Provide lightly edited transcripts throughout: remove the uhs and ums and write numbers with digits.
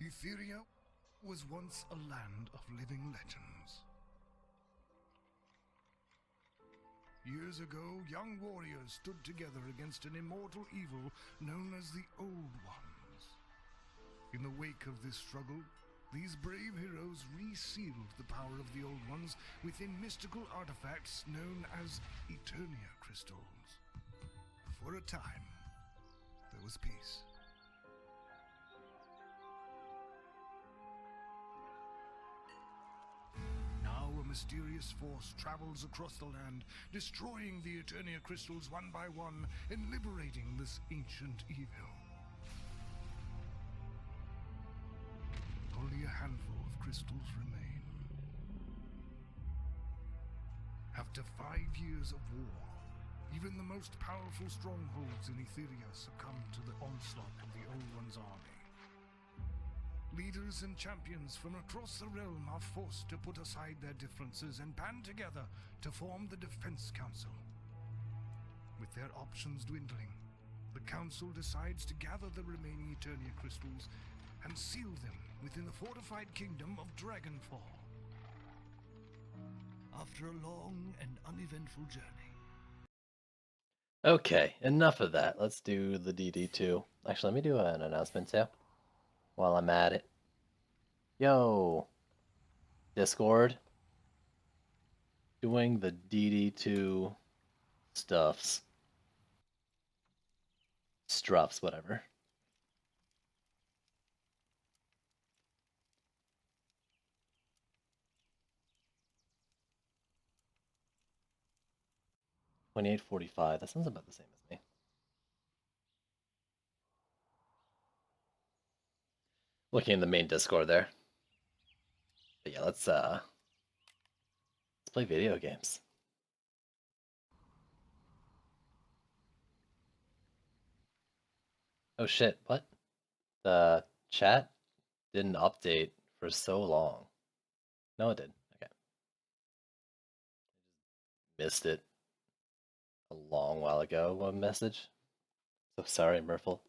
Etheria was once a land of living legends. Years ago, young warriors stood together against an immortal evil known as the Old Ones. In the wake of this struggle, these brave heroes resealed the power of the Old Ones within mystical artifacts known as Eternia crystals. For a time, there was peace. Now a mysterious force travels across the land, destroying the Eternia crystals one by one and liberating this ancient evil. Only a handful of crystals remain. After 5 years of war, even the most powerful strongholds in Etheria succumb to the onslaught of the Old One's army. Leaders and champions from across the realm are forced to put aside their differences and band together to form the Defense Council. With their options dwindling, the Council decides to gather the remaining Eternia crystals and seal them within the fortified kingdom of Dragonfall. After a long and uneventful journey. Okay, enough of that. Let's do the DD2. Actually, let me do an announcement too, while I'm at it. Yo, Discord, doing the DD2 stuffs. Struffs, whatever. $28.45. That sounds about the same as me. Looking in the main Discord there. But yeah, let's play video games. Oh shit, what? The chat didn't update for so long. No, it did. Okay. Missed it a long while ago. One message. So sorry, Murphle.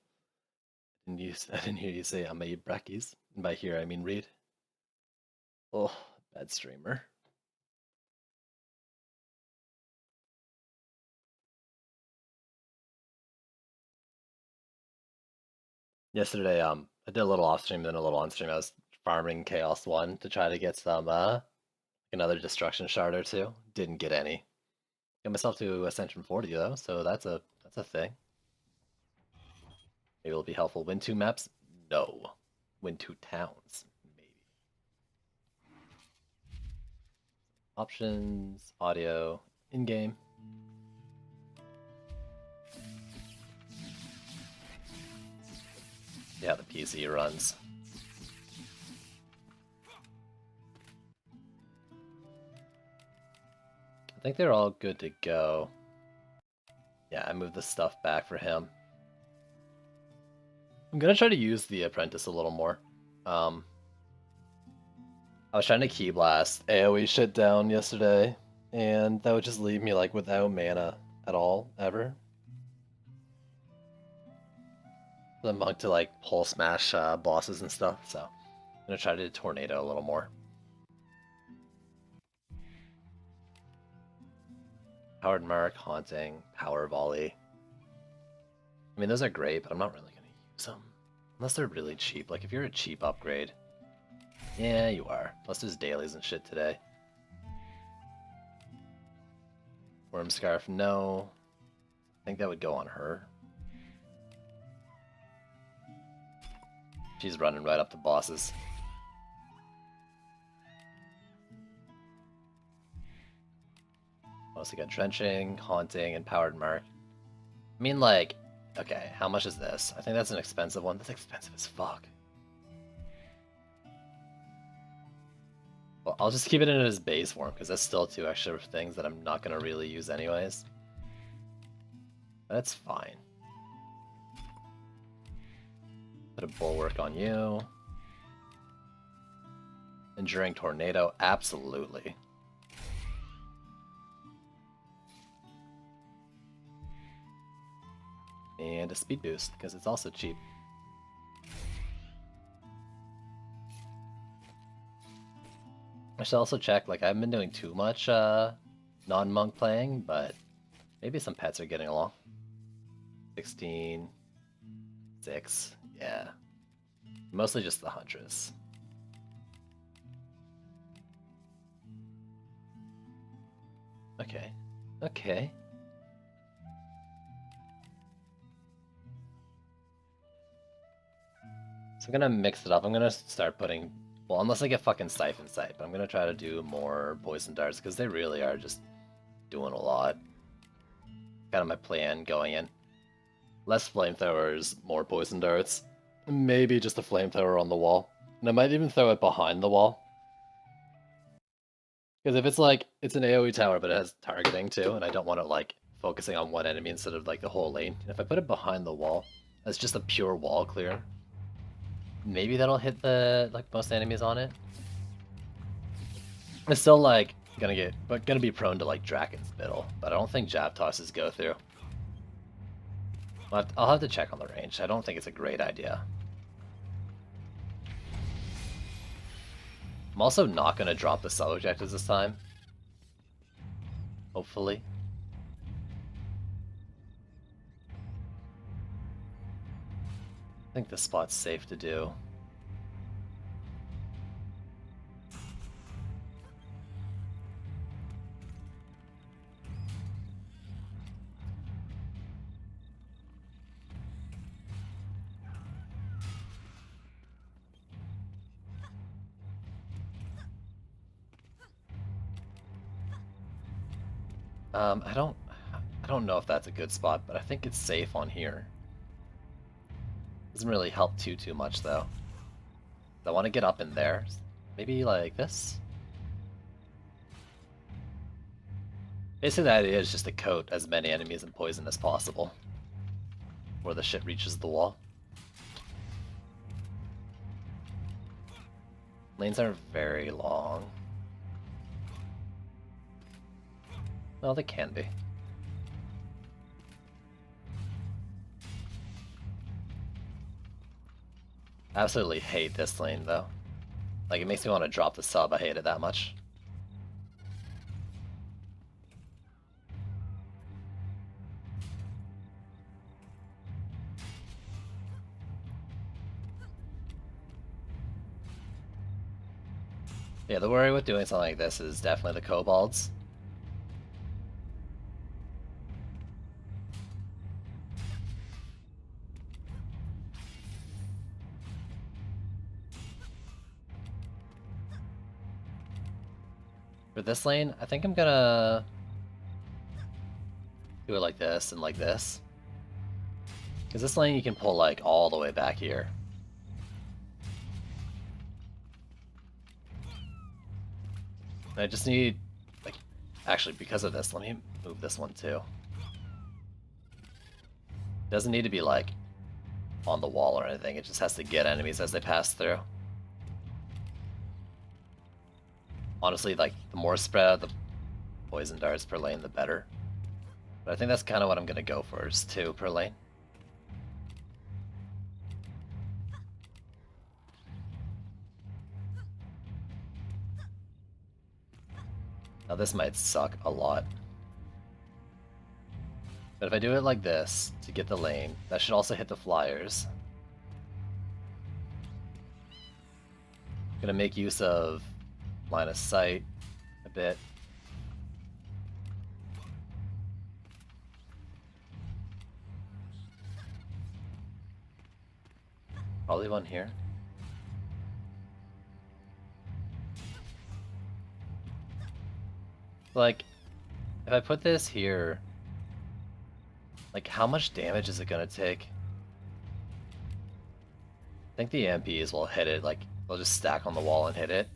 I didn't hear you say I'm a brackies. And by here I mean read. Oh, bad streamer. Yesterday, I did a little off stream, then a little on stream. I was farming Chaos 1 to try to get some another destruction shard or two. Didn't get any. Got myself to Ascension 40 though, so that's a thing. Maybe it'll be helpful. Win 2 maps? No. Win 2 towns? Maybe. Options, audio, in-game. Yeah, the PC runs. I think they're all good to go. Yeah, I moved the stuff back for him. I'm gonna try to use the Apprentice a little more. I was trying to Key Blast AoE shit down yesterday, and that would just leave me like without mana at all, ever. The monk to like pull smash bosses and stuff, so I'm gonna try to do Tornado a little more. Powered Mark, Haunting, Power Volley. I mean, those are great, but I'm not really gonna use them. Unless they're really cheap. Like, if you're a cheap upgrade. Yeah, you are. Plus there's dailies and shit today. Worm Scarf, no. I think that would go on her. She's running right up to bosses. Mostly got Drenching, Haunting, and Powered Mark. I mean, like, okay, how much is this? I think that's an expensive one. That's expensive as fuck. Well, I'll just keep it in his base form, because that's still 2 extra things that I'm not going to really use anyways. That's fine. Put a Bulwark on you. Enduring Tornado, absolutely. And a Speed Boost, because it's also cheap. I should also check, like, I haven't been doing too much non-monk playing, but maybe some pets are getting along. 16, 6, yeah. Mostly just the Huntress. Okay, okay. So I'm gonna mix it up. I'm gonna start putting, well, unless I get fucking Siphon Sight, but I'm gonna try to do more Poison Darts because they really are just doing a lot. Kind of my plan going in. Less flamethrowers, more Poison Darts. Maybe just a flamethrower on the wall. And I might even throw it behind the wall. Because if it's like, it's an AoE tower, but it has targeting too, and I don't want it like focusing on one enemy instead of like the whole lane. And if I put it behind the wall, that's just a pure wall clear. Maybe that'll hit the like most enemies on it. It's still like gonna be prone to like Draken's Spittle, but I don't think jab tosses go through. I'll have to check on the range. I don't think it's a great idea. I'm also not gonna drop the sub objectives this time. Hopefully. I think this spot's safe to do. I don't know if that's a good spot, but I think it's safe on here. Doesn't really help too much though. I want to get up in there. Maybe like this? Basically the idea is just to coat as many enemies in poison as possible. Where the shit reaches the wall. Lanes are very long. Well, they can be. I absolutely hate this lane though. Like, it makes me want to drop the sub. I hate it that much. Yeah, the worry with doing something like this is definitely the kobolds. For this lane, I think I'm gonna do it like this and like this. Because this lane you can pull like all the way back here. I just need, like, actually because of this, let me move this one too. Doesn't need to be like on the wall or anything, it just has to get enemies as they pass through. Honestly, like, the more spread out the poison darts per lane, the better. But I think that's kind of what I'm gonna go for, is 2 per lane. Now this might suck a lot. But if I do it like this, to get the lane, that should also hit the flyers. I'm gonna make use of line of sight a bit. Probably one here. Like, if I put this here, like, how much damage is it gonna take? I think the EMPs will hit it, like, they'll just stack on the wall and hit it.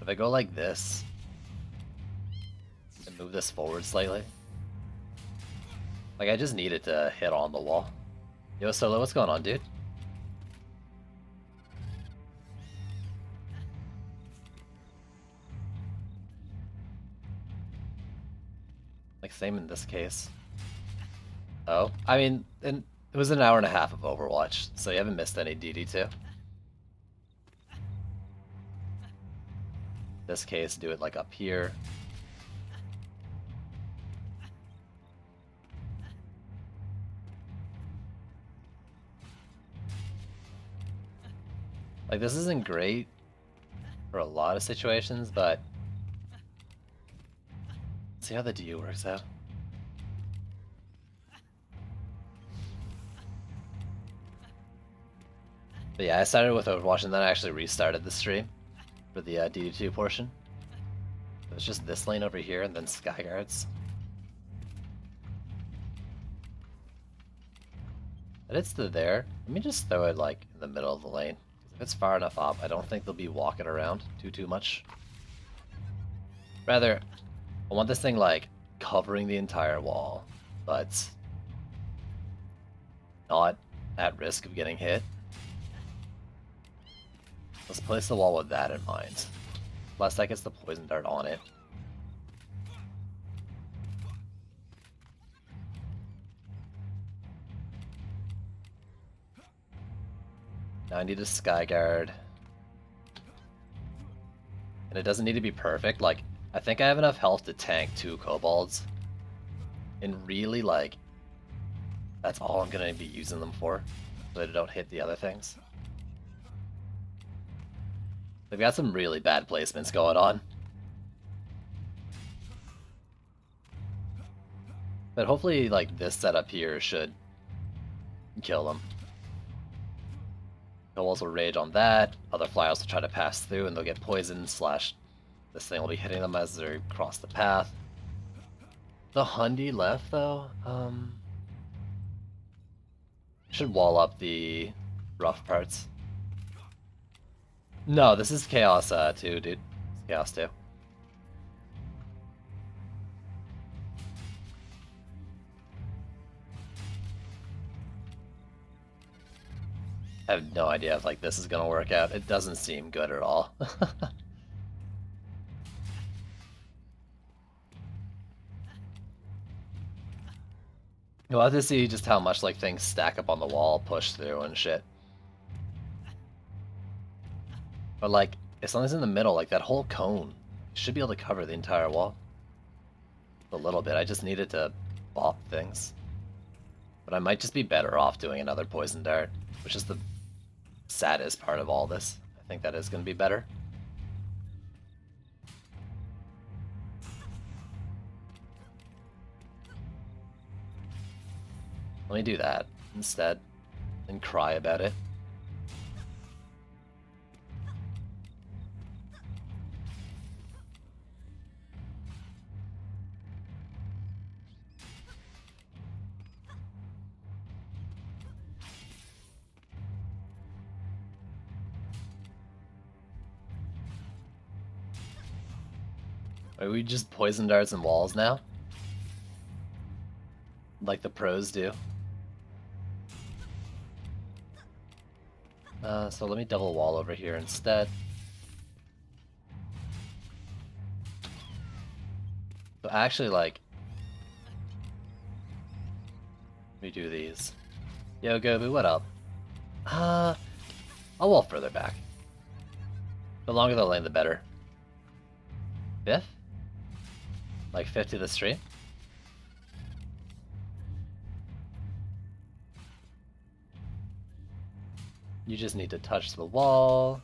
If I go like this, and move this forward slightly, like, I just need it to hit on the wall. Yo, Solo, what's going on, dude? Like, same in this case. Oh, I mean, it was an hour and a half of Overwatch, so you haven't missed any DD2. this case, do it like up here. Like, this isn't great for a lot of situations, but let's see how the DU works out. But yeah, I started with Overwatch and then I actually restarted the stream for the DU2 portion. It was just this lane over here and then Skyguards. But it's still there. Let me just throw it like in the middle of the lane. If it's far enough up, I don't think they'll be walking around too much. Rather, I want this thing like covering the entire wall, but not at risk of getting hit. Let's place the wall with that in mind. Plus that gets the poison dart on it. Now I need a Skyguard. And it doesn't need to be perfect. Like, I think I have enough health to tank 2 kobolds. And really, like, that's all I'm gonna be using them for. So that I don't hit the other things. They've got some really bad placements going on. But hopefully, like, this setup here should kill them. Kobolds will rage on that, other flyers will try to pass through and they'll get poisoned, slash this thing will be hitting them as they cross the path. The Hundi left though, should wall up the rough parts. No, this is Chaos 2, dude. It's Chaos 2. I have no idea if like this is gonna work out. It doesn't seem good at all. You'll have to see just how much like things stack up on the wall, push through and shit. But like, as long as in the middle, like that whole cone should be able to cover the entire wall. A little bit. I just needed to bop things. But I might just be better off doing another poison dart, which is the saddest part of all this. I think that is going to be better. Let me do that instead and cry about it. Are we just poison darts and walls now? Like the pros do. So let me double wall over here instead. So actually, like, let me do these. Yo, Gobu, what up? I'll wall further back. The longer the lane, the better. Fifth? Like 50 the stream? You just need to touch the wall.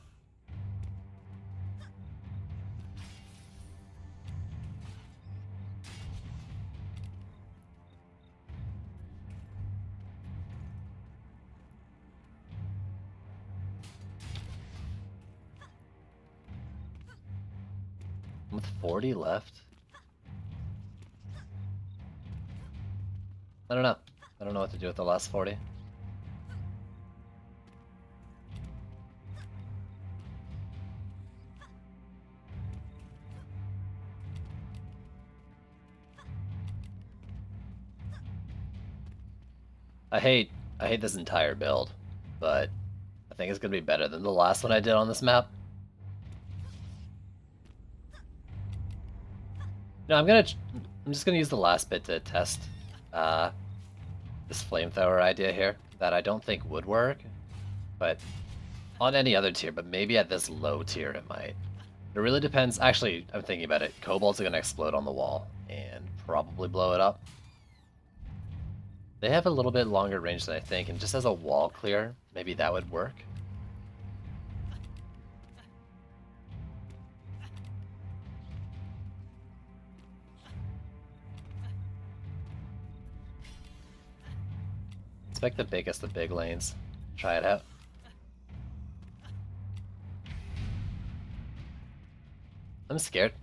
With 40 left? I don't know. I don't know what to do with the last 40. I hate this entire build, but I think it's gonna be better than the last one I did on this map. No, I'm just gonna use the last bit to test this flamethrower idea here that I don't think would work, but on any other tier, but maybe at this low tier it might. It It really depends. Actually, I'm thinking about it. Kobolds are going to explode on the wall and probably blow it up. They have a little bit longer range than I think, and just as a wall clear, maybe that would work. Expect the biggest of big lanes. Try it out. I'm scared.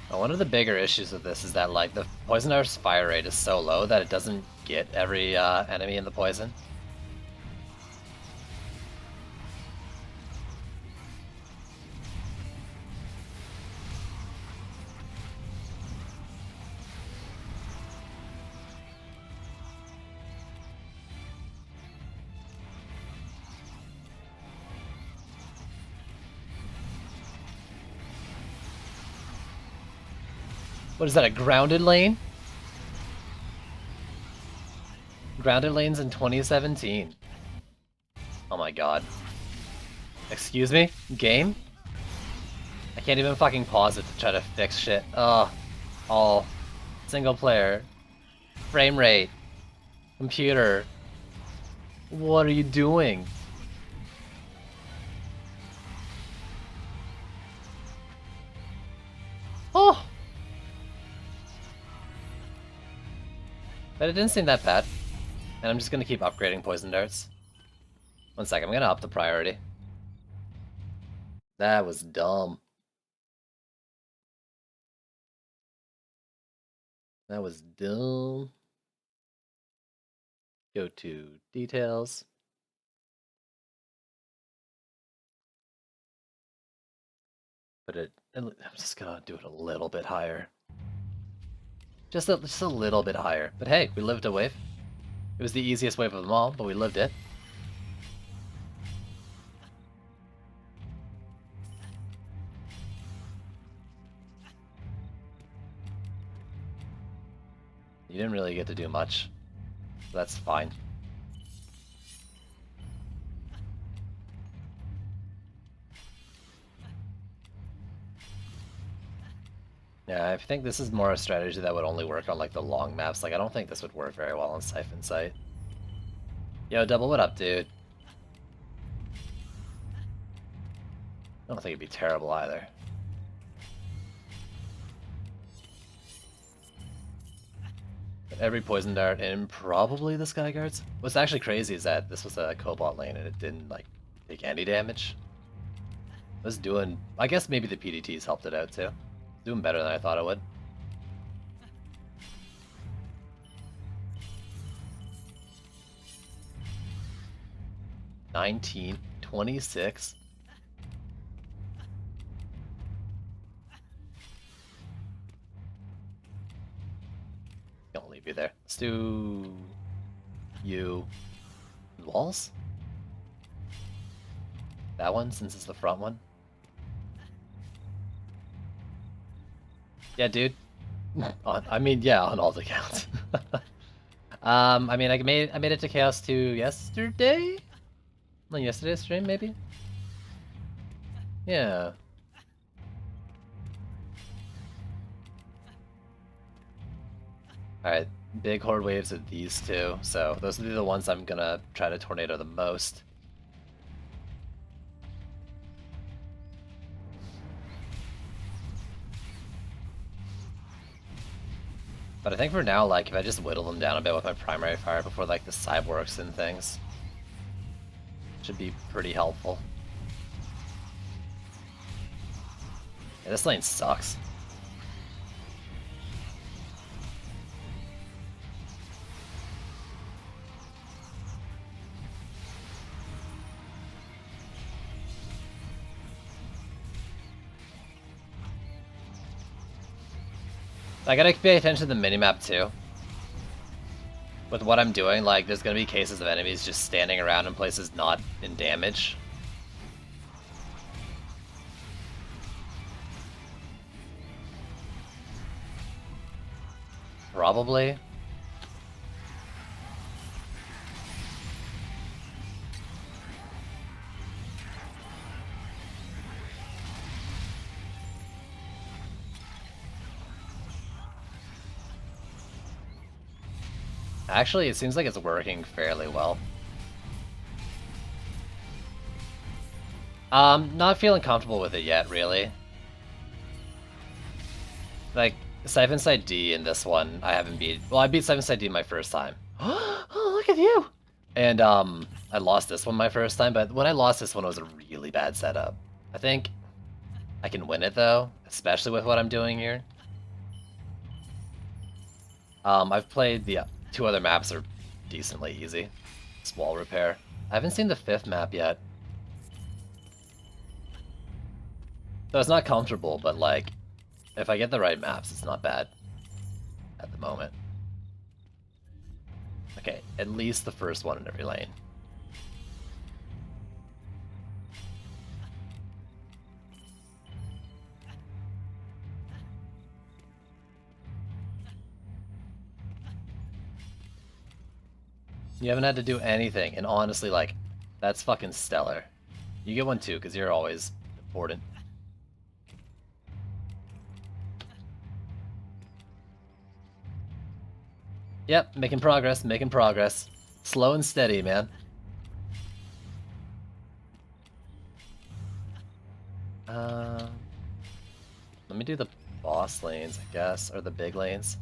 One of the bigger issues with this is that like the poison dart's fire rate is so low that it doesn't get every enemy in the poison. What is that, a grounded lane? Grounded lanes in 2017. Oh my god. Excuse me? Game? I can't even fucking pause it to try to fix shit. Ugh. All single player. Frame rate. Computer. What are you doing? Oh! But it didn't seem that bad. And I'm just gonna keep upgrading poison darts. One second, I'm gonna up the priority. That was dumb. That was dumb. Go to details. I'm just gonna do it a little bit higher. Just a little bit higher. But hey, we lived a wave. It was the easiest wave of them all, but we lived it. You didn't really get to do much. So that's fine. Yeah, I think this is more a strategy that would only work on like the long maps. Like I don't think this would work very well on Siphon Sight. Yo, Double, what up, dude? I don't think it'd be terrible either. But every poison dart and probably the Sky Guards. What's actually crazy is that this was a Cobalt lane and it didn't like take any damage. It was doing, I guess maybe the PDTs helped it out too. Doing better than I thought it would. $19, $26. Don't leave you there. Let's do you walls. That one, since it's the front one. Yeah, dude. I mean, yeah, on all the accounts. I mean, I made it to Chaos 2 yesterday? On yesterday's stream, maybe? Yeah. Alright, big horde waves of these two, so those will be the ones I'm gonna try to tornado the most. But I think for now, like, if I just whittle them down a bit with my primary fire before, like, the cyborgs and things, should be pretty helpful. Yeah, this lane sucks. I gotta pay attention to the minimap too. with what I'm doing, like, there's gonna be cases of enemies just standing around in places not in damage. Probably. Actually, it seems like it's working fairly well. Not feeling comfortable with it yet, really. Like, Siphon Side D in this one, I haven't beat. Well, I beat Siphon Side D my first time. Oh, look at you! And, I lost this one my first time, but when I lost this one, it was a really bad setup. I think I can win it, though, especially with what I'm doing here. I've played the 2 other maps are decently easy. It's wall repair. I haven't seen the 5th map yet. So it's not comfortable, but like, if I get the right maps, it's not bad at the moment. Okay, at least the first one in every lane. You haven't had to do anything, and honestly, like, that's fucking stellar. You get one too, because you're always important. Yep, making progress, making progress. Slow and steady, man. Let me do the boss lanes, I guess, or the big lanes.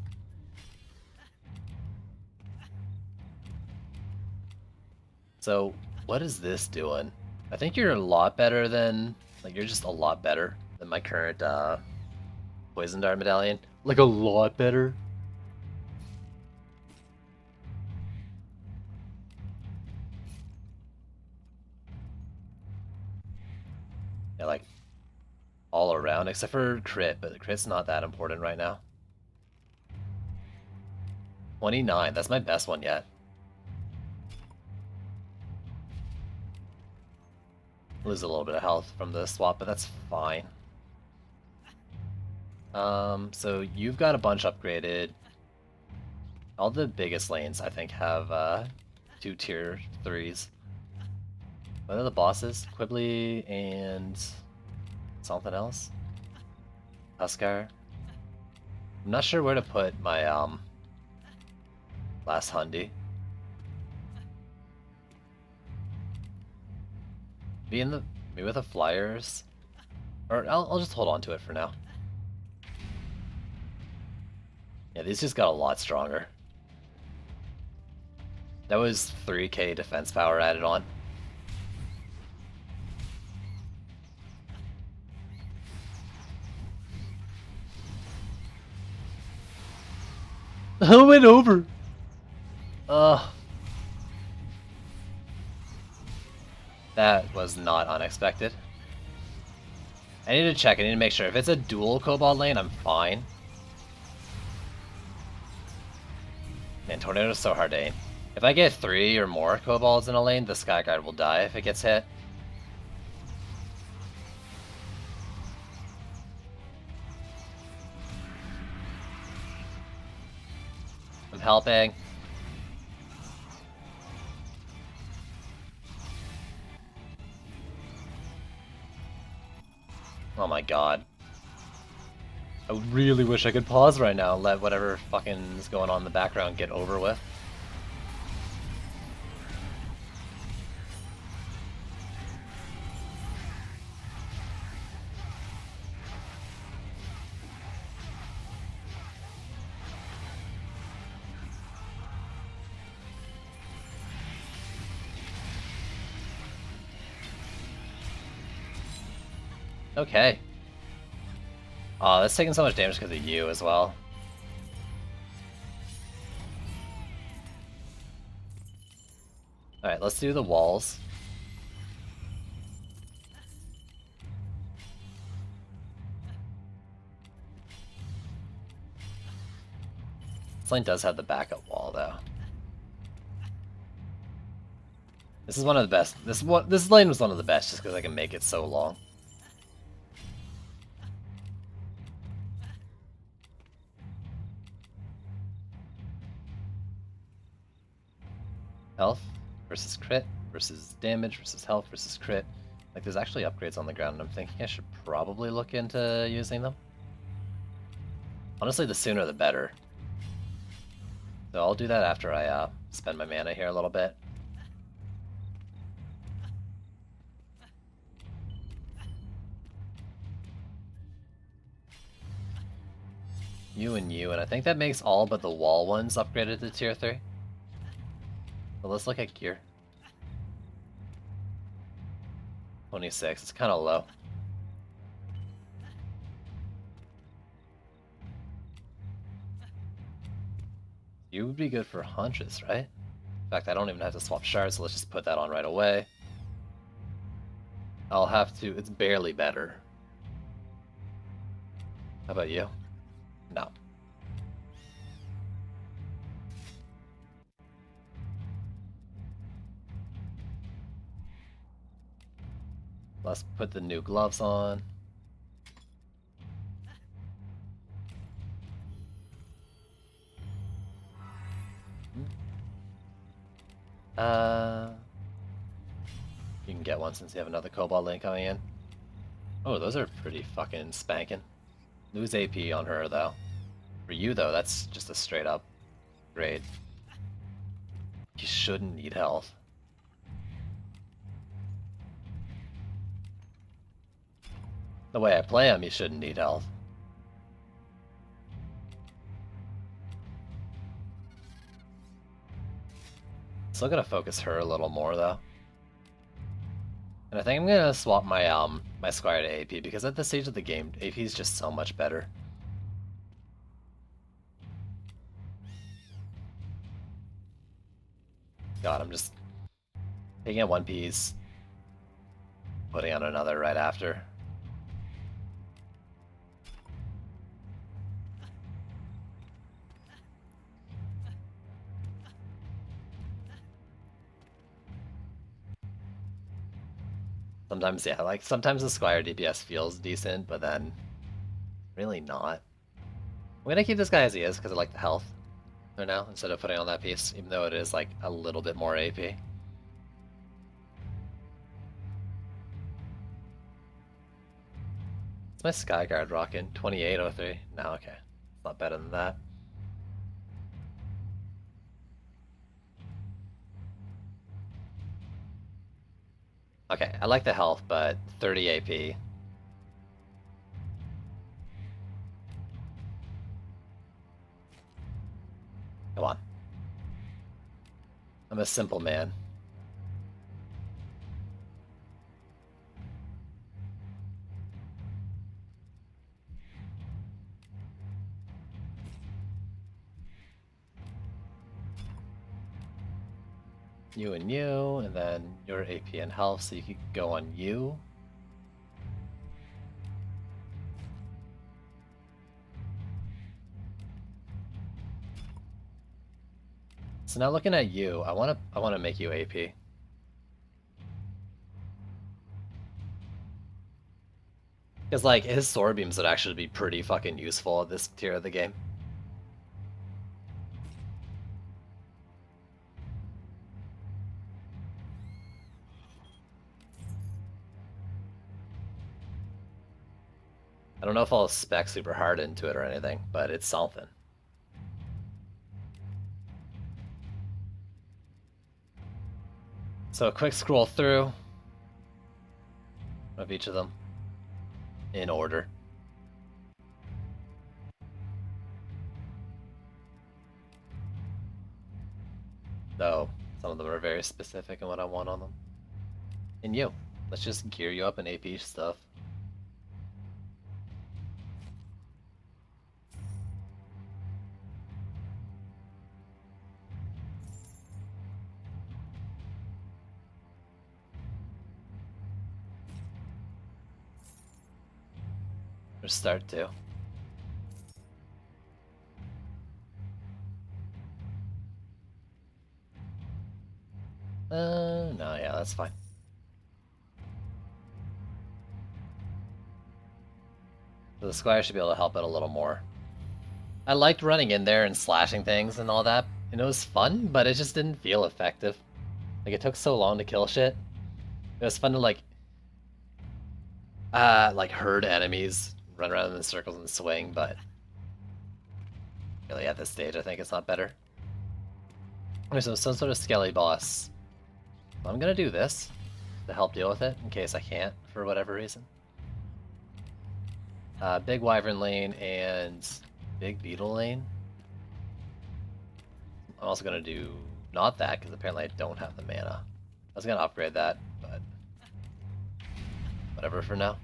So, what is this doing? I think you're a lot better than, like, you're just a lot better than my current, Poison Dart Medallion. Like, a lot better? Yeah, like, all around, except for crit, but crit's not that important right now. 29, that's my best one yet. Lose a little bit of health from the swap, but that's fine. So you've got a bunch upgraded. All the biggest lanes, I think, have 2 tier 3s. What are the bosses? Quibbly and something else? Huskar? I'm not sure where to put my last Hundi. Maybe with the flyers, or I'll just hold on to it for now. Yeah, these just got a lot stronger. That was 3k defense power added on. I went over. That was not unexpected. I need to check. I need to make sure. If it's a dual Cobalt lane, I'm fine. Man, Tornado's so hard to aim. If I get 3 or more Kobolds in a lane, the Skyguard will die if it gets hit. I'm helping. Oh my god. I really wish I could pause right now and let whatever fucking is going on in the background get over with. Okay. Oh, that's taking so much damage because of you as well. Alright, let's do the walls. This lane does have the backup wall, though. This is one of the best. This lane was one of the best just because I can make it so long. Health versus crit versus damage versus health versus crit. Like, there's actually upgrades on the ground, and I'm thinking I should probably look into using them. Honestly, the sooner the better. So I'll do that after I spend my mana here a little bit. You, and I think that makes all but the wall ones upgraded to tier 3. But let's look at gear. 26, it's kind of low. You would be good for Huntress, right? In fact, I don't even have to swap shards, so let's just put that on right away. I'll have to, it's barely better. How about you? No. Let's put the new gloves on. You can get one since you have another Cobalt lane coming in. Oh, those are pretty fucking spanking. Lose AP on her, though. For you, though, that's just a straight up grade. You shouldn't need health. The way I play him, you shouldn't need health. Still gonna focus her a little more, though. And I think I'm gonna swap my my Squire to AP, because at this stage of the game, AP is just so much better. God, I'm just taking out one piece, putting on another right after. Sometimes, yeah, like, sometimes the Squire DPS feels decent, but then really not. I'm gonna keep this guy as he is, because I like the health for now, instead of putting on that piece, even though it is, like, a little bit more AP. Is my Skyguard rocking? 2803? No, okay. It's not better than that. Okay, I like the health, but 30 AP. Come on. I'm a simple man. You and you, and then your AP and health, so you could go on you. So now looking at you, I wanna make you AP. Because, like, his sword beams would actually be pretty fucking useful at this tier of the game. I don't know if I'll spec super hard into it or anything, but it's something. So a quick scroll through of each of them in order. Though some of them are very specific in what I want on them. And you, let's just gear you up in AP stuff. Or start to. No, yeah, that's fine. So the Squire should be able to help it a little more. I liked running in there and slashing things and all that, and it was fun, but it just didn't feel effective. Like, it took so long to kill shit. It was fun to, like herd enemies, run around in circles and swing, but really at this stage, I think it's not better. There's some sort of skelly boss. I'm gonna do this to help deal with it, in case I can't, for whatever reason. Big Wyvern lane and Big Beetle lane. I'm also gonna do not that, because apparently I don't have the mana. I was gonna upgrade that, but whatever for now.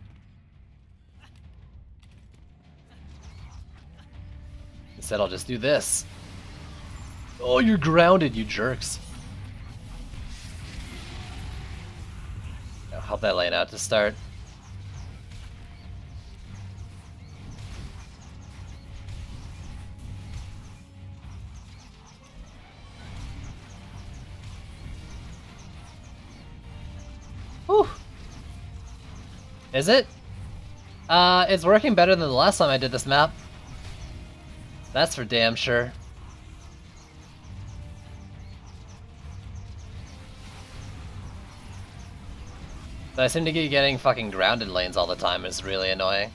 Instead, I'll just do this. Oh, you're grounded, you jerks. I'll help that lane out to start. Whew. Is it? It's working better than the last time I did this map. That's for damn sure. But I seem to be getting fucking grounded lanes all the time. It's really annoying.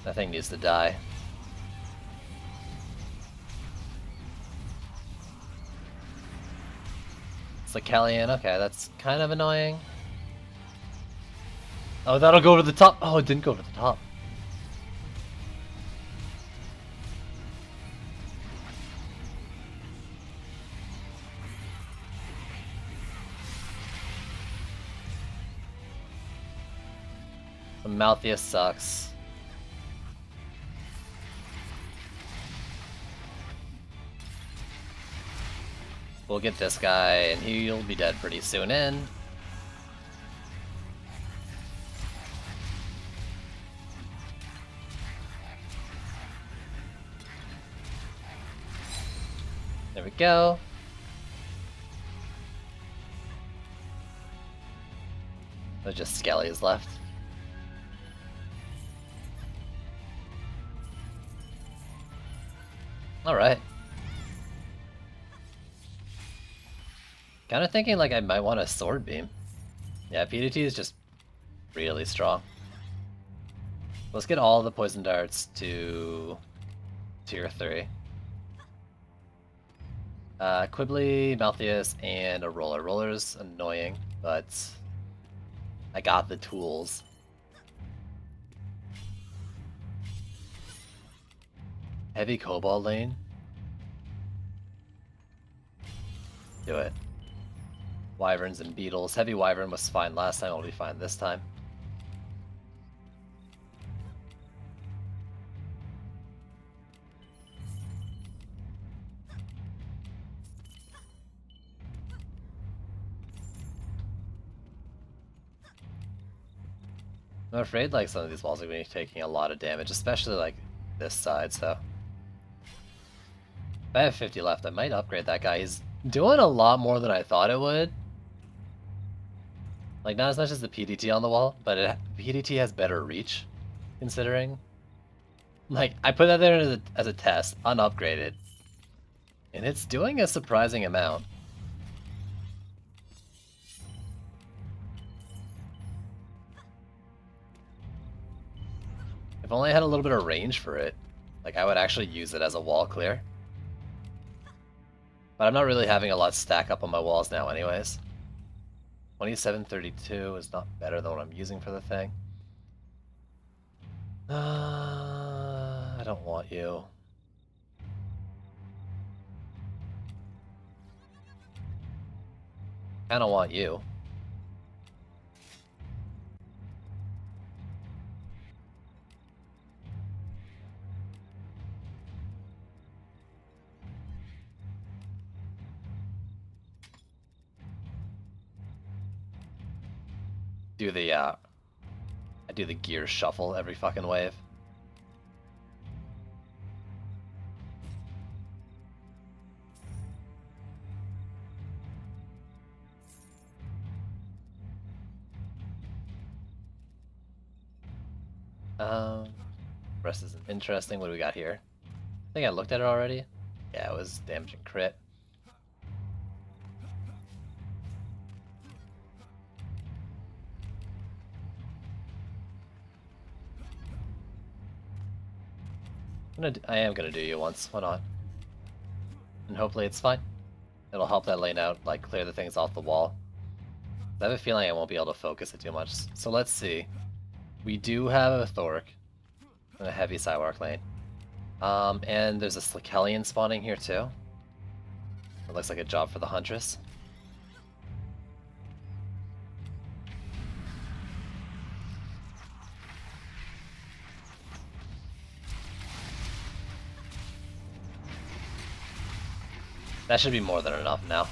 That thing needs to die. It's like Callian. Okay, that's kind of annoying. Oh, that'll go over the top. Oh, it didn't go over the top. The Malthius sucks. We'll get this guy, and he'll be dead pretty soon in. There we go. There's just skellies left. Alright. Kinda thinking like I might want a sword beam. Yeah, PDT is just really strong. Let's get all the poison darts to tier 3. Quibbly, Malthius, and a roller. Roller's annoying, but I got the tools. Heavy Cobalt lane? Do it. Wyverns and beetles. Heavy Wyvern was fine last time, it'll be fine this time. I'm afraid like some of these walls are going to be taking a lot of damage, especially like this side, so. If I have 50 left, I might upgrade that guy. He's doing a lot more than I thought it would. Like, not as much as the PDT on the wall, but PDT has better reach, considering. Like, I put that there as a test, unupgraded, and it's doing a surprising amount. If only I had a little bit of range for it, like, I would actually use it as a wall clear. But I'm not really having a lot stack up on my walls now anyways. 2732 is not better than what I'm using for the thing. I don't want you. I don't want you. do the I do the gear shuffle every fucking wave. Rest isn't interesting. What do we got here? I think I looked at it already. Yeah, it was damage and crit. I am gonna do you once. Why not? And hopefully it's fine. It'll help that lane out, like clear the things off the wall. I have a feeling I won't be able to focus it too much. So let's see. We do have a Thork and a heavy Cywark lane. And there's a Slikelion spawning here too. It looks like a job for the Huntress. That should be more than enough now.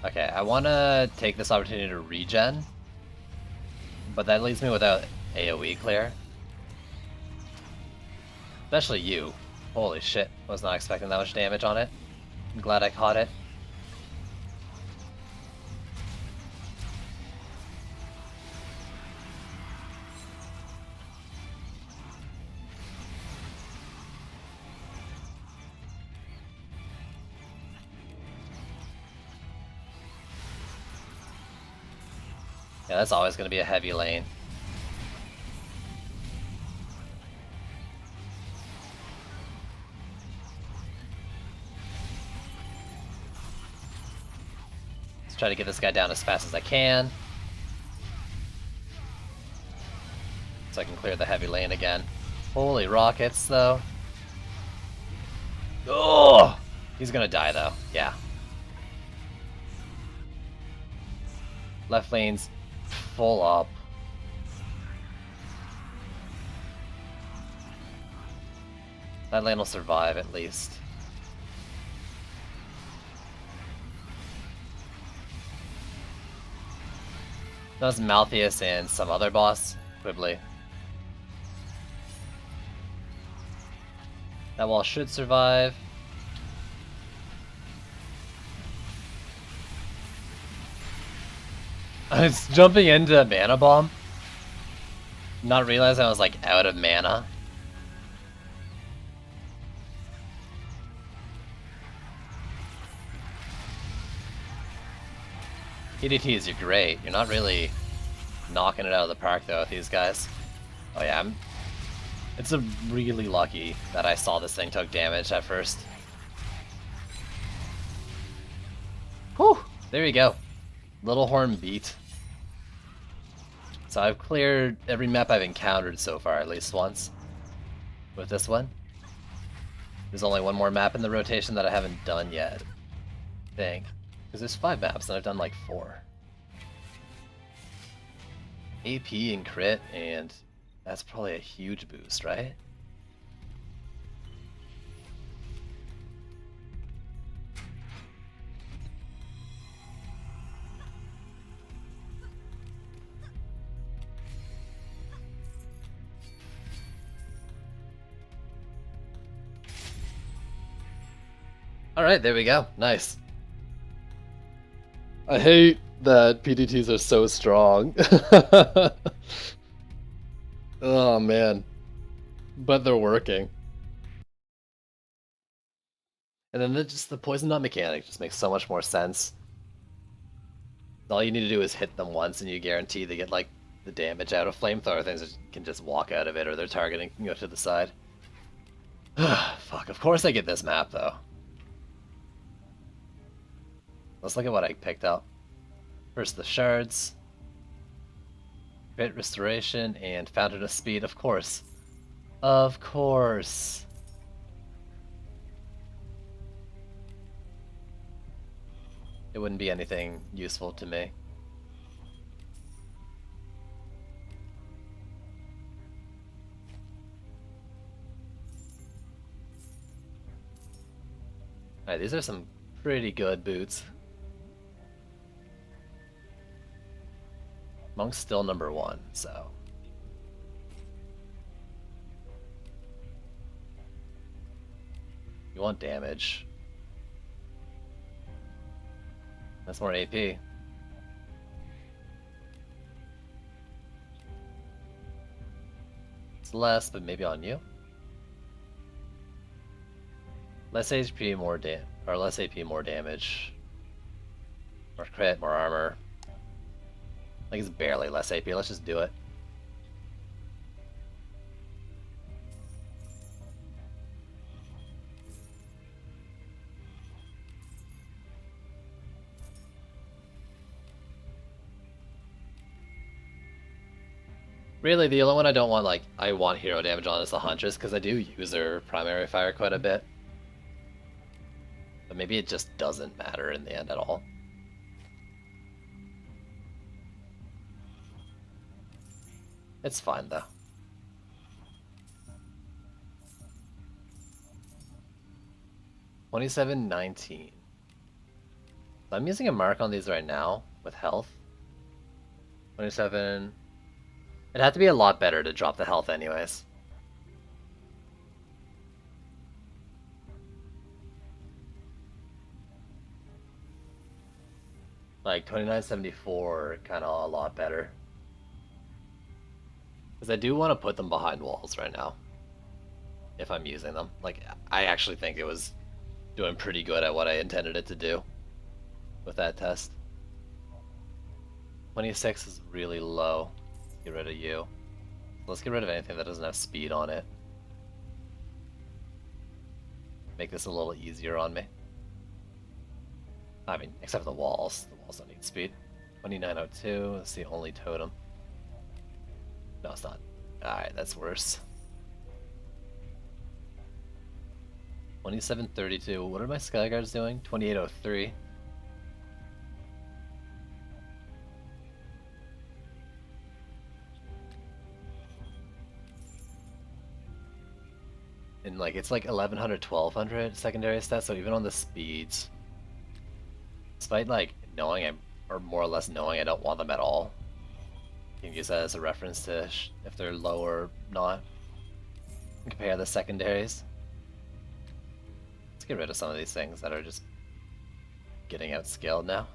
Okay, I want to take this opportunity to regen, but that leaves me without AoE clear. Especially you. Holy shit, was not expecting that much damage on it. I'm glad I caught it. Yeah, that's always going to be a heavy lane. Let's try to get this guy down as fast as I can, so I can clear the heavy lane again. Holy rockets, though. Oh! He's gonna die, though. Yeah. Left lane's full up. That lane will survive, at least. That was Malthius and some other boss, Quibbly. That wall should survive. I was jumping into Mana Bomb, not realizing I was like out of mana. PDTs are great. You're not really knocking it out of the park though with these guys. Oh yeah, it's a really lucky that I saw this thing took damage at first. Whew! There you go. Little Horn beat. So I've cleared every map I've encountered so far at least once with this one. There's only one more map in the rotation that I haven't done yet, I think. Because there's 5 maps and I've done like 4. AP and crit, and that's probably a huge boost, right? Alright, there we go. Nice. I hate that PDTs are so strong. Oh man. But they're working. And then the poison nut mechanic just makes so much more sense. All you need to do is hit them once and you guarantee they get like the damage out of flamethrower things that can just walk out of it, or their targeting can go to the side. Fuck, of course I get this map though. Let's look at what I picked up. First the shards, crit restoration, and fountain of speed, of course. Of course. It wouldn't be anything useful to me. Alright, these are some pretty good boots. Monk's still number 1, so... You want damage. That's more AP. It's less, but maybe on you? Less HP, more or less AP, more damage. More crit, more armor. I think it's barely less AP, let's just do it. Really, the only one I don't want, like, I want hero damage on is the Huntress, because I do use her primary fire quite a bit. But maybe it just doesn't matter in the end at all. It's fine, though. $27.19. So I'm using a mark on these right now with health. 27. It'd have to be a lot better to drop the health anyways. Like 29.74, kind of a lot better. Because I do want to put them behind walls right now. If I'm using them. Like, I actually think it was doing pretty good at what I intended it to do with that test. 26 is really low. Get rid of you. Let's get rid of anything that doesn't have speed on it. Make this a little easier on me. I mean, except for the walls. The walls don't need speed. 2902, that's the only totem. No, it's not. Alright, that's worse. 2732, what are my Skyguards doing? 2803. And like, it's like 1100, 1200 secondary stats, so even on the speeds, despite like knowing or more or less knowing I don't want them at all, you can use that as a reference to if they're low or not. Compare the secondaries. Let's get rid of some of these things that are just getting outscaled now.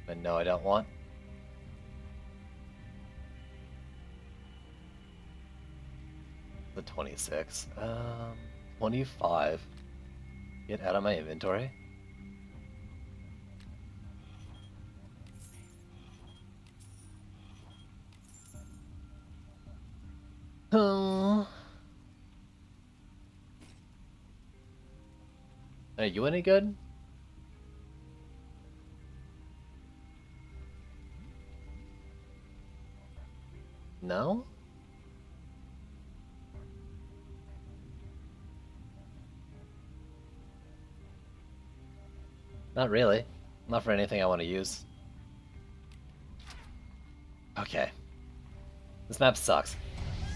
But no, I don't want. The 26. 25. Get out of my inventory. Oh. Are you any good? No? Not really. Not for anything I want to use. Okay. This map sucks.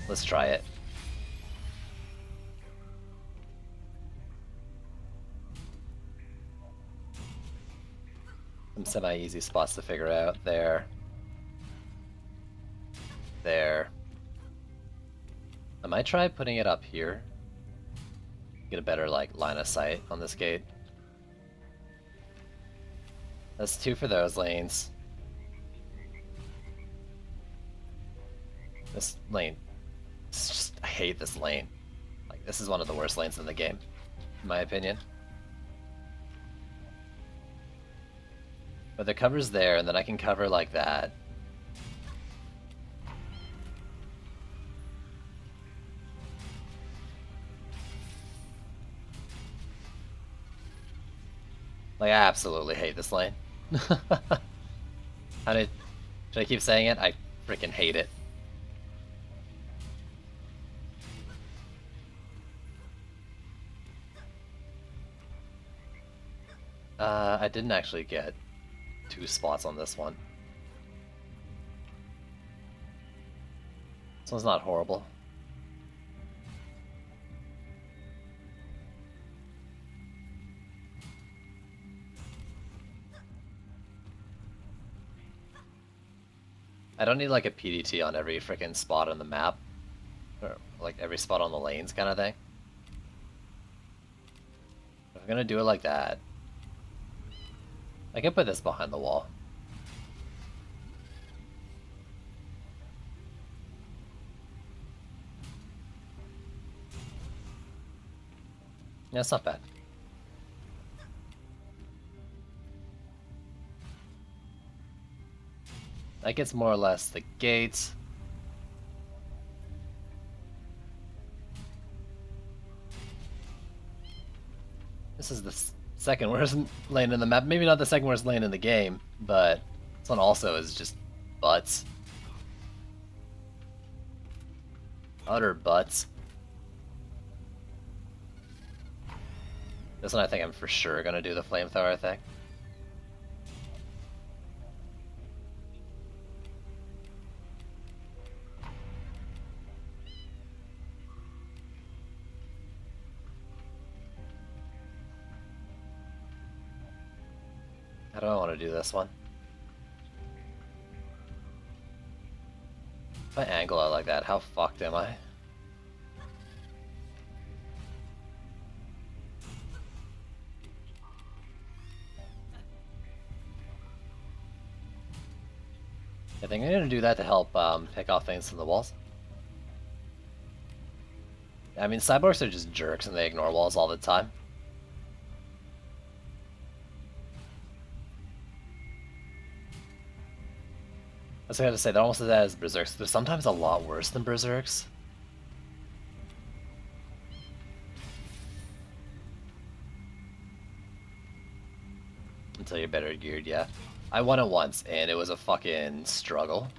Let's try it. Some semi-easy spots to figure out. There. There. I might try putting it up here. Get a better like line of sight on this gate. That's 2 for those lanes. This lane. It's just, I hate this lane. Like, this is one of the worst lanes in the game, in my opinion. But the cover's there, and then I can cover like that. Like, I absolutely hate this lane. Should I keep saying it? I freaking hate it. I didn't actually get 2 spots on this one. This one's not horrible. I don't need like a PDT on every freaking spot on the map. Or like every spot on the lanes kind of thing. If I'm gonna do it like that, I can put this behind the wall. Yeah, it's not bad. That gets more or less the gates. This is the second worst lane in the map. Maybe not the second worst lane in the game, but this one also is just butts. Utter butts. This one I think I'm for sure gonna do the flamethrower thing. How do I want to do this one? If I angle it like that, how fucked am I? I think I'm gonna do that to help pick off things from the walls. I mean, cyborgs are just jerks and they ignore walls all the time. That's what I have to say, they're almost as bad as Berserks. They're sometimes a lot worse than Berserks. Until you're better geared, yeah. I won it once, and it was a fucking struggle.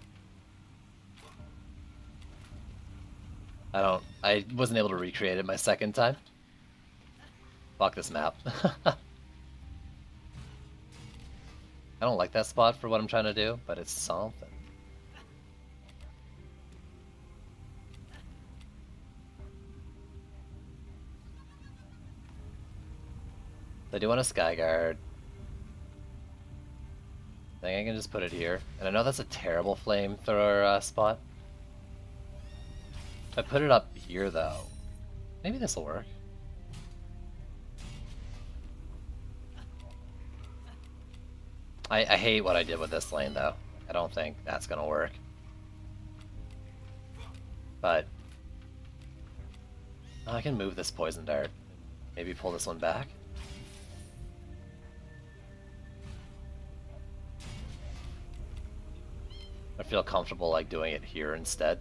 I wasn't able to recreate it my second time. Fuck this map. I don't like that spot for what I'm trying to do, but it's something. I do want a Skyguard. I think I can just put it here. And I know that's a terrible flamethrower spot. If I put it up here though, maybe this will work. I hate what I did with this lane though. I don't think that's gonna work. But I can move this poison dart. Maybe pull this one back. I feel comfortable like doing it here instead.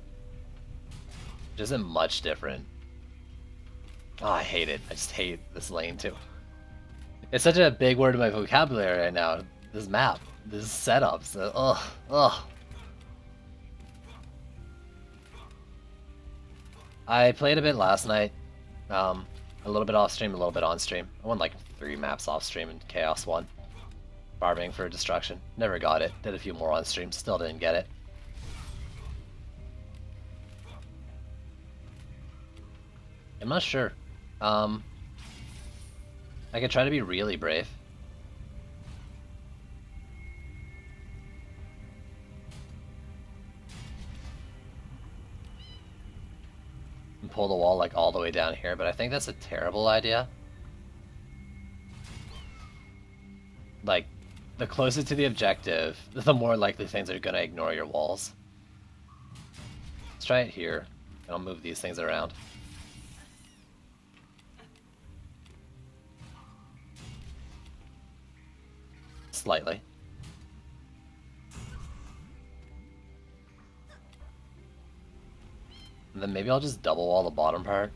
Which isn't much different. Oh, I hate it. I just hate this lane too. It's such a big word in my vocabulary right now. This map. This setups. Ugh. I played a bit last night. A little bit off stream, a little bit on stream. I won like 3 maps off stream in Chaos 1. Farming for destruction. Never got it. Did a few more on stream. Still didn't get it. I'm not sure. I could try to be really brave. And pull the wall like all the way down here, but I think that's a terrible idea. Like, the closer to the objective, the more likely things are gonna ignore your walls. Let's try it here, and I'll move these things around. Slightly. And then maybe I'll just double wall the bottom part.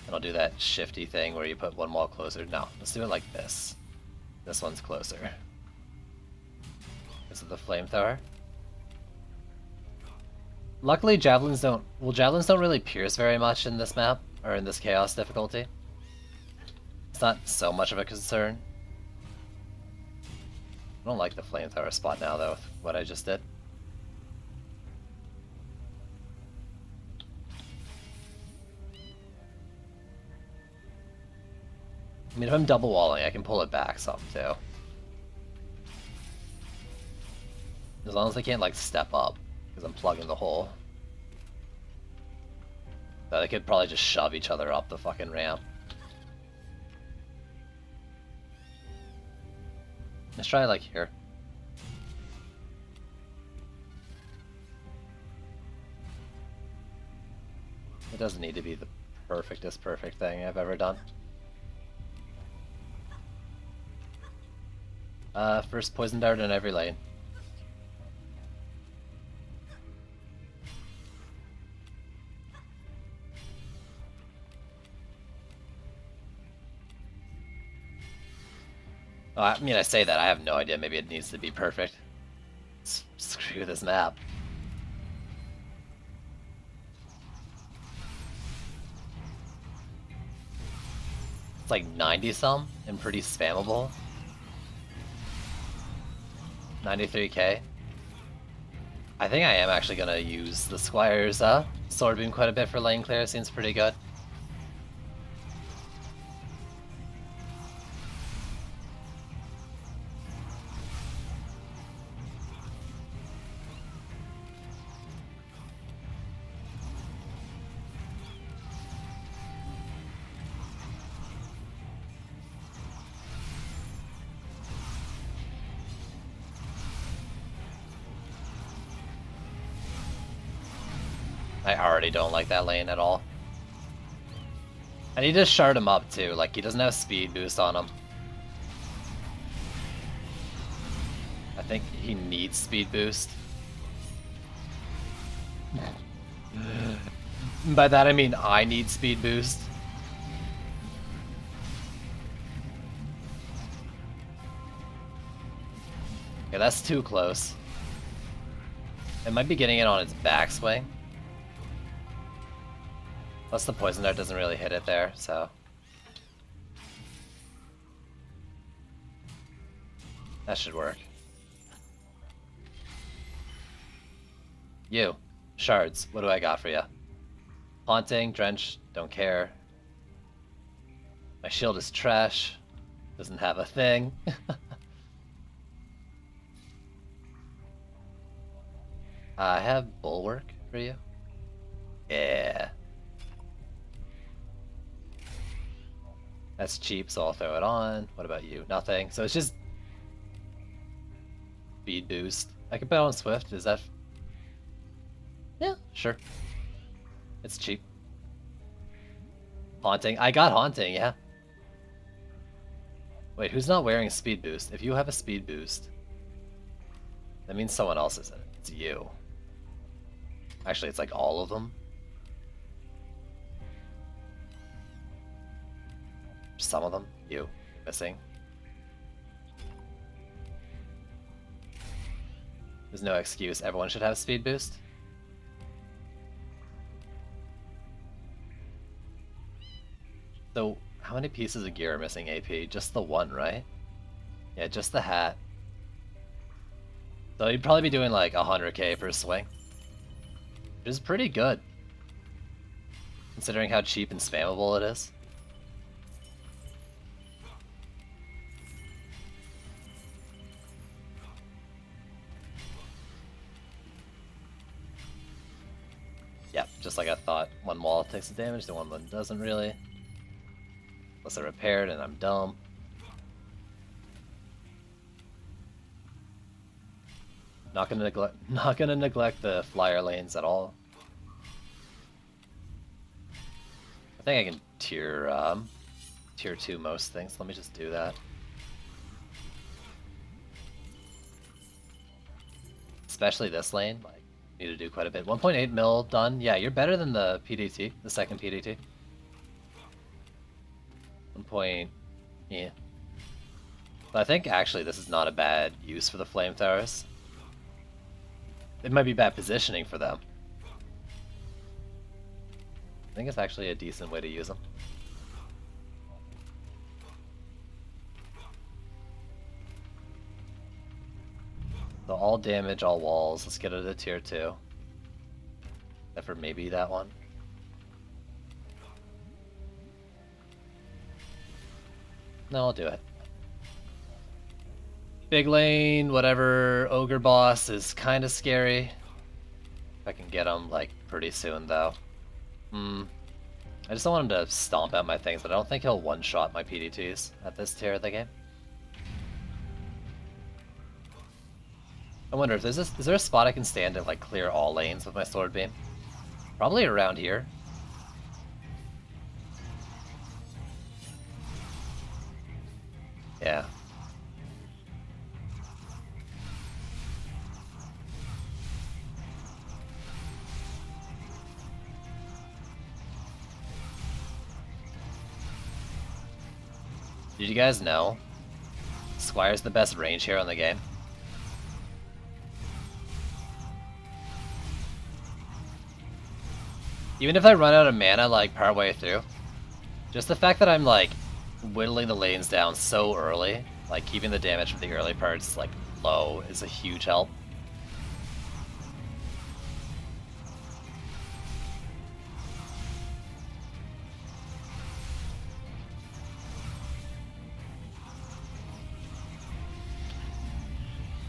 And I'll do that shifty thing where you put one wall closer. No, let's do it like this. This one's closer. This is the flamethrower. Luckily javelins don't really pierce very much in this map, or in this chaos difficulty. It's not so much of a concern. I don't like the flamethrower spot now though, with what I just did. I mean, if I'm double walling, I can pull it back some too. As long as they can't like step up, because I'm plugging the hole. So they could probably just shove each other up the fucking ramp. Let's try like here. It doesn't need to be the perfectest perfect thing I've ever done. First poison dart in every lane. Oh, I mean, I say that, I have no idea, maybe it needs to be perfect. Screw this map. It's like 90 some and pretty spammable. 93k. I think I am actually gonna use the Squire's Sword Beam quite a bit for lane clear, seems pretty good. I already don't like that lane at all. I need to shard him up too, like he doesn't have speed boost on him. I think he needs speed boost. By that I mean I need speed boost. Okay, that's too close. It might be getting it on its backswing. Plus the poison dart doesn't really hit it there, so. That should work. You. Shards, what do I got for you? Haunting, Drench, don't care. My shield is trash. Doesn't have a thing. I have Bulwark for you. Yeah. That's cheap, so I'll throw it on. What about you? Nothing. So it's just speed boost. I could bet on Swift. Is that? Yeah, sure. It's cheap. Haunting. I got Haunting, yeah. Wait, who's not wearing speed boost? If you have a speed boost, that means someone else isn't. It's you. Actually, it's like all of them. Some of them. You. Missing. There's no excuse. Everyone should have speed boost. So, how many pieces of gear are missing AP? Just the one, right? Yeah, just the hat. So you'd probably be doing like 100k per swing. Which is pretty good. Considering how cheap and spammable it is. Yep, just like I thought. One wall takes the damage, the one doesn't really. Unless I repaired and I'm dumb. Not gonna neglect the flyer lanes at all. I think I can tier 2 most things. Let me just do that. Especially this lane, like need to do quite a bit. 1.8 mil done. Yeah, you're better than the PDT, the second PDT. 1 point, yeah. But I think actually this is not a bad use for the flamethrowers. It might be bad positioning for them. I think it's actually a decent way to use them. So all damage, all walls. Let's get it to tier 2. Except for maybe that one. No, I'll do it. Big lane, whatever ogre boss is kind of scary. If I can get him like pretty soon though. I just don't want him to stomp out my things, but I don't think he'll one-shot my PDTs at this tier of the game. I wonder if is there a spot I can stand and like clear all lanes with my sword beam? Probably around here. Yeah. Did you guys know Squire's the best range hero in the game? Even if I run out of mana like partway through, just the fact that I'm like whittling the lanes down so early, like keeping the damage for the early parts like low is a huge help.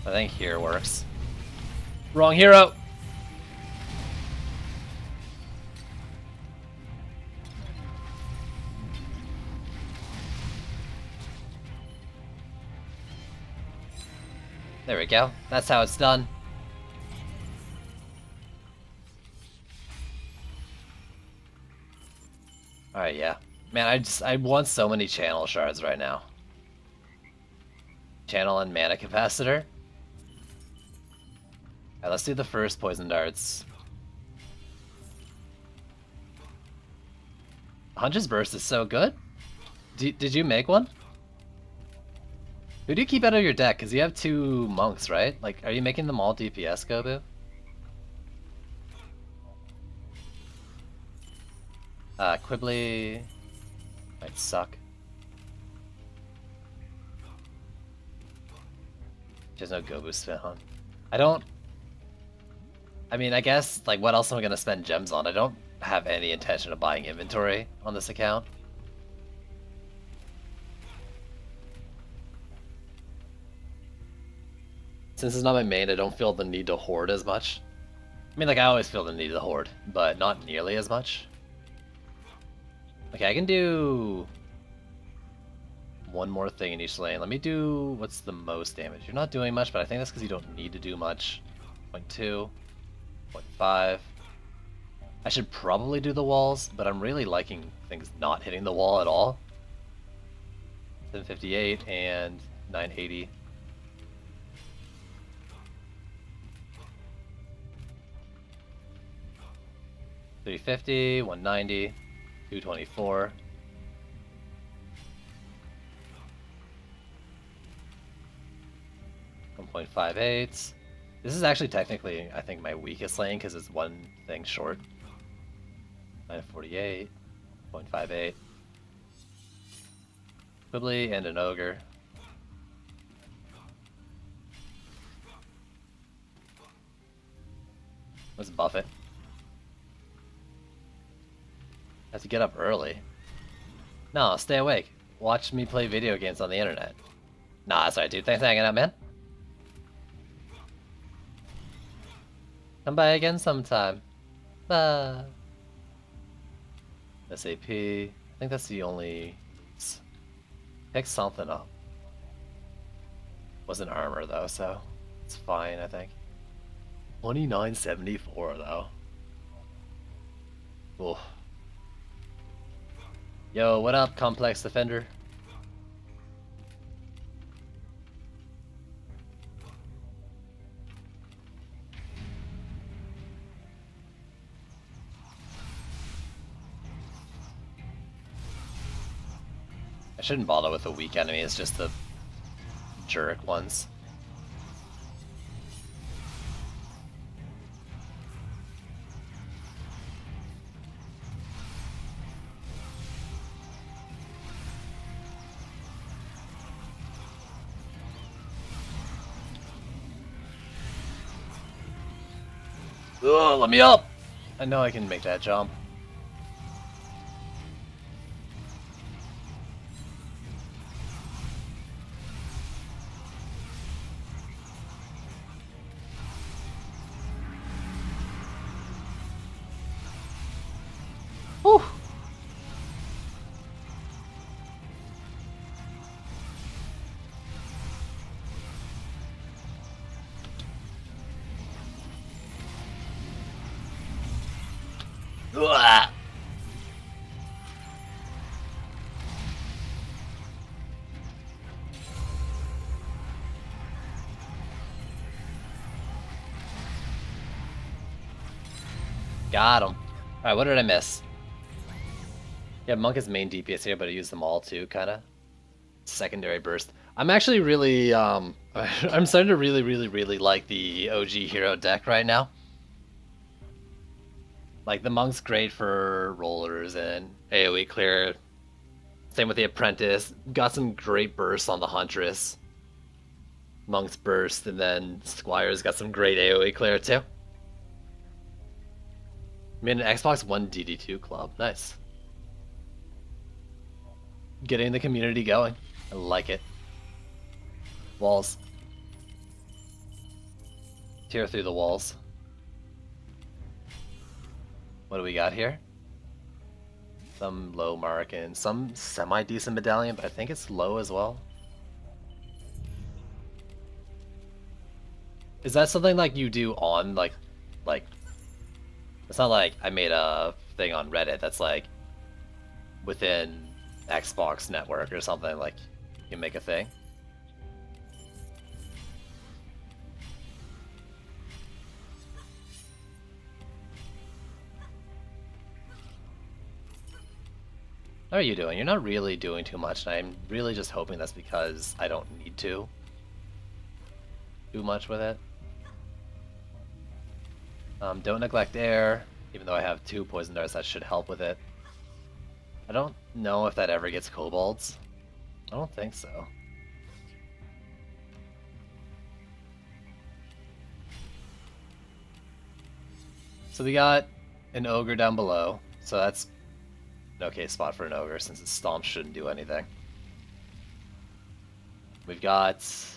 I think here works. Wrong hero! There we go. That's how it's done. Alright, yeah. Man, I want so many channel shards right now. Channel and mana capacitor. Alright, let's do the first poison darts. Hunter's Burst is so good. Did you make one? Who do you keep out of your deck? Because you have 2 monks, right? Like, are you making them all DPS, Gobu? Quibbly might suck. There's no Gobu spin on. I mean, I guess, like, what else am I going to spend gems on? I don't have any intention of buying inventory on this account. Since it's not my main, I don't feel the need to hoard as much. I mean, like, I always feel the need to hoard, but not nearly as much. Okay, I can do one more thing in each lane. Let me do what's the most damage. You're not doing much, but I think that's because you don't need to do much. 0.2, 0.5. I should probably do the walls, but I'm really liking things not hitting the wall at all. 758 and 980. $350, 190, 224. $1.58. This is actually technically, I think, my weakest lane because it's one thing short. 948, 0.58. Quibbly and an ogre. Let's buff it. Have to get up early. No, stay awake. Watch me play video games on the internet. Nah, that's alright, dude. Thanks for hanging out, man. Come by again sometime. Bye. SAP. I think that's the only... Pick something up. Wasn't armor though, so it's fine, I think. 2974 though. Ooh. Yo, what up, Complex Defender? I shouldn't bother with the weak enemy, it's just the jerk ones. Ugh, let me up! I know I can make that jump. Whew. Uah. Got him. Alright, what did I miss? Yeah, Monk is main DPS here, but I use them all too, kinda. Secondary burst. I'm actually really, I'm starting to really like the OG hero deck right now. Like, the Monk's great for rollers and AoE clear. Same with the Apprentice. Got some great bursts on the Huntress. Monk's burst, and then Squire's got some great AoE clear too. Made an Xbox One DD2 club. Nice. Getting the community going. I like it. Walls. Tear through the walls. What do we got here? Some low mark and some semi-decent medallion, but I think it's low as well. Is that something like you do on like it's not like I made a thing on Reddit that's like within Xbox network or something, like you make a thing? How are you doing? You're not really doing too much, and I'm really just hoping that's because I don't need to do much with it. Don't neglect air, even though I have 2 poison darts, that should help with it. I don't know if that ever gets kobolds. I don't think so. So we got an ogre down below, so that's an okay spot for an ogre since its stomp shouldn't do anything. We've got some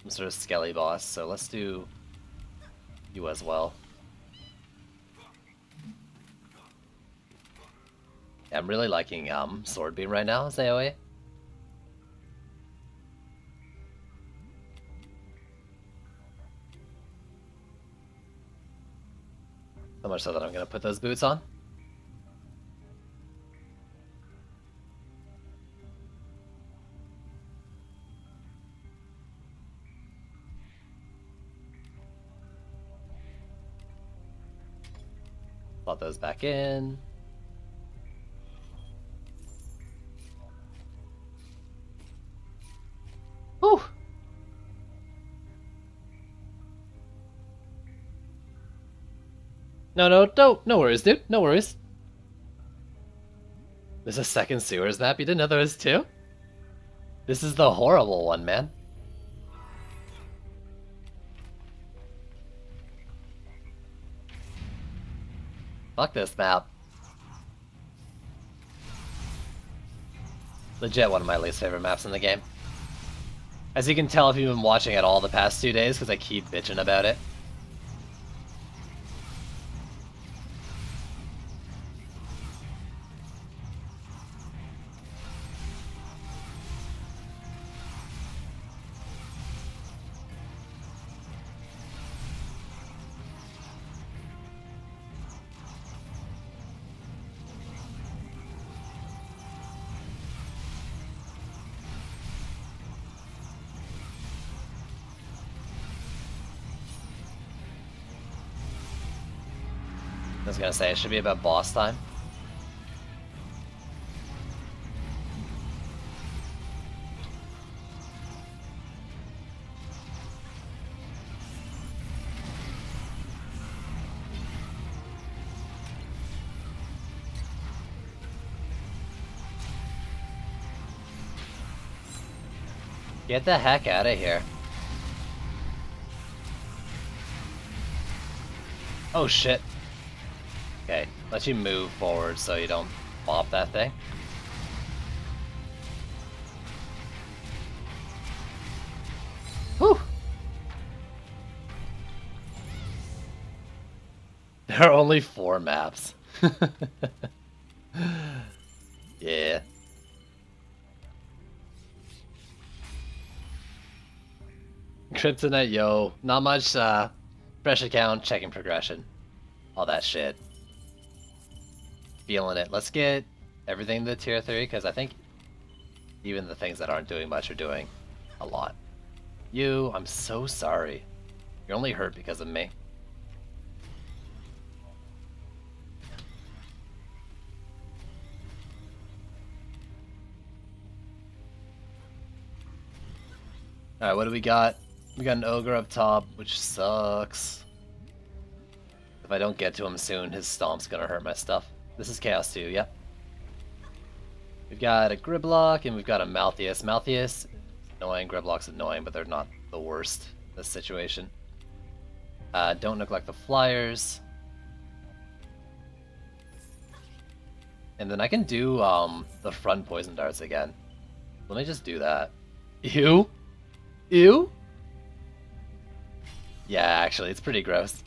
sort of skelly boss, so let's do you as well. Yeah, I'm really liking Sword Beam right now as AoE. So much so that I'm gonna put those boots on. Slot those back in. Whew. No worries, dude. No worries. There's a second sewers map? You didn't know there was 2? This is the horrible one, man. Fuck this map. Legit one of my least favorite maps in the game. As you can tell if you've been watching it all the past 2 days, because I keep bitching about it. I was gonna say, it should be about boss time. Get the heck out of here. Oh shit. Okay, let you move forward so you don't bop that thing. Whew! There are only 4 maps. Yeah. Kryptonite, yo. Not much, fresh account, checking progression. All that shit. Feeling it. Let's get everything to tier 3, because I think even the things that aren't doing much are doing a lot. You, I'm so sorry. You're only hurt because of me. Alright, what do we got? We got an ogre up top, which sucks. If I don't get to him soon, his stomp's gonna hurt my stuff. This is Chaos 2, yep. We've got a Gridlock and we've got a Malthius. Malthius is annoying, Gridlock's annoying, but they're not the worst in this situation. Don't neglect the flyers. And then I can do the front poison darts again. Let me just do that. Ew? Ew? Yeah, actually, it's pretty gross.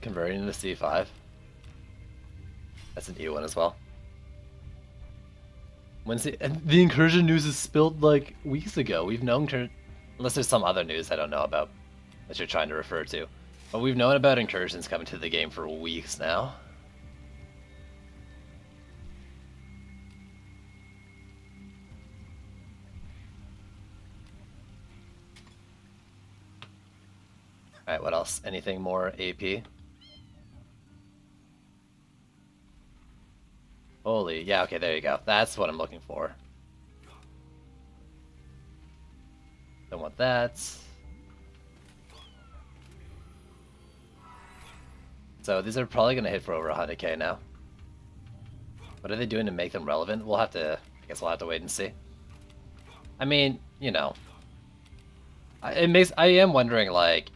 Converting into C5. That's an E one as well. When's the incursion news is spilled like weeks ago. We've known, unless there's some other news I don't know about that you're trying to refer to. But we've known about incursions coming to the game for weeks now. Alright, what else? Anything more AP? Holy, yeah, okay, there you go. That's what I'm looking for. Don't want that. So these are probably going to hit for over 100k now. What are they doing to make them relevant? We'll have to, I guess we'll have to wait and see. I mean, you know, I am wondering, like,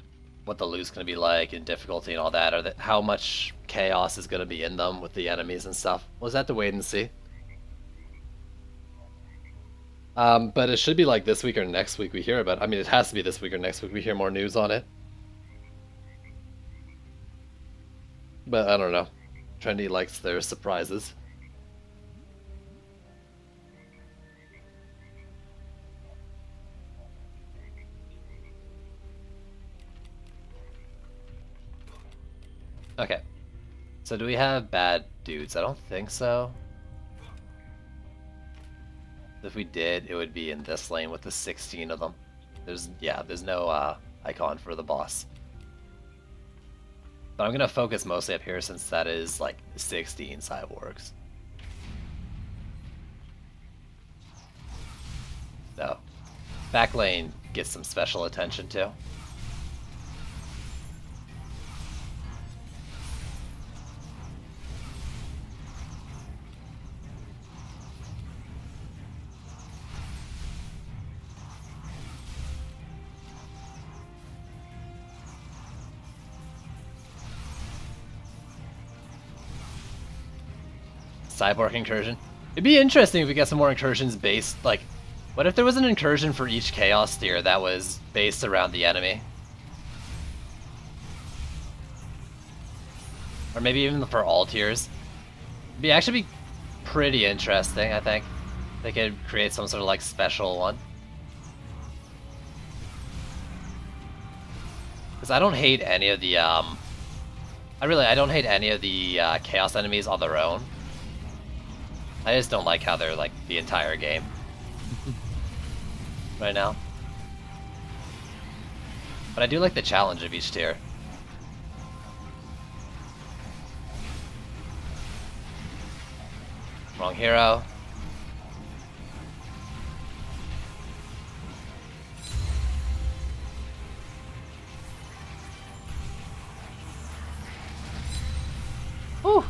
what the loot's going to be like and difficulty and all that, or how much chaos is going to be in them with the enemies and stuff. We'll just have to wait and see. But it should be like this week or next week we hear about. I mean, it has to be this week or next week we hear more news on it. But I don't know. Trendy likes their surprises. Okay. So do we have bad dudes? I don't think so. If we did, it would be in this lane with the 16 of them. There's no icon for the boss. But I'm gonna focus mostly up here since that is like 16 cyborgs. So, back lane gets some special attention too. Cyborg incursion. It'd be interesting if we get some more incursions based, like, what if there was an incursion for each chaos tier that was based around the enemy? Or maybe even for all tiers. It'd actually be pretty interesting, I think. They could create some sort of like special one. Because I don't hate any of the I don't hate any of the chaos enemies on their own. I just don't like how they're like the entire game right now. But I do like the challenge of each tier. Wrong hero. Whew.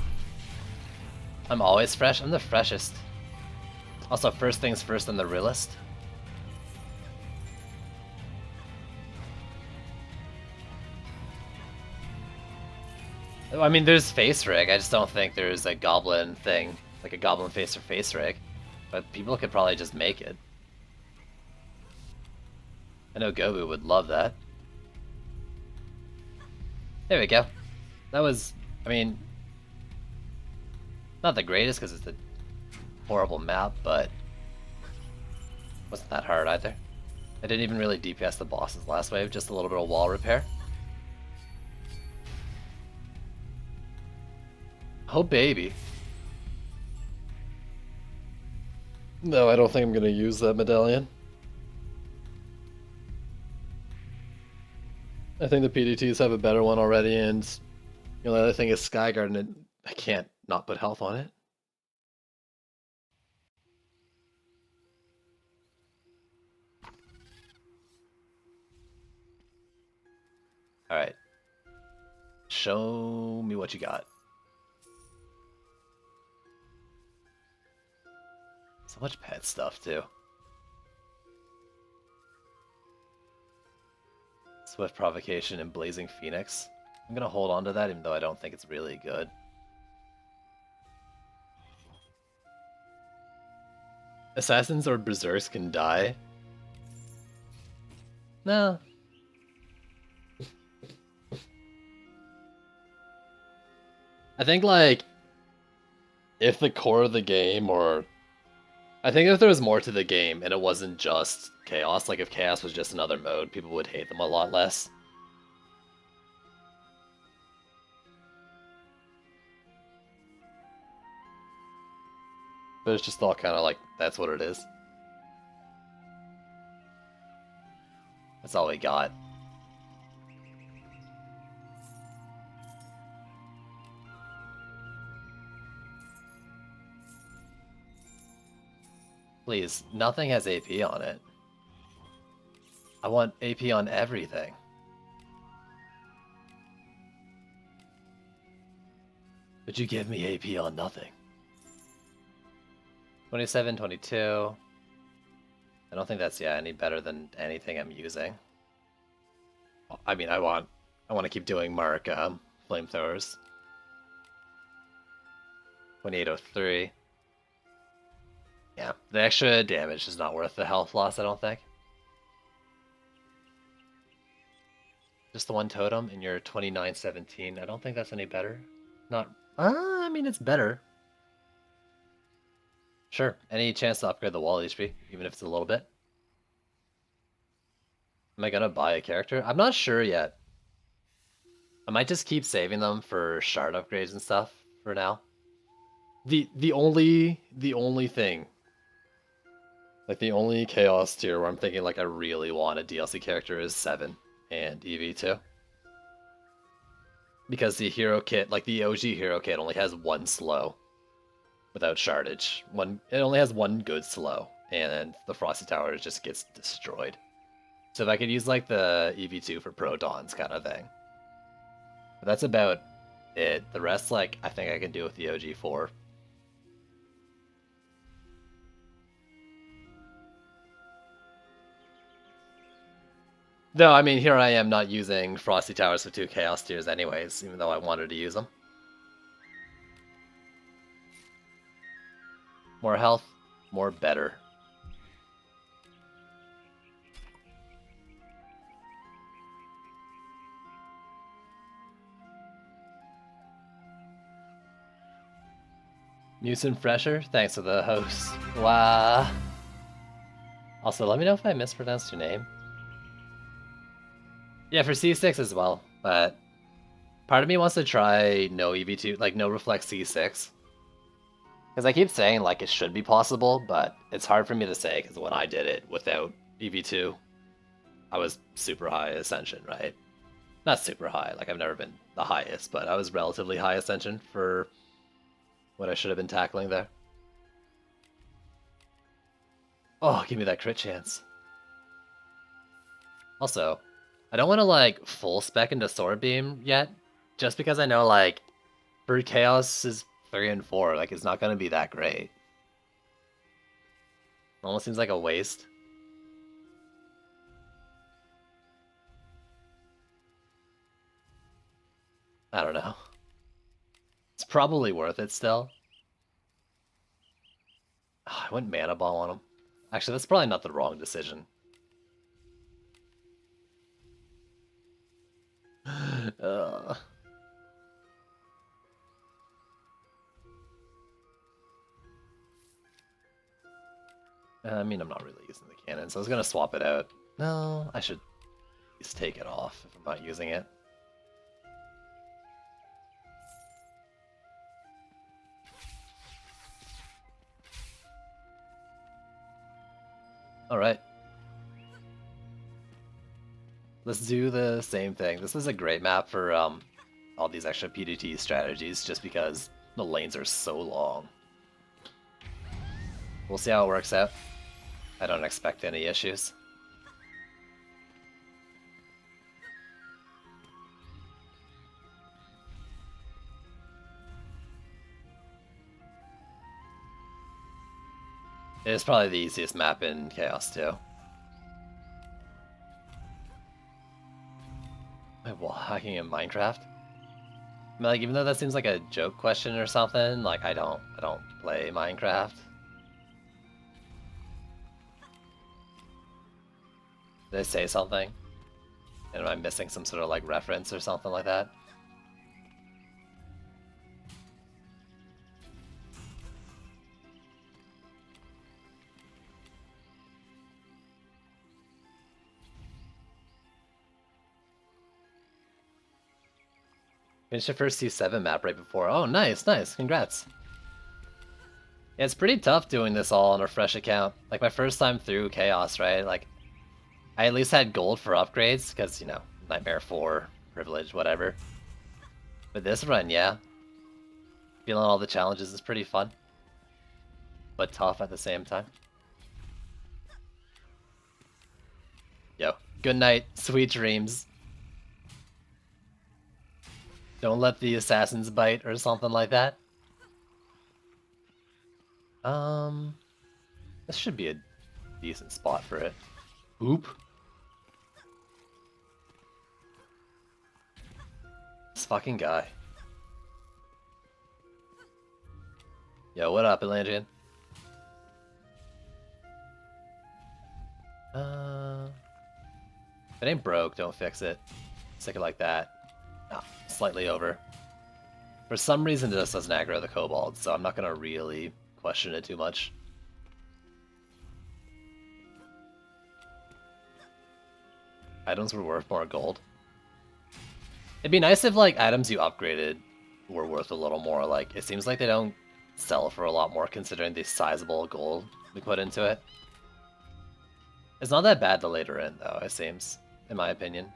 I'm always fresh. I'm the freshest. Also, first things first, I'm the realist. I mean, there's face rig. I just don't think there's a goblin thing, like a goblin face or face rig. But people could probably just make it. I know Gobu would love that. There we go. That was, I mean, not the greatest because it's a horrible map, but wasn't that hard either. I didn't even really DPS the bosses last wave, just a little bit of wall repair. Oh baby. No, I don't think I'm gonna use that medallion. I think the PDTs have a better one already, and the other thing is Skyguard, and I can't not put health on it. Alright. Show me what you got. So much pet stuff, too. Swift Provocation and Blazing Phoenix. I'm gonna hold on to that, even though I don't think it's really good. Assassins or Berserks can die? No. I think, like, if the core of the game, or I think if there was more to the game and it wasn't just Chaos, like if Chaos was just another mode, people would hate them a lot less. But it's just all kind of like, that's what it is. That's all we got. Please, nothing has AP on it. I want AP on everything. But you give me AP on nothing. 27, 22. I don't think that's, any better than anything I'm using. I mean, I want to keep doing Mark flamethrowers. 2803. Yeah, the extra damage is not worth the health loss, I don't think. Just the one totem in your 2917. I don't think that's any better. Not. I mean, it's better. Sure, any chance to upgrade the wall HP, even if it's a little bit. Am I gonna buy a character? I'm not sure yet. I might just keep saving them for shard upgrades and stuff for now. The only thing, like the only Chaos tier where I'm thinking like I really want a DLC character is 7 and EV2. Because the hero kit, like the OG hero kit, only has one slow without shardage. It only has one good slow, and the Frosty Tower just gets destroyed. So if I could use like the EV2 for Protons kind of thing. But that's about it. The rest, like, I think I can do with the OG4. No, I mean, here I am not using Frosty Towers for 2 Chaos tiers anyways, even though I wanted to use them. More health, more better. Mucin Fresher, thanks for the host. Wow. Also, let me know if I mispronounced your name. Yeah, for C6 as well, but part of me wants to try no EV2, like no Reflect C6. Because I keep saying like it should be possible, but it's hard for me to say because when I did it without EV2, I was super high Ascension, right? Not super high, like I've never been the highest, but I was relatively high Ascension for what I should have been tackling there. Oh, give me that crit chance. Also, I don't want to like full spec into Sword Beam yet, just because I know like for Chaos is 3 and 4, like it's not gonna be that great. Almost seems like a waste. I don't know. It's probably worth it still. Oh, I went Mana Ball on him. Actually, that's probably not the wrong decision. uh. I mean, I'm not really using the cannon, so I was gonna swap it out. No, I should at least take it off if I'm not using it. Alright. Let's do the same thing. This is a great map for all these extra PDT strategies, just because the lanes are so long. We'll see how it works out. I don't expect any issues. It's probably the easiest map in Chaos too. Am I wall hacking in Minecraft? I mean, like, even though that seems like a joke question or something, like I don't play Minecraft. Did I say something? And am I missing some sort of like reference or something like that? Finished your first C7 map right before. Oh, nice, nice, congrats. Yeah, it's pretty tough doing this all on a fresh account. Like my first time through Chaos, right? Like, I at least had gold for upgrades, because, you know, Nightmare 4, Privilege, whatever. But this run, yeah. Feeling all the challenges is pretty fun. But tough at the same time. Yo, good night, sweet dreams. Don't let the assassins bite or something like that. This should be a decent spot for it. Oop. This fucking guy. Yo, what up, Elangian? If it ain't broke, don't fix it. Stick it like that. Ah, slightly over. For some reason, this doesn't aggro the kobold, so I'm not gonna really question it too much. Items were worth more gold. It'd be nice if, like, items you upgraded were worth a little more. Like, it seems like they don't sell for a lot more considering the sizable gold we put into it. It's not that bad the later in, though, it seems, in my opinion.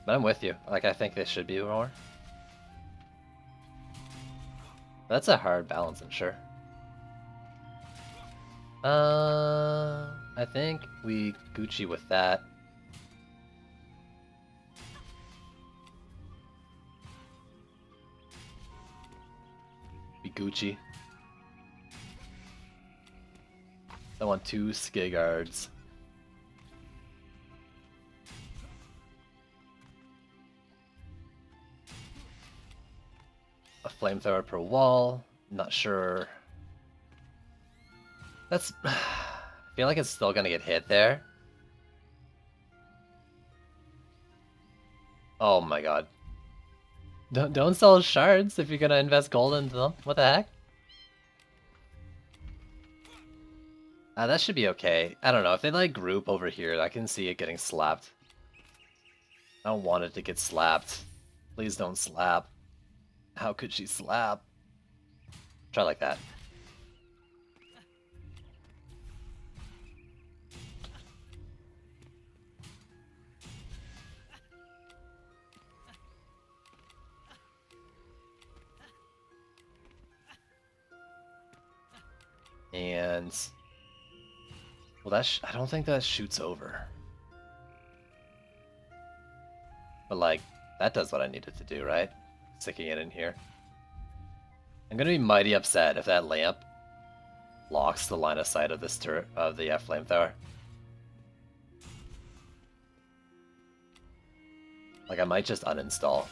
But I'm with you. Like, I think they should be more. That's a hard balance, I'm sure. I think we Gucci with that. Be Gucci. I want 2 Skigards. A flamethrower per wall. Not sure. That's. I feel like it's still gonna get hit there. Oh my god. Don't sell shards if you're gonna invest gold into them. What the heck? That should be okay. I don't know. If they like group over here, I can see it getting slapped. I don't want it to get slapped. Please don't slap. How could she slap? Try like that. And well, I don't think that shoots over. But like, that does what I needed to do, right? Sticking it in here. I'm gonna be mighty upset if that lamp blocks the line of sight of this turret of the flamethrower. Like, I might just uninstall.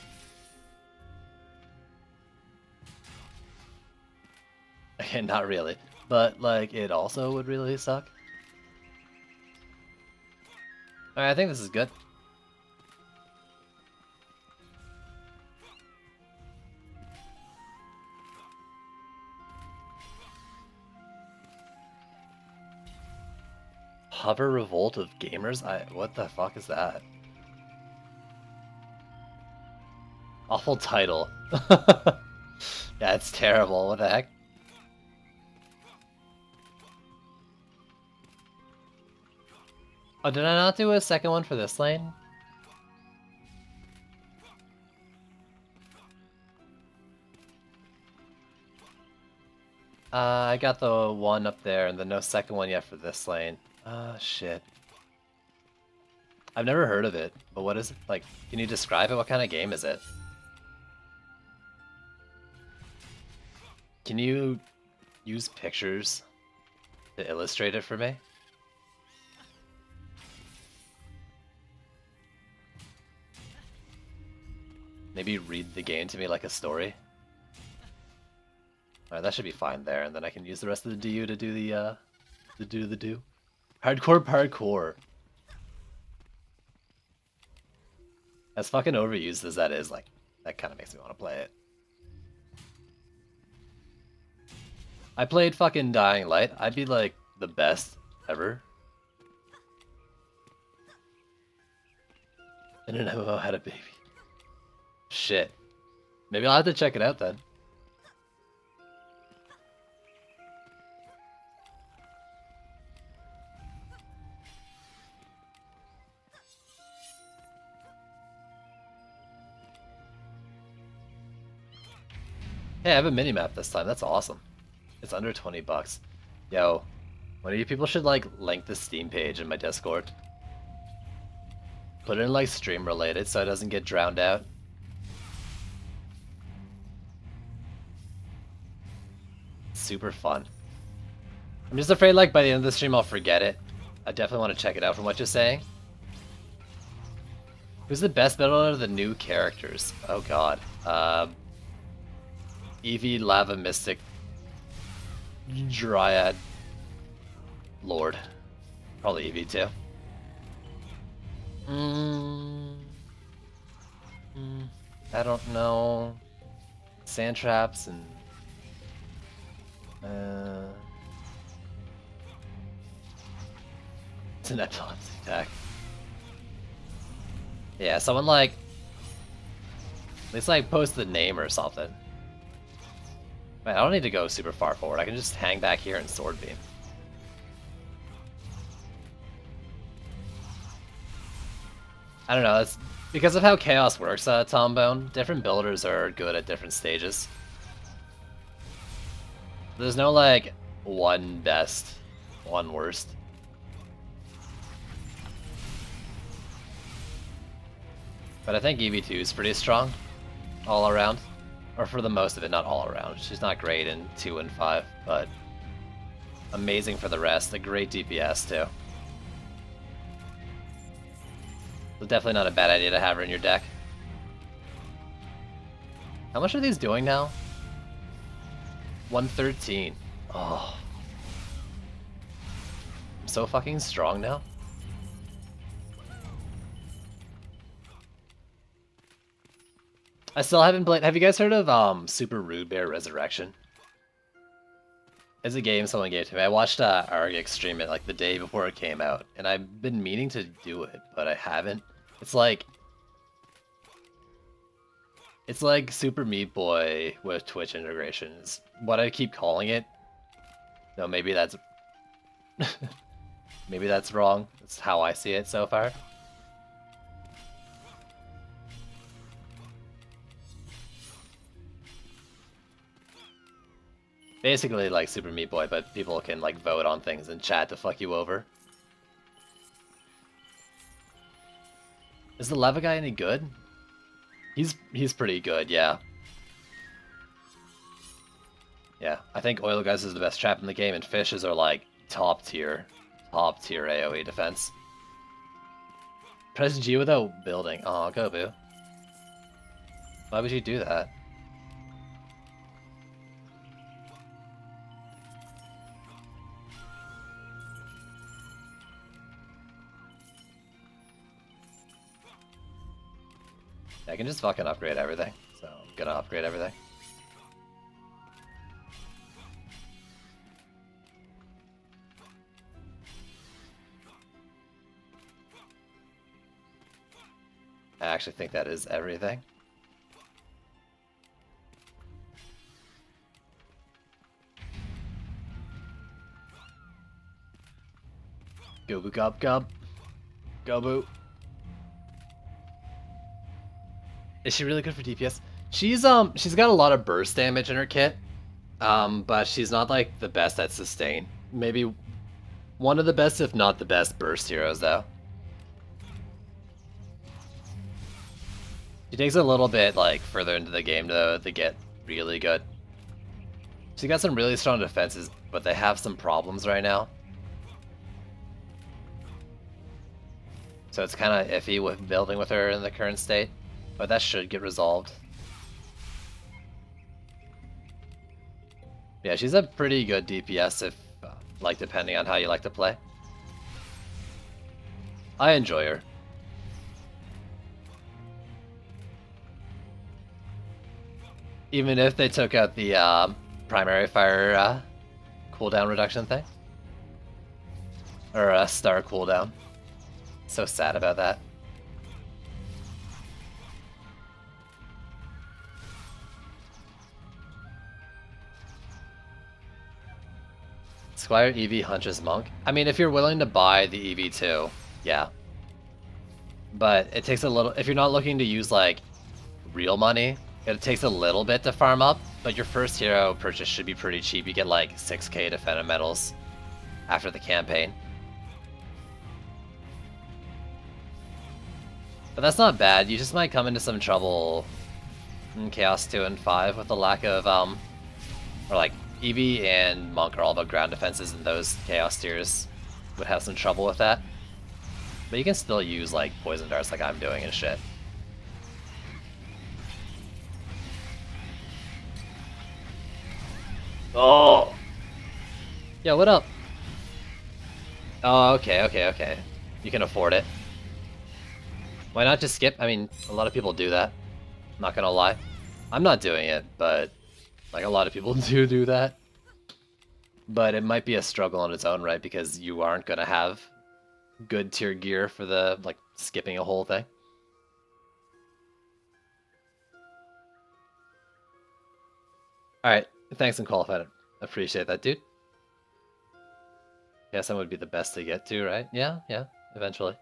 Okay, not really. But, like, it also would really suck. Alright, I think this is good. Hover Revolt of Gamers? What the fuck is that? Awful title. Yeah, it's terrible. What the heck? Oh, did I not do a second one for this lane? I got the one up there and then no second one yet for this lane. Shit. I've never heard of it, but what is it? Like, can you describe it? What kind of game is it? Can you use pictures to illustrate it for me? Maybe read the game to me like a story? Alright, that should be fine there, and then I can use the rest of the DU to do the do. Hardcore parkour. As fucking overused as that is, like, that kind of makes me want to play it. I played fucking Dying Light. I'd be like the best ever. And an MMO had a baby. Shit. Maybe I'll have to check it out then. Hey, I have a mini-map this time. That's awesome. It's under 20 bucks. Yo, one of you people should like link the Steam page in my Discord. Put it in like stream related so it doesn't get drowned out. It's super fun. I'm just afraid like by the end of the stream I'll forget it. I definitely want to check it out from what you're saying. Who's the best builder of the new characters? Oh god. Eevee, Lava Mystic, Dryad, Lord. Probably Eevee too. I don't know. Sand traps and it's an epilepsy attack. Yeah, someone like at least like post the name or something. Man, I don't need to go super far forward. I can just hang back here and sword beam. I don't know, that's because of how Chaos works, Tombone. Different builders are good at different stages. There's no, like, one best, one worst. But I think EV2 is pretty strong, all around. Or for the most of it, not all around. She's not great in 2 and 5, but amazing for the rest. A great DPS, too. So definitely not a bad idea to have her in your deck. How much are these doing now? 113. Oh. I'm so fucking strong now. I still haven't played. Have you guys heard of Super Rude Bear Resurrection? It's a game someone gave to me. I watched Argix stream it like the day before it came out, and I've been meaning to do it, but I haven't. It's like Super Meat Boy with Twitch integration is what I keep calling it. No, maybe that's maybe that's wrong. That's how I see it so far. Basically like Super Meat Boy, but people can like vote on things in chat to fuck you over. Is the lava guy any good? He's pretty good, yeah. Yeah, I think Oil Guys is the best trap in the game, and fishes are like top tier AoE defense. Press G without building. Oh, go boo. Why would you do that? I can just fucking upgrade everything, so I'm gonna upgrade everything. I actually think that is everything. Go boo gub gub. Go boo. Is she really good for DPS? She's got a lot of burst damage in her kit. But she's not like the best at sustain. Maybe one of the best, if not the best, burst heroes though. She takes a little bit like further into the game though to get really good. She got some really strong defenses, but they have some problems right now. So it's kind of iffy with building with her in the current state, but that should get resolved. Yeah, she's a pretty good DPS if, like, depending on how you like to play. I enjoy her. Even if they took out the primary fire cooldown reduction thing. Or a star cooldown. So sad about that. Squire EV Huntress Monk. I mean, if you're willing to buy the EV2, yeah. But it takes a little... If you're not looking to use, like, real money, it takes a little bit to farm up, but your first hero purchase should be pretty cheap. You get, like, 6k defender medals after the campaign. But that's not bad. You just might come into some trouble in Chaos 2 and 5 with the lack of, or, like, EV and Monk are all about ground defenses, and those Chaos tiers would have some trouble with that. But you can still use, like, poison darts like I'm doing and shit. Oh! Yeah, what up? Oh, okay. You can afford it. Why not just skip? I mean, a lot of people do that. I'm not gonna lie. I'm not doing it, but like a lot of people do that. But it might be a struggle on its own, right? Because you aren't gonna have good tier gear for the, like, skipping a whole thing. Alright, thanks and qualified. Appreciate that, dude. Guess that would be the best to get to, right? Yeah, eventually.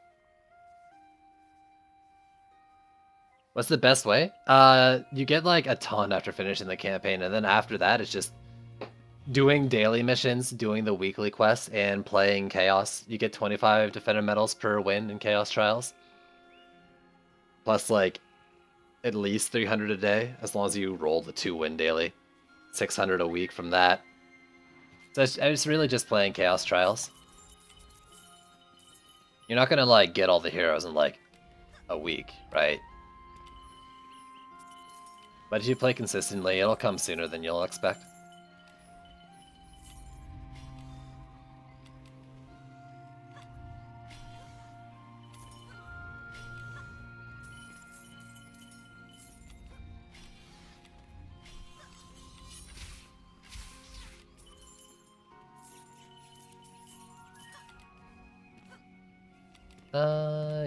What's the best way? You get like a ton after finishing the campaign, and then after that it's just doing daily missions, doing the weekly quests, and playing Chaos. You get 25 defender medals per win in Chaos Trials. Plus like at least 300 a day, as long as you roll the 2 win daily. 600 a week from that. So it's really just playing Chaos Trials. You're not gonna like get all the heroes in like a week, right? But if you play consistently, it'll come sooner than you'll expect.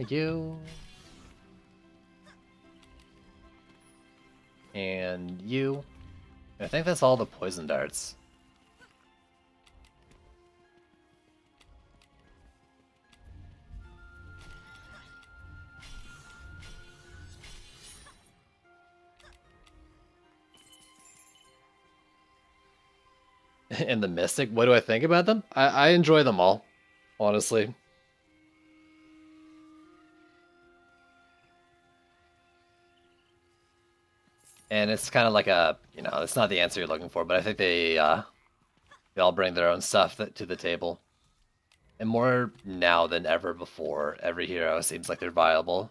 You. And you. I think that's all the poison darts. And the Mystic, what do I think about them? I enjoy them all, honestly. And it's kind of like a, you know, it's not the answer you're looking for, but I think they all bring their own stuff to the table. And more now than ever before, every hero seems like they're viable.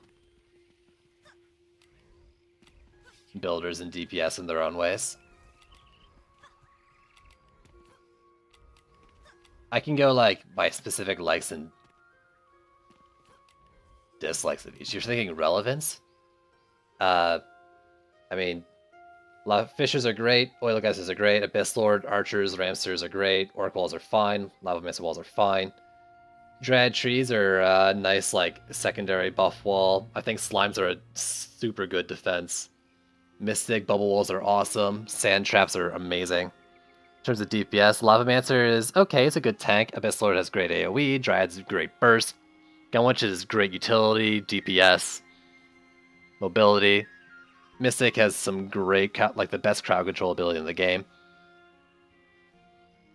Builders and DPS in their own ways. I can go like by specific likes and dislikes of each. You're thinking relevance? I mean, Fishers are great, Oil Geysers are great, Abyss Lord, Archers, Ramsters are great, Orc Walls are fine, Lava Mesa Walls are fine. Dread Trees are a nice, like, secondary buff wall. I think Slimes are a super good defense. Mystic Bubble Walls are awesome. Sand Traps are amazing. In terms of DPS, Lavamancer is okay, it's a good tank. Abyss Lord has great AoE, Dryad's great burst. Gunwitch is great utility, DPS, mobility. Mystic has some great, like the best crowd control ability in the game.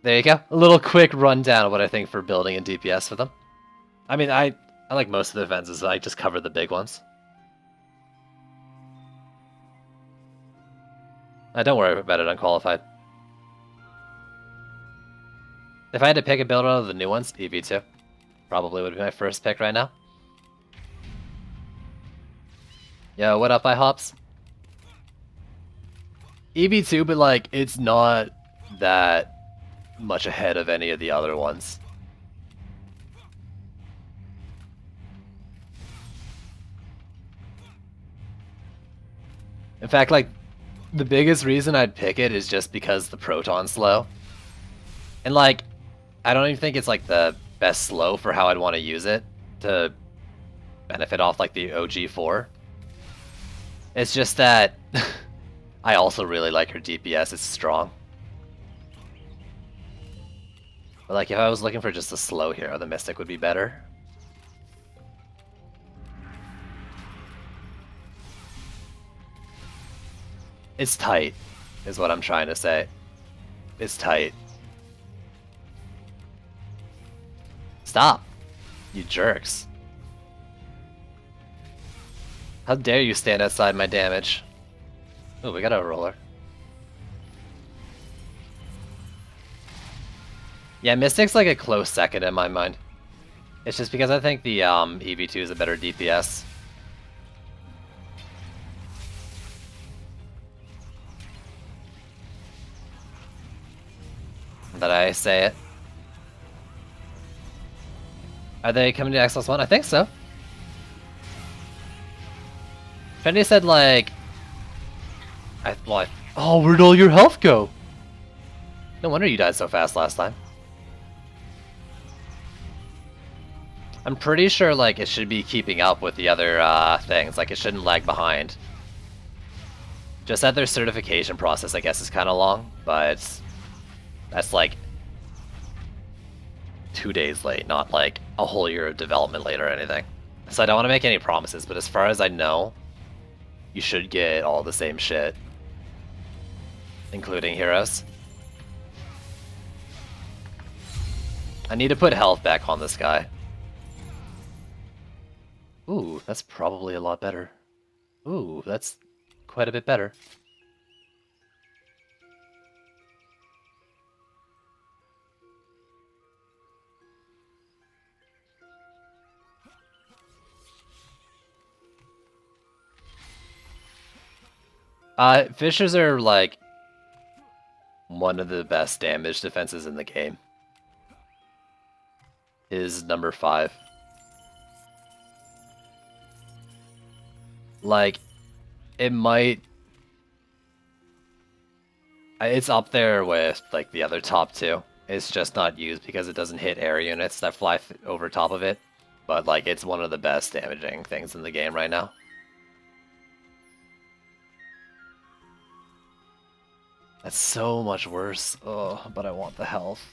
There you go. A little quick rundown of what I think for building and DPS for them. I mean, I like most of the defenses, I just cover the big ones. Don't worry about it, Unqualified. If I had to pick a build out of the new ones, EV2 probably would be my first pick right now. Yo, what up, iHops? EV2, but like, it's not that much ahead of any of the other ones. In fact, like, the biggest reason I'd pick it is just because the Proton's slow. And like, I don't even think it's like the best slow for how I'd want to use it to benefit off like the OG4. It's just that I also really like her DPS, it's strong. But like, if I was looking for just a slow hero, the Mystic would be better. It's tight, is what I'm trying to say. It's tight. Stop, you jerks. How dare you stand outside my damage? Oh, we got a roller. Yeah, Mystic's like a close second in my mind. It's just because I think the EV2 is a better DPS. That I say it. Are they coming to Xbox One? I think so. Fendi said like... oh, where'd all your health go? No wonder you died so fast last time. I'm pretty sure like it should be keeping up with the other things, like it shouldn't lag behind. Just that their certification process, I guess, is kind of long, but that's like 2 days late, not like a whole year of development late or anything. So I don't want to make any promises, but as far as I know, you should get all the same shit, including heroes. I need to put health back on this guy. Ooh, that's probably a lot better. Ooh, that's quite a bit better. Fishers are like one of the best damage defenses in the game. Is number 5. Like, it might... It's up there with like the other top 2. It's just not used because it doesn't hit air units that fly over top of it. But like, it's one of the best damaging things in the game right now. That's so much worse. Oh, but I want the health.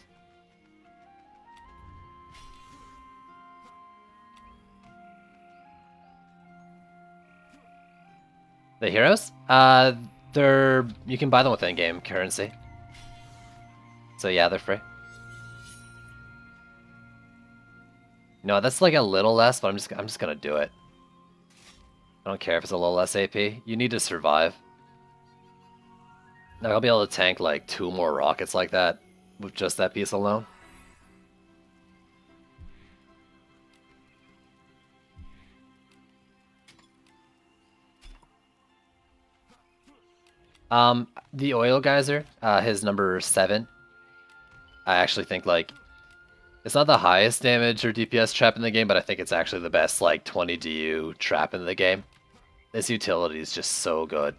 The heroes? You can buy them with in-game currency. So yeah, they're free. No, that's like a little less, but I'm just gonna do it. I don't care if it's a little less AP. You need to survive. Now I'll be able to tank like 2 more rockets like that with just that piece alone. The Oil Geyser, his number 7. I actually think like it's not the highest damage or DPS trap in the game, but I think it's actually the best like 20 DU trap in the game. This utility is just so good.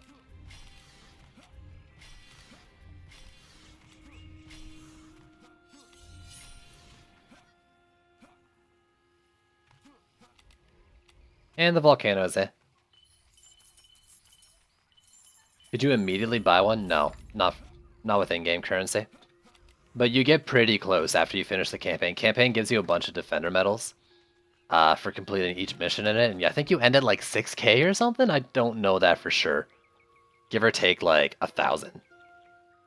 And the volcanoes, eh? Did you immediately buy one? No, not with in-game currency. But you get pretty close after you finish the campaign. Campaign gives you a bunch of defender medals for completing each mission in it. And I think you end at like 6k or something? I don't know that for sure. Give or take like 1,000.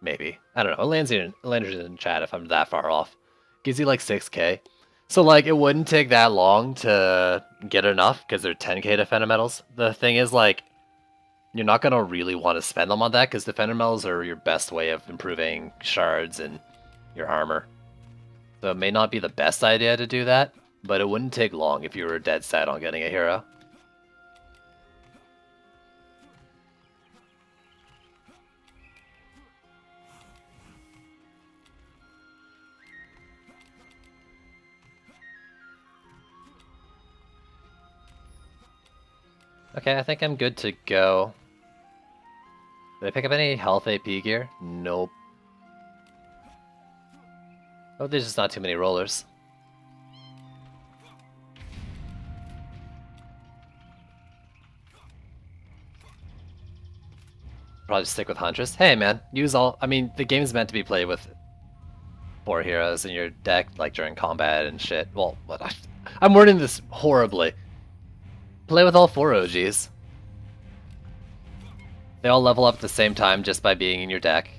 Maybe. I don't know. Landers in chat if I'm that far off. Gives you like 6k. So like it wouldn't take that long to get enough because they're 10k defender medals. The thing is like you're not going to really want to spend them on that because defender medals are your best way of improving shards and your armor. So it may not be the best idea to do that, but it wouldn't take long if you were dead set on getting a hero. Okay, I think I'm good to go. Did I pick up any health AP gear? Nope. Oh, there's just not too many rollers. Probably stick with Huntress. Hey man, use all... I mean, the game's meant to be played with 4 heroes in your deck, like during combat and shit. Well, I'm wording this horribly. Play with all 4 OGs. They all level up at the same time just by being in your deck.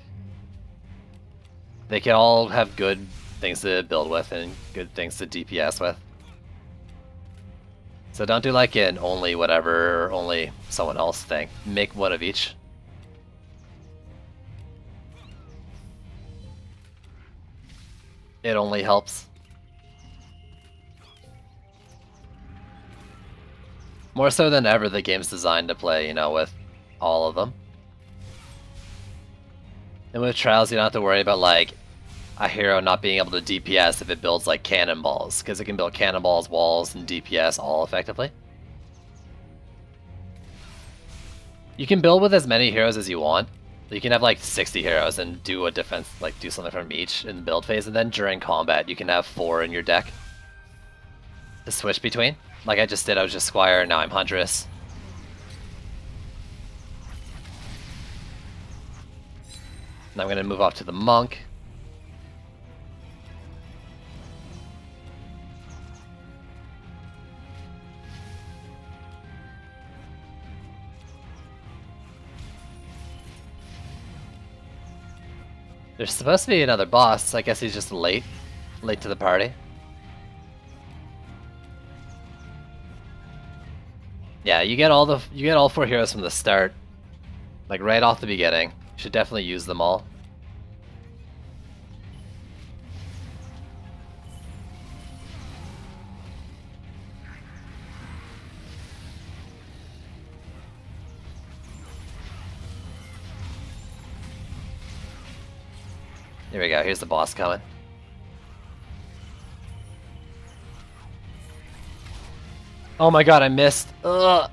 They can all have good things to build with and good things to DPS with. So don't do like an only whatever, only someone else thing. Make one of each. It only helps. More so than ever, the game's designed to play, you know, with all of them. And with Trials, you don't have to worry about, like, a hero not being able to DPS if it builds, like, cannonballs, because it can build cannonballs, walls, and DPS all effectively. You can build with as many heroes as you want. You can have, like, 60 heroes and do a defense, like, do something from each in the build phase, and then during combat, you can have 4 in your deck to switch between. Like I just did, I was just Squire, now I'm Huntress. Now I'm going to move off to the Monk. There's supposed to be another boss, I guess he's just late to the party. Yeah, you get all 4 heroes from the start, like right off the beginning. You should definitely use them all. Here we go. Here's the boss coming. Oh my god, I missed. Ugh.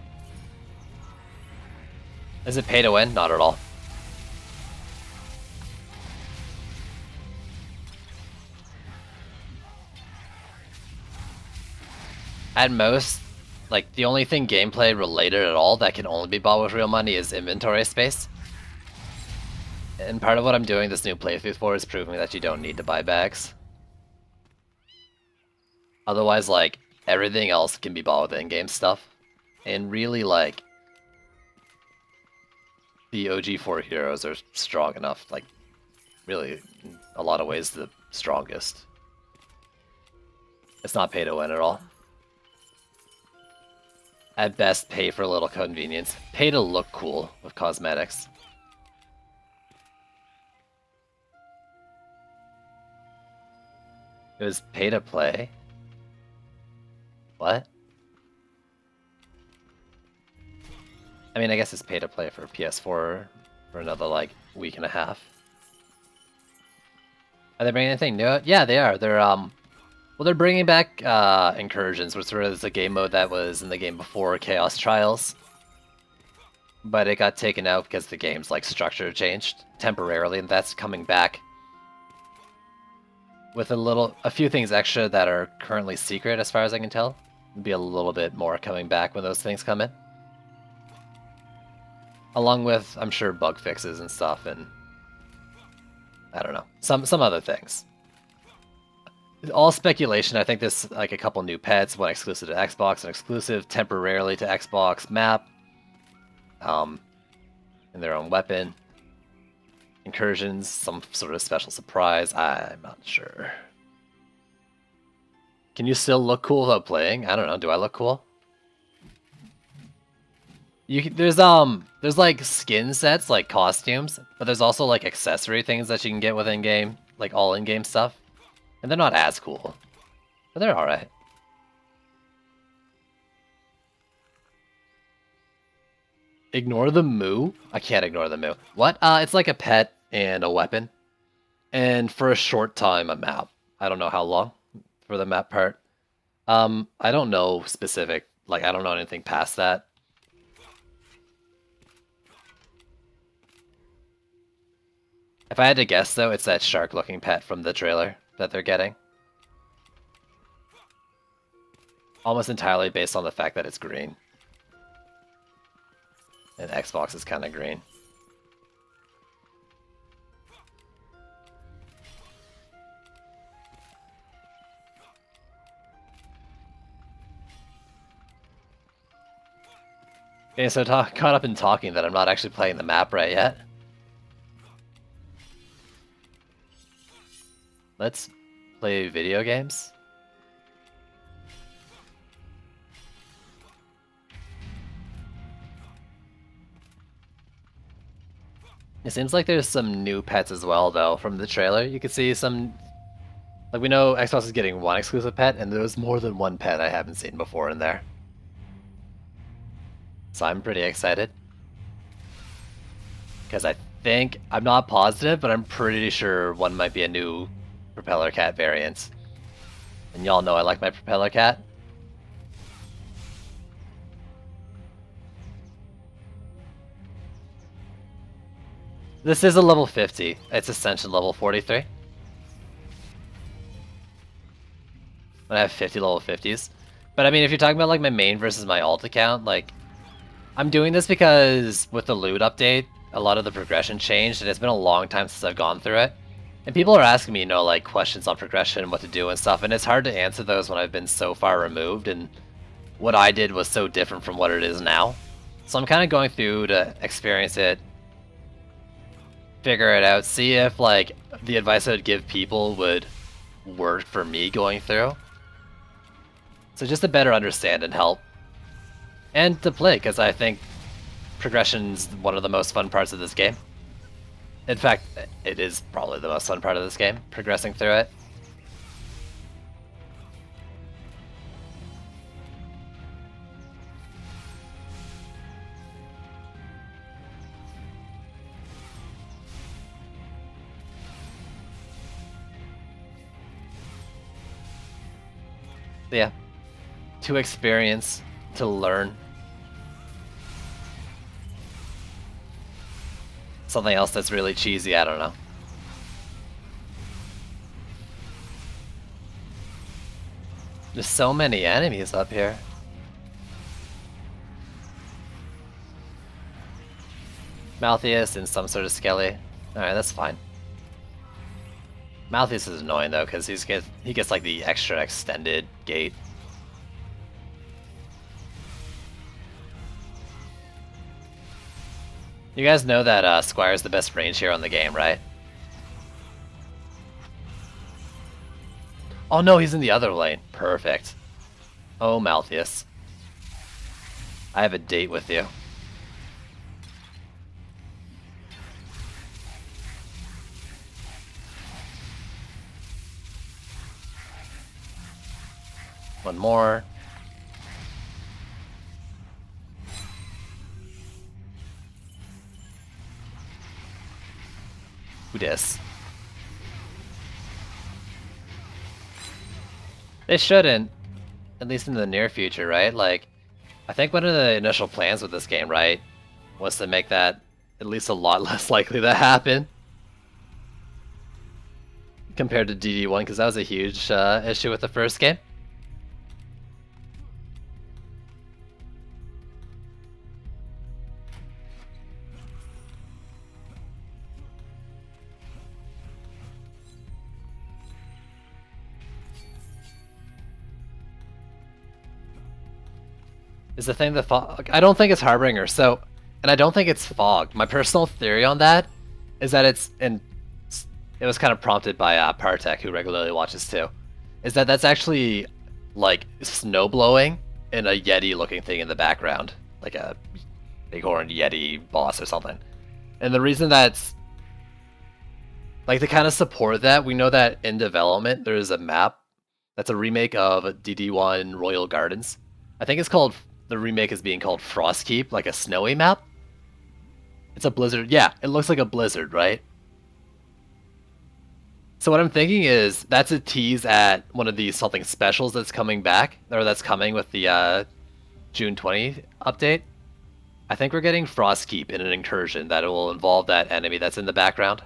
Is it pay to win? Not at all. At most, like, the only thing gameplay related at all that can only be bought with real money is inventory space. And part of what I'm doing this new playthrough for is proving that you don't need to buy bags. Otherwise, like, everything else can be bought with in-game stuff. And really, like, the OG 4 heroes are strong enough. Like, really, in a lot of ways, the strongest. It's not pay to win at all. At best, pay for a little convenience. Pay to look cool with cosmetics. It was pay to play? What? I mean, I guess it's pay to play for PS4 for another, like, week and a half. Are they bringing anything new out? Yeah, they are. They're, well, they're bringing back, Incursions, which was a game mode that was in the game before Chaos Trials. but it got taken out because the game's like structure changed temporarily, and that's coming back with a few things extra that are currently secret as far as I can tell. There'll be a little bit more coming back when those things come in. Along with, I'm sure, bug fixes and stuff, and I don't know, some other things. All speculation. I think there's like a couple new pets, one exclusive to Xbox, an exclusive temporarily to Xbox map, and their own weapon. Incursions, some sort of special surprise. I'm not sure. Can you still look cool without playing? I don't know. Do I look cool? There's like skin sets, like costumes, but there's also like accessory things that you can get within game, like all in-game stuff, and they're not as cool, but they're all right. Ignore the moo? I can't ignore the moo. What? It's like a pet and a weapon, and for a short time a map. I don't know how long for the map part. I don't know specific. Like I don't know anything past that. If I had to guess, though, it's that shark-looking pet from the trailer that they're getting. Almost entirely based on the fact that it's green. And Xbox is kind of green. Okay, so caught up in talking that I'm not actually playing the map right yet. Let's play video games. It seems like there's some new pets as well, though, from the trailer. You can see some... Like, we know Xbox is getting one exclusive pet, and there's more than one pet I haven't seen before in there. So I'm pretty excited. Because I think... I'm not positive, but I'm pretty sure one might be a new Propeller Cat variant. And y'all know I like my Propeller Cat. This is a level 50. It's Ascension level 43. I have 50 level 50s. But I mean, if you're talking about like my main versus my alt account, like I'm doing this because with the loot update, a lot of the progression changed, and it's been a long time since I've gone through it. And people are asking me, you know, like questions on progression, what to do and stuff, and it's hard to answer those when I've been so far removed, and what I did was so different from what it is now. So I'm kind of going through to experience it, figure it out, see if like the advice I would give people would work for me going through. So just to better understand and help. And to play, because I think progression's one of the most fun parts of this game. In fact, it is probably the most fun part of this game, progressing through it. So yeah, to experience, to learn. Something else that's really cheesy, I don't know. There's so many enemies up here. Malthius and some sort of skelly. Alright, that's fine. Malthius is annoying though, because he gets like the extra extended gate. You guys know that Squire's the best range hero in the game, right? Oh no, he's in the other lane. Perfect. Oh, Malthius. I have a date with you. One more. Who dis? They shouldn't, at least in the near future, right? Like, I think one of the initial plans with this game, right, was to make that at least a lot less likely to happen compared to DD1, because that was a huge issue with the first game. Is the thing that Fog... I don't think it's Harbinger, so... And I don't think it's Fog. My personal theory on that is that it's... And it was kind of prompted by Partek, who regularly watches too. Is that that's actually, like, snow blowing and a Yeti-looking thing in the background. Like a bighorn Yeti boss or something. And the reason that's... Like, to kind of support that, we know that in development, there's a map that's a remake of DD1 Royal Gardens. I think it's called... The remake is being called Frostkeep, like a snowy map. It's a blizzard. Yeah, it looks like a blizzard, right? So what I'm thinking is that's a tease at one of these something specials that's coming back, or that's coming with the June 20 update. I think we're getting Frostkeep in an incursion that will involve that enemy that's in the background.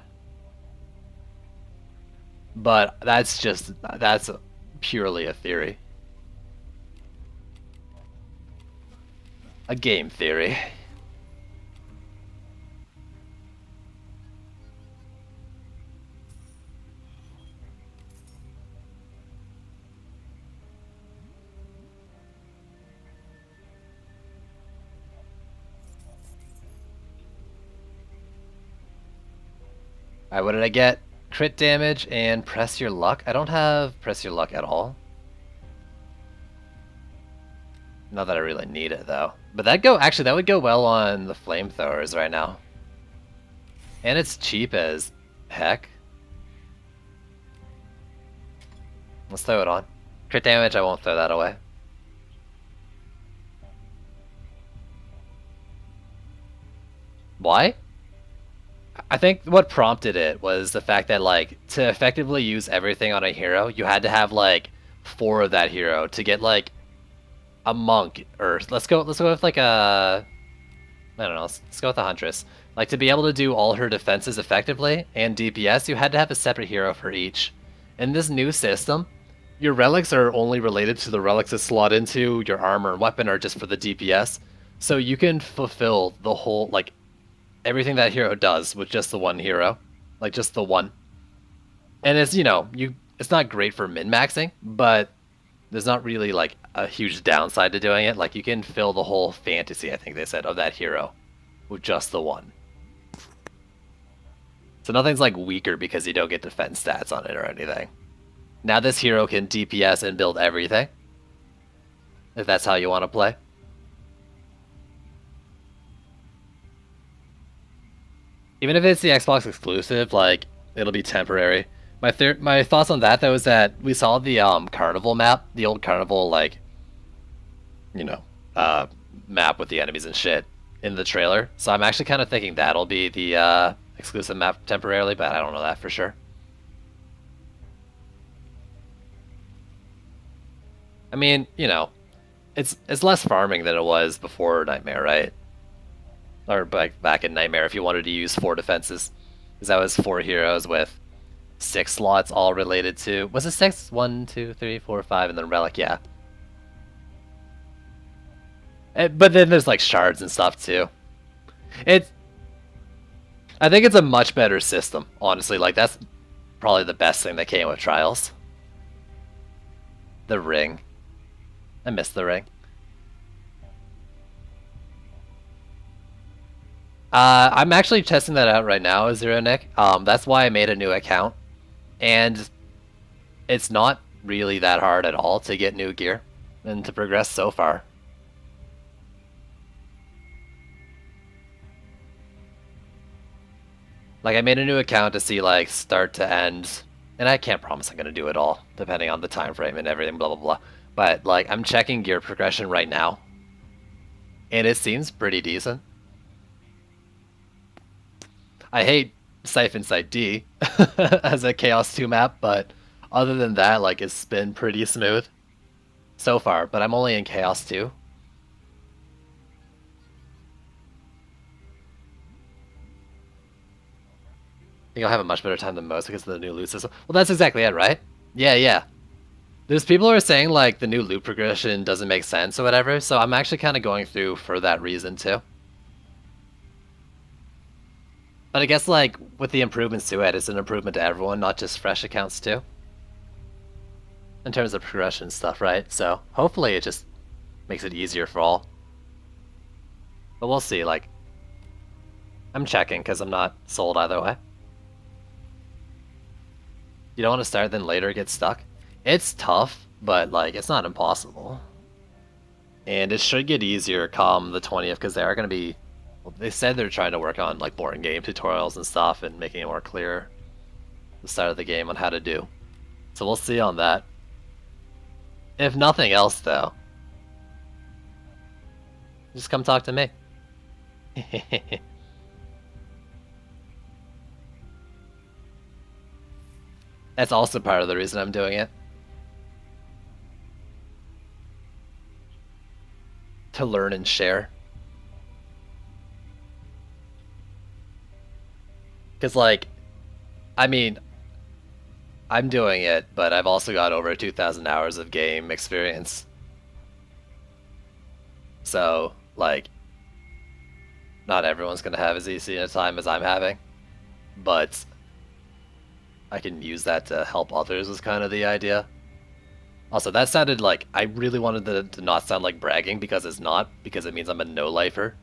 But that's purely a theory. A game theory. Alright, what did I get? Crit damage and press your luck. I don't have press your luck at all. Not that I really need it though. But that would go well on the flamethrowers right now. And it's cheap as heck. Let's throw it on. Crit damage, I won't throw that away. Why? I think what prompted it was the fact that, like, to effectively use everything on a hero, you had to have like 4 of that hero to get like a monk, or let's go with like a, I don't know, let's go with a huntress. Like, to be able to do all her defenses effectively and DPS, you had to have a separate hero for each. In this new system, your relics are only related to the relics that slot into your armor and weapon, are just for the DPS. So you can fulfill the whole, like, everything that hero does with just the one hero. Like, just the one. And it's, you know, it's not great for min-maxing, but there's not really, like, a huge downside to doing it. Like, you can fill the whole fantasy, I think they said, of that hero with just the one. So nothing's, like, weaker because you don't get defense stats on it or anything. Now this hero can DPS and build everything, if that's how you want to play. Even if it's the Xbox exclusive, like, it'll be temporary. My thoughts on that, though, is that we saw the Carnival map, the old Carnival, like, you know, map with the enemies and shit in the trailer. So I'm actually kind of thinking that'll be the exclusive map temporarily, but I don't know that for sure. I mean, you know, it's less farming than it was before Nightmare, right? Or back in Nightmare, if you wanted to use 4 defenses, because that was 4 heroes with 6 slots all related to... Was it 6? 1, 2, 3, 4, 5, and then Relic, yeah. But then there's, like, shards and stuff, too. I think it's a much better system, honestly. Like, that's probably the best thing that came with Trials. The ring. I miss the ring. I'm actually testing that out right now, Zero Nick. That's why I made a new account. And it's not really that hard at all to get new gear and to progress so far. Like, I made a new account to see, like, start to end. And I can't promise I'm going to do it all, depending on the time frame and everything, blah, blah, blah. But, like, I'm checking gear progression right now. And it seems pretty decent. I hate Siphon Site D as a Chaos 2 map, but other than that, like, it's been pretty smooth so far. But I'm only in Chaos 2. think I'll have a much better time than most because of the new loot system. Well, that's exactly it, right? Yeah. There's people who are saying, like, the new loot progression doesn't make sense or whatever, so I'm actually kind of going through for that reason, too. But I guess, like, with the improvements to it, it's an improvement to everyone, not just fresh accounts, too. In terms of progression stuff, right? So, hopefully it just makes it easier for all. But we'll see, like... I'm checking, because I'm not sold either way. You don't want to start, then later get stuck? It's tough, but, like, it's not impossible. And it should get easier come the 20th, because they are going to be... Well, they said they're trying to work on, like, more in-game tutorials and stuff, and making it more clear the start of the game on how to do. So we'll see on that. If nothing else, though, just come talk to me. That's also part of the reason I'm doing it. To learn and share. Because, like, I mean, I'm doing it, but I've also got over 2,000 hours of game experience. So, like, not everyone's going to have as easy a time as I'm having. But I can use that to help others is kind of the idea. Also, that sounded like, I really wanted to not sound like bragging, because it's not, because it means I'm a no-lifer.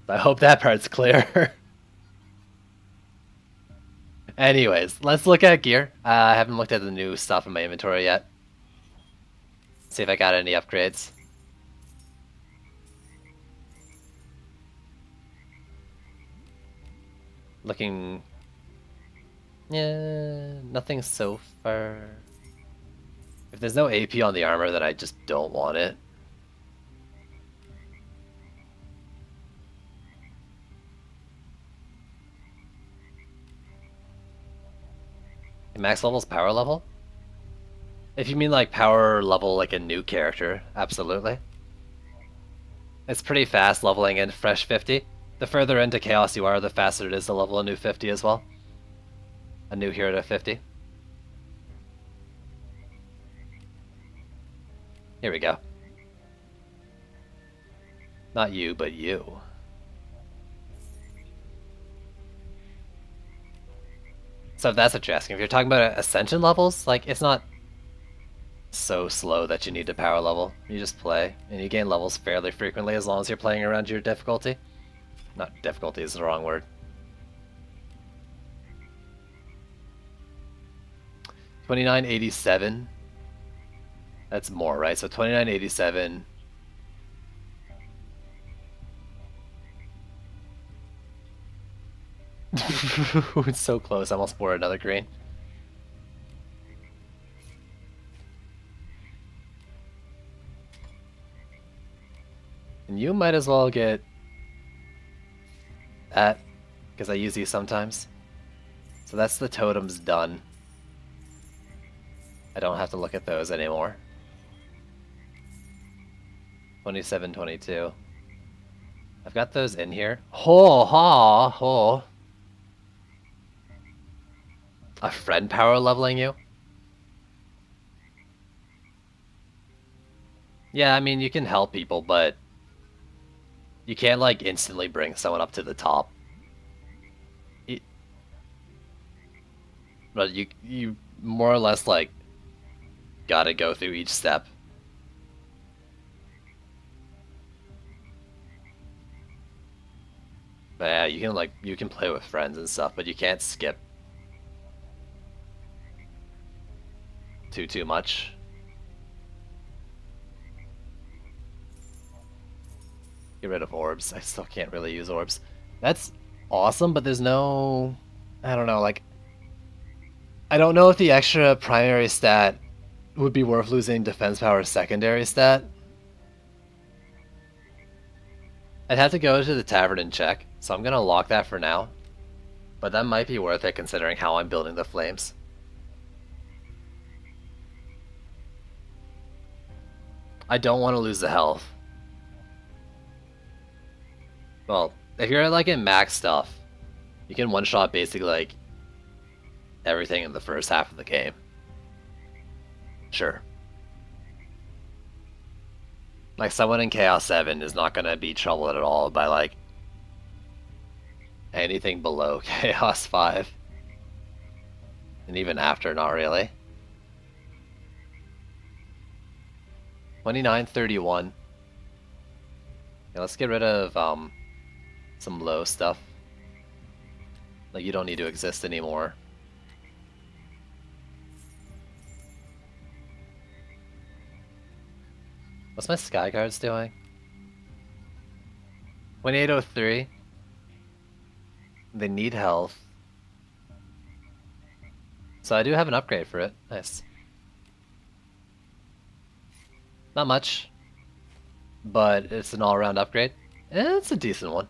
I hope that part's clear. Anyways, let's look at gear. I haven't looked at the new stuff in my inventory yet. See if I got any upgrades. Looking... Yeah, nothing so far. If there's no AP on the armor, then I just don't want it. Max level's power level? If you mean like power level like a new character, absolutely. It's pretty fast leveling in Fresh 50. The further into Chaos you are, the faster it is to level a new 50 as well. A new hero to 50. Here we go. Not you, but you. So if that's what you're asking, if you're talking about ascension levels, like, it's not so slow that you need to power level. You just play, and you gain levels fairly frequently as long as you're playing around your difficulty. Not difficulty is the wrong word. 2987. That's more, right? So 2987. It's so close, I almost bore another green. And you might as well get that, because I use these sometimes. So that's the totems done. I don't have to look at those anymore. 27, 22. I've got those in here. Ho ha ho. A friend power leveling you? Yeah, I mean, you can help people, but you can't, like, instantly bring someone up to the top. But you more or less, like, gotta go through each step. But yeah, you can play with friends and stuff, but you can't skip too much. Get rid of orbs. I still can't really use orbs. That's awesome, but there's no... I don't know, like... I don't know if the extra primary stat would be worth losing defense power secondary stat. I'd have to go to the tavern and check, so I'm gonna lock that for now. But that might be worth it considering how I'm building the flames. I don't want to lose the health. Well, if you're like in max stuff, you can one-shot basically like everything in the first half of the game. Sure. Like, someone in Chaos 7 is not gonna be troubled at all by, like, anything below Chaos 5. And even after, not really. 2931. Yeah, let's get rid of some low stuff. Like, you don't need to exist anymore. What's my Sky Guards doing? 2803. They need health. So I do have an upgrade for it. Nice. Not much, but it's an all-around upgrade. It's a decent one.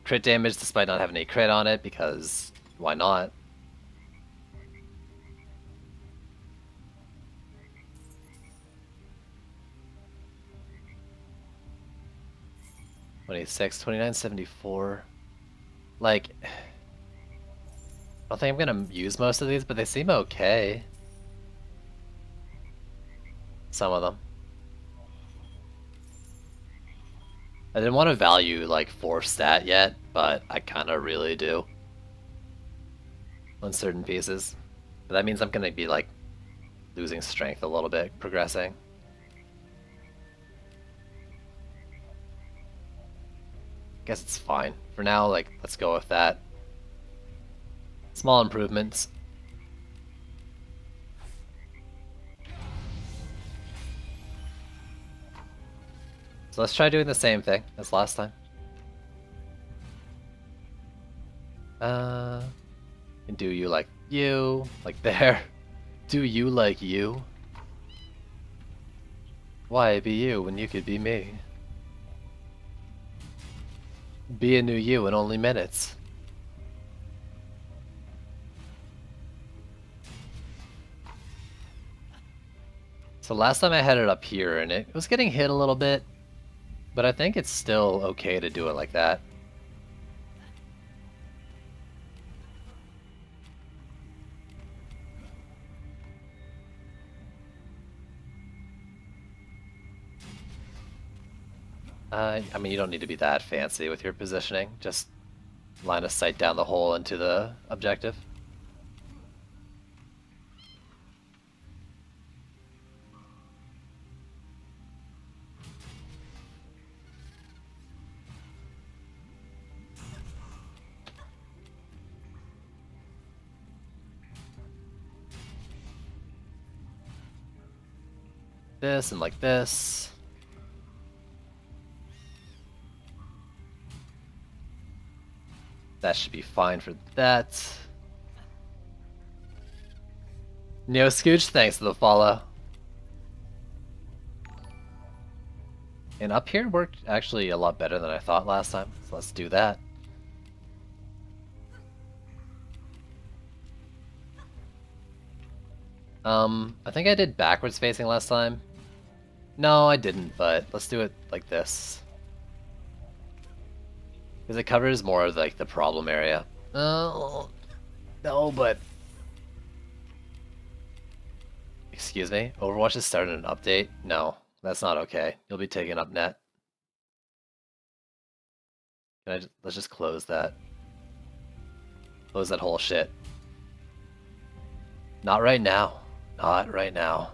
Crit damage despite not having any crit on it, because why not? $26, $29.74. Like, I don't think I'm gonna use most of these, but they seem okay. Some of them. I didn't want to value like 4 stat yet, but I kind of really do on certain pieces. But that means I'm gonna be like losing strength a little bit, progressing. Guess it's fine. For now, like, let's go with that. Small improvements. So let's try doing the same thing as last time. And do you like you, like there. Do you like you? Why be you when you could be me? Be a new you in only minutes. So last time I had it up here and it was getting hit a little bit, but I think it's still okay to do it like that. I mean, you don't need to be that fancy with your positioning. Just line of sight down the hole into the objective. This and like this. That should be fine for that. Neo Scooch, thanks for the follow. And up here worked actually a lot better than I thought last time, so let's do that. I think I did backwards facing last time. No, I didn't, but let's do it like this. Because it covers more of like the problem area. No, but... Excuse me? Overwatch has started an update? No, that's not okay. You'll be taking up net. Let's just close that. Close that whole shit. Not right now. Not right now.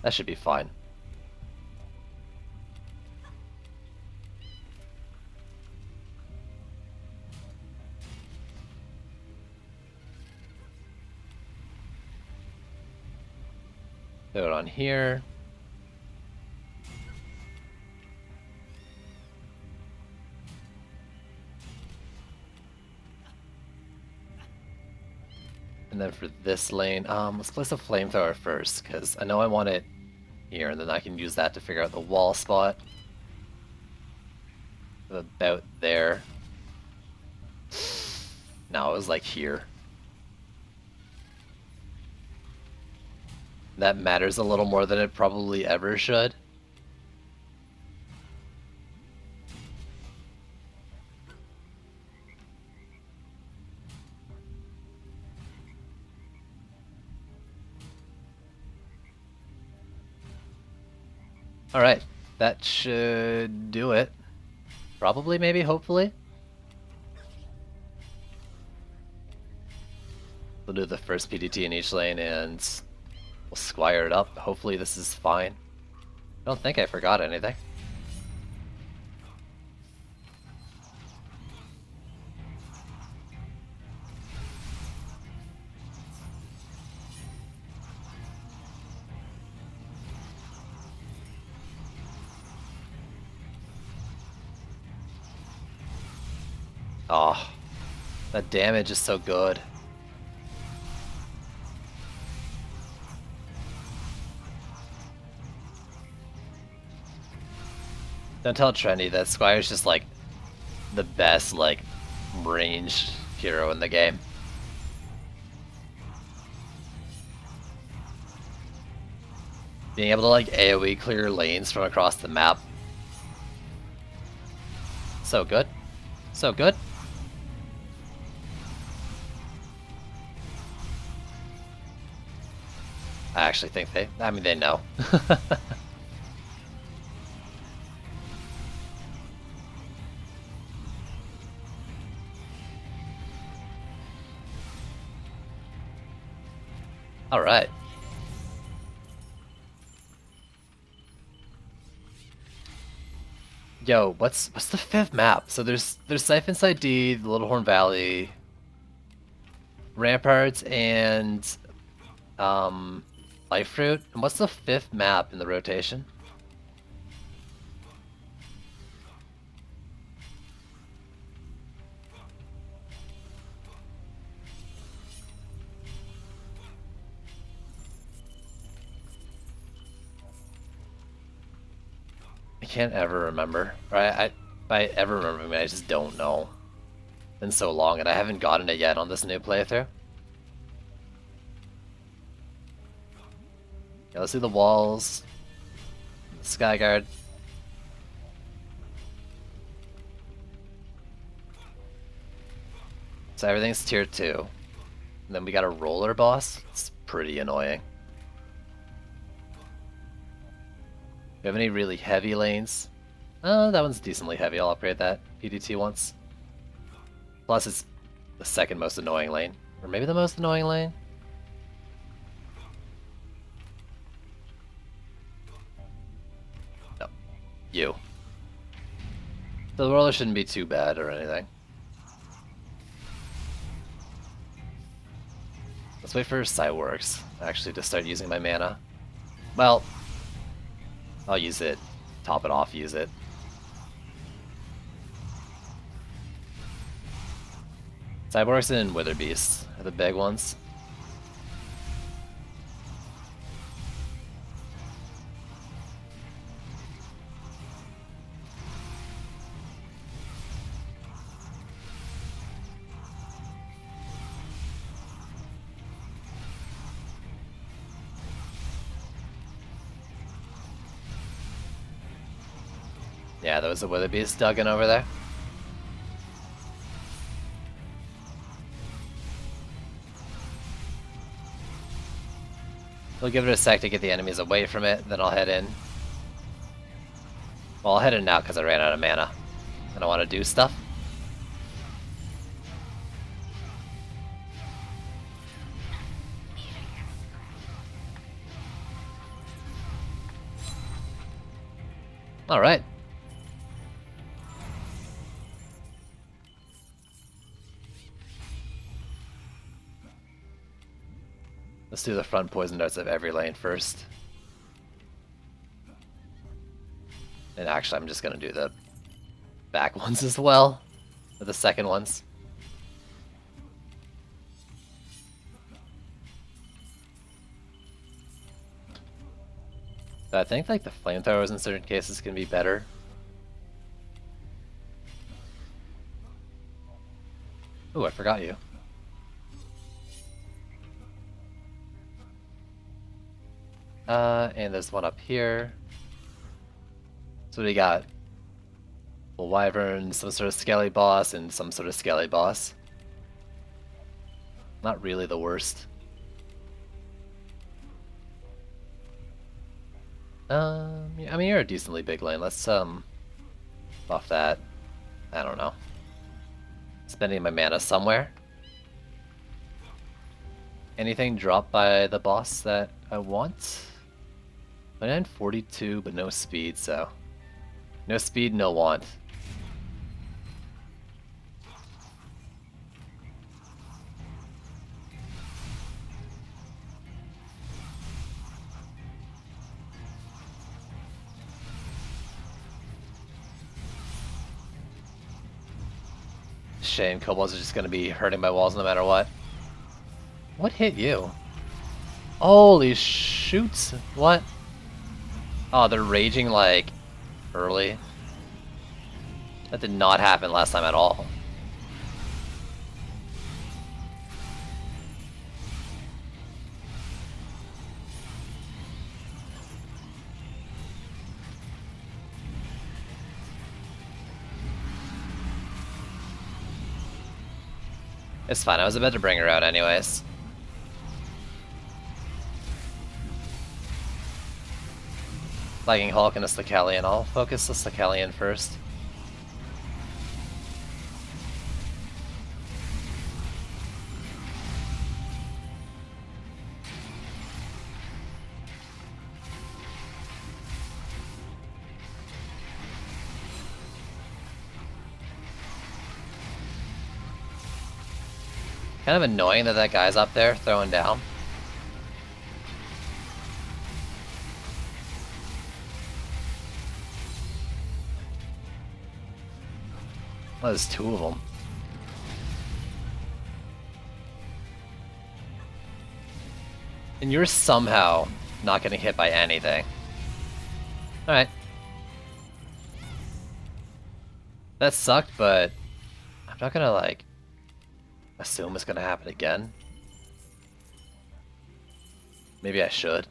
That should be fine. Throw it on here. And then for this lane, let's place a flamethrower first, because I know I want it here, and then I can use that to figure out the wall spot. About there. No, it was like here. That matters a little more than it probably ever should. Alright, that should do it. Probably, maybe, hopefully. We'll do the first PDT in each lane and we'll squire it up. Hopefully this is fine. I don't think I forgot anything. Oh, that damage is so good. Don't tell Trendy that Squire's just like the best like ranged hero in the game. Being able to like AoE clear lanes from across the map. So good. So good. I actually think they know. All right. Yo, what's the fifth map? So there's Siphon's ID, the Little Horn Valley, Ramparts, and Life Fruit. And what's the fifth map in the rotation? I can't ever remember. Right? By ever remember, I mean I just don't know. It's been so long, and I haven't gotten it yet on this new playthrough. Yeah, let's do the walls. Skyguard. So everything's tier 2. And then we got a roller boss. It's pretty annoying. Do you have any really heavy lanes? That one's decently heavy. I'll upgrade that PDT once. Plus it's the second most annoying lane. Or maybe the most annoying lane? No. You. So the roller shouldn't be too bad or anything. Let's wait for Cyworks, actually, to start using my mana. Well, I'll use it. Top it off, use it. Cyborgs and Wither Beasts are the big ones. Yeah, there was a Wither Beast dug in over there. We'll give it a sec to get the enemies away from it, then I'll head in. Well, I'll head in now because I ran out of mana. And I want to do stuff. Alright. Let's do the front poison darts of every lane first. And actually, I'm just gonna do the back ones as well. Or the second ones. I think like the flamethrowers in certain cases can be better. Ooh, I forgot you. And there's one up here. So we got a wyvern, some sort of skelly boss, and some sort of skelly boss. Not really the worst. Yeah, I mean, you're a decently big lane. Let's, buff that. I don't know. Spending my mana somewhere. Anything dropped by the boss that I want? 2942, but no speed, so... No speed, no want. Shame, kobolds are just gonna be hurting my walls no matter what. What hit you? Holy shoots! What? Oh, they're raging like early. That did not happen last time at all. It's fine, I was about to bring her out anyways. Flagging Hulk and a Slicalian. I'll focus the Slicalian first. Kind of annoying that that guy's up there throwing down. Well, there's two of them. And you're somehow not getting hit by anything. Alright. That sucked, but I'm not gonna, like, assume it's gonna happen again. Maybe I should.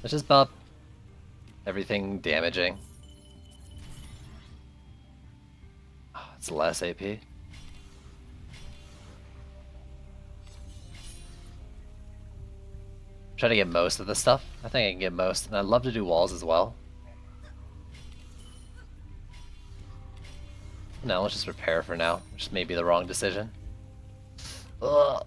Let's just bump everything damaging. Oh, it's less AP. Try to get most of the stuff. I think I can get most, and I'd love to do walls as well. No, let's just repair for now, which may be the wrong decision. Ugh.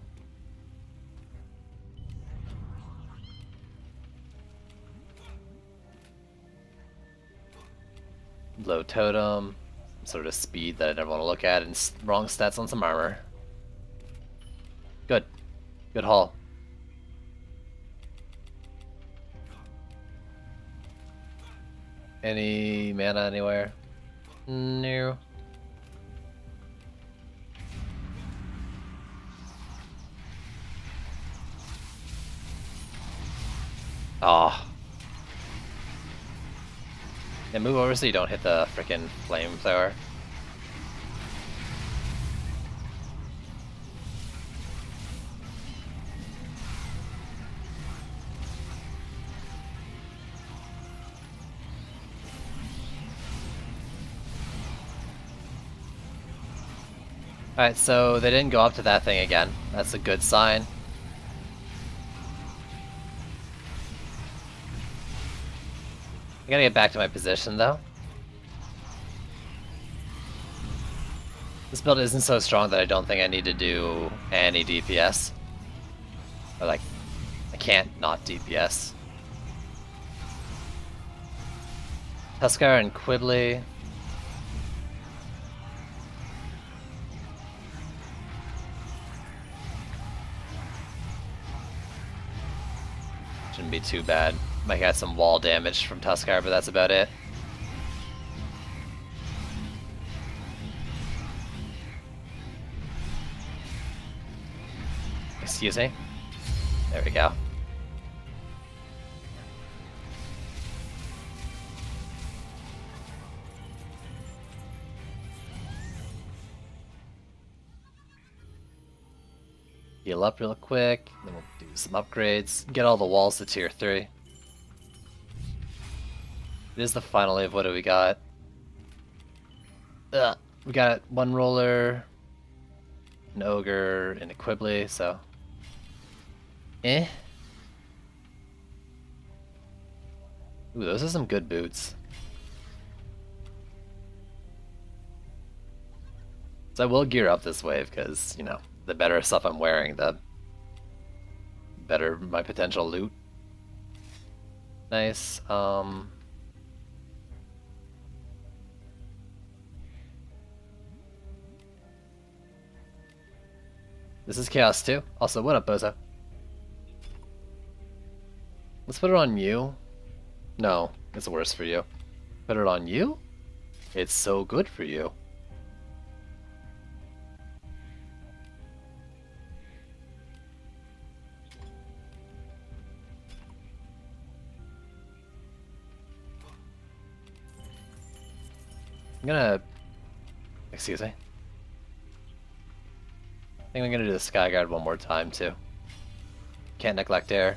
Low totem, some sort of speed that I never want to look at, and wrong stats on some armor. Good. Good haul. Any mana anywhere? No. Oh. Yeah, move over so you don't hit the frickin' flamethrower. Alright, so they didn't go up to that thing again. That's a good sign. I gotta get back to my position though. This build isn't so strong that I don't think I need to do any DPS. Or like, I can't not DPS. Tuskar and Quiddly. Shouldn't be too bad. Might get some wall damage from Tuskar, but that's about it. Excuse me? There we go. Heal up real quick, then we'll do some upgrades. Get all the walls to tier 3. It is the final wave. What do we got? We got one roller, an ogre, and a Quibbly, so Eh. Ooh, those are some good boots. So I will gear up this wave because, you know, the better stuff I'm wearing, the better my potential loot. Nice. This is Chaos too. Also, what up, Bozo? Let's put it on you. No, it's worse for you. Put it on you? It's so good for you. I'm gonna... Excuse me. I think I'm gonna do the Skyguard one more time too. Can't neglect air.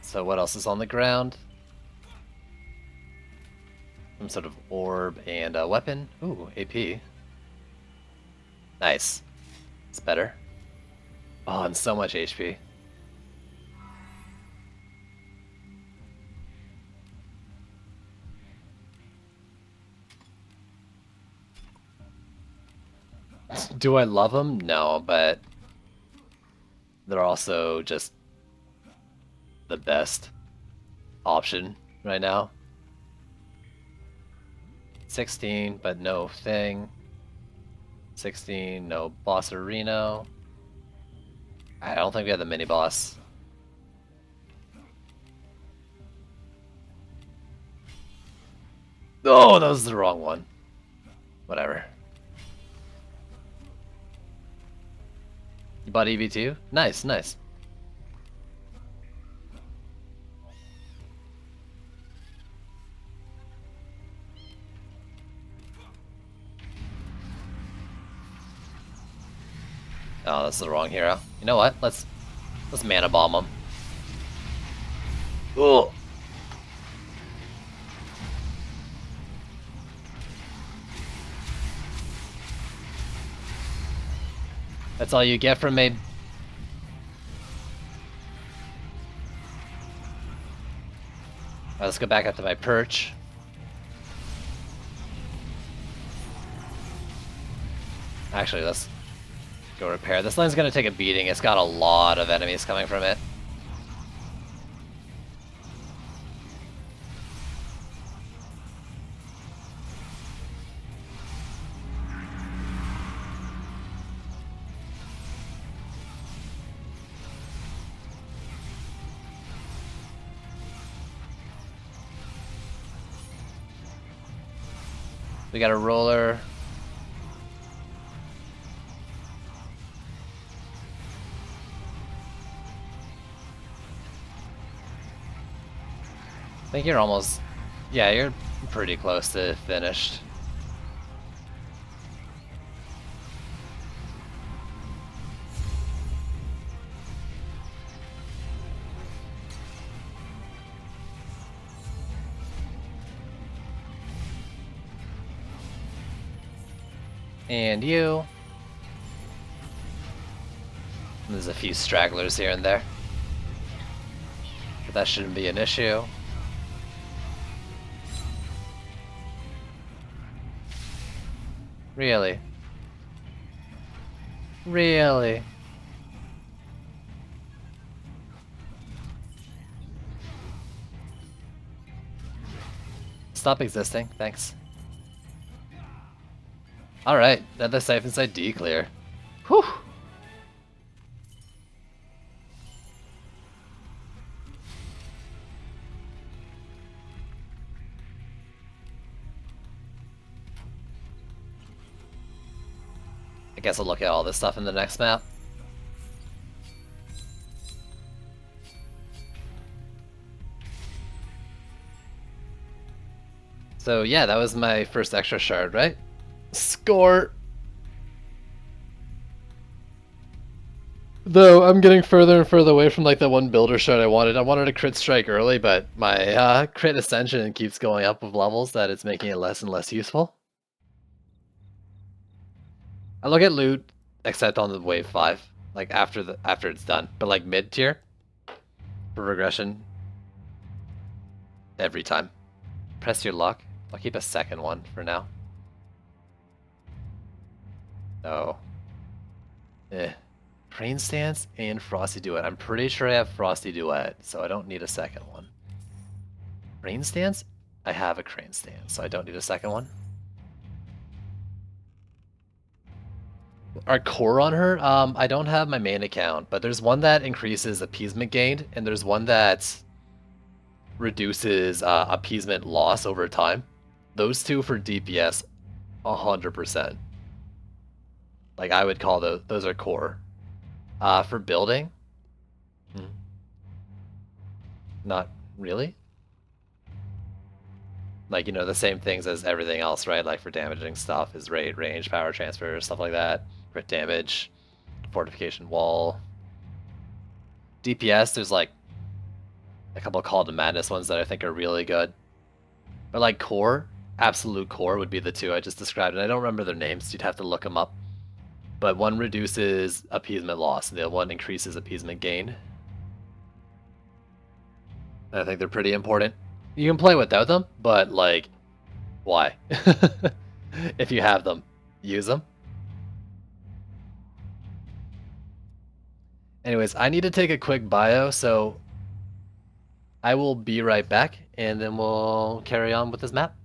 So what else is on the ground? Some sort of orb and a weapon. Ooh, AP. Nice. It's better. Oh, and so much HP. Do I love them? No, but they're also just the best option right now. 16, but no thing. 16, no Bossarino. I don't think we have the mini boss. Oh, that was the wrong one. Whatever. You bought EV2? Nice, nice. Oh, that's the wrong hero. You know what? Let's mana bomb him. Ugh. That's all you get from me. Alright, let's go back up to my perch. Actually, let's go repair. This lane's gonna take a beating. It's got a lot of enemies coming from it. We got a roller. I think you're almost... Yeah, you're pretty close to finished. And you. There's a few stragglers here and there. But that shouldn't be an issue. Really? Really? Stop existing, thanks. Alright, another safe inside D clear. Whew! I guess I'll look at all this stuff in the next map. So yeah, that was my first extra shard, right? Score! Though I'm getting further and further away from like the one builder shard I wanted. I wanted a crit strike early, but my crit ascension keeps going up with levels that it's making it less and less useful. I look at loot, except on the wave 5, like after it's done. But like mid tier for regression, every time. Press your luck. I'll keep a second one for now. No. Crane Stance and Frosty Duet. I'm pretty sure I have Frosty Duet, so I don't need a second one. Crane Stance? I have a Crane Stance, so I don't need a second one. Our core on her, I don't have my main account, but there's one that increases appeasement gained, and there's one that reduces appeasement loss over time. Those two for DPS, 100%. Like I would call those are core. For building, not really. Like, you know, the same things as everything else, right? Like for damaging stuff is rate, range, power transfer, stuff like that. Crit damage, fortification wall. DPS, there's like a couple of Call to Madness ones that I think are really good. But like core, absolute core would be the two I just described, and I don't remember their names, so you'd have to look them up. But one reduces appeasement loss, and the other one increases appeasement gain. And I think they're pretty important. You can play without them, but like, why? If you have them, use them. Anyways, I need to take a quick bio, so I will be right back, and then we'll carry on with this map.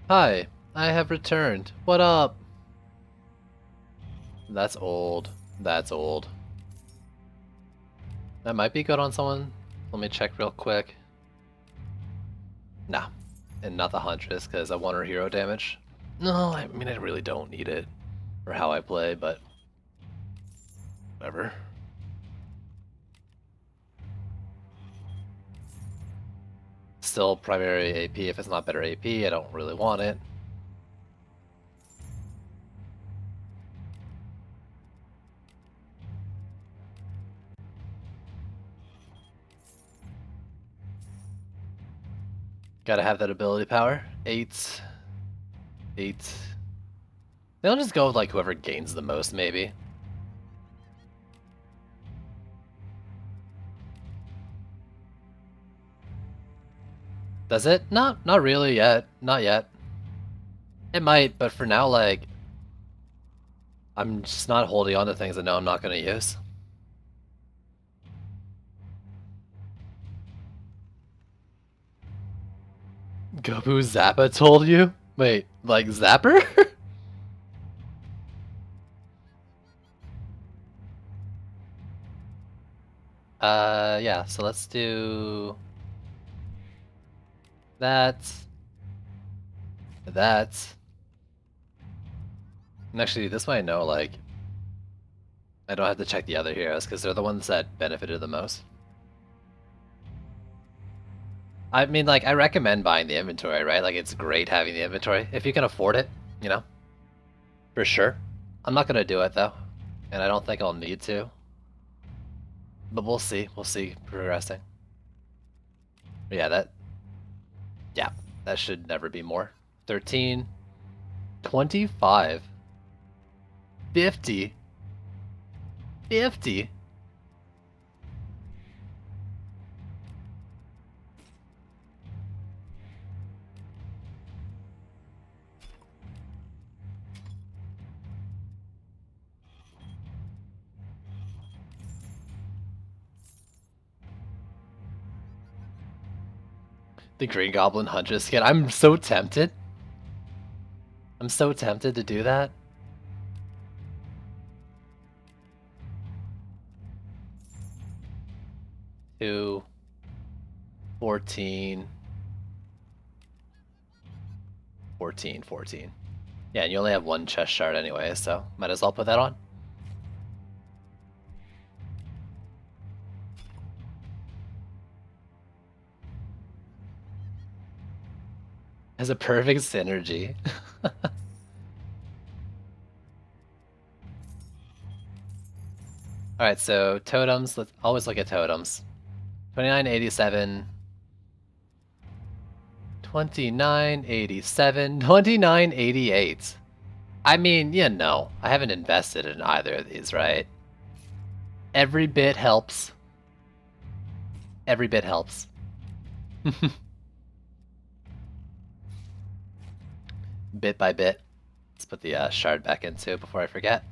Hi, I have returned. What up? That's old. That's old. That might be good on someone. Let me check real quick. Nah, and not the Huntress, because I want her hero damage. No, I mean, I really don't need it for how I play, but whatever. Still primary AP. If it's not better AP, I don't really want it. Gotta have that ability power. 8. Then I'll just go with like whoever gains the most, maybe. Does it? Not really yet. Not yet. It might, but for now, like, I'm just not holding on to things I know I'm not going to use. Gobu Zappa told you? Wait, like Zapper? Yeah, so let's do that. That. And actually, this way I know, like, I don't have to check the other heroes, because they're the ones that benefited the most. I mean, like, I recommend buying the inventory, right? Like, it's great having the inventory. If you can afford it, you know? For sure. I'm not gonna do it, though. And I don't think I'll need to. But we'll see. We'll see progressing. But yeah, that should never be more. 13, 25, 50, 50. The Green Goblin Huntress skin. I'm so tempted. I'm so tempted to do that. Two, 14, 14, 14. Yeah, and you only have one chest shard anyway, so might as well put that on. Has a perfect synergy. Alright, so totems, let's always look at totems. 2987. 2987. 2988. I mean, you know, I haven't invested in either of these, right? Every bit helps. Every bit helps. Bit by bit. Let's put the shard back into before I forget.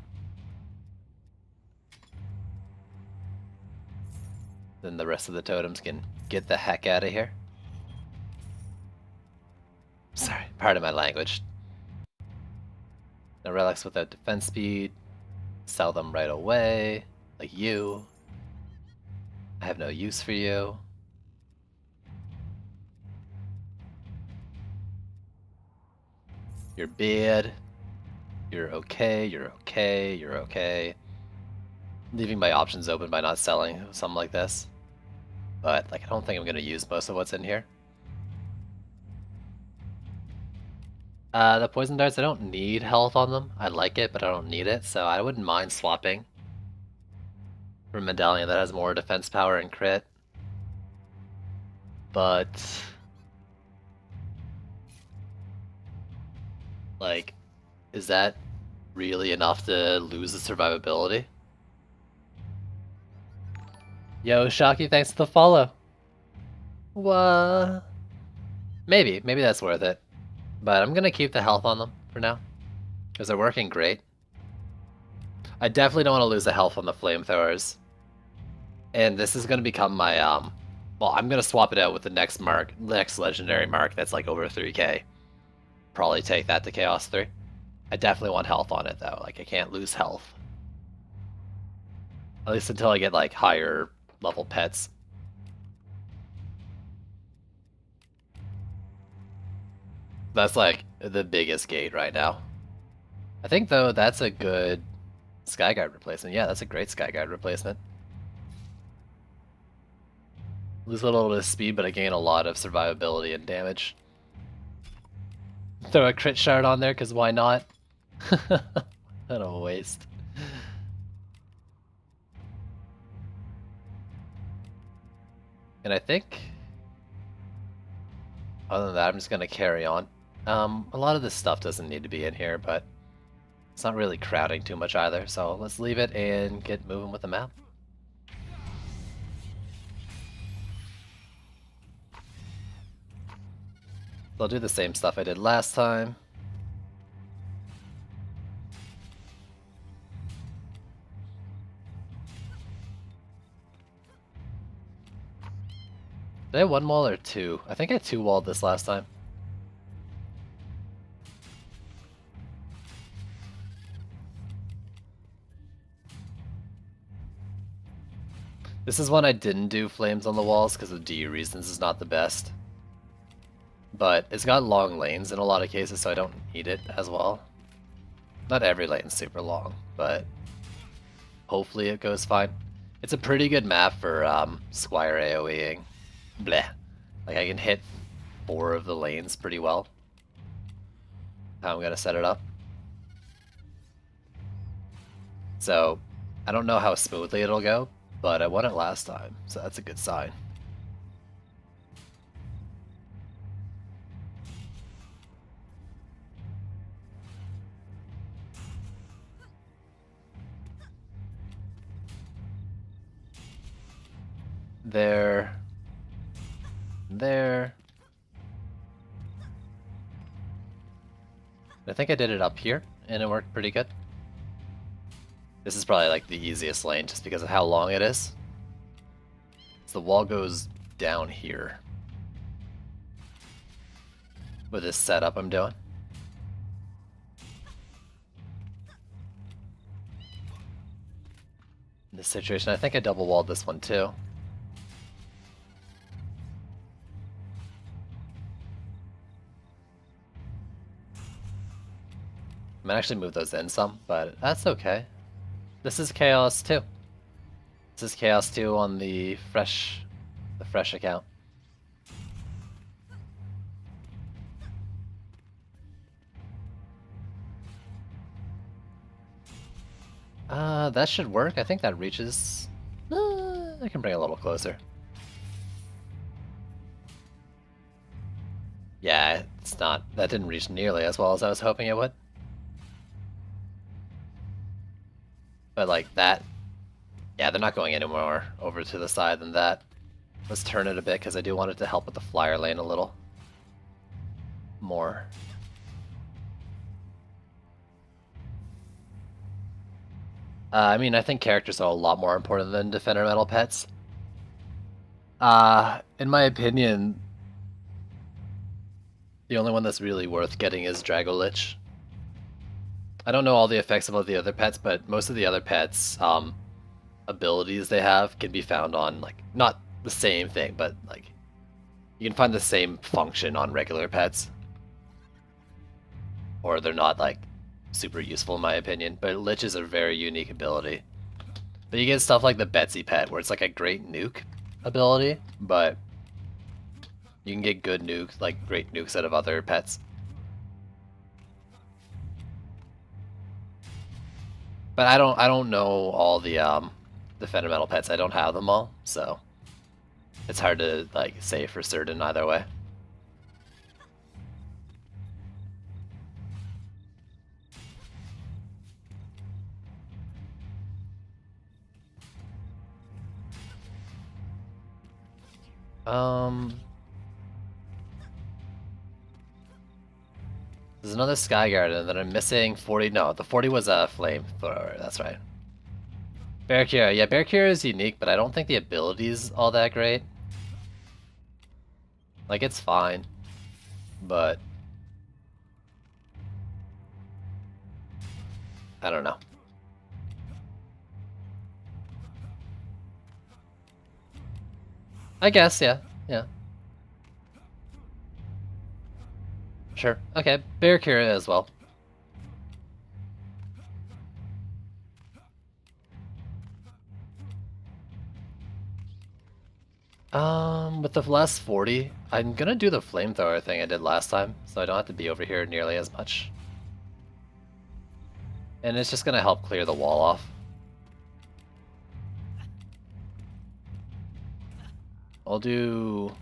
Then the rest of the totems can get the heck out of here. Sorry, pardon my language. No relics without defense speed. Sell them right away. Like you. I have no use for you. You're bad. You're okay, you're okay, you're okay. Leaving my options open by not selling something like this. But like I don't think I'm gonna use most of what's in here. The poison darts, I don't need health on them. I like it, but I don't need it, so I wouldn't mind swapping for a medallion that has more defense power and crit. But like, is that really enough to lose the survivability? Yo, Shocky, thanks for the follow. What? Maybe that's worth it. But I'm gonna keep the health on them for now, because they're working great. I definitely don't want to lose the health on the flamethrowers. And this is gonna become my well, I'm gonna swap it out with the next legendary mark that's like over 3k. Probably take that to Chaos 3. I definitely want health on it though, like I can't lose health. At least until I get like higher level pets. That's like the biggest gate right now. I think though that's a good Skyguard replacement. Yeah, that's a great Skyguard replacement. Lose a little bit of speed, but I gain a lot of survivability and damage. Throw a crit shard on there, because why not? What a waste. And I think, other than that, I'm just going to carry on. A lot of this stuff doesn't need to be in here, but it's not really crowding too much either, so let's leave it and get moving with the map. I'll do the same stuff I did last time. Did I have one wall or two? I think I two walled this last time. This is one I didn't do flames on the walls because of DU reasons is not the best. But it's got long lanes in a lot of cases, so I don't need it as well. Not every lane's super long, but hopefully it goes fine. It's a pretty good map for Squire AoEing. Bleh. Like I can hit 4 of the lanes pretty well. How I'm gonna set it up. So I don't know how smoothly it'll go, but I won it last time, so that's a good sign. There. I think I did it up here, and it worked pretty good. This is probably like the easiest lane, just because of how long it is. So the wall goes down here. With this setup I'm doing. In this situation, I think I double walled this one too. I might actually move those in some, but that's okay. This is Chaos 2. This is Chaos 2 on the fresh account. That should work. I think that reaches... I can bring it a little closer. Yeah, it's not... That didn't reach nearly as well as I was hoping it would. But like that... Yeah, they're not going any more over to the side than that. Let's turn it a bit, because I do want it to help with the flyer lane a little more. I mean, I think characters are a lot more important than defender metal pets. In my opinion, the only one that's really worth getting is Dragolich. I don't know all the effects of all the other pets, but most of the other pets, abilities they have can be found on, like, not the same thing, but, like, you can find the same function on regular pets. Or they're not, like, super useful in my opinion, but Lich is a very unique ability. But you get stuff like the Betsy pet, where it's like a great nuke ability, but you can get good nukes, like great nukes out of other pets. But I don't know all the fundamental pets. I don't have them all, so it's hard to like say for certain either way. There's another Skyguard, and then I'm missing 40. No, the 40 was a flamethrower. That's right. Barricure. Yeah, Barricure is unique, but I don't think the ability is all that great. Like, it's fine, but I don't know. I guess, yeah. Yeah. Sure. Okay, Barricure as well. With the last 40, I'm gonna do the flamethrower thing I did last time, so I don't have to be over here nearly as much. And it's just gonna help clear the wall off. I'll do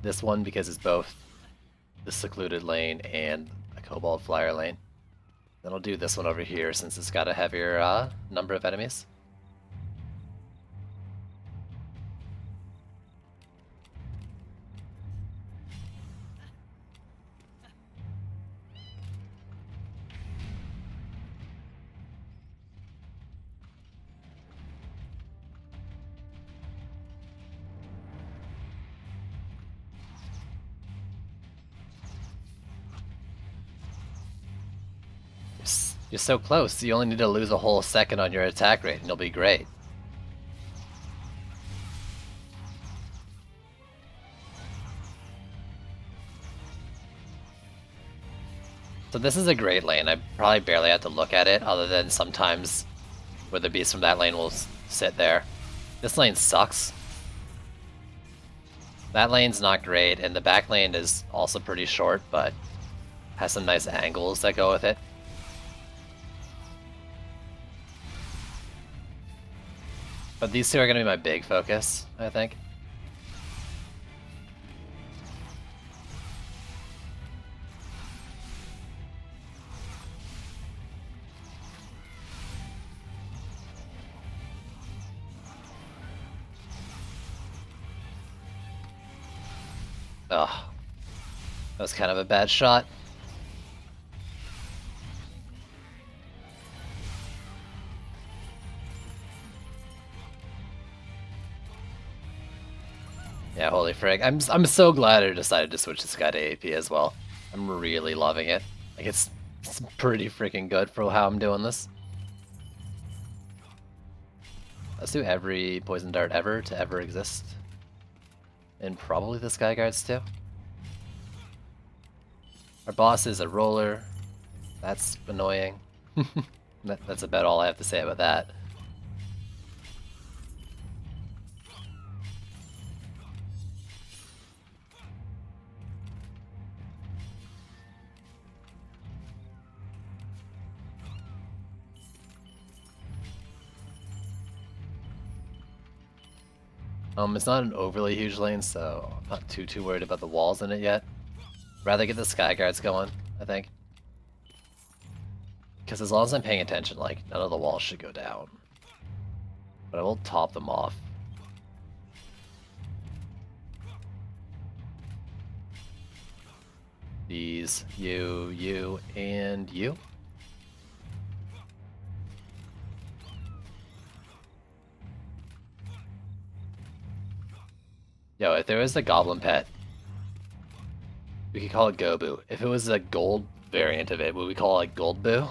this one because it's both the secluded lane and a Cobalt flyer lane. Then I'll do this one over here since it's got a heavier number of enemies. You're so close, you only need to lose a whole second on your attack rate and you'll be great. So this is a great lane. I probably barely have to look at it, other than sometimes where the beast from that lane will sit there. This lane sucks. That lane's not great, and the back lane is also pretty short, but has some nice angles that go with it. But these two are going to be my big focus, I think. Ugh. That was kind of a bad shot. Yeah, holy frig. I'm so glad I decided to switch this guy to AP as well. I'm really loving it. Like it's pretty freaking good for how I'm doing this. Let's do every poison dart ever to ever exist. And probably the Sky Guards too. Our boss is a roller. That's annoying. That's about all I have to say about that. It's not an overly huge lane, so I'm not too worried about the walls in it yet. Rather get the Sky Guards going, I think. Because as long as I'm paying attention, like, none of the walls should go down. But I will top them off. These, you, and you. Yo, if there was a goblin pet, we could call it Gobu. If it was a gold variant of it, would we call it Goldboo?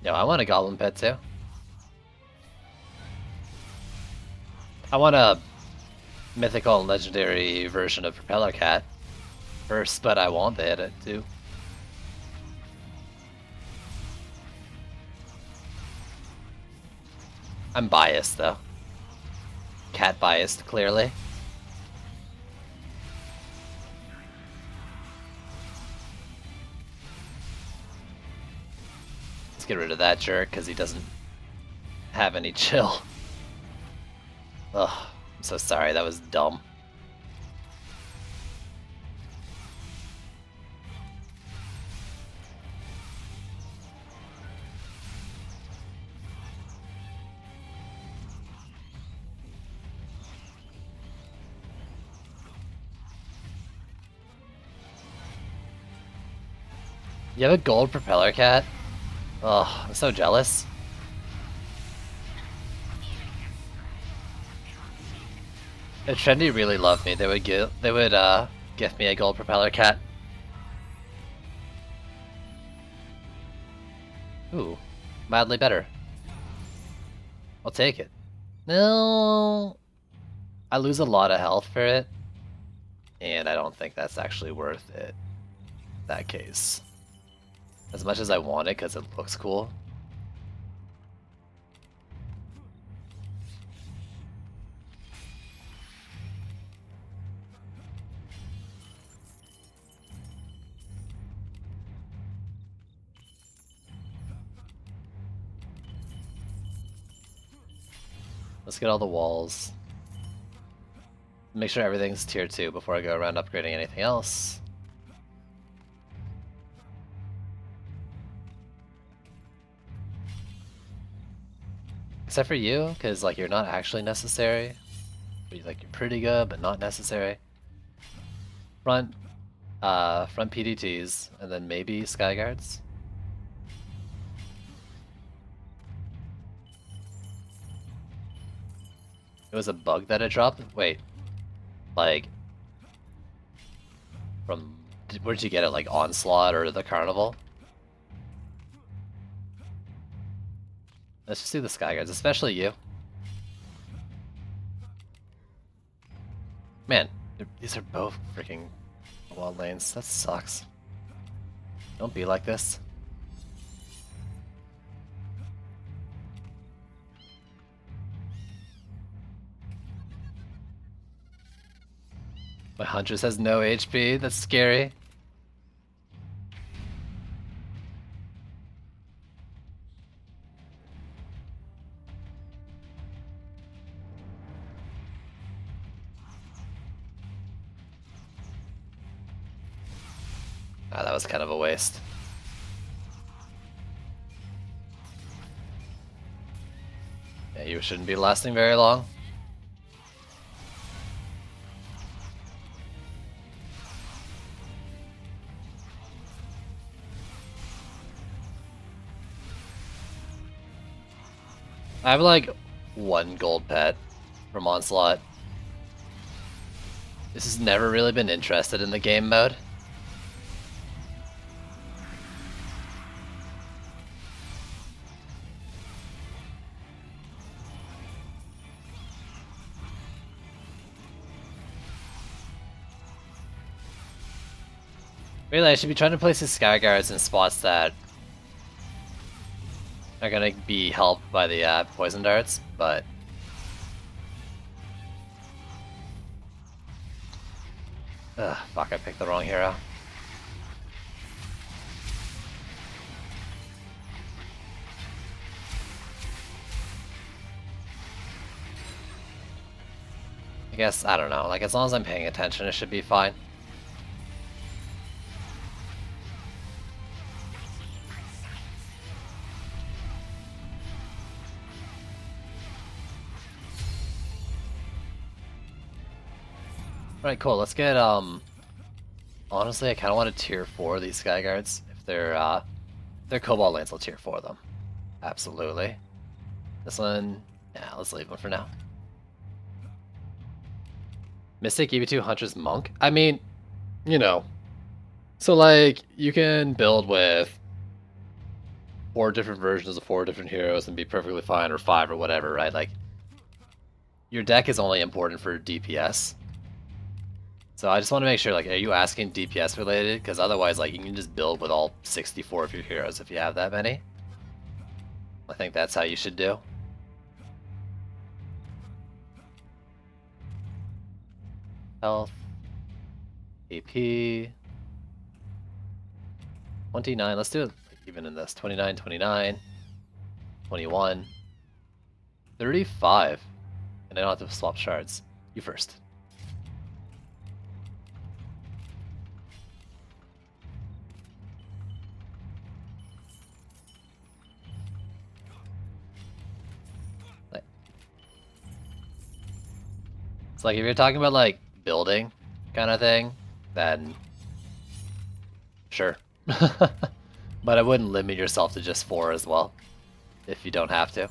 Yo, I want a goblin pet too. I want a mythical and legendary version of Propeller Cat first, but I want it too. I'm biased though. Cat biased, clearly. Let's get rid of that jerk because he doesn't have any chill. Ugh, I'm so sorry, that was dumb. You have a gold Propeller Cat? Ugh, I'm so jealous. If Trendy really loved me, they would gift me a gold Propeller Cat. Ooh, mildly better. I'll take it. No, I lose a lot of health for it, and I don't think that's actually worth it. In that case, as much as I want it because it looks cool. Let's get all the walls. Make sure everything's tier 2 before I go around upgrading anything else. Except for you, because like you're not actually necessary. Like you're pretty good, but not necessary. front PDTs, and then maybe Skyguards. It was a bug that it dropped? Wait. Like... From... Where'd you get it? Like Onslaught or the Carnival? Let's just do the Skyguards, especially you. Man, these are both freaking wild lanes. That sucks. Don't be like this. My Huntress has no HP. That's scary. Ah, that was kind of a waste. Yeah, you shouldn't be lasting very long. I have like 1 gold pet from Onslaught. This has never really been interested in the game mode. Really, I should be trying to place his Skyguards in spots that are gonna be helped by the poison darts, but... Ugh, fuck, I picked the wrong hero. I guess, I don't know, like as long as I'm paying attention it should be fine. Alright, cool. Let's get, honestly, I kind of want to tier 4 these Skyguards. If they're Cobalt lanes, I'll tier 4 them. Absolutely. This one, yeah, let's leave them for now. Mystic EV2 Huntress Monk? I mean, you know. So, like, you can build with 4 different versions of 4 different heroes and be perfectly fine, or 5 or whatever, right? Like, your deck is only important for DPS. So I just want to make sure, like, are you asking DPS related? Because otherwise, like, you can just build with all 64 of your heroes if you have that many. I think that's how you should do. Health. AP. 29. Let's do it even in this. 29, 29. 21. 35. And I don't have to swap shards. You first. Like, if you're talking about, like, building kind of thing, then sure. But I wouldn't limit yourself to just 4 as well, if you don't have to.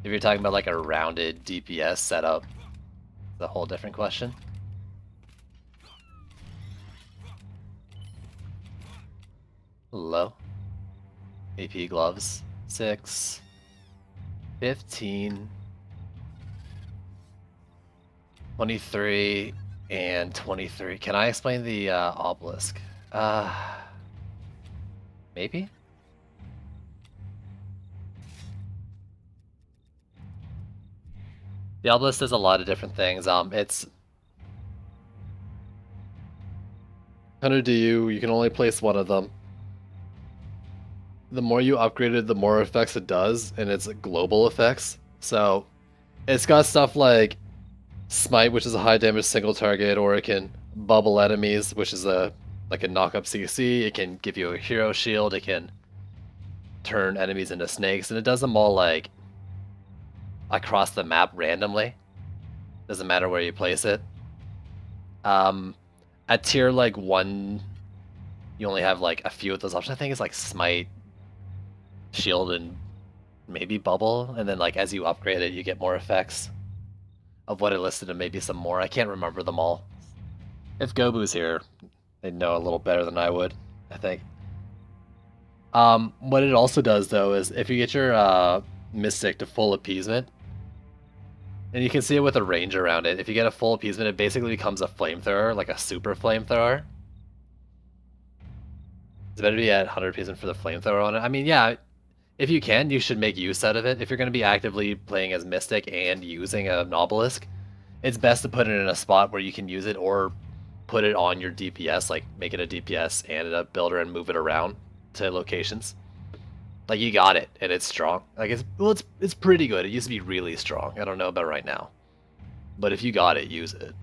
If you're talking about, like, a rounded DPS setup, it's a whole different question. Low. AP gloves. 6. 15. 23. And 23. Can I explain the obelisk? Maybe? The obelisk does a lot of different things. It's 100 DU, you can only place 1 of them. The more you upgrade it, the more effects it does, and it's global effects. So it's got stuff like Smite, which is a high damage single target, or it can bubble enemies, which is like a knock up CC. It can give you a hero shield. It can turn enemies into snakes, and it does them all like across the map randomly. Doesn't matter where you place it. At tier like 1, you only have like a few of those options. I think it's like smite, shield, and maybe bubble, and then like as you upgrade it, you get more effects of what it listed and maybe some more. I can't remember them all. If Gobu's here, they'd know a little better than I would, I think. What it also does though is if you get your Mystic to full appeasement, and you can see it with a range around it, if you get a full appeasement, it basically becomes a flamethrower, like a super flamethrower. It's better to be at 100 appeasement for the flamethrower on it. I mean, yeah, if you can, you should make use out of it. If you're going to be actively playing as Mystic and using an Obelisk, it's best to put it in a spot where you can use it, or put it on your DPS, like make it a DPS and a builder and move it around to locations. Like, you got it, and it's strong. Like, it's pretty good. It used to be really strong. I don't know about right now. But if you got it, use it.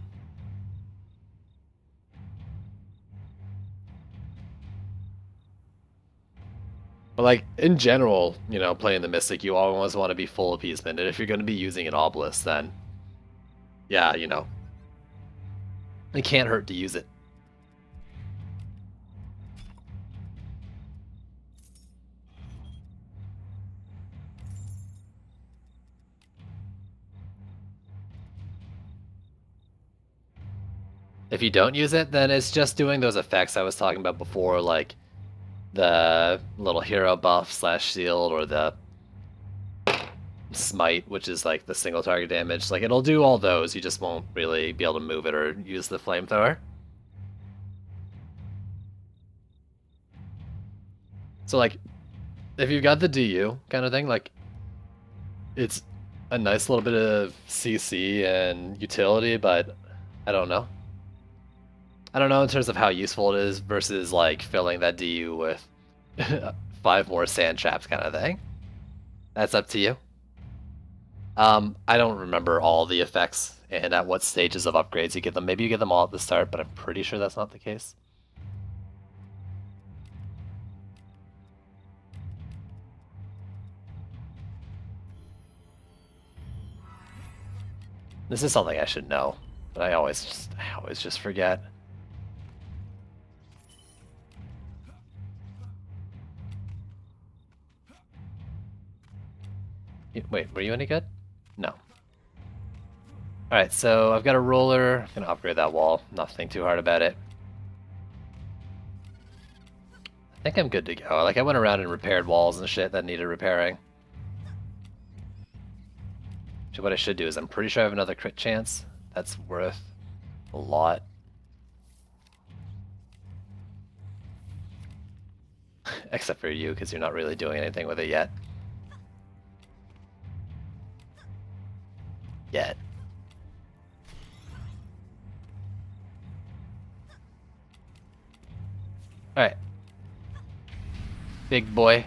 But, like, in general, you know, playing the Mystic, you always want to be full appeasement. And if you're going to be using an Obelisk, then, yeah, you know, it can't hurt to use it. If you don't use it, then it's just doing those effects I was talking about before, like the little hero buff / shield, or the smite, which is like the single target damage. Like, it'll do all those, you just won't really be able to move it or use the flamethrower. So, like, if you've got the DU kind of thing, like, it's a nice little bit of CC and utility, but I don't know. I don't know in terms of how useful it is versus like filling that DU with 5 more sand traps kind of thing. That's up to you. I don't remember all the effects and at what stages of upgrades you get them. Maybe you get them all at the start, but I'm pretty sure that's not the case. This is something I should know, but I always just forget. Wait, were you any good? No. Alright, so I've got a roller. I'm gonna upgrade that wall. Nothing too hard about it. I think I'm good to go. Like, I went around and repaired walls and shit that needed repairing. So what I should do is, I'm pretty sure I have another crit chance. That's worth a lot. Except for you, because you're not really doing anything with it yet. Alright. Big boy.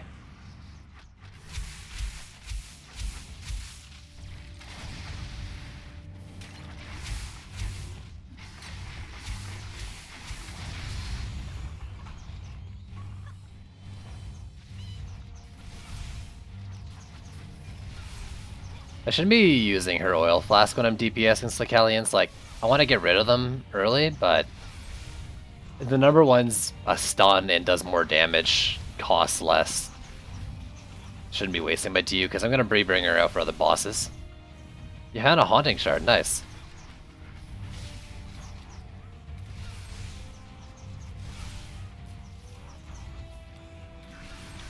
I shouldn't be using her oil flask when I'm DPSing Slicalians. Like, I want to get rid of them early, but the number one's a stun and does more damage, costs less. Shouldn't be wasting my DU, because I'm going to bring her out for other bosses. You had a Haunting Shard, nice.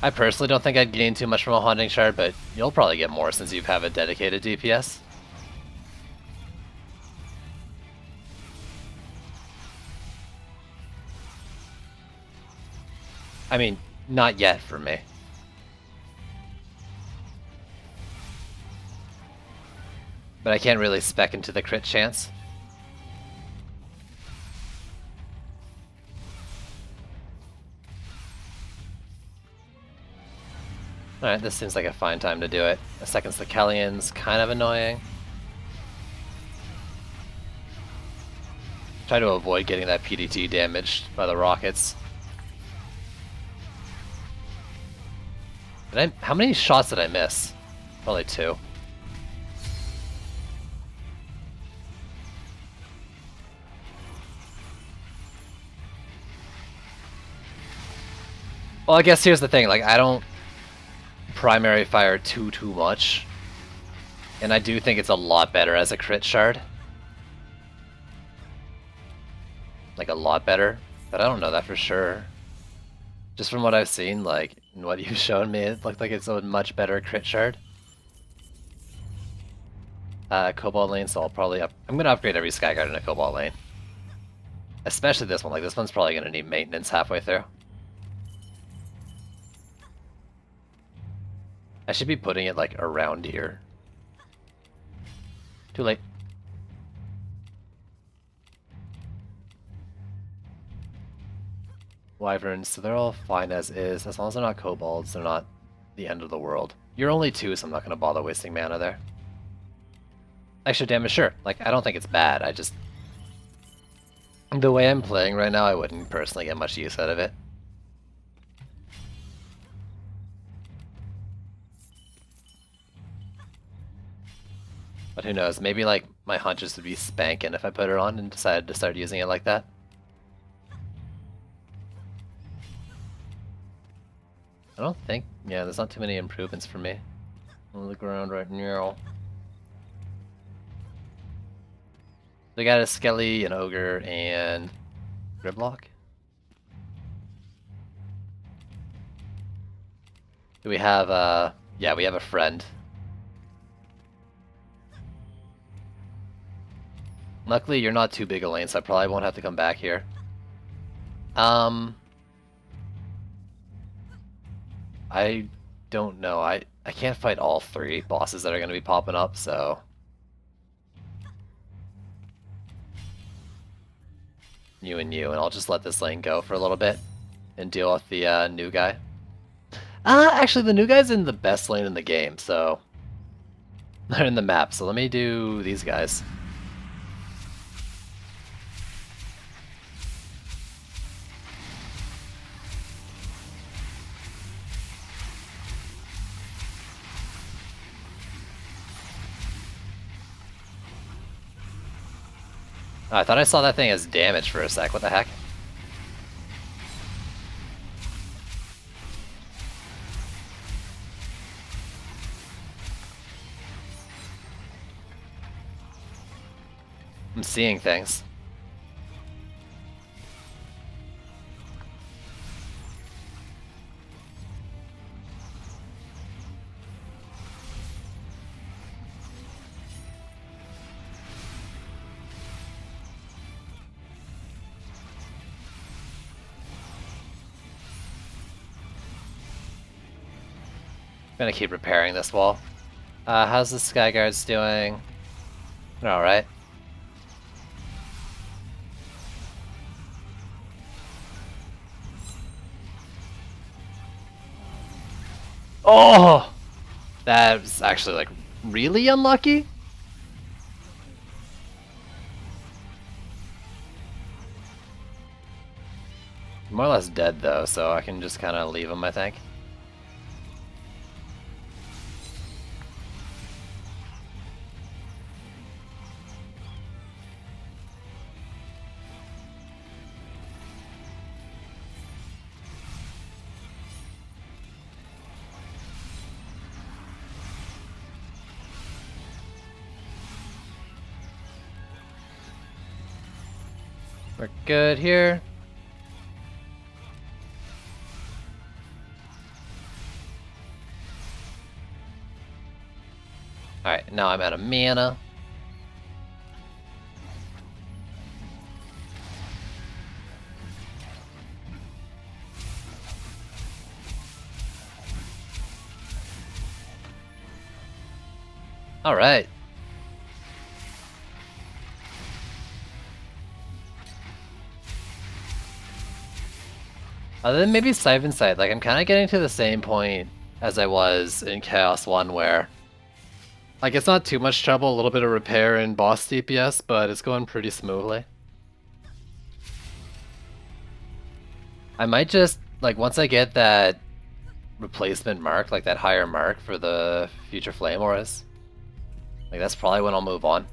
I personally don't think I'd gain too much from a Haunting Shard, but you'll probably get more since you have a dedicated DPS. I mean, not yet for me. But I can't really spec into the crit chance. Alright, this seems like a fine time to do it. A second Slicalian's kind of annoying. Try to avoid getting that PDT damaged by the rockets. How many shots did I miss? Probably 2. Well, I guess here's the thing, like, I don't primary fire too much. And I do think it's a lot better as a crit shard. Like, a lot better. But I don't know that for sure. Just from what I've seen, like, and what you've shown me, it looked like it's a much better crit shard. Cobalt lane, so I'll probably I'm gonna upgrade every Skyguard in a Cobalt lane. Especially this one, like, this one's probably gonna need maintenance halfway through. I should be putting it, like, around here. Too late. Wyverns, so they're all fine as is. As long as they're not kobolds, they're not the end of the world. You're only 2, so I'm not going to bother wasting mana there. Extra damage, sure. Like, I don't think it's bad, I just... The way I'm playing right now, I wouldn't personally get much use out of it. But who knows, maybe, like, my hunches would be spanking if I put it on and decided to start using it like that. I don't think, yeah, there's not too many improvements for me on the ground right now. We got a Skelly, an Ogre, and Grimlock. Do we have, yeah, we have a friend. Luckily, you're not too big a lane, so I probably won't have to come back here. I don't know. I can't fight all 3 bosses that are going to be popping up, so... You and I'll just let this lane go for a little bit and deal with the new guy. Actually, the new guy's in the best lane in the game, so... They're in the map, so let me do these guys. Oh, I thought I saw that thing as damage for a sec. What the heck? I'm seeing things. I'm gonna keep repairing this wall. How's the Skyguards doing? They're alright. Oh! That was actually, like, really unlucky? More or less dead, though, so I can just kind of leave him, I think. We're good here. Alright, now I'm out of mana. Alright. Other than maybe Siphon Sight, like I'm kind of getting to the same point as I was in Chaos 1 where like it's not too much trouble, a little bit of repair and boss DPS, but it's going pretty smoothly. I might just, like once I get that replacement mark, like that higher mark for the future flame auras. Like that's probably when I'll move on.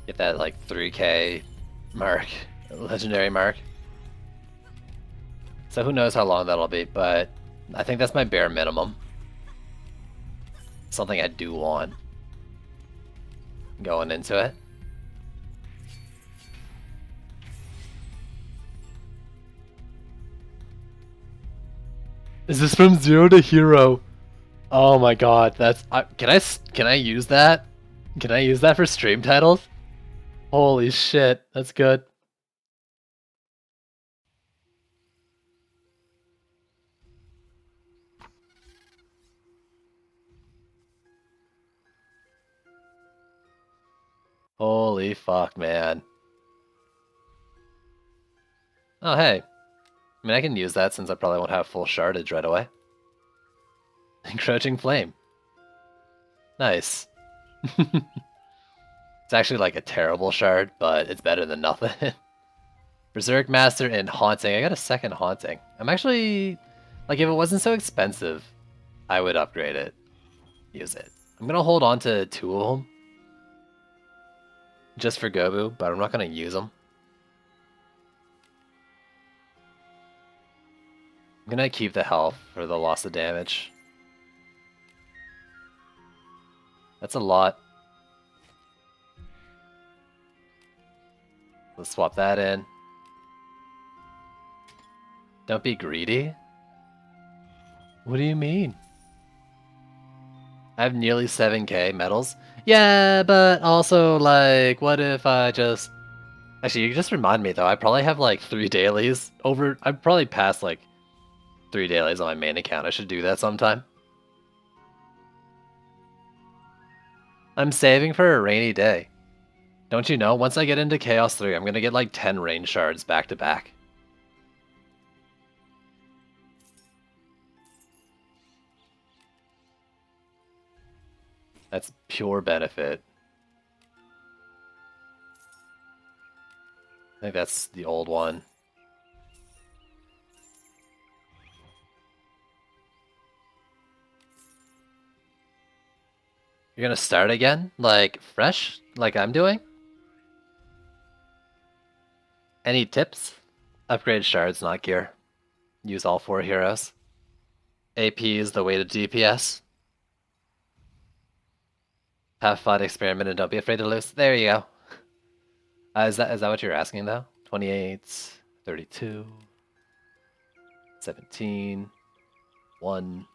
Get that like 3k mark, legendary mark. So who knows how long that'll be, but I think that's my bare minimum. Something I do want going into it. Is this from 0 to hero? Oh my god, that's can I use that? Can I use that for stream titles? Holy shit, that's good. Holy fuck, man. Oh hey. I mean, I can use that since I probably won't have full shardage right away. Encroaching Flame. Nice. It's actually like a terrible shard, but it's better than nothing. Berserk Master and Haunting. I got a second Haunting. I'm actually... Like, if it wasn't so expensive, I would upgrade it. Use it. I'm gonna hold on to 2 of them. Just for Gobu, but I'm not gonna use them. I'm gonna keep the health for the loss of damage. That's a lot. Let's swap that in. Don't be greedy. What do you mean? I have nearly 7k medals. Yeah, but also, like, what if I just... Actually, you just remind me, though. I probably have, like, 3 dailies over... I've probably passed, like, 3 dailies on my main account. I should do that sometime. I'm saving for a rainy day. Don't you know? Once I get into Chaos 3, I'm gonna get, like, 10 rain shards back to back. That's pure benefit. I think that's the old one. You're gonna start again? Like, fresh? Like I'm doing? Any tips? Upgrade shards, not gear. Use all 4 heroes. AP is the way to DPS. Have fun, experiment, and don't be afraid to lose. There you go. Is that what you're asking, though? 28, 32, 17, 1.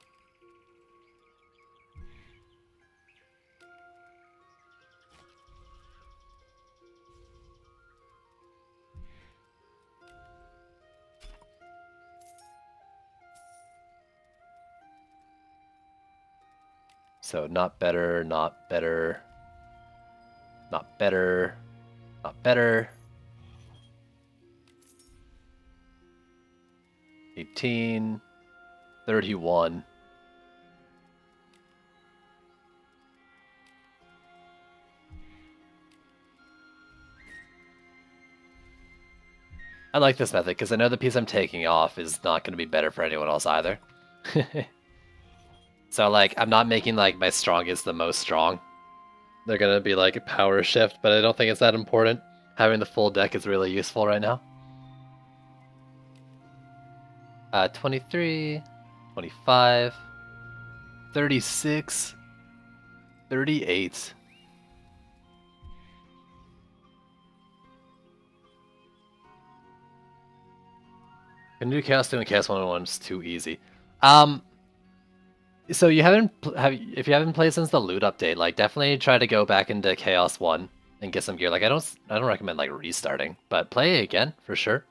So not better, not better, not better, not better. 18, 31. I like this method because I know the piece I'm taking off is not going to be better for anyone else either. So, like, I'm not making, like, my strongest the most strong. They're gonna be, like, a power shift, but I don't think it's that important. Having the full deck is really useful right now. 23, 25, 36, 38. Can do Chaos 2 and Chaos 1 is too easy. So you if you haven't played since the loot update, like definitely try to go back into Chaos 1 and get some gear. Like I don't recommend like restarting, but play it again for sure.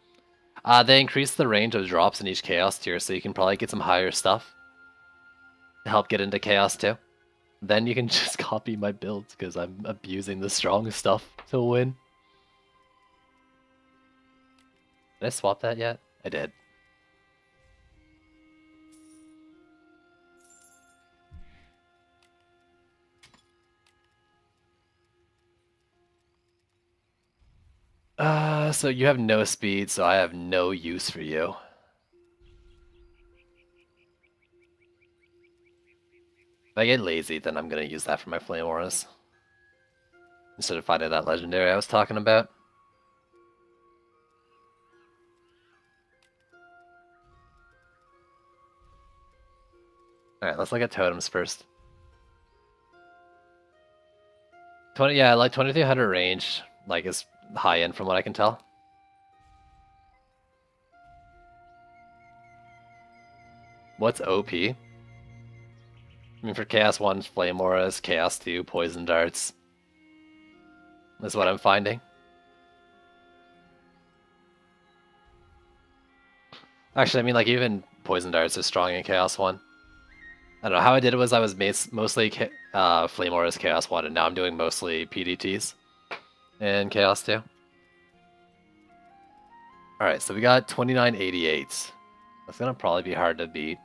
They increase the range of drops in each Chaos tier, so you can probably get some higher stuff to help get into Chaos 2. Then you can just copy my builds because I'm abusing the strong stuff to win. Did I swap that yet? I did. So you have no speed, so I have no use for you. If I get lazy, then I'm gonna use that for my flame auras. Instead of finding that legendary I was talking about. Alright, let's look at totems first. 20, yeah, like 2300 range, like, is high end from what I can tell. What's OP? I mean, for Chaos 1, Flame Auras, Chaos 2, Poison Darts. That's what I'm finding. Actually, I mean, like, even Poison Darts are strong in Chaos 1. I don't know, how I did it was I was mostly Flame Auras Chaos 1, and now I'm doing mostly PDTs in Chaos 2. Alright, so we got 2988. That's gonna probably be hard to beat.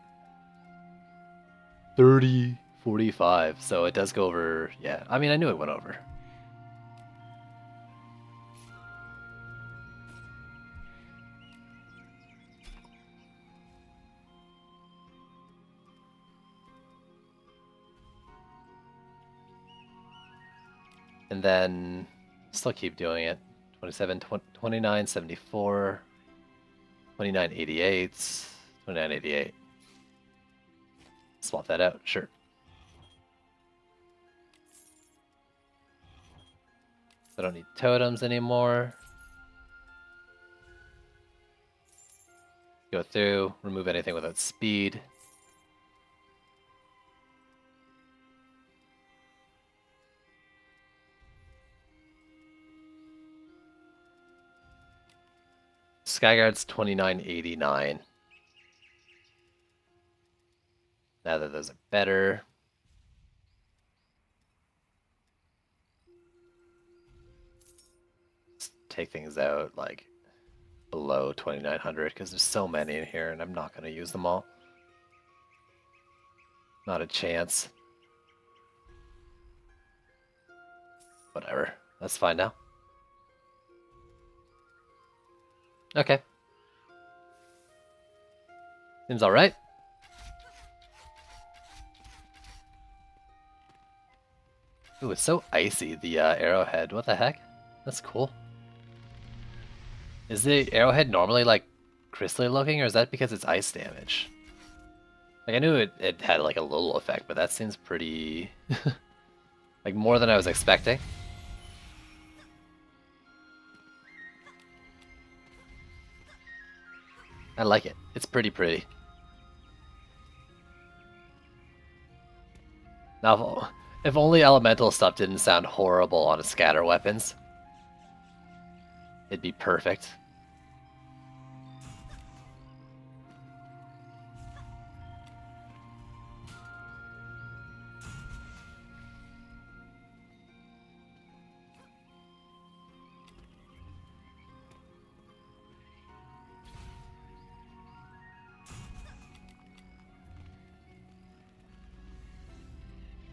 3045, so it does go over, yeah. I mean, I knew it went over. And then still keep doing it. 27, 29, 74, 29, 88, 29, 88. Swap that out, sure. I don't need totems anymore. Go through, remove anything without speed. Skyguard's 2989. Now that those are better. Let's take things out like below 2900 because there's so many in here and I'm not going to use them all. Not a chance. Whatever. That's fine now. Okay. Seems alright. Ooh, it's so icy, the arrowhead. What the heck? That's cool. Is the arrowhead normally like crystally looking, or is that because it's ice damage? Like, I knew it had like a little effect, but that seems pretty... like more than I was expecting. I like it. It's pretty. Now, if only elemental stuff didn't sound horrible on scatter weapons, it'd be perfect.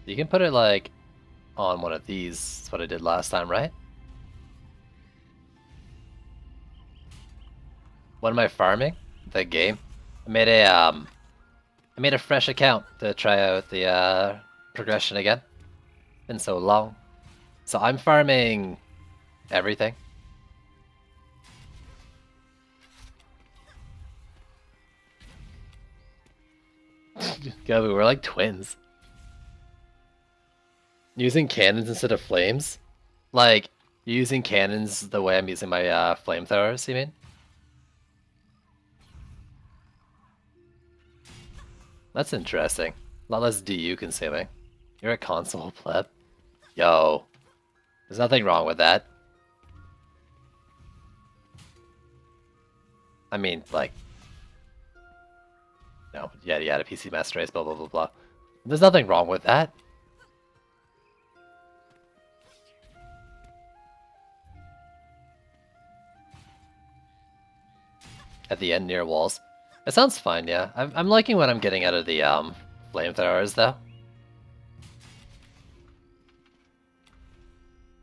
You can put it like on one of these. That's what I did last time, right? What am I farming? The game. I made a fresh account to try out the progression again. Been so long. So I'm farming everything. God, we were like twins. Using cannons instead of flames? Like, using cannons the way I'm using my flamethrowers, you mean? That's interesting. A lot less DU consuming. You're a console pleb. Yo. There's nothing wrong with that. I mean, like... No, yada yada, PC Master Race, blah blah blah blah. There's nothing wrong with that. At the end near walls. It sounds fine, yeah. I'm liking what I'm getting out of the flamethrowers, though.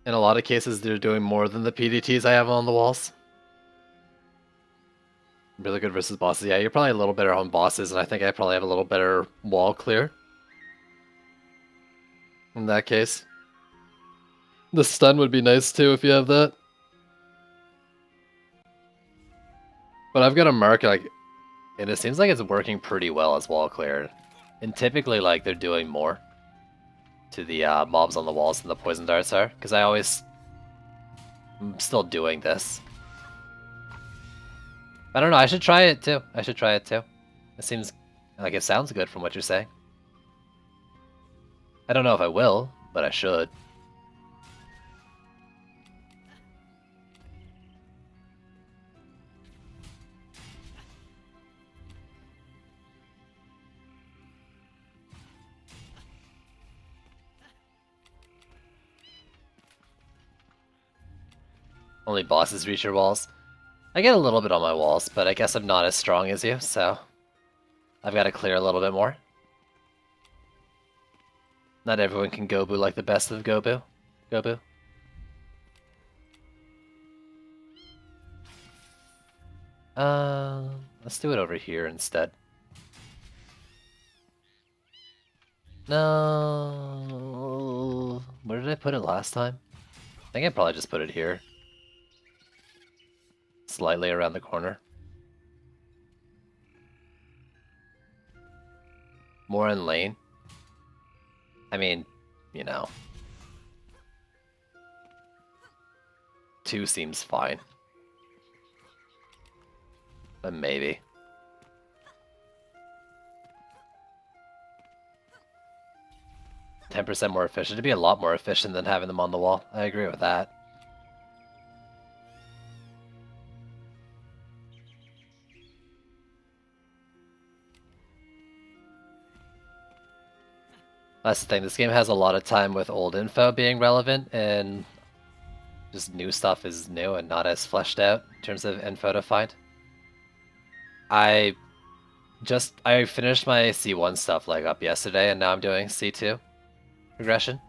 In a lot of cases, they're doing more than the PDTs I have on the walls. Really good versus bosses. Yeah, you're probably a little better on bosses, and I think I probably have a little better wall clear. In that case. The stun would be nice too if you have that. But I've got a mark, like, and it seems like it's working pretty well as wall cleared. And typically, like, they're doing more to the mobs on the walls than the poison darts are, because I'm still doing this. I don't know, I should try it too. It seems like it sounds good from what you're saying. I don't know if I will, but I should. Only bosses reach your walls. I get a little bit on my walls, but I guess I'm not as strong as you, so I've got to clear a little bit more. Not everyone can Gobu like the best of Gobu. Let's do it over here instead. No, where did I put it last time? I think I probably just put it here. Slightly around the corner. More in lane. I mean, you know. 2 seems fine. But maybe. 10% more efficient. It'd be a lot more efficient than having them on the wall. I agree with that. That's the thing, this game has a lot of time with old info being relevant, and just new stuff is new and not as fleshed out in terms of info to find. I finished my C1 stuff like up yesterday, and now I'm doing C2 progression.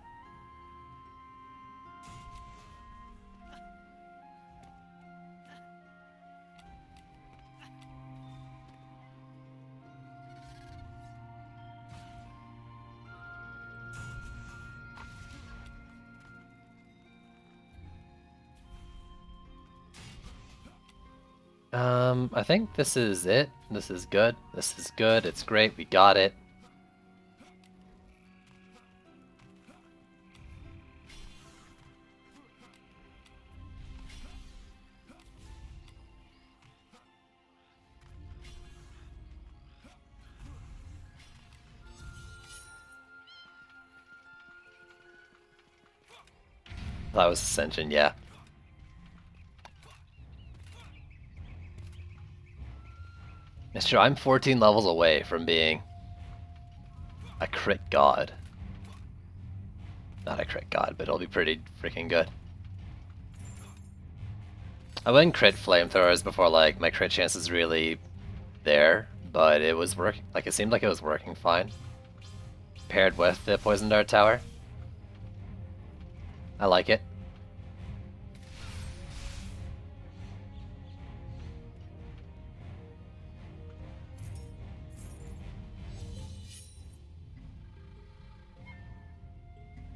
I think this is it. This is good. This is good. It's great. We got it. That was Ascension, yeah. Mister, I'm 14 levels away from being a crit god. Not a crit god, but it'll be pretty freaking good. I wouldn't crit flamethrowers before like my crit chance is really there, but it was working. Like it seemed like it was working fine. Paired with the poison dart tower. I like it.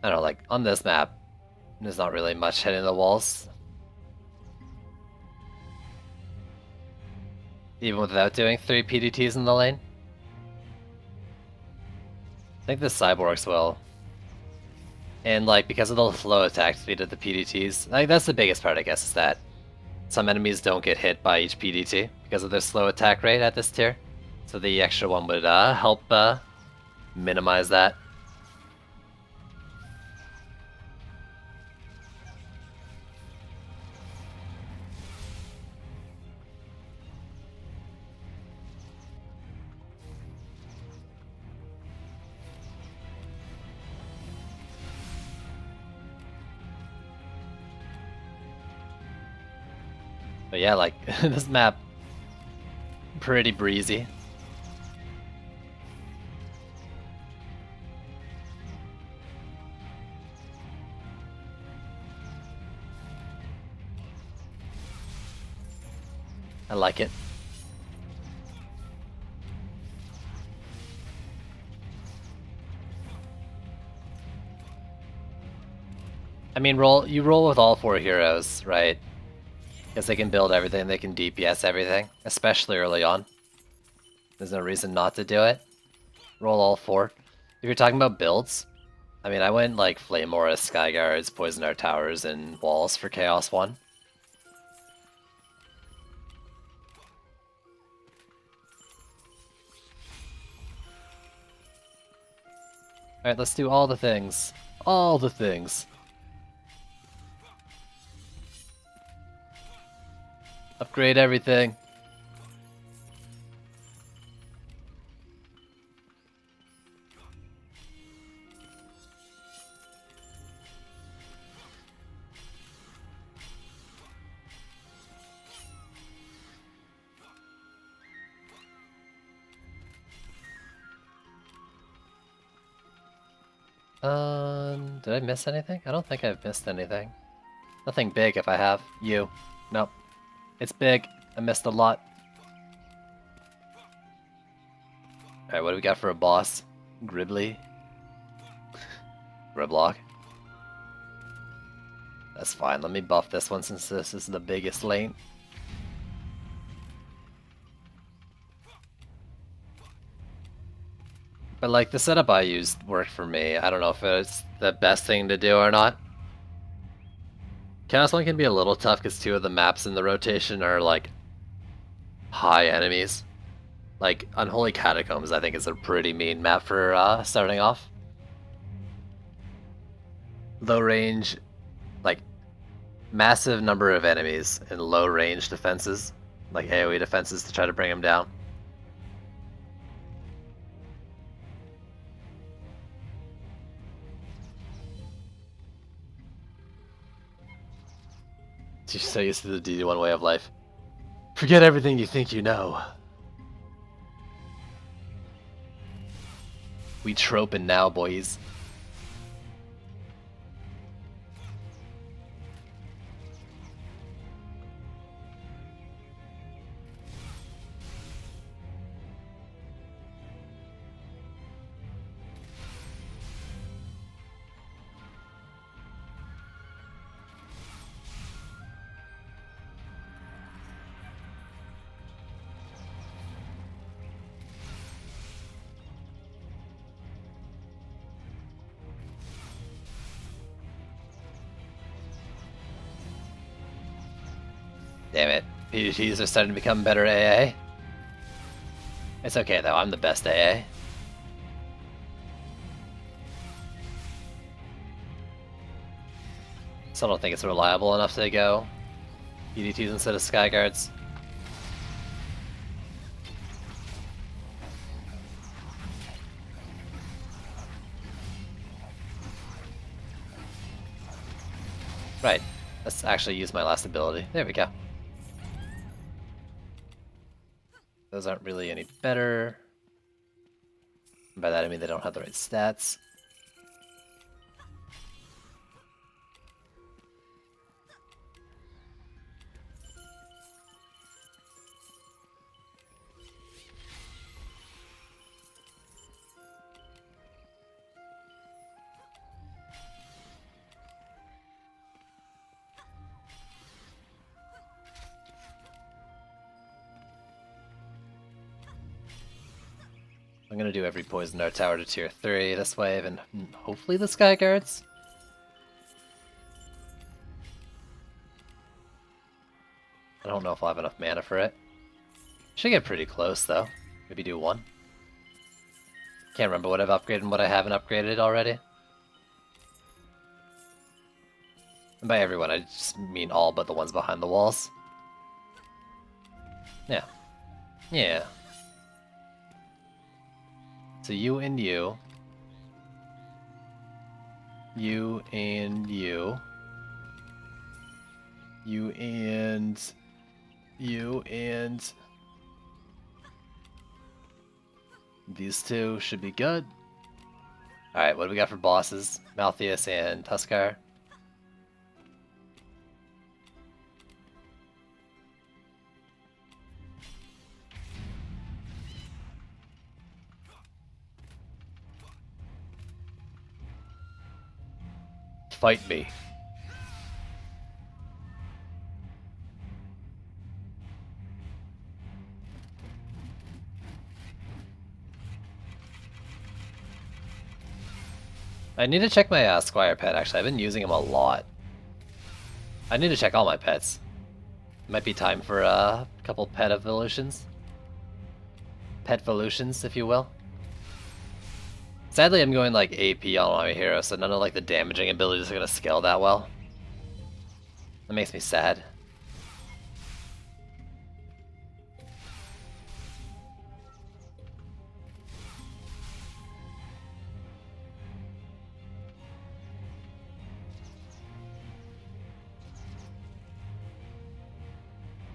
I don't know, like on this map, there's not really much hitting the walls. Even without doing 3 PDTs in the lane. I think this cyborgs will. And like because of the slow attack speed of the PDTs, like that's the biggest part I guess, is that some enemies don't get hit by each PDT because of their slow attack rate at this tier. So the extra one would help minimize that. But yeah, like, this map, pretty breezy. I like it. I mean, you roll with all 4 heroes, right? Because they can build everything, they can DPS everything, especially early on. There's no reason not to do it. Roll all 4. If you're talking about builds, I mean, I went like Flame Aura, Skyguards, Poison Dart Towers, and Walls for Chaos 1. Alright, let's do all the things. All the things. Upgrade everything. Did I miss anything? I don't think I've missed anything. Nothing big if I have. You. Nope. It's big. I missed a lot. Alright, what do we got for a boss? Gribbly? Griblock? That's fine. Let me buff this one since this is the biggest lane. But like, the setup I used worked for me. I don't know if it's the best thing to do or not. Chaos 1 can be a little tough because 2 of the maps in the rotation are like high enemies. Like, Unholy Catacombs I think is a pretty mean map for starting off. Low range, like, massive number of enemies and low range defenses. Like AoE defenses to try to bring them down. You're so used to the DD1 way of life. Forget everything you think you know. We troping now, boys. Damn it. PvPs are starting to become better AA. It's okay though, I'm the best AA. Still don't think it's reliable enough to go EDTs instead of Skyguards. Right. Let's actually use my last ability. There we go. Those aren't really any better. By that I mean they don't have the right stats. I'm gonna do every Poison Dart Tower to tier 3 this wave, and hopefully the Skyguards. I don't know if I'll have enough mana for it. Should get pretty close though. Maybe do 1. Can't remember what I've upgraded and what I haven't upgraded already. And by everyone, I just mean all but the ones behind the walls. Yeah. Yeah. So you and you. You and you. You and... You and... These two should be good. Alright, what do we got for bosses? Malthius and Tuskar. Fight me. I need to check my Squire pet, actually. I've been using him a lot. I need to check all my pets. Might be time for a couple pet evolutions. Pet evolutions, if you will. Sadly, I'm going like AP on my hero, so none of like the damaging abilities are gonna scale that well. That makes me sad.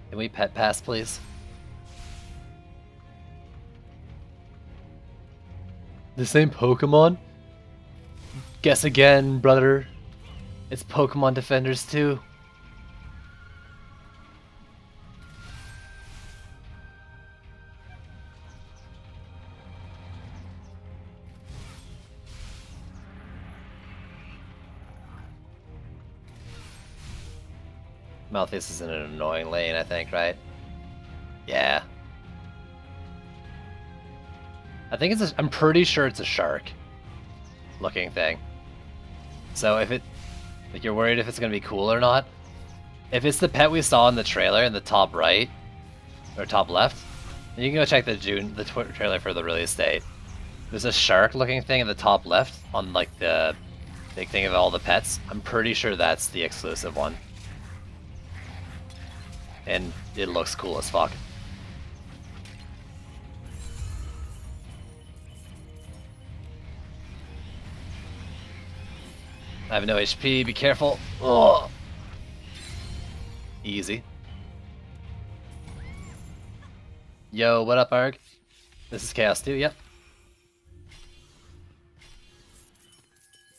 Can we pet pass, please? The same Pokemon? Guess again, brother. It's Pokemon Defenders 2. Malphus is in an annoying lane, I think, right? Yeah. I think it's I'm pretty sure it's a shark looking thing. So if it, like, you're worried if it's gonna be cool or not, if it's the pet we saw in the trailer in the top right, or top left, then you can go check the trailer for the release date. There's a shark looking thing in the top left on like the big thing of all the pets. I'm pretty sure that's the exclusive one. And it looks cool as fuck. I have no HP, be careful. Ugh. Easy. Yo, what up, Arg? This is Chaos 2, yep.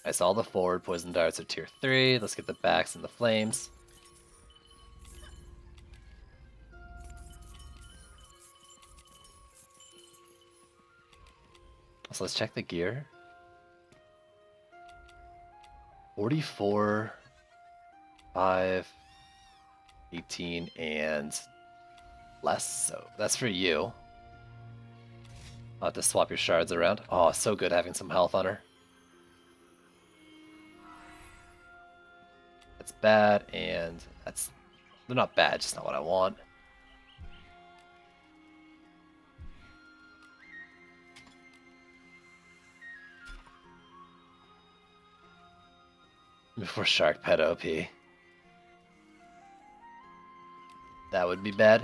I saw the forward poison darts are tier 3. Let's get the backs and the flames. So let's check the gear. 44, 5, 18, and less. So that's for you. I'll have to swap your shards around. Oh, so good having some health on her. That's bad, and that's... They're not bad, just not what I want. Before Shark Pet OP. That would be bad.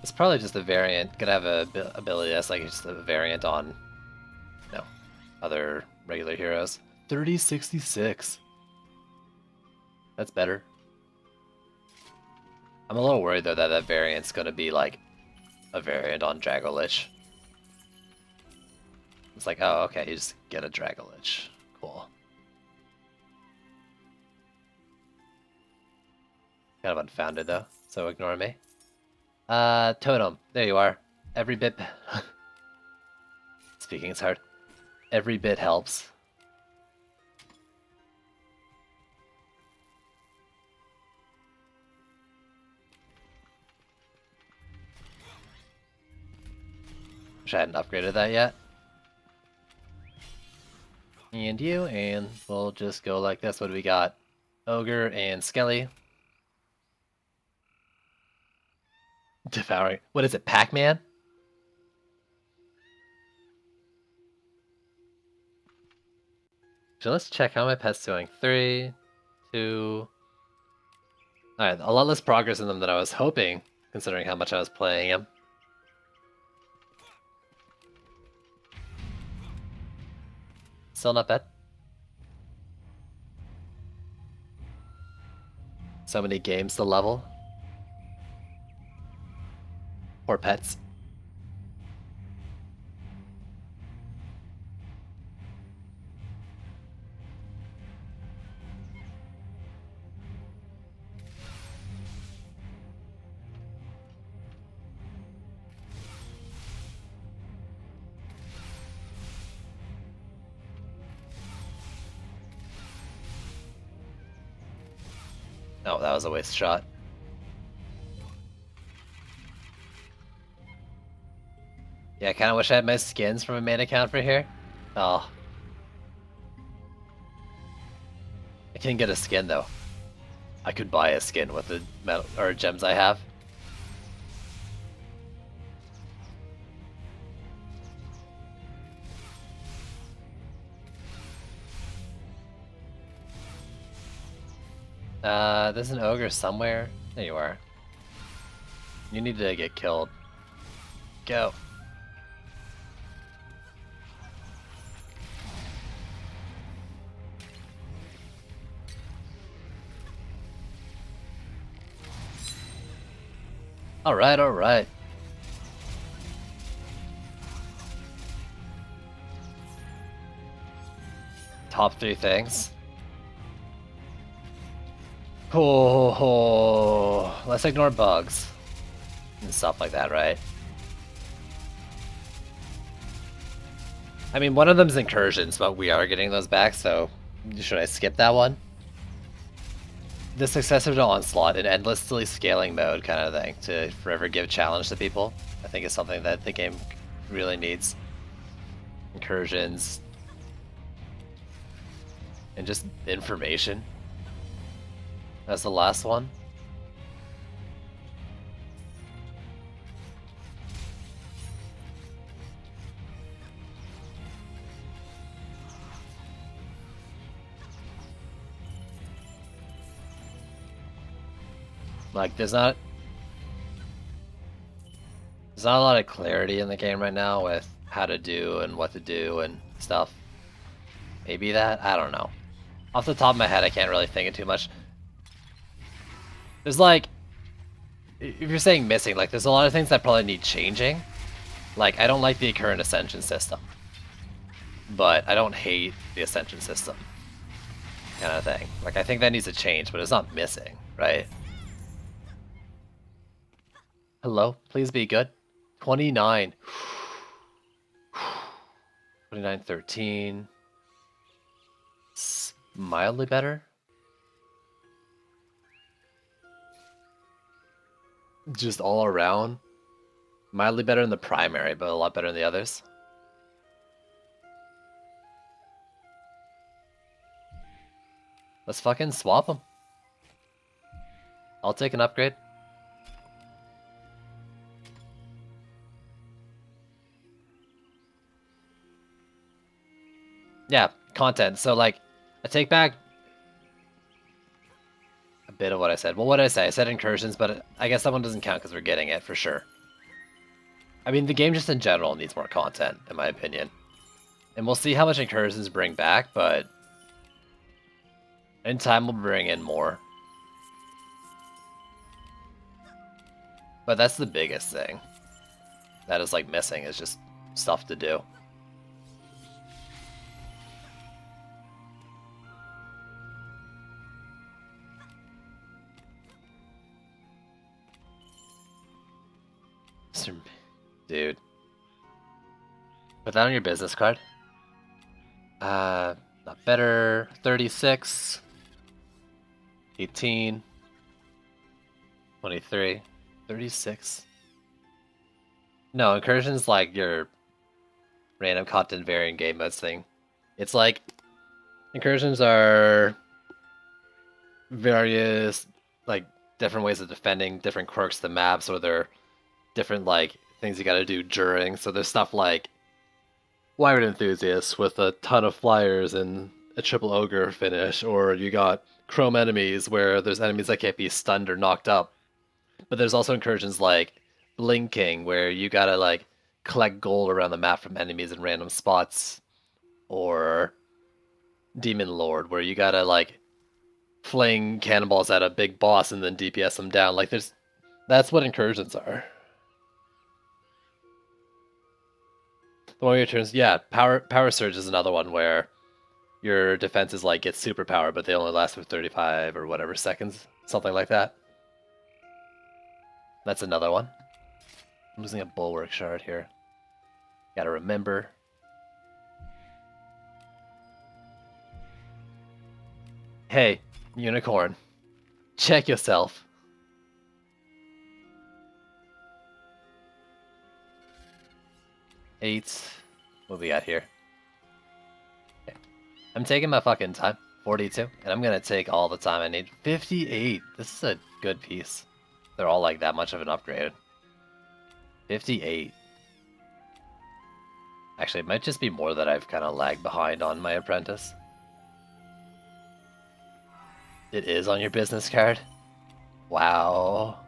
It's probably just a variant. Gonna have a ability that's like just a variant on, you know, other regular heroes. 3066. That's better. I'm a little worried though that that variant's gonna be like a variant on Dragolich. It's like, oh, okay, you just get a Dragolich. Cool. Kind of unfounded though, so ignore me. Totem, there you are. Every bit... Speaking is hard. Every bit helps. Wish I hadn't upgraded that yet. And you, and we'll just go like this. What do we got? Ogre and Skelly. Devouring. What is it, Pac-Man? So let's check how my pet's doing. 3, 2... Alright, a lot less progress in them than I was hoping, considering how much I was playing him. Still not bad. So many games to level. Poor pets. Oh, that was a waste shot. Yeah, I kind of wish I had my skins from a main account for here. Oh. I can't get a skin though. I could buy a skin with the metal or gems I have. There's an ogre somewhere. There you are. You need to get killed. Go. Alright, alright. Top 3 things. Oh, let's ignore bugs and stuff like that, right? I mean, one of them's incursions, but we are getting those back, so should I skip that one? The successor to Onslaught, an endlessly scaling mode kind of thing to forever give challenge to people, I think is something that the game really needs. Incursions. And just information. That's the last one. Like, there's not a lot of clarity in the game right now with how to do and what to do and stuff. Maybe that? I don't know. Off the top of my head, I can't really think of too much. There's like, if you're saying missing, like there's a lot of things that probably need changing. Like, I don't like the current Ascension system. But I don't hate the Ascension system. Kind of thing. Like, I think that needs to change, but it's not missing, right? Hello, please be good. 29. 29, 13. It's mildly better. Just all around. Mildly better in the primary, but a lot better in the others. Let's fucking swap them. I'll take an upgrade. Yeah, content. So, like, I take back a bit of what I said. Well, what did I say? I said incursions, but I guess that one doesn't count because we're getting it for sure. I mean, the game just in general needs more content, in my opinion. And we'll see how much incursions bring back, but in time we'll bring in more. But that's the biggest thing that is, like, missing, is just stuff to do. Dude. Put that on your business card. Not better. 36. 18. 23. 36. No, incursion's like your random content varying game modes thing. It's like incursions are various, like, different ways of defending different quirks to the maps, or they're different, like, things you gotta do during. So there's stuff like Wired Enthusiast with a ton of flyers and a triple ogre finish, or you got Chrome enemies where there's enemies that can't be stunned or knocked up. But there's also incursions like Blinking where you gotta, like, collect gold around the map from enemies in random spots, or Demon Lord where you gotta, like, fling cannonballs at a big boss and then DPS them down. Like, that's what incursions are. The one of your turns, yeah, power surge is another one where your defense is like gets superpower, but they only last for 35 or whatever seconds, something like that. That's another one. I'm losing a bulwark shard here. Gotta remember. Hey, unicorn, check yourself. 8. What we got here? Okay. I'm taking my fucking time. 42. And I'm gonna take all the time I need. 58. This is a good piece. They're all like that much of an upgrade. 58. Actually, it might just be more that I've kind of lagged behind on my apprentice. It is on your business card? Wow.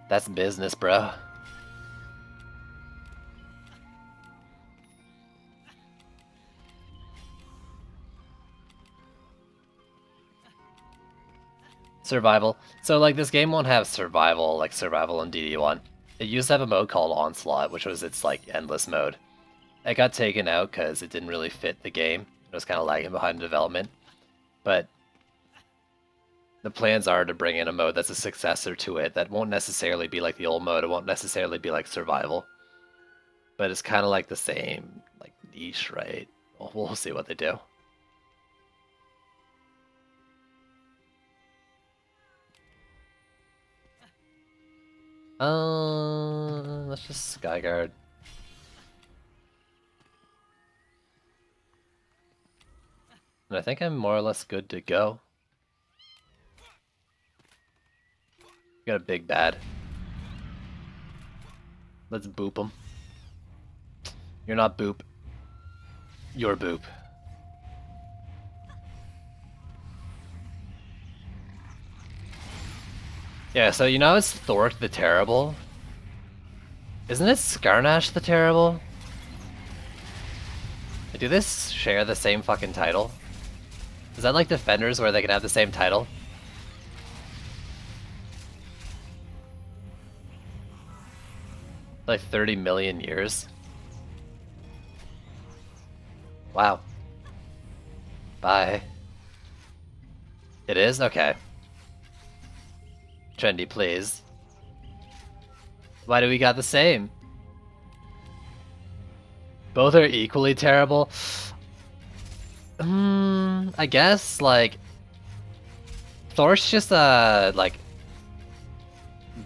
That's business, bro. Survival. So, like, this game won't have survival, like survival in DD1. It used to have a mode called Onslaught, which was its, like, endless mode. It got taken out because it didn't really fit the game. It was kind of lagging behind development. But the plans are to bring in a mode that's a successor to it that won't necessarily be like the old mode. It won't necessarily be like survival. But it's kind of like the same, like, niche, right? Well, we'll see what they do. Let's just Skyguard. And I think I'm more or less good to go. Got a big bad. Let's boop him. You're not boop. You're boop. Yeah, so you know it's Thork the Terrible? Isn't it Skarnash the Terrible? Do this share the same fucking title? Is that like Defenders where they can have the same title? Like 30 million years? Wow. Bye. It is? Okay. Trendy, please. Why do we got the same? Both are equally terrible. I guess, like, Thor's just a, like,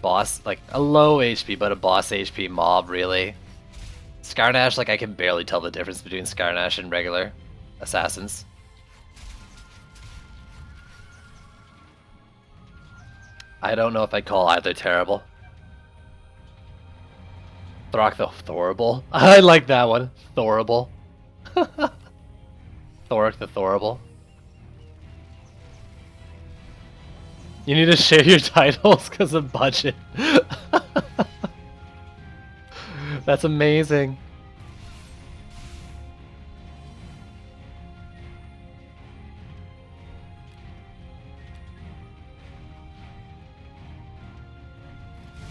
boss, like, a low HP, but a boss HP mob, really. Skarnash, like, I can barely tell the difference between Skarnash and regular assassins. I don't know if I'd call either terrible. Thork the Thorrible. I like that one. Thorrible. Thork the Thorrible. You need to share your titles because of budget. That's amazing.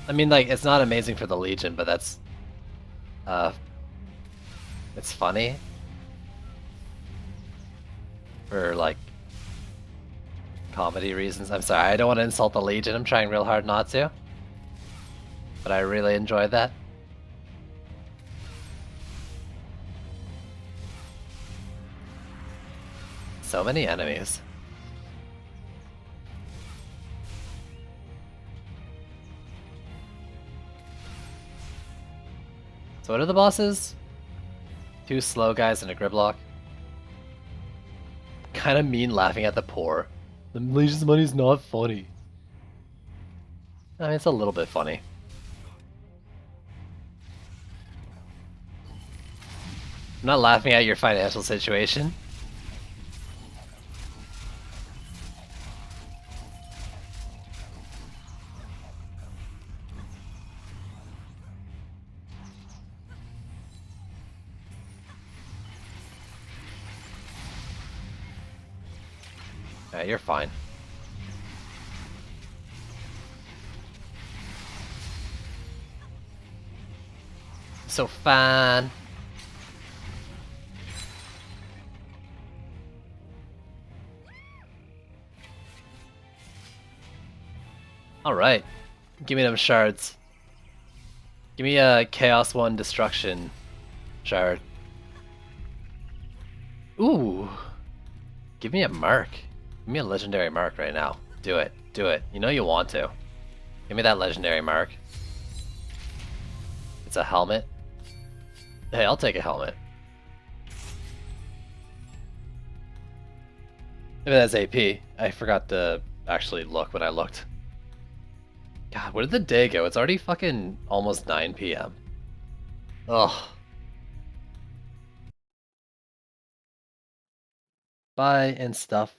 I mean, like, it's not amazing for the Legion, but that's, it's funny. For, like, comedy reasons. I'm sorry, I don't want to insult the Legion, I'm trying real hard not to. But I really enjoyed that. So many enemies. So what are the bosses? 2 slow guys and a Gridlock. Kinda mean laughing at the poor. The Legion's money's not funny. I mean, it's a little bit funny. I'm not laughing at your financial situation. Yeah, you're fine. So fine. Alright. Give me them shards. Give me a Chaos 1 Destruction shard. Ooh. Give me a mark. Give me a legendary mark right now. Do it. Do it. You know you want to. Give me that legendary mark. It's a helmet. Hey, I'll take a helmet. If it has AP, I forgot to actually look when I looked. God, where did the day go? It's already fucking almost 9 p.m. Ugh. Buy and stuff.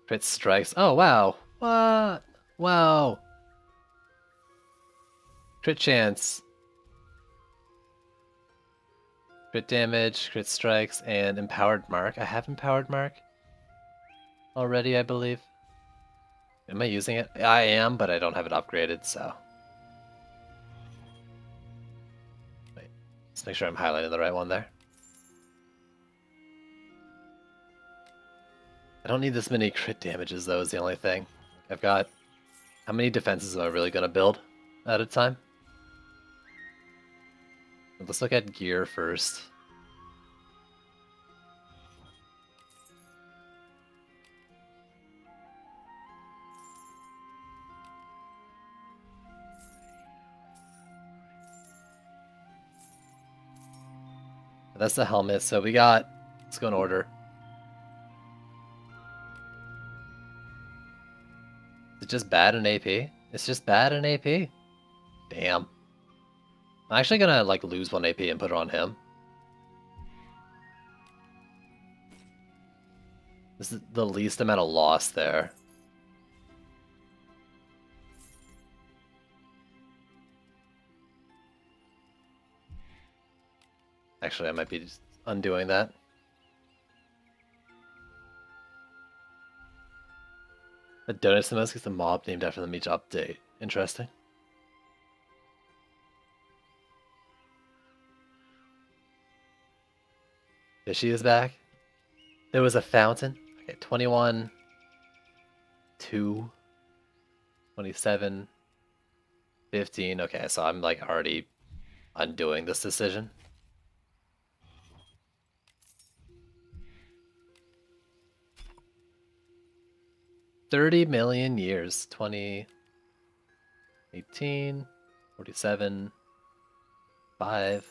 Crit strikes. Oh, wow. What? Wow. Crit chance. Crit damage, crit strikes, and empowered mark. I have empowered mark already, I believe. Am I using it? I am, but I don't have it upgraded, so. Wait, let's make sure I'm highlighting the right one there. I don't need this many crit damages, though, is the only thing. I've got... How many defenses am I really going to build at a time? Let's look at gear first. That's the helmet, so we got... Let's go in order. Is it just bad in AP? It's just bad in AP? Damn. I'm actually gonna, like, lose 1 AP and put it on him. This is the least amount of loss there. Actually, I might be just undoing that. The Donuts the most gets the mob named after them each update. Interesting. Fishy is back. There was a fountain. Okay, 21, 2, 27, 15. Okay, so I'm like already undoing this decision. $30 million years. 20, 18, 47, 5.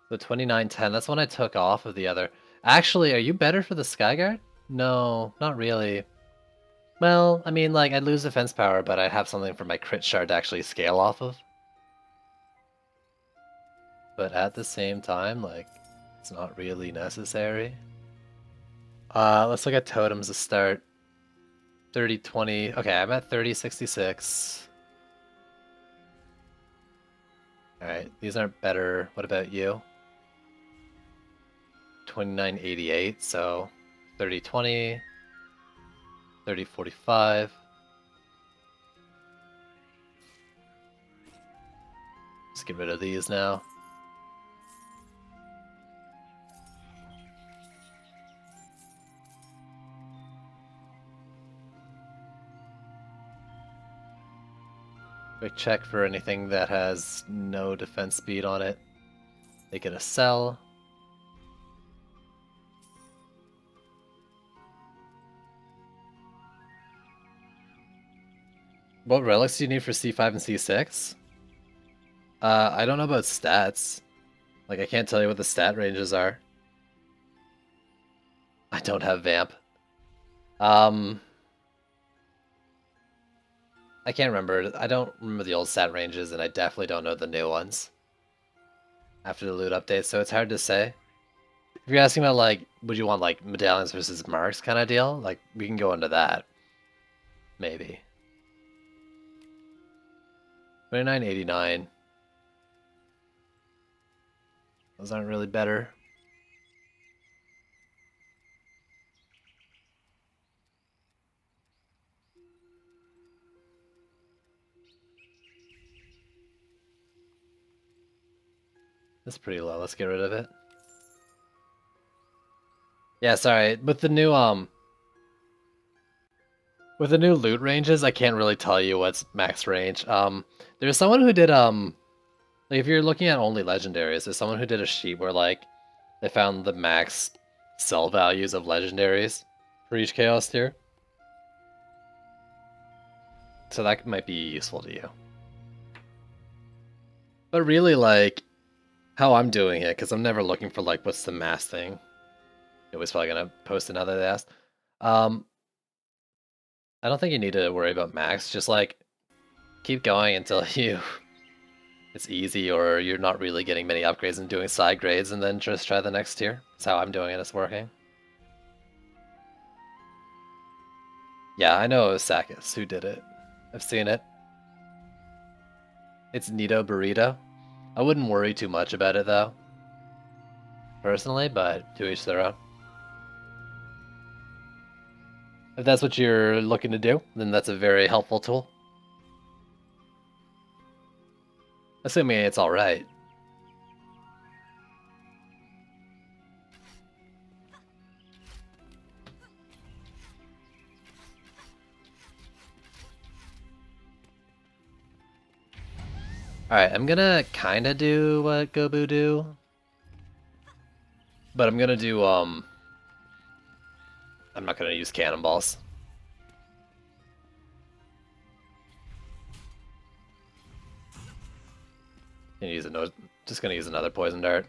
So 2910, that's when I took off of the other. Actually, are you better for the Skyguard? No, not really. Well, I mean, like, I'd lose defense power, but I'd have something for my crit shard to actually scale off of. But at the same time, like, it's not really necessary. Let's look at totems to start. 3020. Okay, I'm at 3066. Alright, these aren't better. What about you? 2988, so 3020, 3045. Let's get rid of these now. Quick check for anything that has no defense speed on it. Make it a sell. What relics do you need for C5 and C6? I don't know about stats. Like, I can't tell you what the stat ranges are. I don't have Vamp. I can't remember. I don't remember the old stat ranges, and I definitely don't know the new ones after the loot update, so it's hard to say. If you're asking about, like, would you want, like, medallions versus marks kind of deal, like, we can go into that. Maybe. 2989. Those aren't really better. That's pretty low. Let's get rid of it. Yeah, sorry. With the new loot ranges, I can't really tell you what's max range. There's someone who did like, if you're looking at only legendaries, there's someone who did a sheet where, like, they found the max sell values of legendaries for each chaos tier. So that might be useful to you. But really, like, how I'm doing it, because I'm never looking for, like, what's the mass thing. It was probably going to post another they asked. I don't think you need to worry about max. Just, like, keep going until it's easy or you're not really getting many upgrades and doing side grades, and then just try the next tier. That's how I'm doing it. It's working. Yeah, I know it was Sakis who did it. I've seen it. It's Nito Burrito. I wouldn't worry too much about it, though. Personally, but to each their own. If that's what you're looking to do, then that's a very helpful tool. Assuming it's alright. Alright, I'm gonna kinda do what Gobu do. But I'm gonna do, I'm not gonna use cannonballs. Just gonna use another poison dart.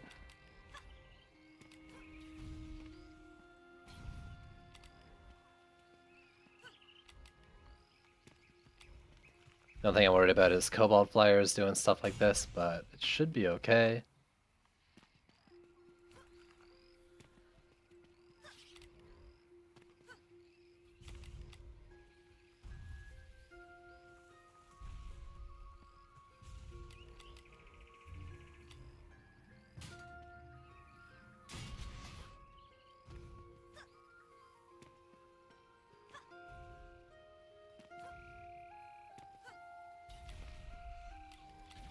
The only thing I'm worried about is Cobalt Flyers doing stuff like this, but it should be okay.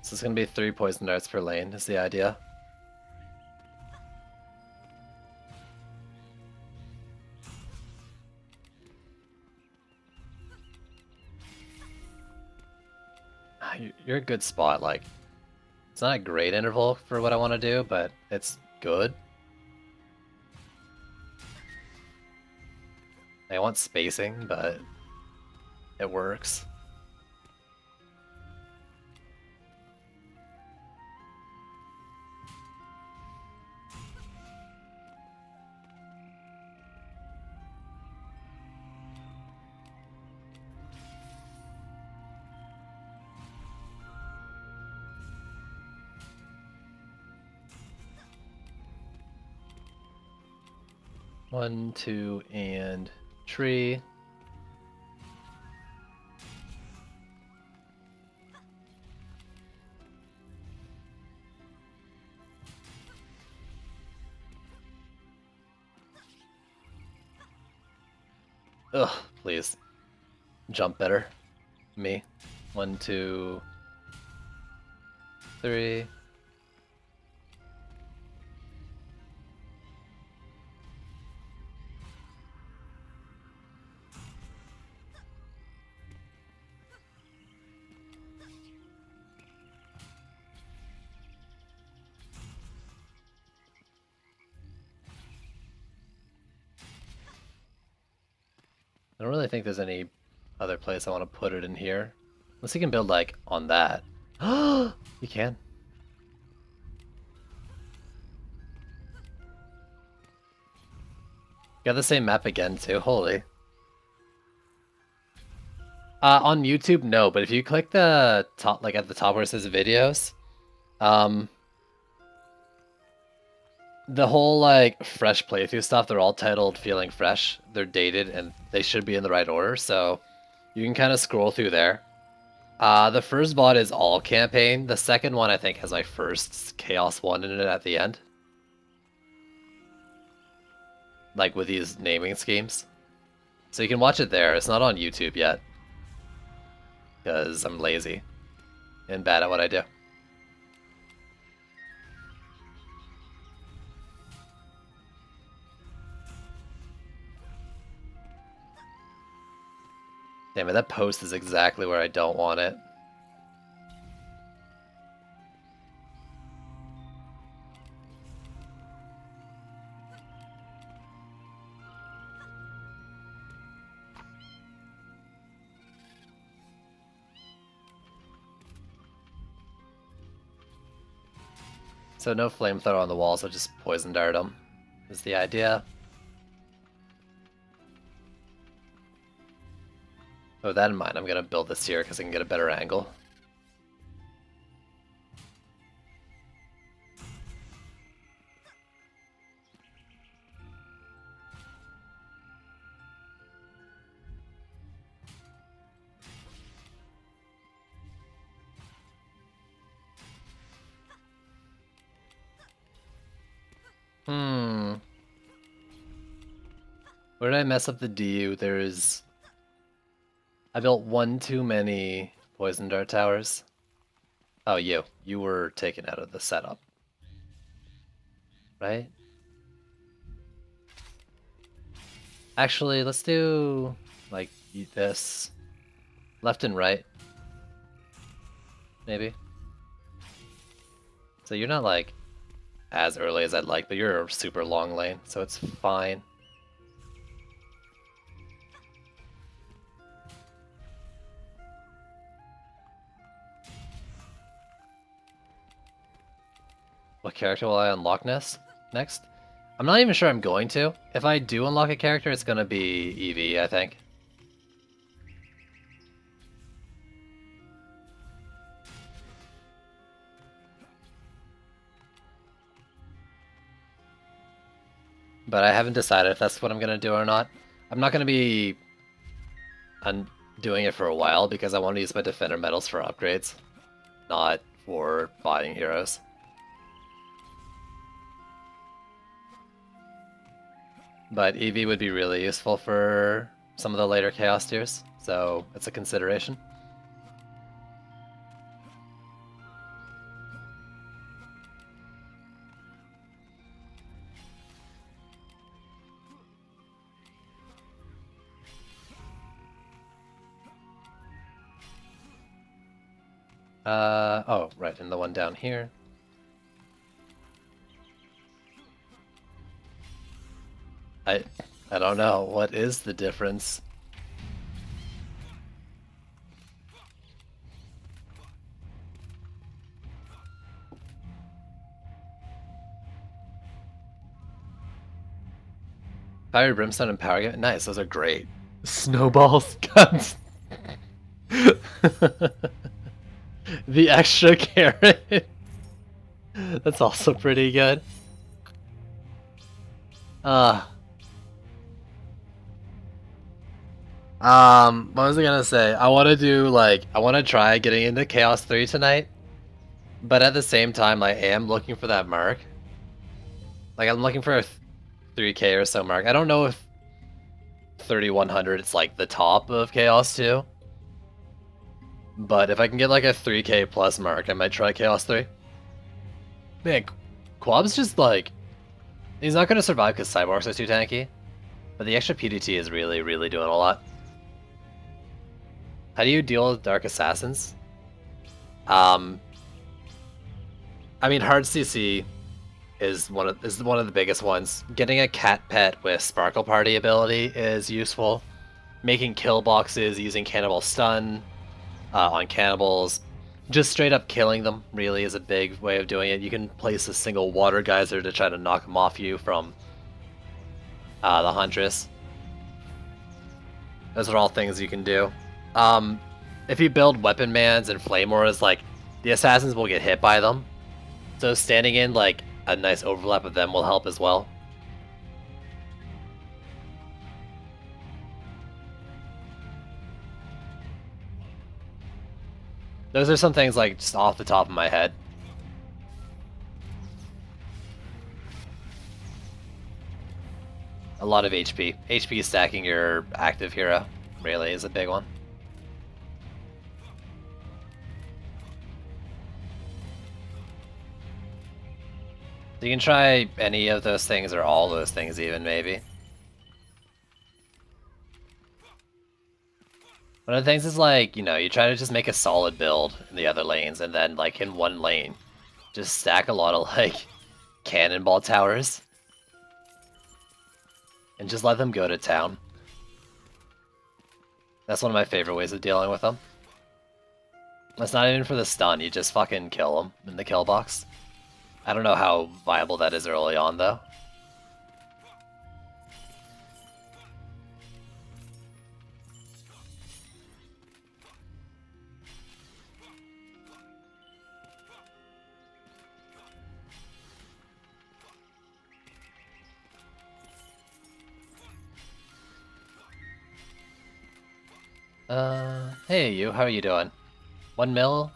So it's gonna be 3 poison darts per lane is the idea. You're a good spot, like, it's not a great interval for what I want to do, but it's good. I want spacing, but it works. One, two, and tree. Ugh, please. Jump better. Me. 1, 2, 3. I don't really think there's any other place I want to put it in here. Unless you can build, like, on that. You can. Got the same map again, too. Holy. On YouTube, no, but if you click the top, like, at the top where it says videos, the whole, like, fresh playthrough stuff, they're all titled Feeling Fresh. They're dated, and they should be in the right order, so you can kind of scroll through there. The first VOD is all campaign. The second one, I think, has my first Chaos 1 in it at the end. Like, with these naming schemes. So you can watch it there. It's not on YouTube yet. Because I'm lazy. And bad at what I do. Damn it, that post is exactly where I don't want it. So no flamethrower on the walls, I'll just poison dart them, is the idea. With that in mind, I'm gonna build this here because I can get a better angle. Where did I mess up the DU? I built one too many poison dart towers. Oh, you were taken out of the setup. Right? Actually, let's do, like, eat this. Left and right. Maybe. So you're not, like, as early as I'd like, but you're a super long lane, so it's fine. What character will I unlock next? I'm not even sure I'm going to. If I do unlock a character, it's gonna be Eevee, I think. But I haven't decided if that's what I'm gonna do or not. I'm not gonna be doing it for a while because I want to use my defender medals for upgrades, not for buying heroes. But Eevee would be really useful for some of the later Chaos tiers, so it's a consideration. Oh, right, and the one down here. I don't know. What is the difference? Fire Brimstone and Power Game? Nice, those are great. Snowballs, guns. The extra carrot. That's also pretty good. What was I gonna say? I want to try getting into Chaos 3 tonight, but at the same time, I am looking for that mark. Like, I'm looking for a 3K or so mark. I don't know if 3100 is like the top of Chaos 2, but if I can get like a 3K plus mark, I might try Chaos 3. Man, Quab's just like, he's not gonna survive because Cyborgs are too tanky, but the extra PDT is really, really doing a lot. How do you deal with Dark Assassins? I mean, hard CC is one of the biggest ones. Getting a cat pet with Sparkle Party ability is useful. Making kill boxes using Cannibal Stun on cannibals. Just straight up killing them really is a big way of doing it. You can place a single water geyser to try to knock them off you from the Huntress. Those are all things you can do. If you build Weapon Mans and Flame Auras, like, the Assassins will get hit by them. So standing in, like, a nice overlap of them will help as well. Those are some things, like, just off the top of my head. A lot of HP. HP stacking your active hero really is a big one. So you can try any of those things or all those things even, maybe. One of the things is, like, you know, you try to just make a solid build in the other lanes, and then, like, in one lane, just stack a lot of, like, cannonball towers. And just let them go to town. That's one of my favorite ways of dealing with them. That's not even for the stun, you just fucking kill them in the kill box. I don't know how viable that is early on, though. Hey you, how are you doing? 1 mil?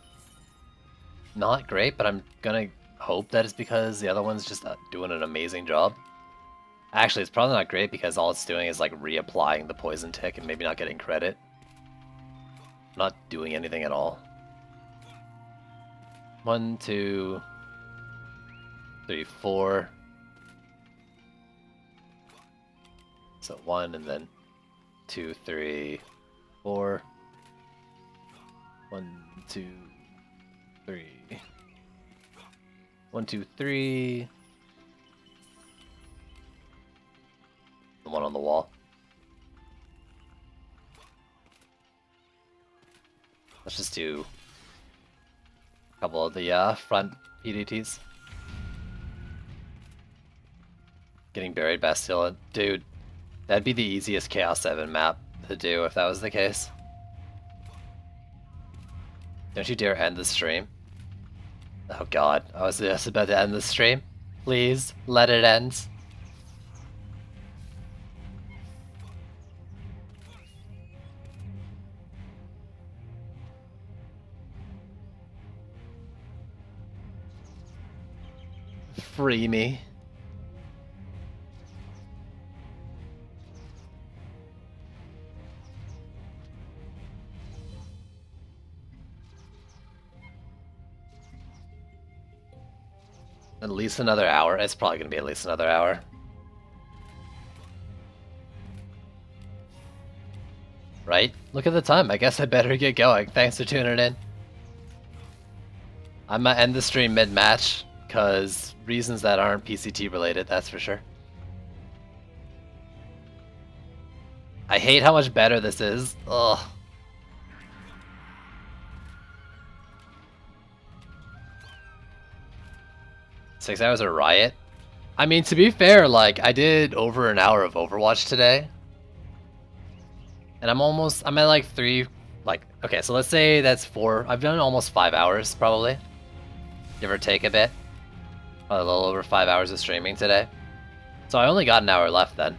Not great, but I'm gonna hope that it's because the other one's just doing an amazing job. Actually, it's probably not great because all it's doing is like reapplying the poison tick and maybe not getting credit. Not doing anything at all. 1, 2, 3, 4. So 1 and then 2, 3, 4. 1, 2, 3. 1, 2, 3. The one on the wall. Let's just do a couple of the front PDTs. Getting buried Bastilla. Dude, that'd be the easiest Chaos 7 map to do if that was the case. Don't you dare end the stream. Oh god, I was just about to end the stream. Please, let it end. Free me. At least another hour. It's probably gonna be at least another hour. Right? Look at the time. I guess I better get going. Thanks for tuning in. I might end the stream mid-match, because reasons that aren't PCT related, that's for sure. I hate how much better this is. Ugh. Six hours of Riot? I mean, to be fair, like, I did over an hour of Overwatch today. And I'm at like 3, like, okay, so let's say that's 4. I've done almost 5 hours, probably. Give or take a bit. Probably a little over 5 hours of streaming today. So I only got an hour left then.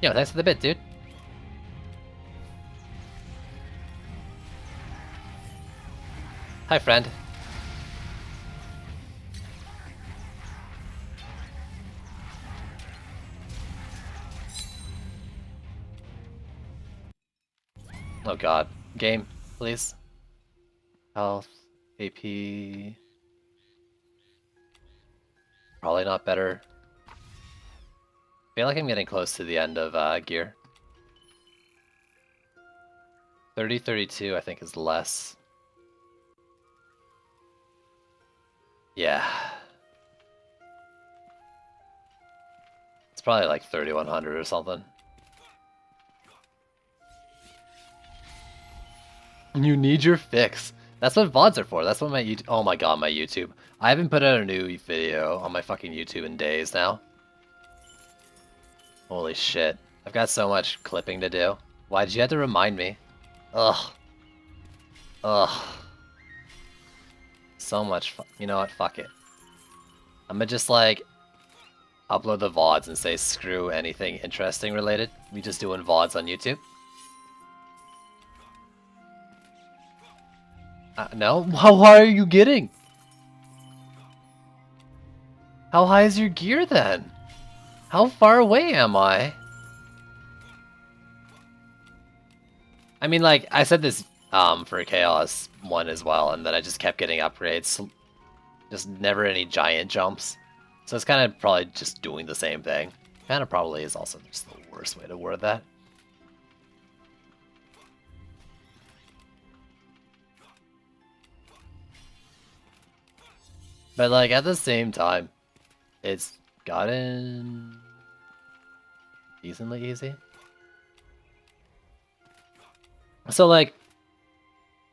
Yo, thanks for the bit, dude. Hi, friend. Oh god. Game, please. Health, AP. Probably not better. I feel like I'm getting close to the end of gear. 30-32 I think is less. Yeah. It's probably like 3100 or something. You need your fix. That's what VODs are for. That's what my YouTube. Oh my god, my YouTube. I haven't put out a new video on my fucking YouTube in days now. Holy shit. I've got so much clipping to do. Why did you have to remind me? Ugh. Ugh. So much. You know what? Fuck it. I'm gonna just like upload the VODs and say screw anything interesting related. We just doing VODs on YouTube. No? How high are you getting? How high is your gear then? How far away am I? I mean, like, I said this for Chaos 1 as well, and then I just kept getting upgrades. Just never any giant jumps. So it's kind of probably just doing the same thing. Kind of probably is also just the worst way to word that. But like at the same time, it's gotten decently easy. So like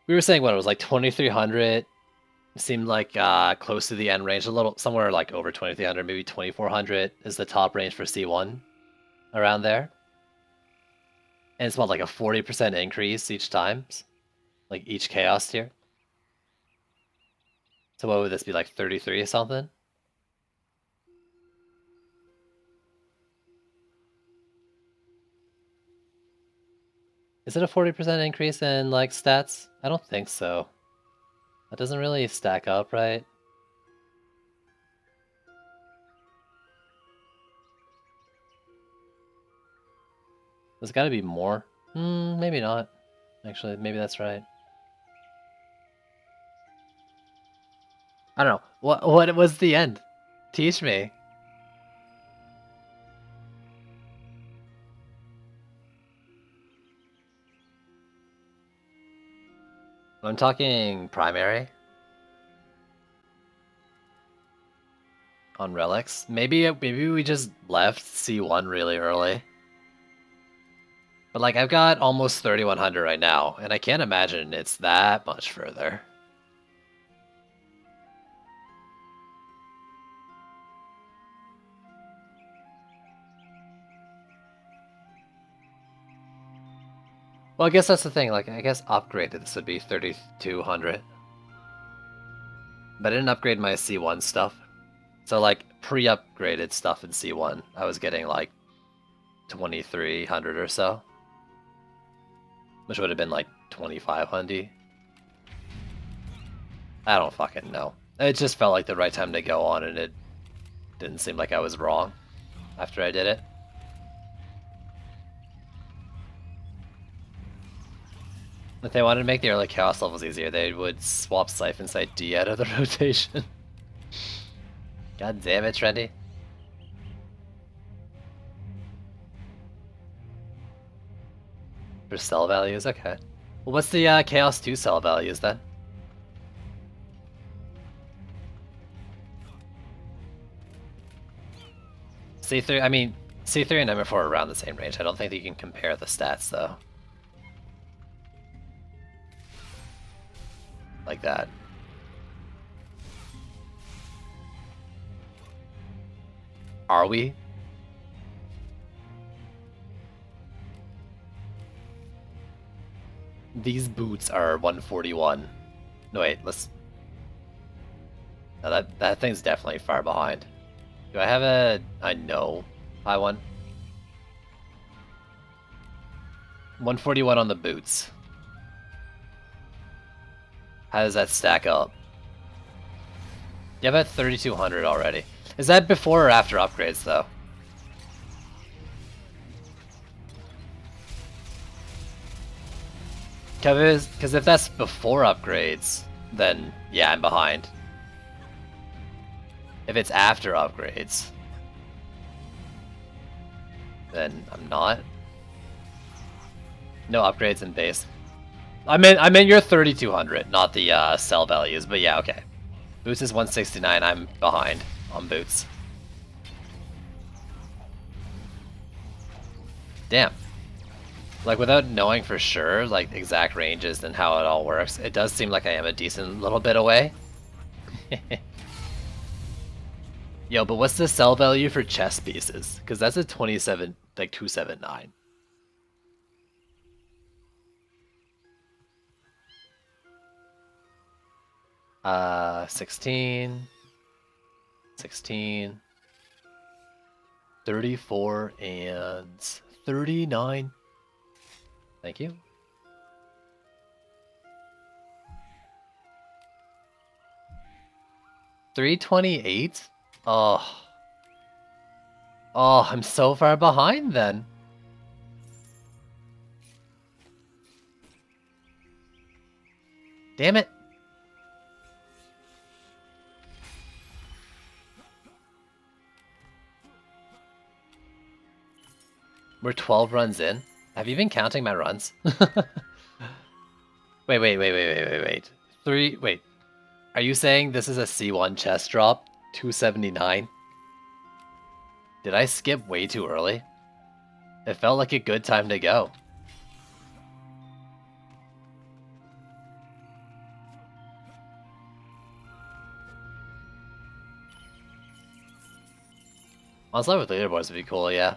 we were saying what it was like 2300 seemed like close to the end range, a little somewhere like over 2300, maybe 2400 is the top range for C1, around there. And it's about like a 40% increase each time, like each chaos tier. So what would this be, like 33 or something? Is it a 40% increase in like stats? I don't think so. That doesn't really stack up, right? There's gotta be more. Maybe not. Actually, maybe that's right. I don't know. What was the end? Teach me. I'm talking primary. On relics. Maybe we just left C1 really early. But like I've got almost 3100 right now, and I can't imagine it's that much further. Well, I guess that's the thing, like I guess upgraded this would be 3200. But I didn't upgrade my C1 stuff. So like pre-upgraded stuff in C1, I was getting like 2300 or so. Which would have been like 2500. I don't fucking know. It just felt like the right time to go on, and it didn't seem like I was wrong after I did it. If they wanted to make the early chaos levels easier, they would swap Siphon Sight D out of the rotation. God damn it, Trendy. For cell values? Okay. Well, what's the Chaos 2 cell values then? C3, I mean, C3 and M4 are around the same range. I don't think that you can compare the stats though. Like that. Are we? These boots are 141. No wait, let's... No, that thing's definitely far behind. Do I have a no high one? 141 on the boots. How does that stack up? You have at 3200 already. Is that before or after upgrades though? Because if that's before upgrades, then yeah, I'm behind. If it's after upgrades, then I'm not. No upgrades in base. I meant you're 3200, not the cell values, but yeah, okay. Boots is 169, I'm behind on boots. Damn. Like, without knowing for sure, like, exact ranges and how it all works, it does seem like I am a decent little bit away. Yo, but what's the sell value for chess pieces? Because that's a 27, like 279. Uh, 16, 16, 34, and 39. Thank you. $328? Oh. Oh, I'm so far behind then. Damn it. We're 12 runs in. Have you been counting my runs? Wait. Wait. Are you saying this is a C1 chest drop? 279? Did I skip way too early? It felt like a good time to go. Onslaught with leaderboards would be cool, yeah.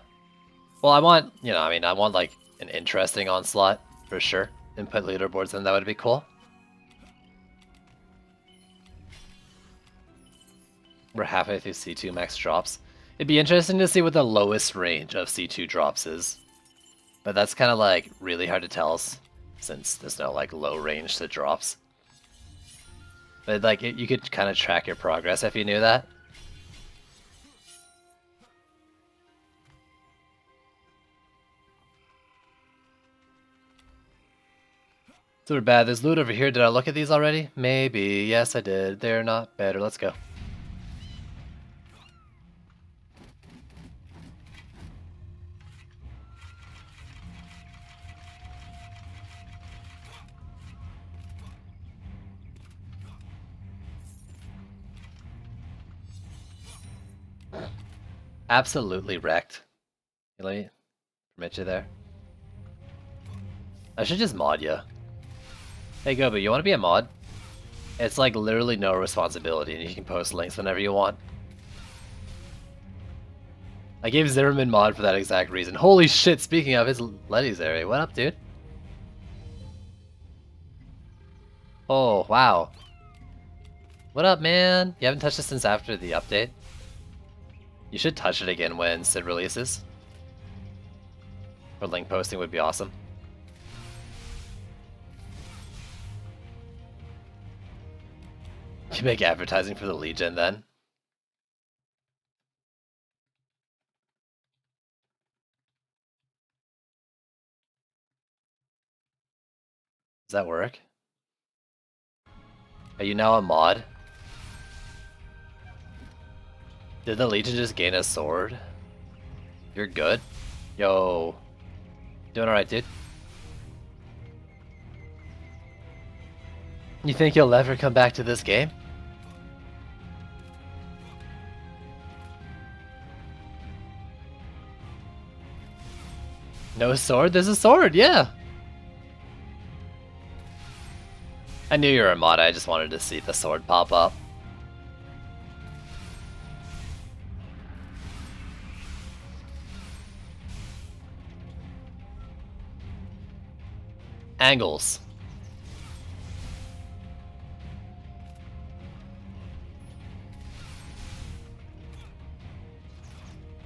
Well, I want, you know, I mean, I want like an interesting onslaught for sure. Input leaderboards, and that would be cool. We're halfway through C2 max drops. It'd be interesting to see what the lowest range of C2 drops is. But that's kind of like really hard to tell since there's no like low range to drops. But like you could kind of track your progress if you knew that. So we're bad. There's loot over here. Did I look at these already? Maybe. Yes, I did. They're not better. Let's go. Absolutely wrecked. Let me permit you there. I should just mod you. Hey Gobu, you want to be a mod? It's like literally no responsibility and you can post links whenever you want. I gave Zimmerman mod for that exact reason. Holy shit, speaking of, his Letty's area. What up, dude? Oh, wow. What up, man? You haven't touched it since after the update? You should touch it again when Sid releases. Or link posting would be awesome. You make advertising for the Legion then? Does that work? Are you now a mod? Did the Legion just gain a sword? You're good? Yo. Doing alright, dude? You think you'll ever come back to this game? No sword? There's a sword, yeah! I knew you were a mod, I just wanted to see the sword pop up. Angles.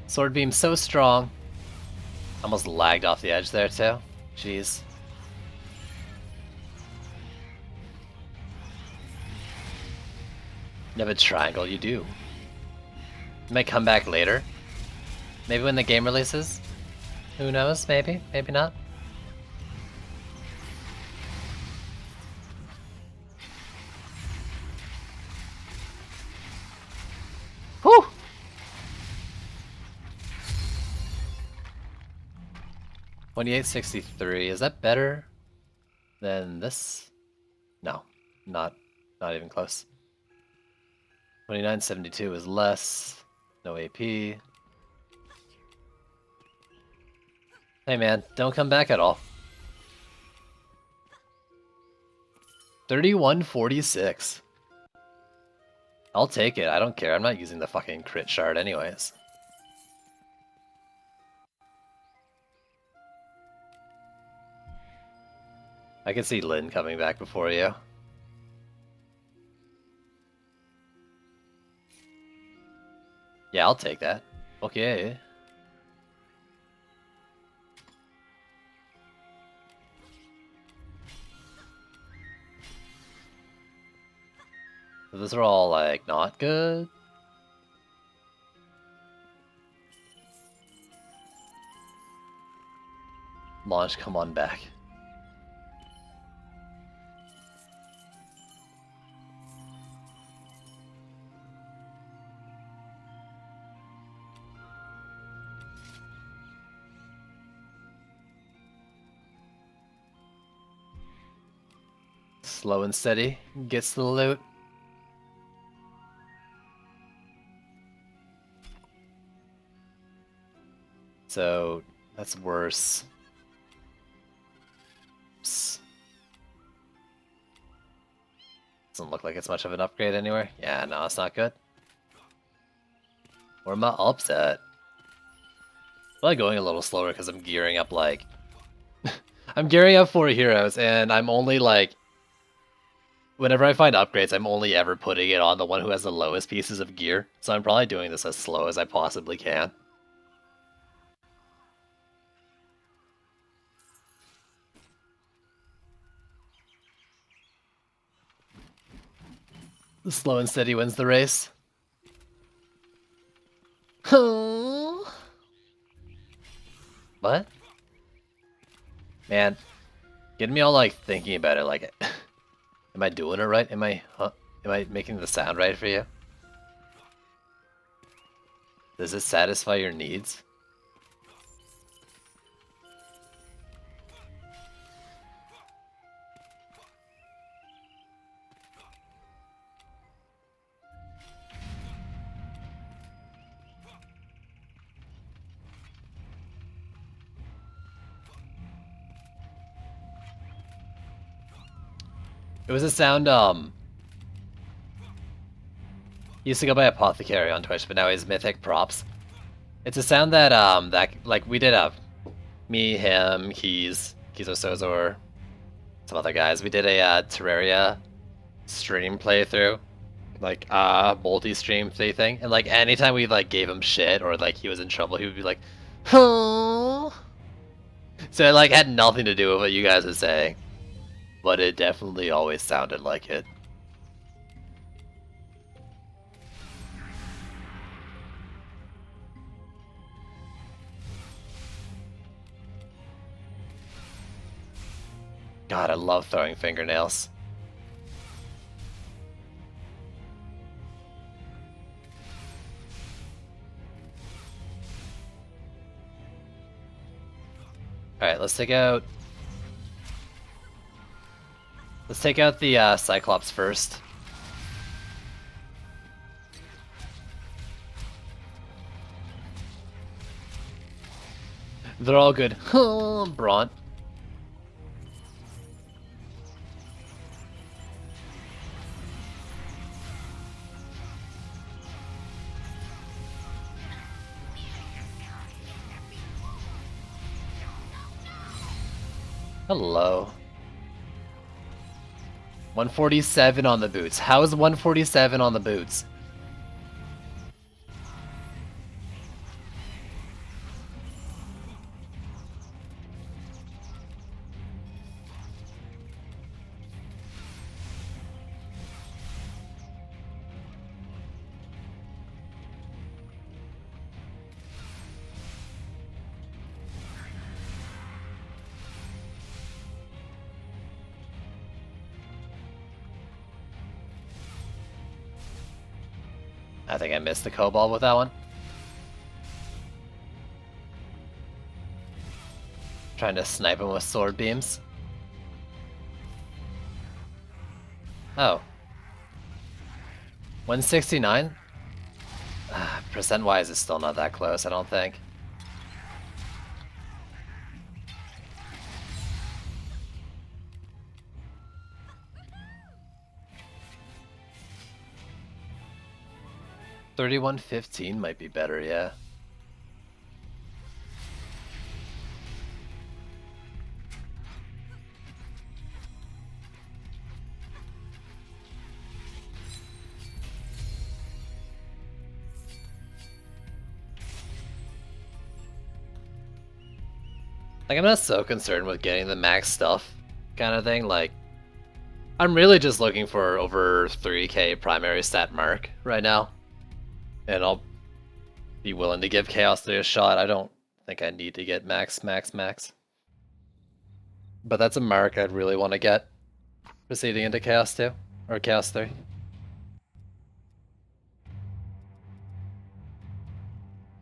Sword beam so strong. Almost lagged off the edge there too. Jeez. You have a triangle, you do. You might come back later. Maybe when the game releases? Who knows? Maybe, maybe not. Whew! $28.63. Is that better than this? No, not even close. $29.72 is less. No AP. Hey man, don't come back at all. $31.46. I'll take it. I don't care. I'm not using the fucking crit shard anyways. I can see Lynn coming back before you. Yeah, I'll take that. Okay. So those are all, like, not good. Launch, come on back. Slow and steady gets the loot. So that's worse. Psst. Doesn't look like it's much of an upgrade anywhere. Yeah, no, it's not good. Where are my ups at? I like going a little slower because I'm gearing up like... I'm gearing up 4 heroes, and I'm only like... Whenever I find upgrades, I'm only ever putting it on the one who has the lowest pieces of gear. So I'm probably doing this as slow as I possibly can. The slow and steady wins the race. What? Man, getting me all like thinking about it, like, am I doing it right? Am I making the sound right for you? Does it satisfy your needs? It was a sound, he used to go by Apothecary on Twitch, but now he's Mythic Props. It's a sound that, like, we did a, me, him, Kizo Sozor, some other guys, we did a, Terraria stream playthrough, like, multi-stream thing, and, like, anytime we, like, gave him shit, or, like, he was in trouble, he would be like, oh. So it, like, had nothing to do with what you guys are saying, but it definitely always sounded like it. God, I love throwing fingernails. Alright, let's take out the Cyclops first. They're all good. Bront. Hello. 147 on the boots. How is 147 on the boots? I think I missed the Cobalt with that one. Trying to snipe him with sword beams. Oh. 169? Percent-wise, it's still not that close, I don't think. $31.15 might be better, yeah. Like, I'm not so concerned with getting the max stuff kind of thing. Like, I'm really just looking for over 3k primary stat mark right now. And I'll be willing to give Chaos 3 a shot. I don't think I need to get max. But that's a mark I'd really want to get proceeding into Chaos 2 or Chaos 3.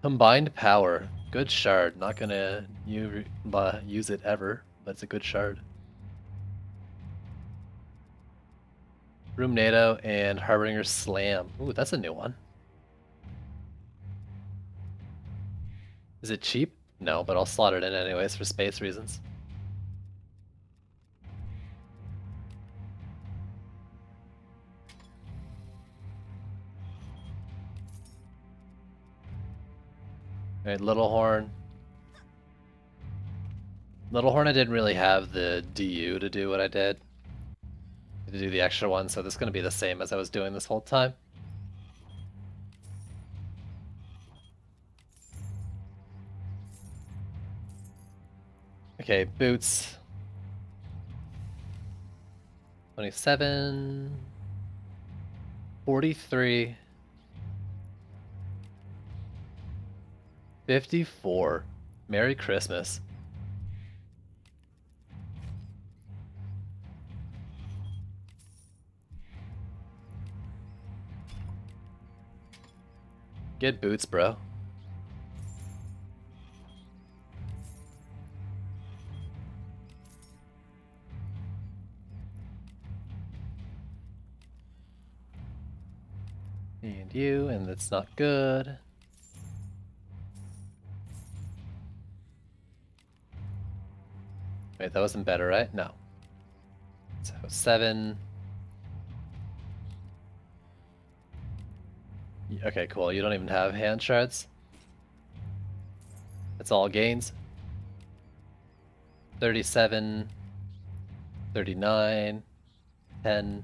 Combined power. Good shard. Not gonna use it ever, but it's a good shard. Room NATO and Harbinger Slam. Ooh, that's a new one. Is it cheap? No, but I'll slot it in anyways for space reasons. Alright, Little Horn. Little Hornet didn't really have the DU to do what I did. To do the extra one, so this is going to be the same as I was doing this whole time. Okay, boots. 27, 43, 54. Merry Christmas. Get boots, bro. And you, and that's not good. Wait, that wasn't better, right? No. So 7. Okay, cool. You don't even have hand shards. It's all gains. 37, 39, 10,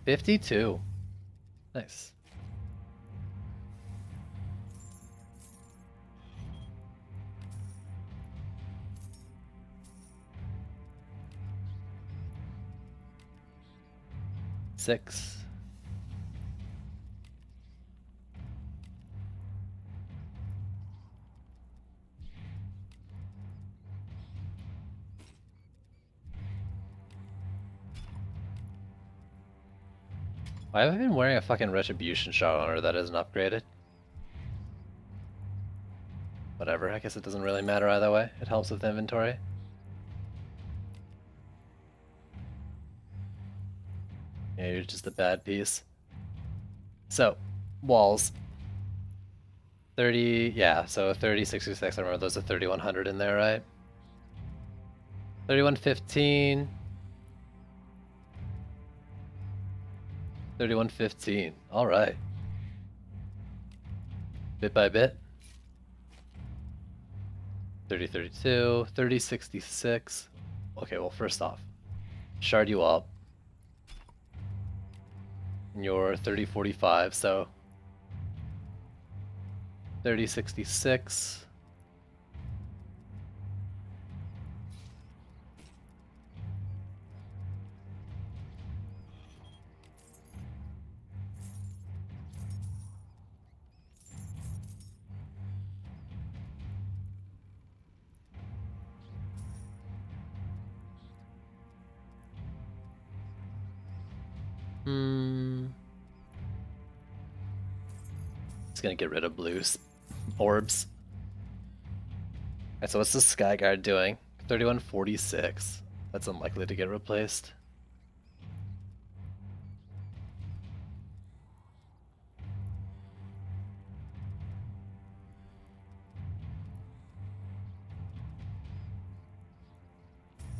52. Nice. Six. Why have I been wearing a fucking Retribution shot on her that isn't upgraded? Whatever, I guess it doesn't really matter either way. It helps with inventory. Yeah, you're just a bad piece. So, walls. 30, yeah, so 30, 66, I remember there's a 3100 in there, right? 3115. 3115, alright. Bit by bit. 3032, 3066. Okay, well, first off, shard you up. And you're 3045, so 3066. It's gonna get rid of blue orbs. Alright, so what's the Skyguard doing? 3146. That's unlikely to get replaced.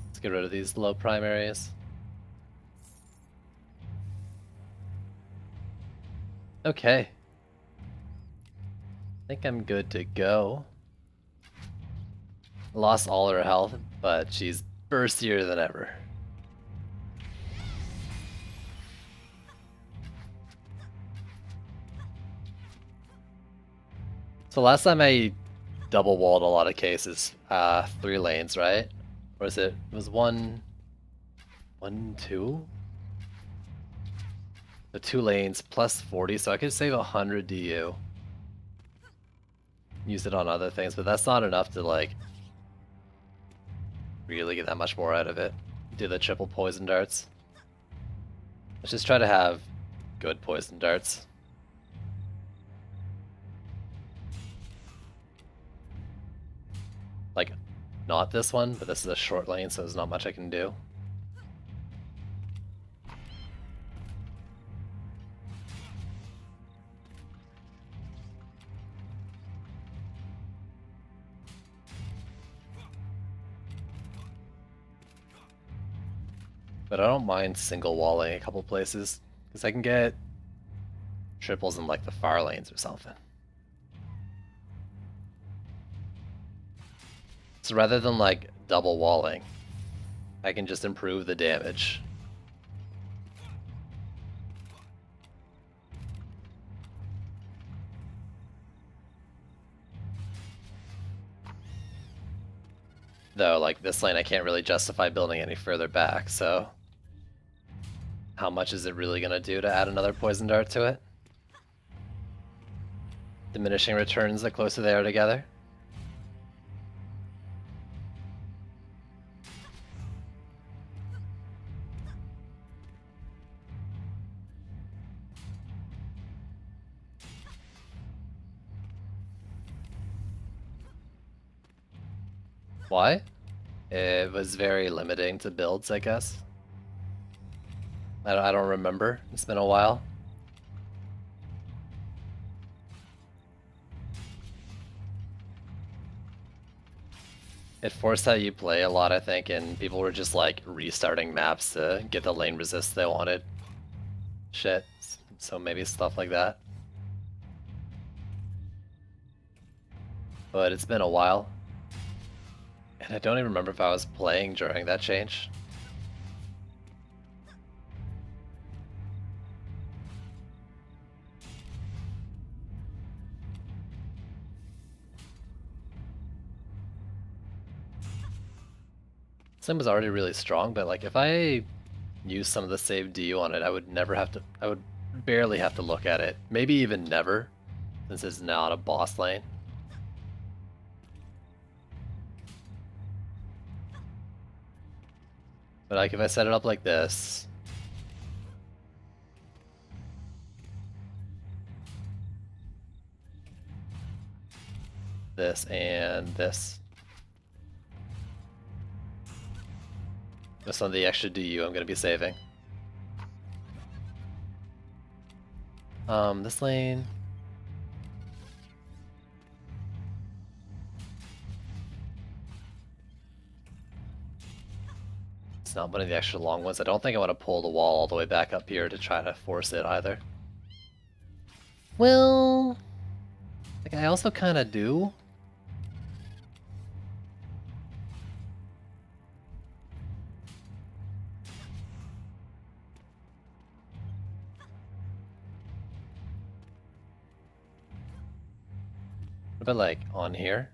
Let's get rid of these low primaries. Okay. I think I'm good to go. Lost all her health, but she's burstier than ever. So last time I double walled a lot of cases, 3 lanes, right? Or is it? It was 1, 2? The 2 lanes plus 40, so I could save 100 DU. Use it on other things, but that's not enough to like really get that much more out of it. Do the triple poison darts. Let's just try to have good poison darts. Like, not this one, but this is a short lane, so there's not much I can do. But I don't mind single walling a couple places, because I can get triples in like the far lanes or something. Let's So rather than like double walling, I can just improve the damage. Though, like, this lane I can't really justify building any further back, so... How much is it really gonna do to add another poison dart to it? Diminishing returns the closer they are together? Why? It was very limiting to builds, I guess. I don't remember. It's been a while. It forced how you play a lot, I think, and people were just like restarting maps to get the lane resist they wanted. Shit. So maybe stuff like that. But it's been a while. And I don't even remember if I was playing during that change. This thing was already really strong, but like if I use some of the save DU on it, I would barely have to look at it. Maybe even never, since it's not a boss lane. But like if I set it up like this, and this. With some of the extra DU I'm gonna be saving. This lane. It's not one of the extra long ones. I don't think I want to pull the wall all the way back up here to try to force it either. Well, like I also kind of do. What about like on here?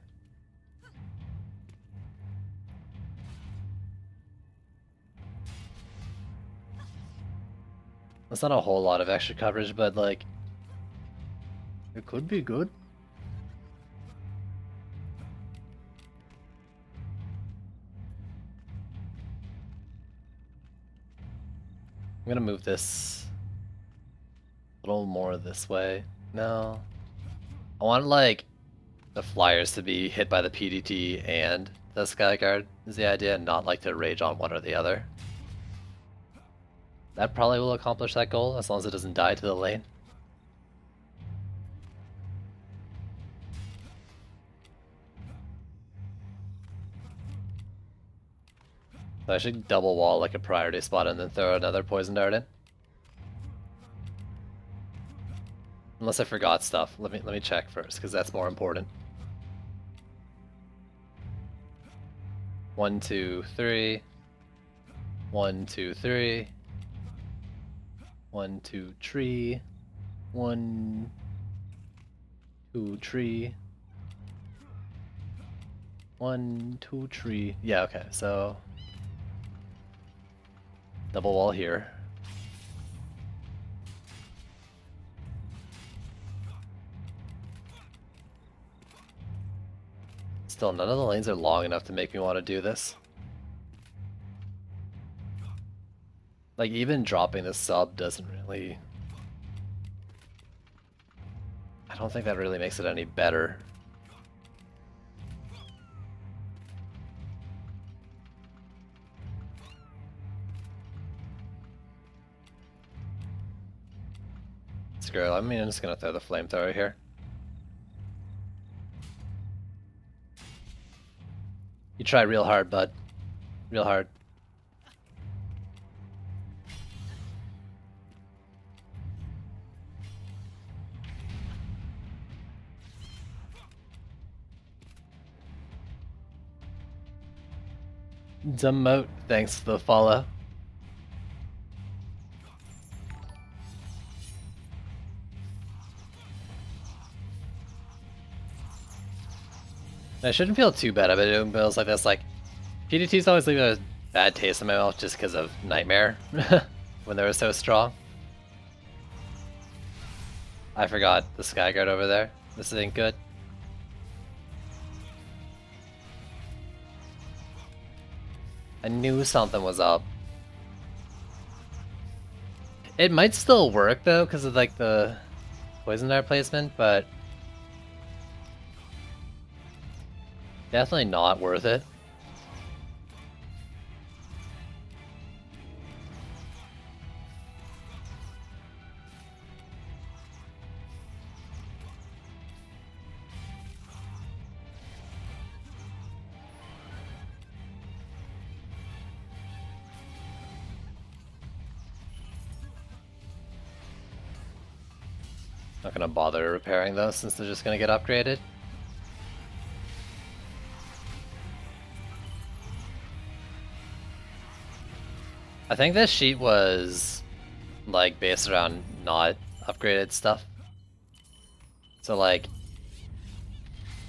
That's not a whole lot of extra coverage, but like it could be good. I'm gonna move this a little more this way. No. I want like the flyers to be hit by the PDT and the Skyguard is the idea, and not like to rage on one or the other. That probably will accomplish that goal as long as it doesn't die to the lane. So I should double wall like a priority spot and then throw another poison dart in. Unless I forgot stuff. Let me check first, because that's more important. 1, 2, 3. 1, 2, 3. 1, 2, tree. 1, 2, tree. 1, 2, tree. Yeah, okay, so double wall here. Still, none of the lanes are long enough to make me want to do this. Like, even dropping the sub doesn't really... I don't think that really makes it any better. Screw it, I mean, I'm just gonna throw the flamethrower here. You try real hard, bud. Real hard. Demote, thanks for the follow. I shouldn't feel too bad about doing builds like this. Like, PDTs always leave a bad taste in my mouth just because of Nightmare when they were so strong. I forgot the Skyguard over there. This ain't good. I knew something was up. It might still work though, because of like the poison dart placement, but definitely not worth it. Not gonna bother repairing those since they're just gonna get upgraded. I think this sheet was like based around not upgraded stuff. So like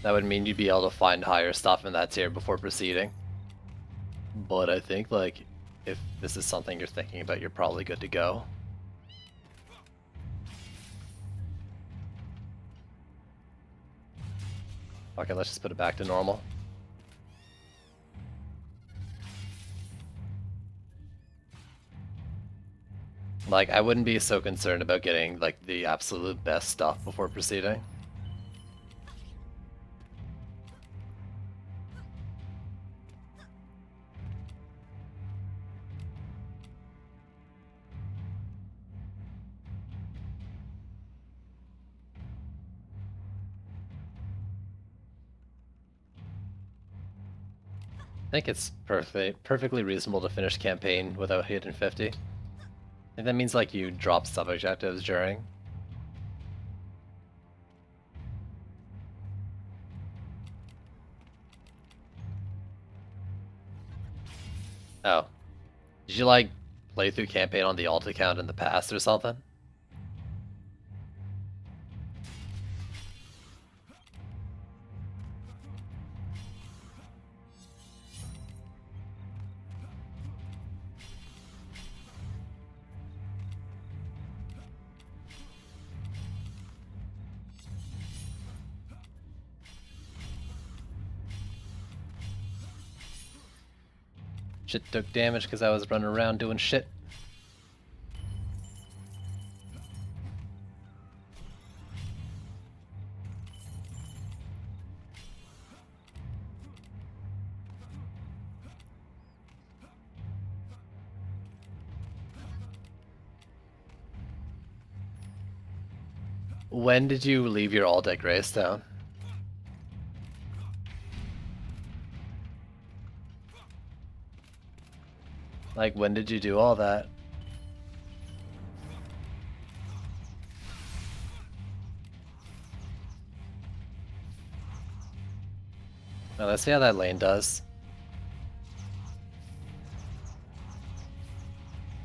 that would mean you'd be able to find higher stuff in that tier before proceeding. But I think like if this is something you're thinking about, you're probably good to go. Okay, let's just put it back to normal. Like, I wouldn't be so concerned about getting, like, the absolute best stuff before proceeding. I think it's perfectly reasonable to finish campaign without hitting 50. I think that means like you drop sub-objectives during. Oh. Did you like play through campaign on the alt account in the past or something? Shit took damage because I was running around doing shit. When did you leave your alt at Greystone? Like, when did you do all that? Now let's see how that lane does.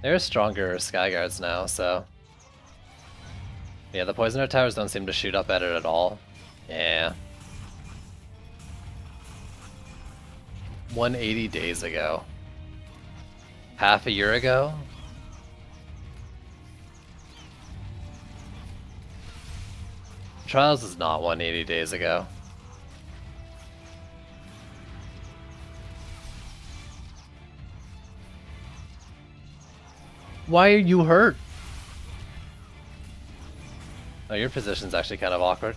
They're stronger Skyguards now, so... Yeah, the Poisoner Towers don't seem to shoot up at it at all. Yeah. 180 days ago. Half a year ago? Trials is not 180 days ago. Why are you hurt? Oh, your position's actually kind of awkward.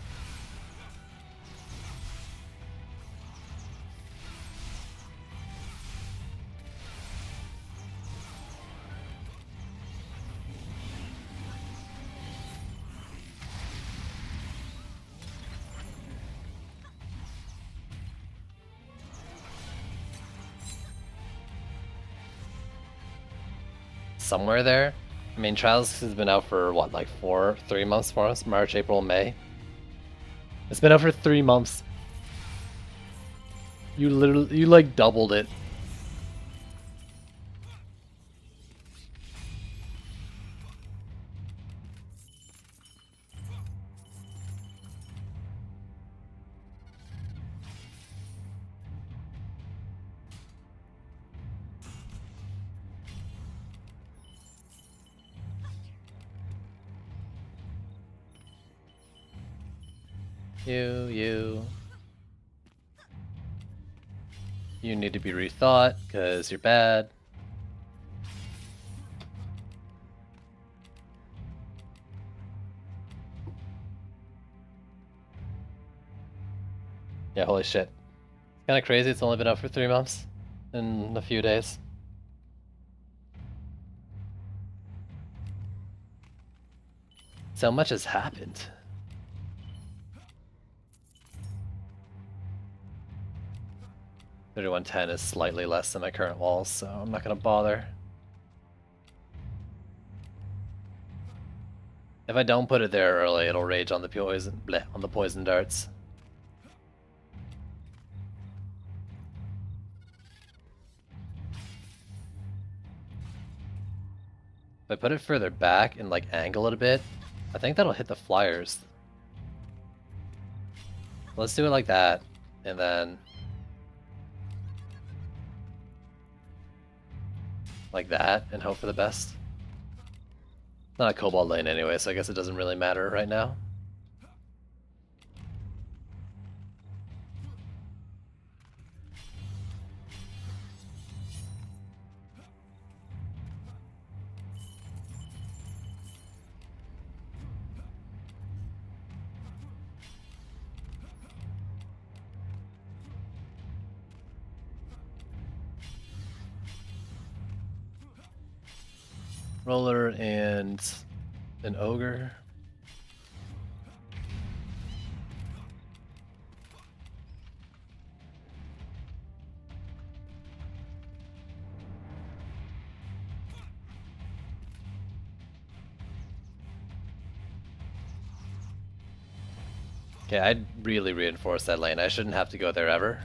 Somewhere there. I mean, Trials has been out for what, like 3 months for us? March, April, May. It's been out for 3 months. You like doubled it. You. You need to be rethought, because you're bad. Yeah, holy shit. It's kinda crazy, it's only been out for 3 months. In a few days. So much has happened. $3110 is slightly less than my current walls, so I'm not gonna bother. If I don't put it there early, it'll rage on the poison darts. If I put it further back and like angle it a bit, I think that'll hit the flyers. Let's do it like that, and then like that, and hope for the best. Not a Cobalt lane anyway, so I guess it doesn't really matter right now. Roller and an ogre. Okay, I'd really reinforce that lane. I shouldn't have to go there ever.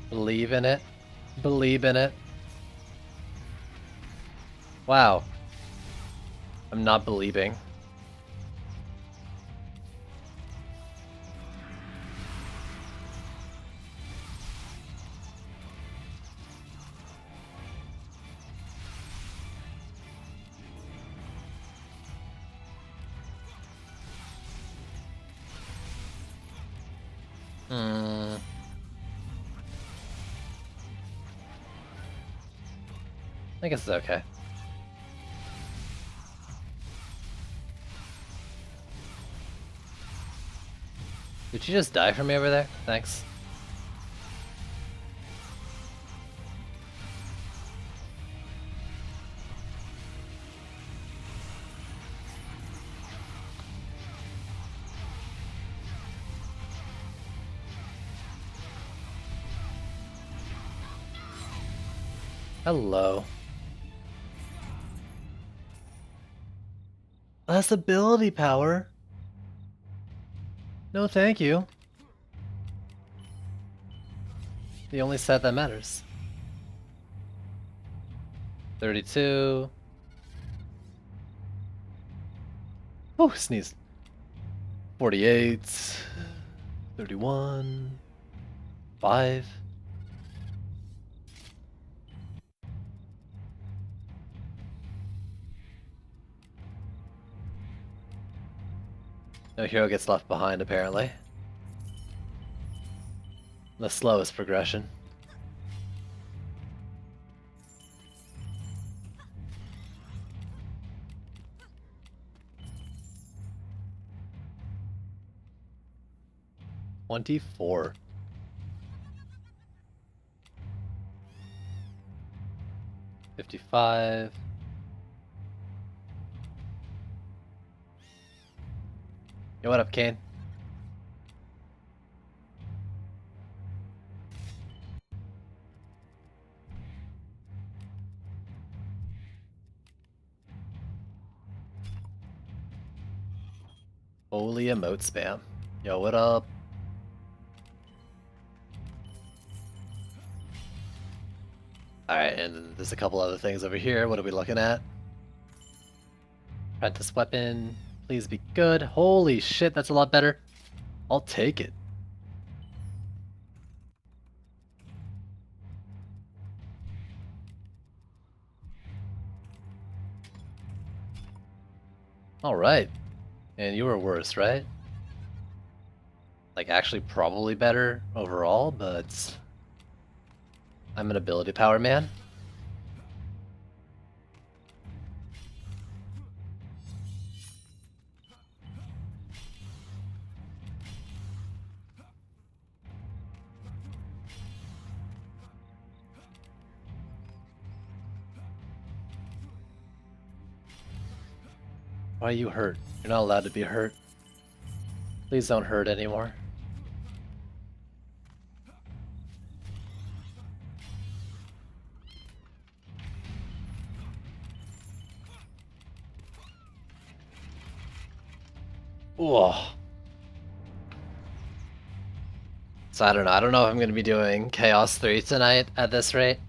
Believe in it. Believe in it. Wow. I'm not believing. I guess it's okay. Did you just die for me over there? Thanks. Hello. Less ability power? No, thank you. The only set that matters. 32. Oh, sneeze. 48. 31. 5. No hero gets left behind, apparently. The slowest progression. $24. $55. Yo, what up, Kane? Holy emote spam. Yo, what up? Alright, and there's a couple other things over here. What are we looking at? Apprentice weapon. Please be good. Holy shit, that's a lot better. I'll take it. Alright. And you were worse, right? Like, actually probably better overall, but I'm an ability power man. Why are you hurt? You're not allowed to be hurt. Please don't hurt anymore. Whoa. So I don't know. I don't know if I'm going to be doing Chaos 3 tonight at this rate.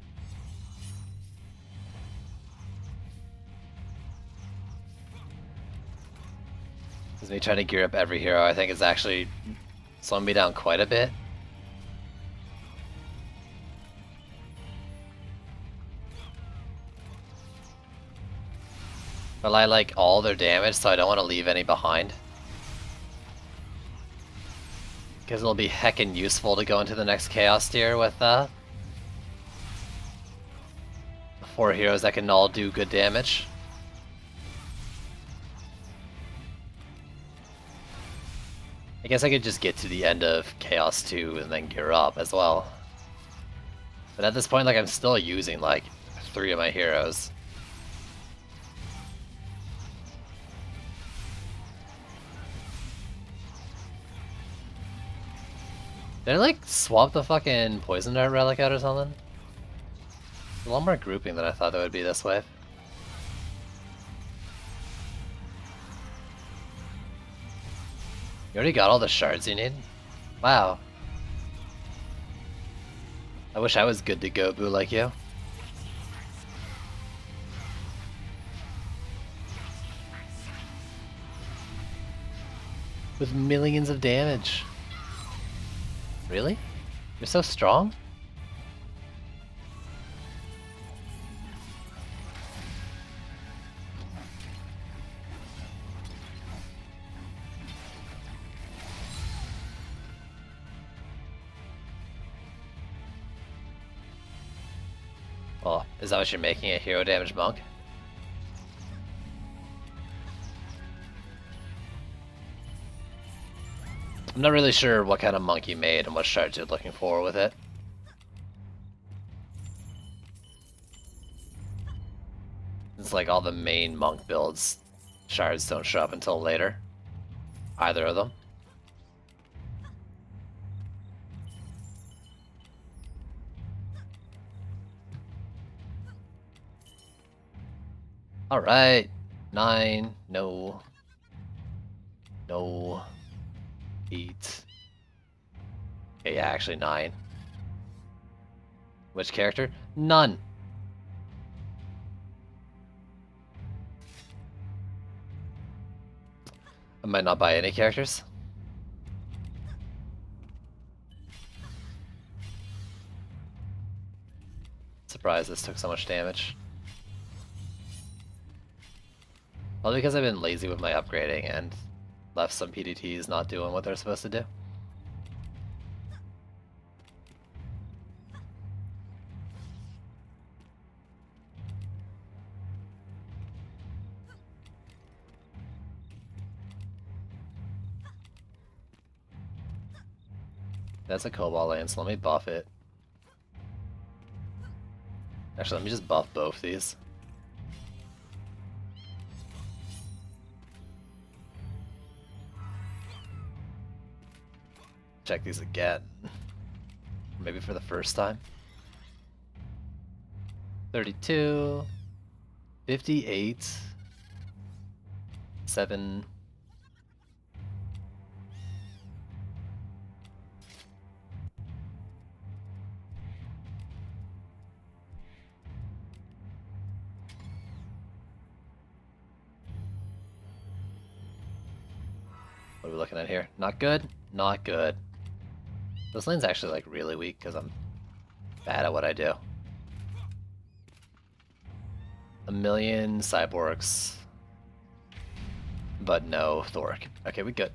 Because me trying to gear up every hero, I think is actually slowing me down quite a bit. But I like all their damage, so I don't want to leave any behind. Because it'll be heckin' useful to go into the next Chaos tier with 4 heroes that can all do good damage. I guess I could just get to the end of Chaos 2 and then gear up as well. But at this point, like, I'm still using like 3 of my heroes. Did I like swap the fucking Poison Dart relic out or something? A lot more grouping than I thought that would be this way. You already got all the shards you need? Wow. I wish I was good to go, Boo, like you. With millions of damage. Really? You're so strong? Well, is that what you're making, a hero damage monk? I'm not really sure what kind of monk you made and what shards you're looking for with it. It's like all the main monk builds, shards don't show up until later. Either of them. Alright. 9. No. No. 8. Okay, yeah, actually 9. Which character? None. I might not buy any characters. Surprised this took so much damage. Probably because I've been lazy with my upgrading and left some PDTs not doing what they're supposed to do. That's a Cobalt Lance, let me buff it. Actually, let me just buff both these. Check these again. Maybe for the first time. 32, 58, 7. What are we looking at here? Not good? Not good. This lane's actually like really weak because I'm bad at what I do. A million cyborgs. but no Thoric. Okay, we good.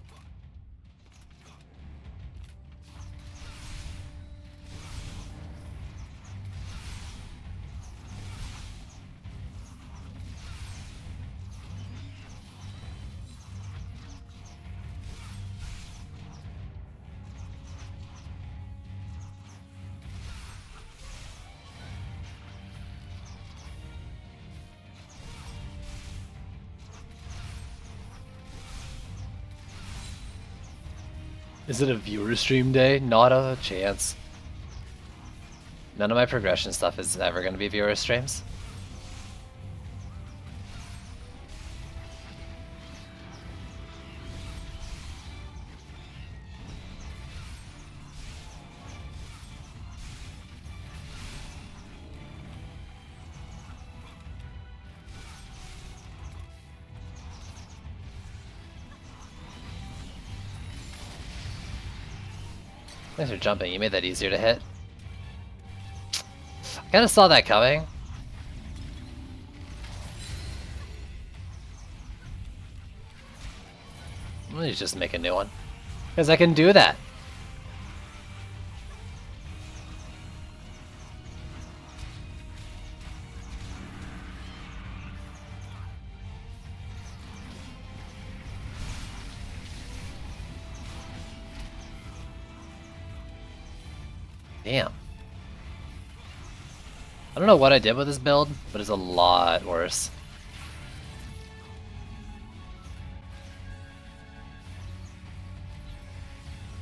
Is it a viewer stream day? Not a chance. None of my progression stuff is ever going to be viewer streams. Thanks for jumping. You made that easier to hit. I kind of saw that coming. Let me just make a new one. Because I can do that. Damn. I don't know what I did with this build, but it's a lot worse.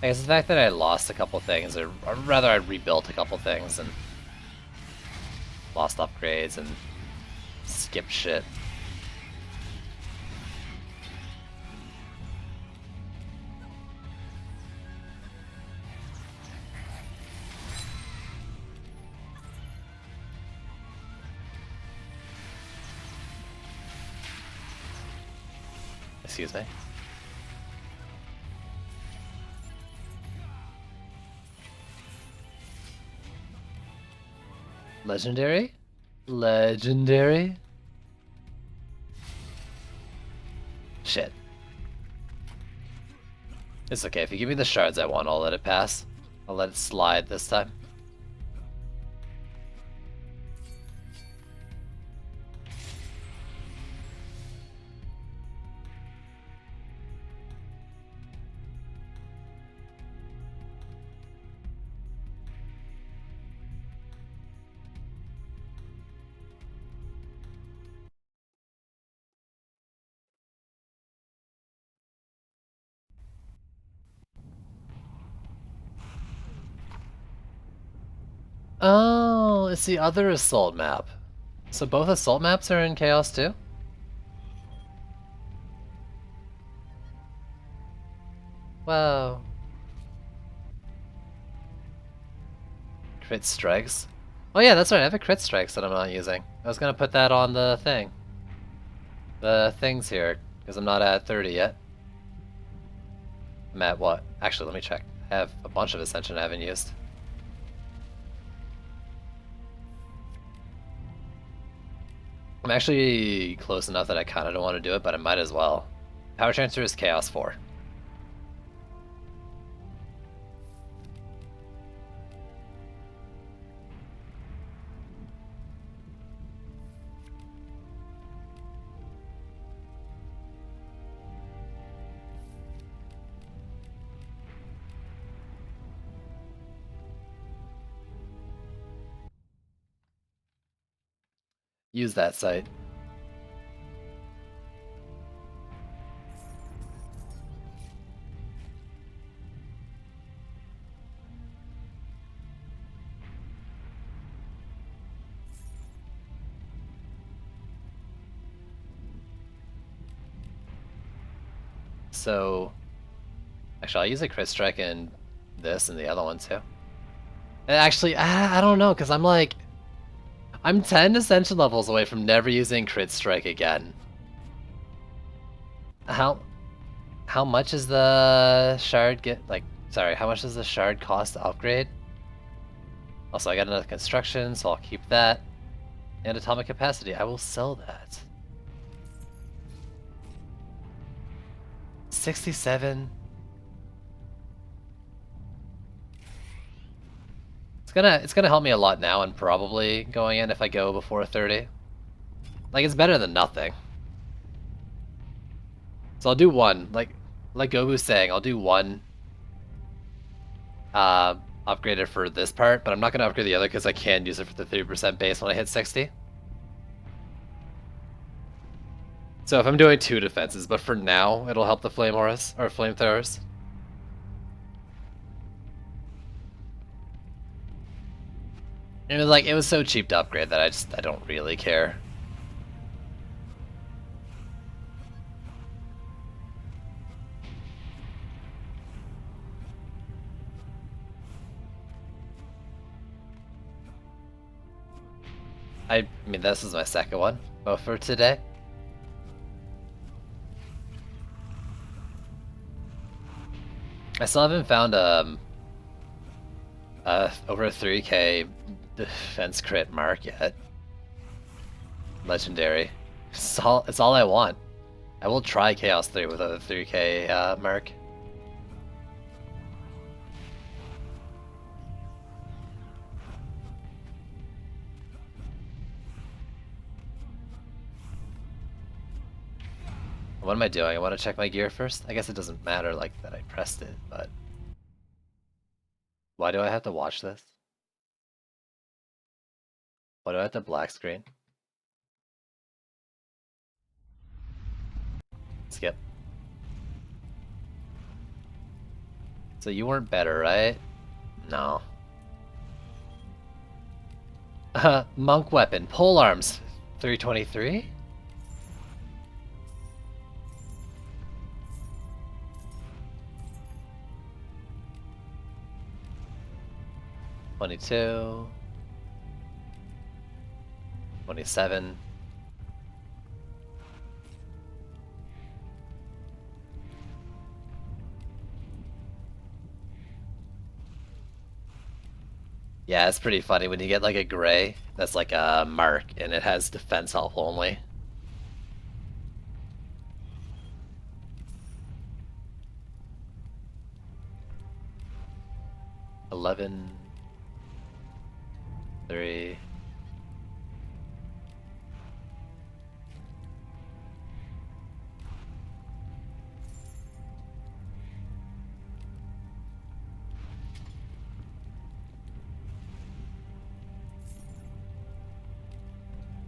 I guess the fact that I lost a couple things, or rather I rebuilt a couple things and lost upgrades and skipped shit. Excuse me. Legendary? Legendary? Shit. It's okay, if you give me the shards I want, I'll let it pass. I'll let it slide this time. Oh, it's the other assault map. So both assault maps are in Chaos too? Wow. Crit strikes. Oh yeah, that's right, I have a crit strikes that I'm not using. I was gonna put that on the thing. The things here, because I'm not at 30 yet. I'm at what? Actually, let me check. I have a bunch of Ascension I haven't used. I'm actually close enough that I kind of don't want to do it, but I might as well. Power Transfer is Chaos 4. Use that site. So, actually, I'll use a crit strike in this and the other one too. And actually, I don't know, because I'm 10 Ascension levels away from never using crit strike again. How much is the shard how much does the shard cost to upgrade? Also, I got another construction, so I'll keep that. And atomic capacity, I will sell that. 67. It's gonna help me a lot now and probably going in if I go before 30. Like, it's better than nothing. So I'll do one, like Gobu's saying, I'll do one upgraded for this part, but I'm not gonna upgrade the other because I can use it for the 30% base when I hit 60. So if I'm doing 2 defenses, but for now it'll help the flame auras or flamethrowers. It was so cheap to upgrade that I don't really care. I mean, this is my second one, both for today. I still haven't found over a 3k defense crit mark yet. Legendary. It's all I want. I will try Chaos 3 with a 3k mark. What am I doing? I want to check my gear first? I guess it doesn't matter like that I pressed it, but... Why do I have to watch this? Why do I have to black screen? Skip. So you weren't better, right? No. Monk weapon, pole arms, 323? $22, $27. Yeah, it's pretty funny when you get like a gray that's like a mark and it has defense health only. $11, $3.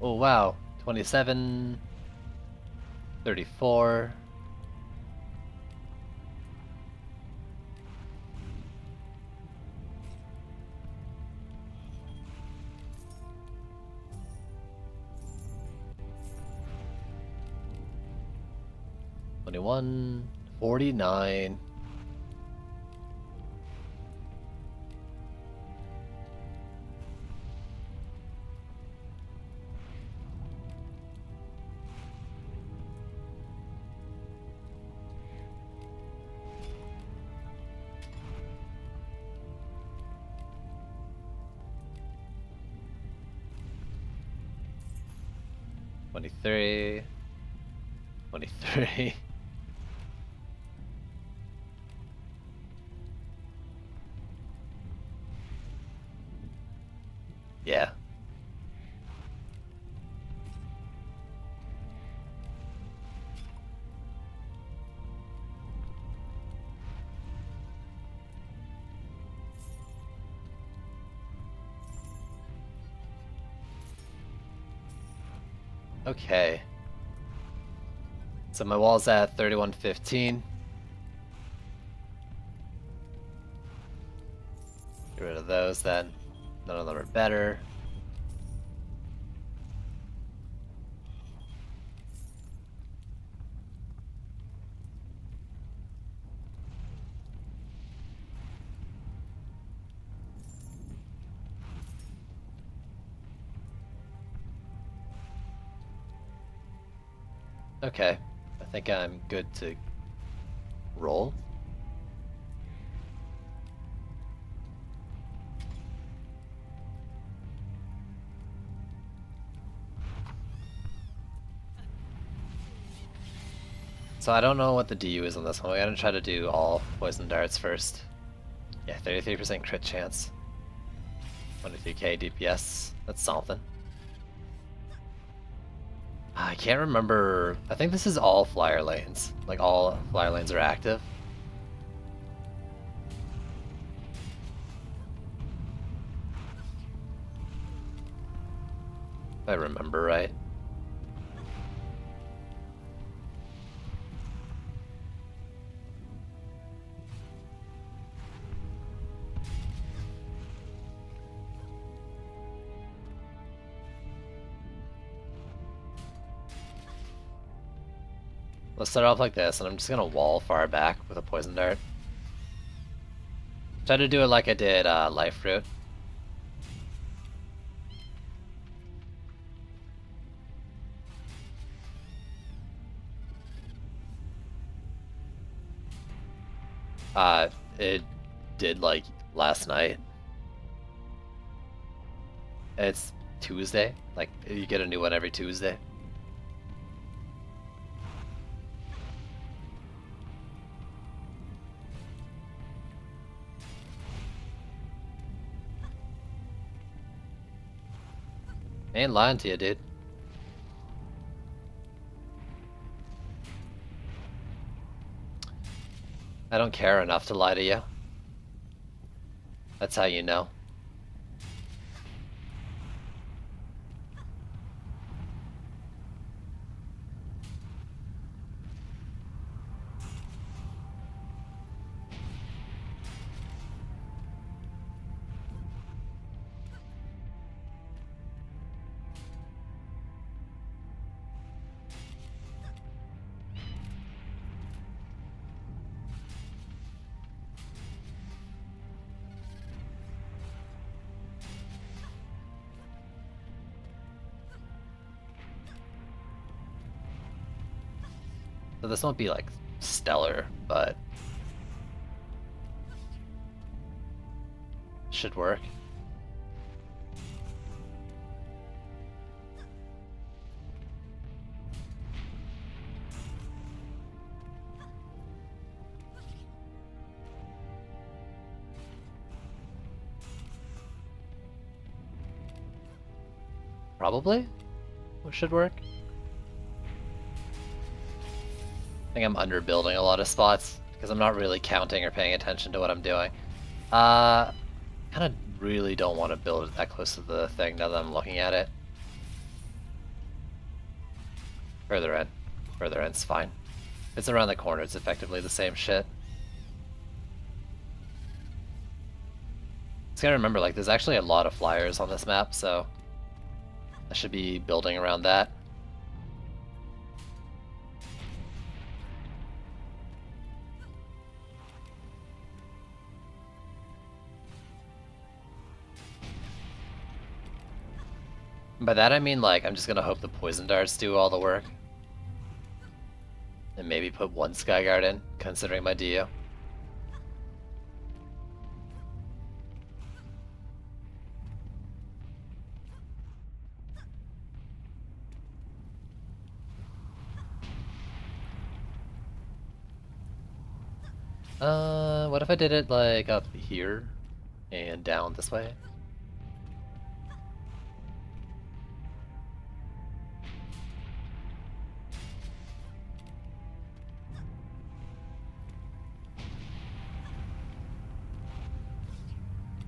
Oh wow, 27, 34. $21, $49. $23, $23. Yeah. Okay. So my wall's at 3115. Get rid of those then. None of them are better. Okay. I think I'm good to roll. So I don't know what the DU is on this one. We gotta try to do all poison darts first. Yeah, 33% crit chance. 23k DPS. That's something. I can't remember. I think this is all flyer lanes. Like all flyer lanes are active. If I remember right. Let's start off like this, and I'm just gonna wall far back with a poison dart. Try to do it like I did Life Fruit. It did like last night. It's Tuesday. Like you get a new one every Tuesday. I ain't lying to you, dude. I don't care enough to lie to you. That's how you know. So this won't be like stellar, but should work. Probably? What should work? I think I'm underbuilding a lot of spots because I'm not really counting or paying attention to what I'm doing. Kind of really don't want to build it that close to the thing now that I'm looking at it. Further in. Further in's fine. If it's around the corner, it's effectively the same shit. Just gotta remember, like, there's actually a lot of flyers on this map, so I should be building around that. By that I mean, like, I'm just gonna hope the poison darts do all the work. And maybe put one Skyguard in, considering my DU. What if I did it, like, up here and down this way?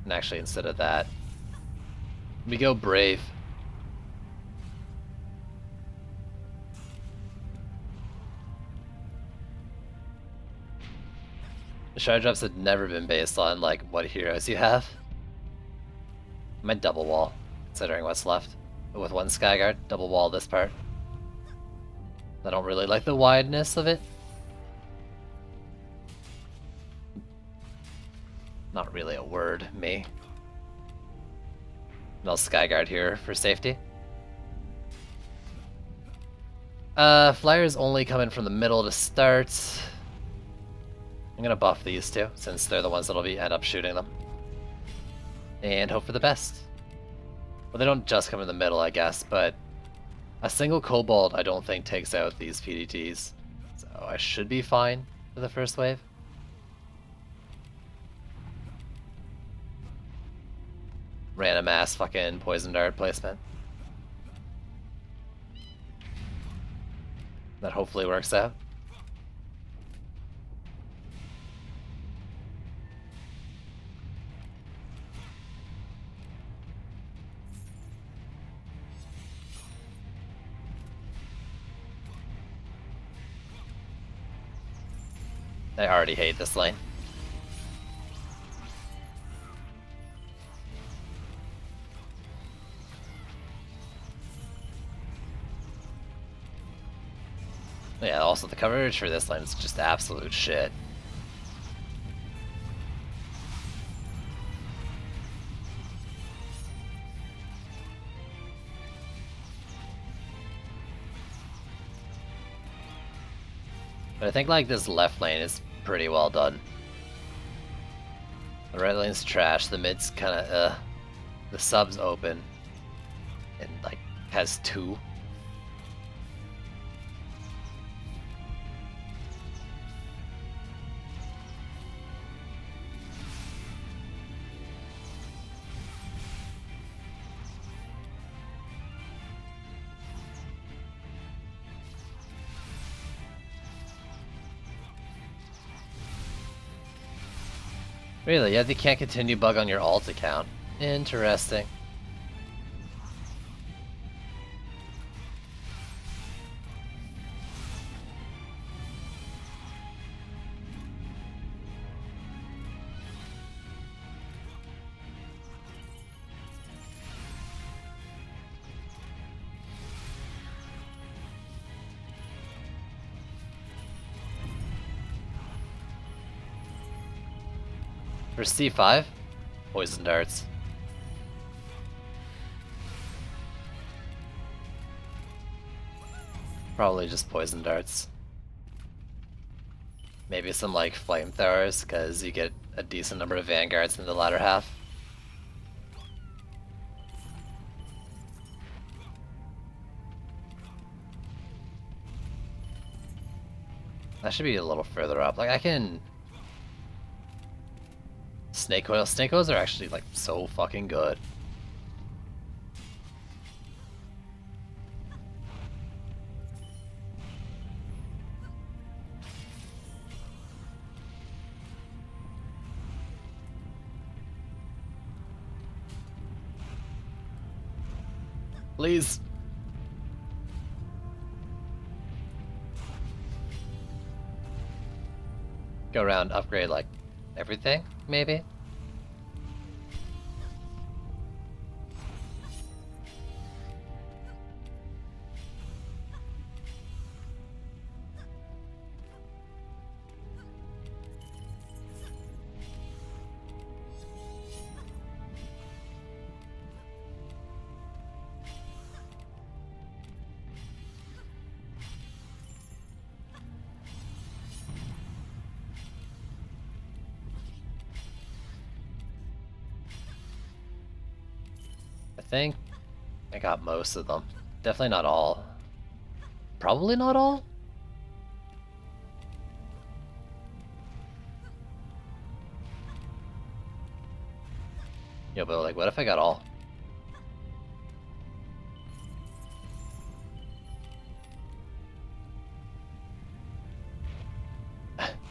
And actually, instead of that, we go Brave. The shard drops had never been based on, like, what heroes you have. I might double wall, considering what's left. But with one Skyguard, double wall this part. I don't really like the wideness of it. Not really a word, me. And I'll Skyguard here for safety. Flyers only coming from the middle to start. I'm gonna buff these two, since they're the ones that'll end up shooting them. And hope for the best. Well, they don't just come in the middle, I guess, but a single Kobold I don't think takes out these PDTs. Oh, I should be fine for the first wave. Random ass fucking poison dart placement. That hopefully works out. I already hate this lane. Yeah, also the coverage for this lane is just absolute shit. But I think like this left lane is pretty well done. The right lane's trash, the mid's kinda the sub's open. And like has 2. Really? Yeah, they can't continue bug on your alt account. Interesting. For C5, poison darts. Probably just poison darts. Maybe some like flamethrowers, because you get a decent number of vanguards in the latter half. That should be a little further up. Like I can... Snake oil. Snake oils are actually like so fucking good. Please. Go around, upgrade like everything, maybe? I think I got most of them. Definitely not all. Probably not all? Yo, but like, what if I got all?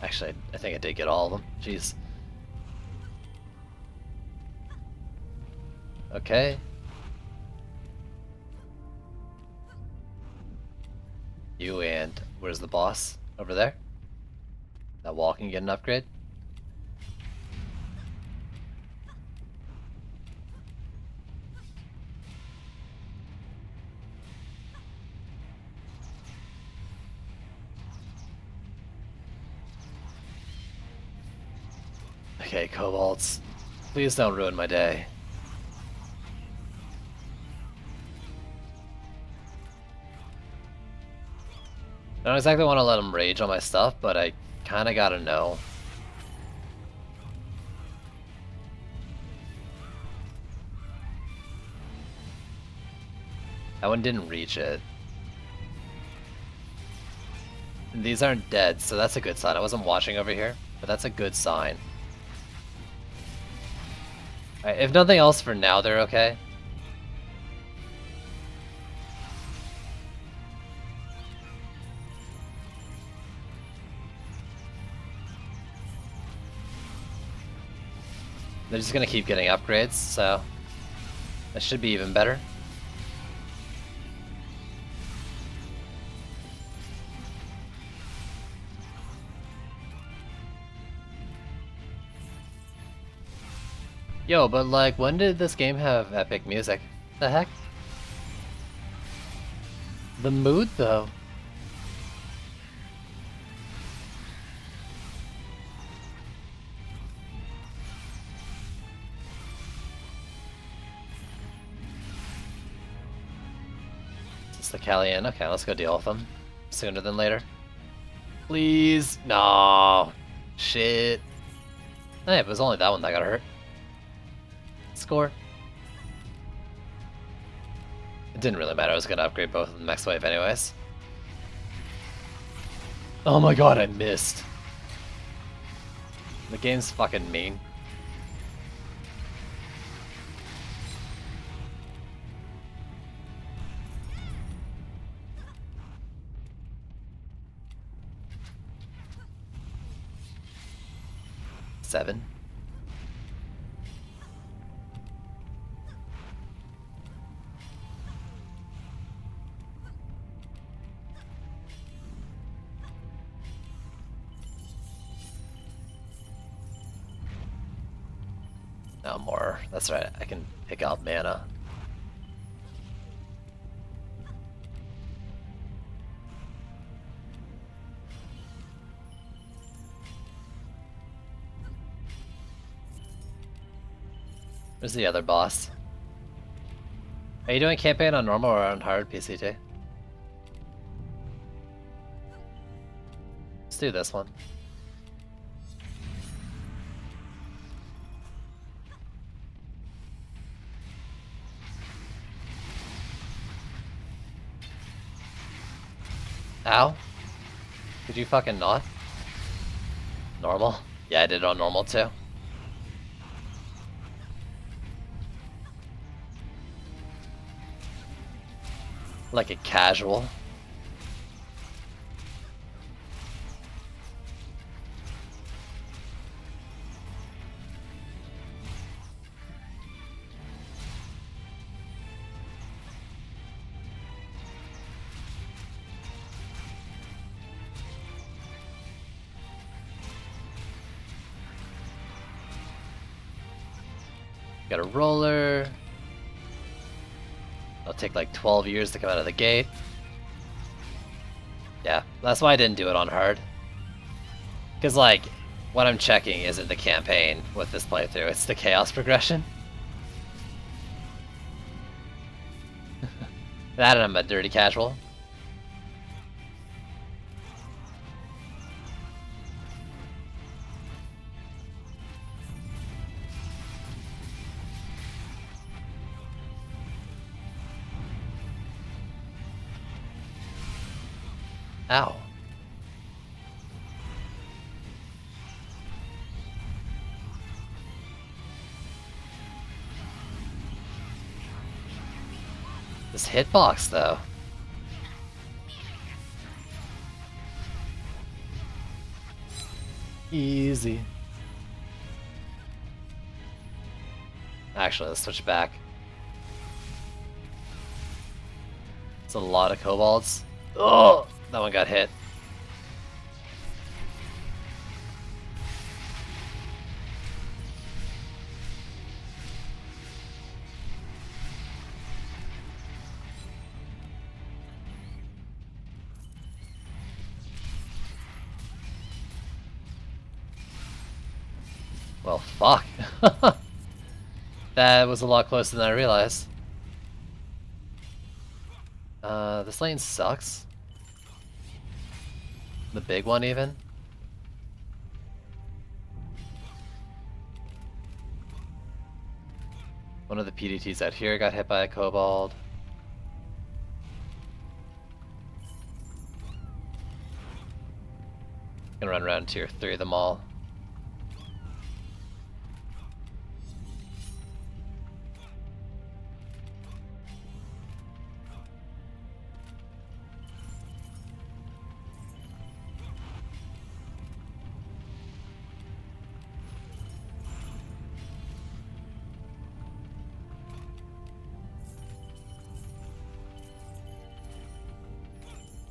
Actually, I think I did get all of them. Jeez. Okay. You and where's the boss? Over there? That wall can get an upgrade? Okay, Cobalts. Please don't ruin my day. I don't exactly want to let him rage on my stuff, but I kinda gotta know. That one didn't reach it. These aren't dead, so that's a good sign. I wasn't watching over here, but that's a good sign. Alright, if nothing else for now, they're okay. They're just gonna keep getting upgrades, so that should be even better. Yo, but like, when did this game have epic music? The heck? The mood, though. Is this the Callian? Okay, let's go deal with them. Sooner than later. Please? No. Shit. Hey, it was only that one that got hurt. Score. It didn't really matter, I was gonna upgrade both of them next wave anyways. Oh my god, I missed. The game's fucking mean. Seven. No more. That's right, I can pick out mana. Where's the other boss? Are you doing campaign on normal or on hard, PCT? Let's do this one. Ow. Did you fucking not? Normal? Yeah, I did it on normal too. Like a casual. Got a roller. It'll take like 12 years to come out of the gate. Yeah, that's why I didn't do it on hard. Because like, what I'm checking isn't the campaign with this playthrough, it's the chaos progression. That and I'm a dirty casual. Ow. This hitbox, though. Easy. Actually, let's switch back. It's a lot of kobolds. Oh! That one got hit. Well, fuck. That was a lot closer than I realized. This lane sucks. The big one, even. One of the PDTs out here got hit by a kobold. Gonna run around tier 3 of them all.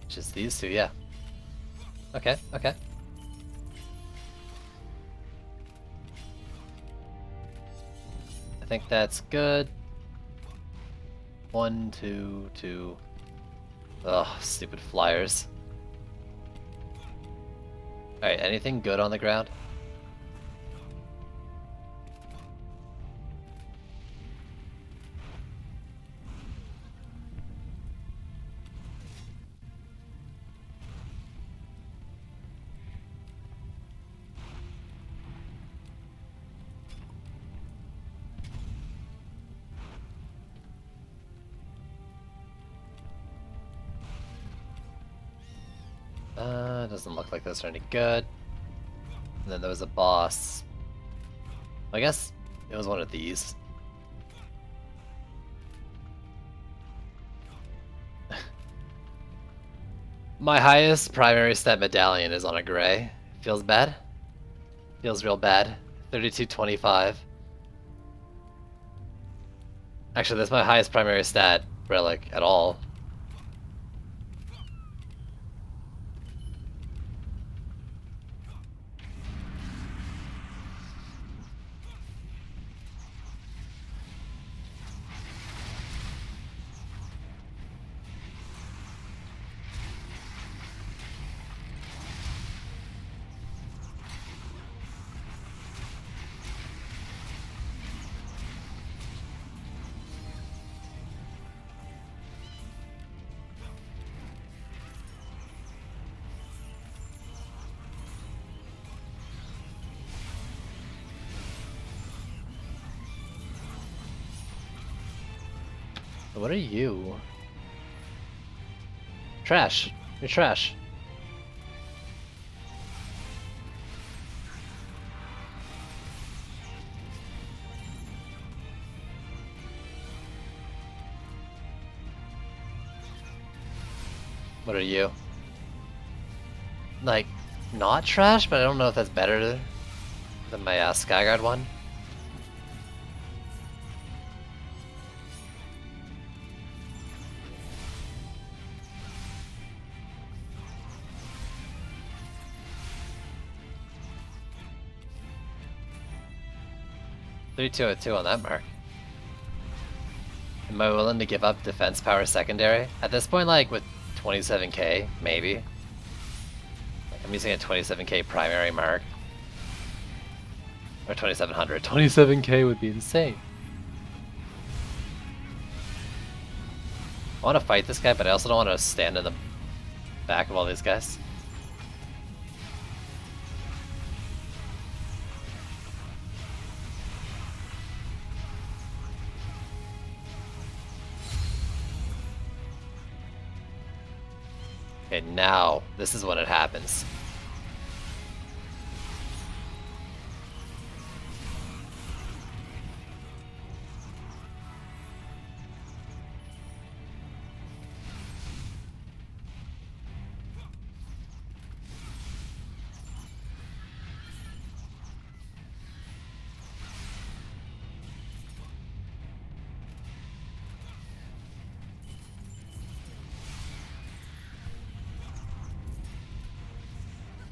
Just these two, yeah. Okay, okay. I think that's good. 1, 2, 2. Ugh, stupid flyers. Alright, anything good on the ground? Doesn't look like those are any good. And then there was a boss. I guess it was one of these. My highest primary stat medallion is on a gray. Feels bad. Feels real bad. 3225. Actually, that's my highest primary stat relic at all. What are you? Trash. You're trash. What are you? Like, not trash, but I don't know if that's better than my Skyguard one. $3202 on that mark. Am I willing to give up defense power secondary? At this point, like with 27k, maybe. Like, I'm using a 27k primary mark. Or 2700. 27k would be insane. I want to fight this guy, but I also don't want to stand in the back of all these guys. Okay, now, this is when it happens.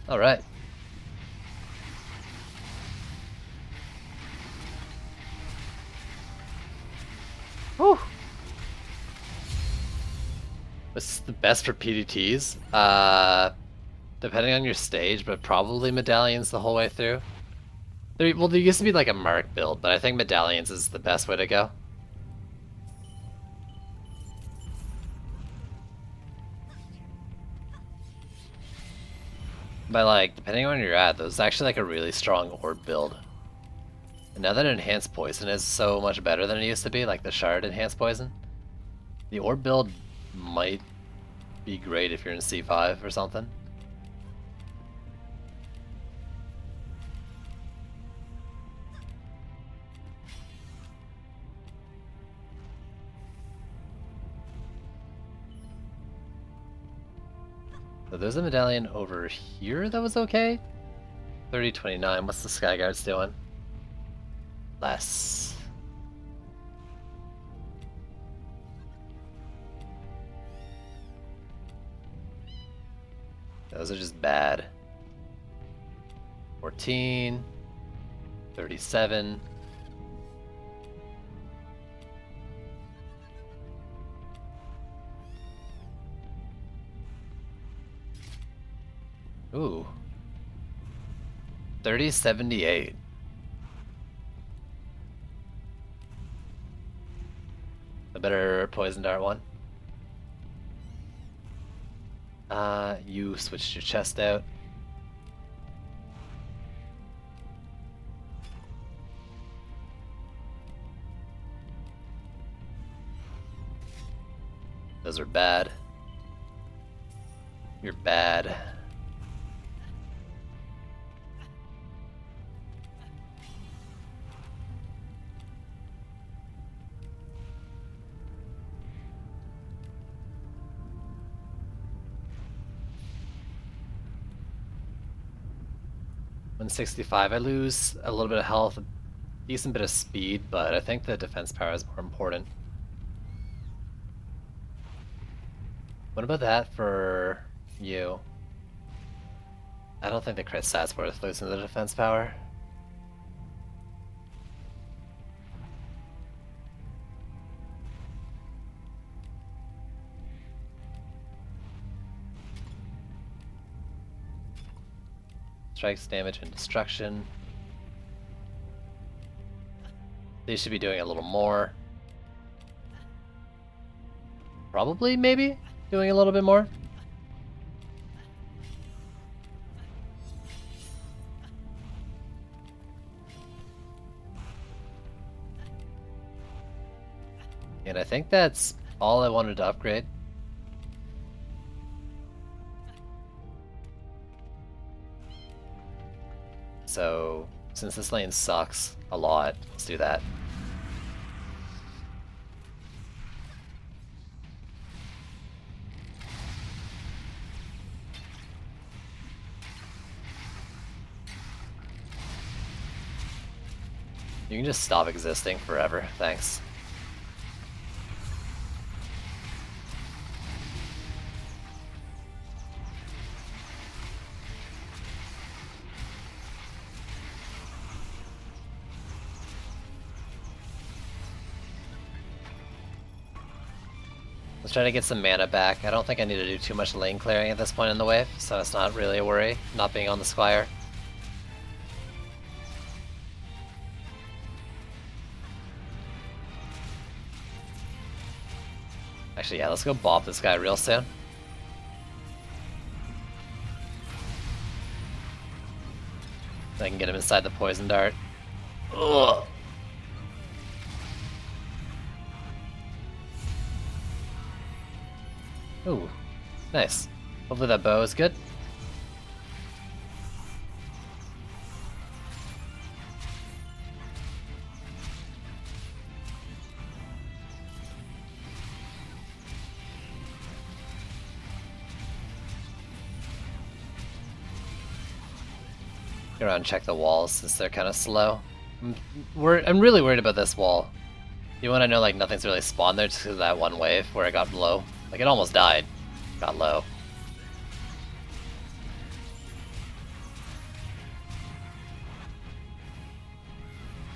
All right. Whew. This is the best for PDTs. Depending on your stage, but probably medallions the whole way through. There used to be like a mark build, but I think medallions is the best way to go. But like, depending on where you're at, there's actually like a really strong orb build. And now that Enhanced Poison is so much better than it used to be, like the Shard Enhanced Poison, the orb build might be great if you're in C5 or something. So there's a medallion over here that was okay. 3029. What's the Skyguards doing? Less. Those are just bad. 14. 37. Ooh. 3078. A better poison dart one. You switched your chest out. Those are bad. You're bad. $165. I lose a little bit of health, a decent bit of speed, but I think the defense power is more important. What about that for you? I don't think the crit stat's worth losing the defense power. Strikes, damage, and destruction. They should be doing a little more. Probably, maybe, doing a little bit more. And I think that's all I wanted to upgrade. So, since this lane sucks a lot, let's do that. You can just stop existing forever, thanks. Let's try to get some mana back. I don't think I need to do too much lane clearing at this point in the wave, so it's not really a worry, not being on the Squire. Actually, yeah, let's go bop this guy real soon. I can get him inside the poison dart. Ugh. Ooh, nice. Hopefully that bow is good. Go around and check the walls since they're kind of slow. I'm really worried about this wall. You want to know, like, nothing's really spawned there just because of that one wave where it got low. Like, it almost died. Got low.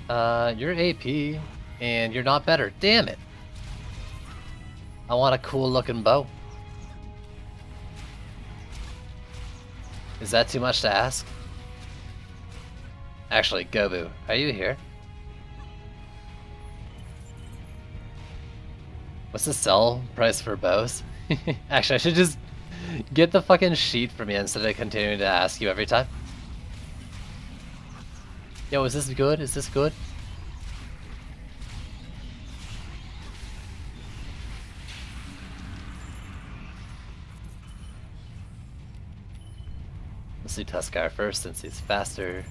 You're AP, and you're not better. Damn it! I want a cool looking bow. Is that too much to ask? Actually, Gobu, are you here? What's the sell price for bows? Actually, I should just get the fucking sheet from you instead of continuing to ask you every time. Yo, is this good? Is this good? Let's do Tuskar first since he's faster.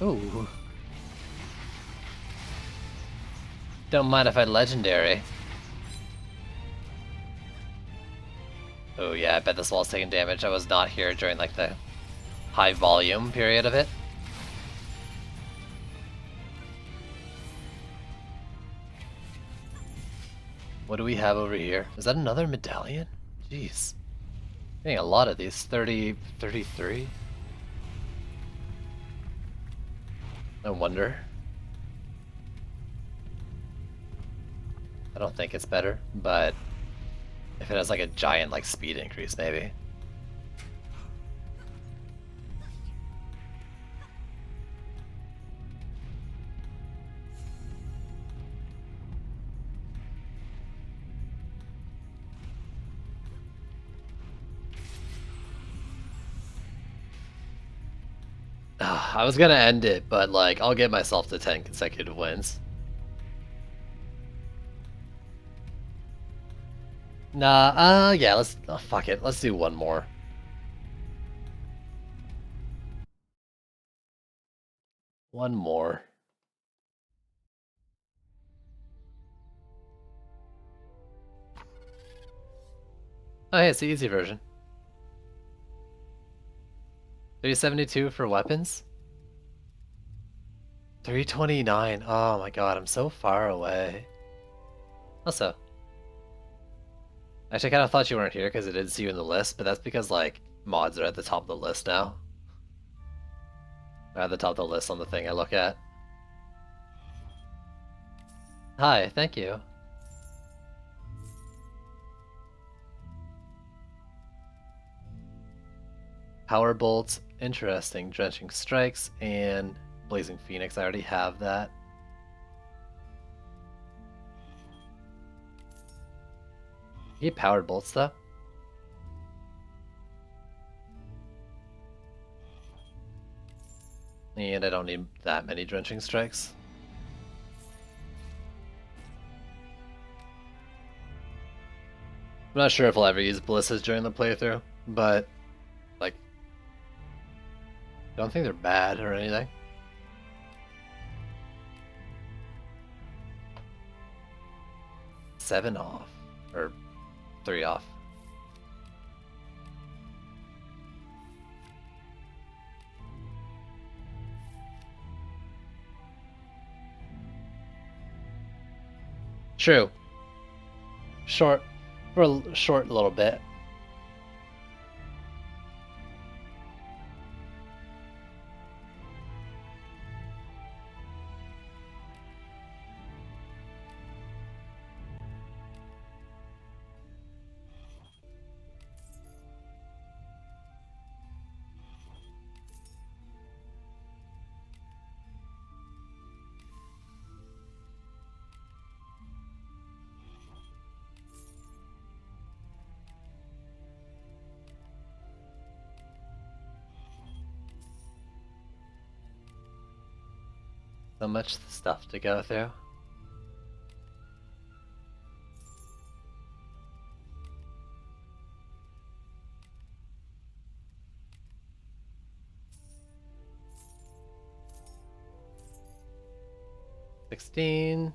Ooh. Don't mind if I legendary. Oh yeah, I bet this wall's taking damage. I was not here during like the high volume period of it. What do we have over here? Is that another medallion? Jeez. Getting a lot of these. 30, 33. No wonder. I don't think it's better, but if it has like a giant like speed increase, maybe. I was gonna end it, but like I'll get myself to 10 consecutive wins. Nah, yeah, let's fuck it. Let's do one more. One more. Oh, hey, it's the easy version. 372 for weapons? 329. Oh my god, I'm so far away. Also, actually, I kind of thought you weren't here because I didn't see you in the list, but that's because, like, mods are at the top of the list now. They're at the top of the list on the thing I look at. Hi, thank you. Power Bolts, interesting. Drenching Strikes, and Blazing Phoenix. I already have that. You get Powered Bolts, though? And I don't need that many Drenching Strikes. I'm not sure if I'll ever use Bliss's during the playthrough, but, like, I don't think they're bad or anything. Seven off, or 3 off. True. Short, for a short little bit. So much stuff to go through. $16.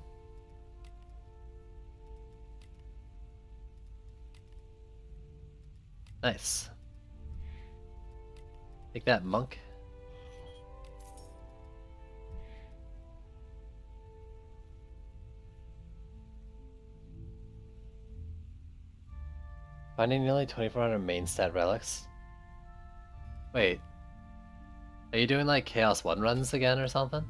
Nice. Take that, monk. Finding nearly 2,400 main stat relics. Wait. Are you doing like Chaos 1 runs again or something?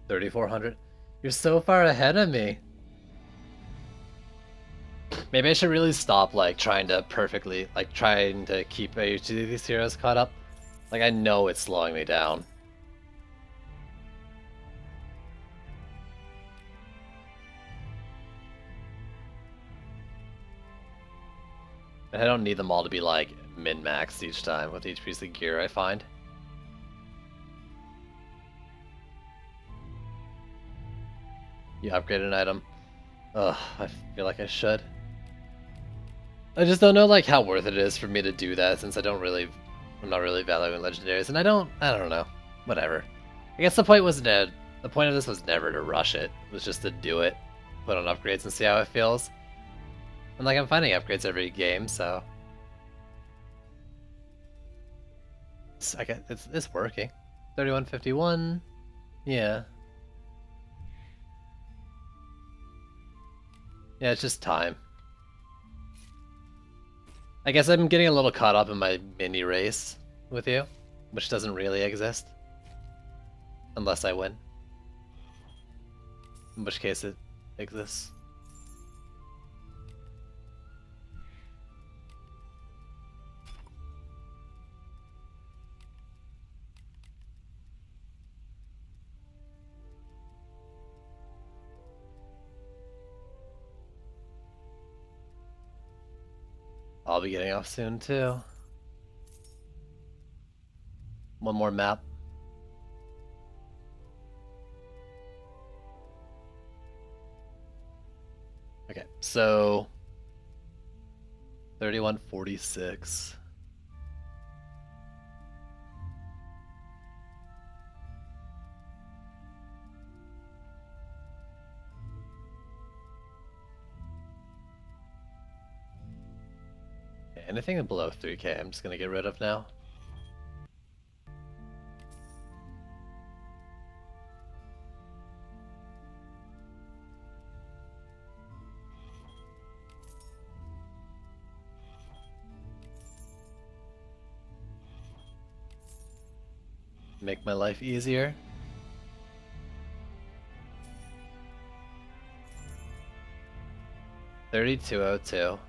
$3,400. You're so far ahead of me. Maybe I should really stop like trying to keep each of these heroes caught up. Like I know it's slowing me down. And I don't need them all to be like min-maxed each time with each piece of gear I find. You upgrade an item. Ugh, I feel like I should. I just don't know like how worth it is for me to do that since I'm not really valuing legendaries, and I don't know. Whatever. I guess the point wasn't to, the point of this was never to rush it. It was just to do it, put on upgrades and see how it feels. And like I'm finding upgrades every game, so it's working. 3151. Yeah. Yeah, it's just time. I guess I'm getting a little caught up in my mini race with you, which doesn't really exist. Unless I win. In which case it exists. I'll be getting off soon too. One more map. Okay, so 3146. Okay, anything below 3k I'm just gonna get rid of now. Make my life easier. $32.02. If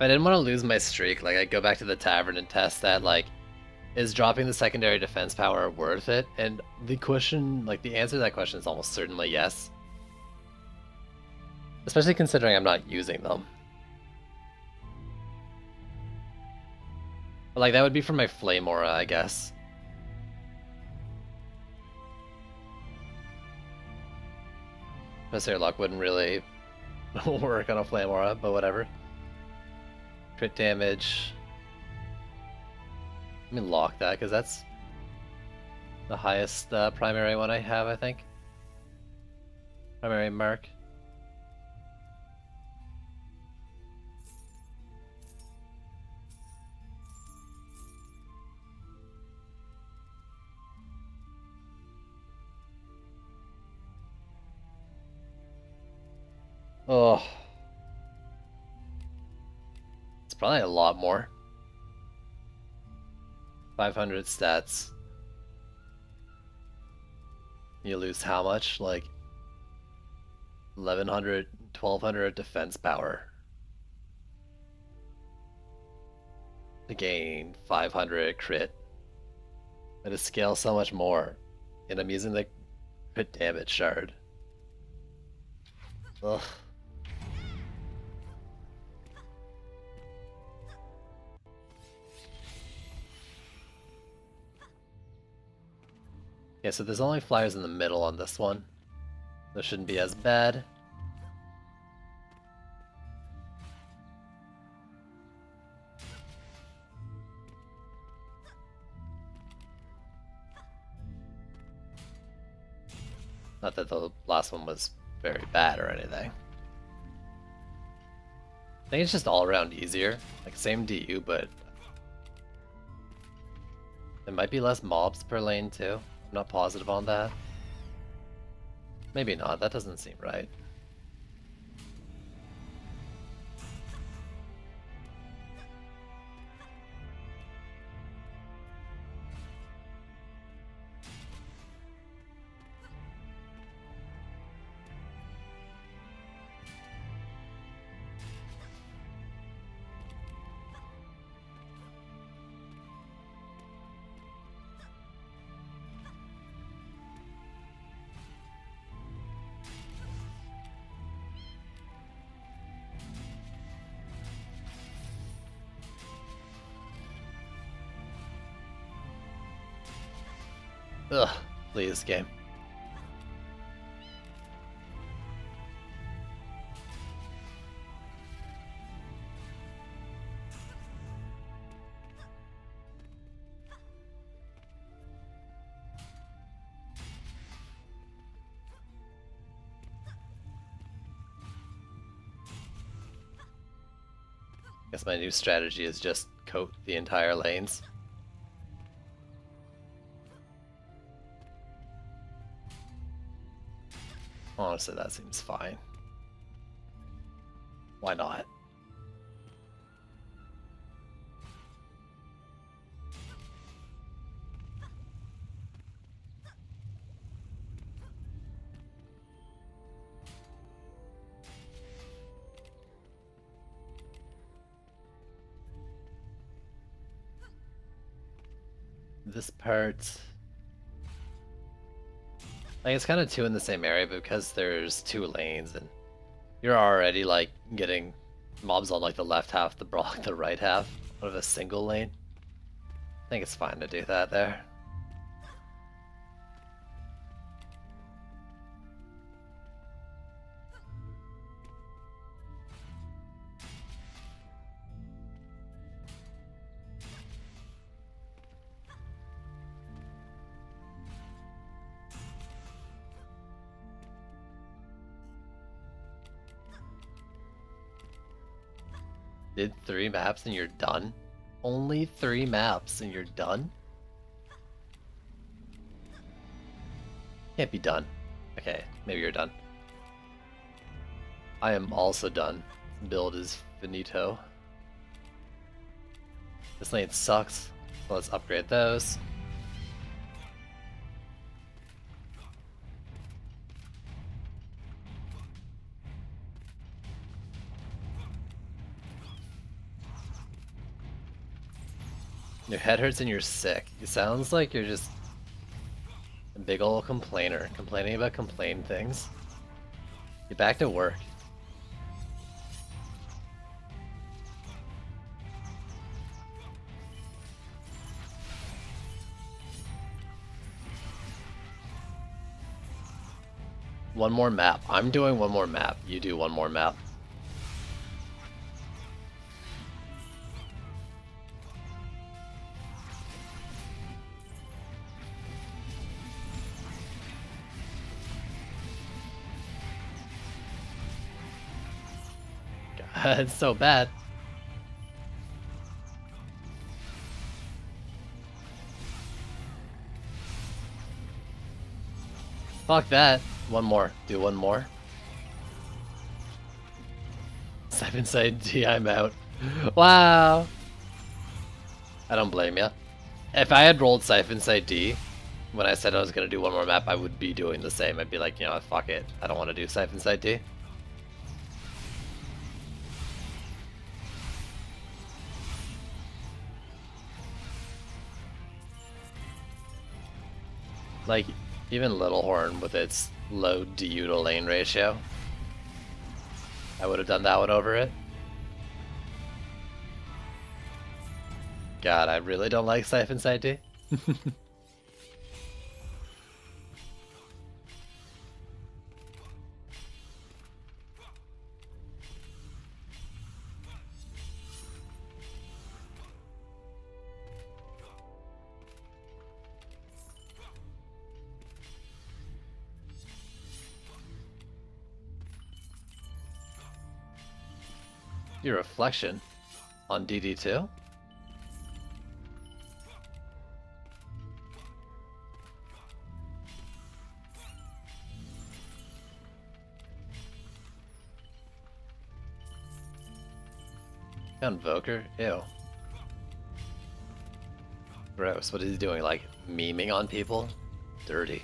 I didn't want to lose my streak, like I'd go back to the tavern and test that, like, is dropping the secondary defense power worth it? And the question, like the answer to that question is almost certainly yes. Especially considering I'm not using them. But like that would be for my Flame Aura, I guess. Professor Luck wouldn't really work on a Flame Aura, but whatever. Crit damage. Let me lock that, because that's the highest primary one I have, I think. Primary mark. Oh. It's probably a lot more. 500 stats. You lose how much? Like 1100, 1200 defense power. To gain 500 crit. But it scales so much more. And I'm using the crit damage shard. Ugh. Yeah, so there's only flyers in the middle on this one. This shouldn't be as bad. Not that the last one was very bad or anything. I think it's just all around easier. Like same DU, but there might be less mobs per lane too. I'm not positive on that. Maybe not, that doesn't seem right. Ugh, please, game. Guess my new strategy is just coat the entire lanes. Honestly, that seems fine. Why not? This part, like, it's kind of two in the same area, but because there's two lanes and you're already like getting mobs on like the left half, the right half out of a single lane, I think it's fine to do that there. Did 3 maps and you're done? Only 3 maps and you're done? Can't be done. Okay, maybe you're done. I am also done. Build is finito. This lane sucks. So let's upgrade those. Your head hurts and you're sick. It sounds like you're just a big ol' complainer, complaining about complain things. Get back to work. One more map. I'm doing one more map. You do one more map. God, it's so bad. Fuck that. One more. Do one more. Siphon side D, I'm out. Wow. I don't blame ya. If I had rolled Siphon side D when I said I was gonna do one more map, I would be doing the same. I'd be like, you know, fuck it. I don't want to do Siphon side D. Like, even Littlehorn with its low DU to lane ratio, I would have done that one over it. God, I really don't like Siphon side D. Your reflection on DD2? Invoker? Ew. Gross. What is he doing? Like, memeing on people? Dirty.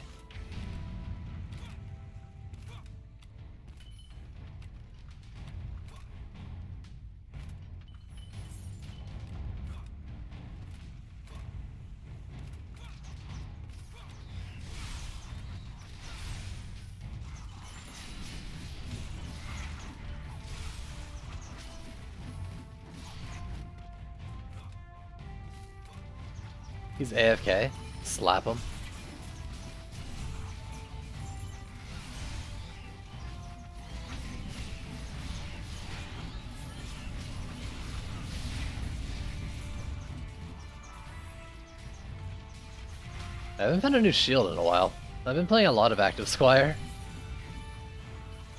He's AFK. Slap him. I haven't found a new shield in a while. I've been playing a lot of Active Squire.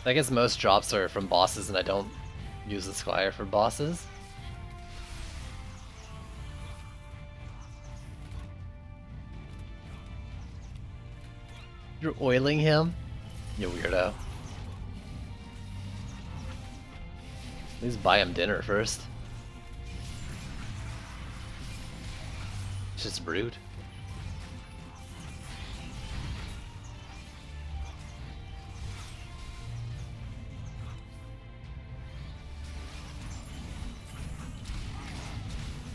I guess most drops are from bosses and I don't use the Squire for bosses. You're oiling him? You weirdo. Please buy him dinner first. It's just rude.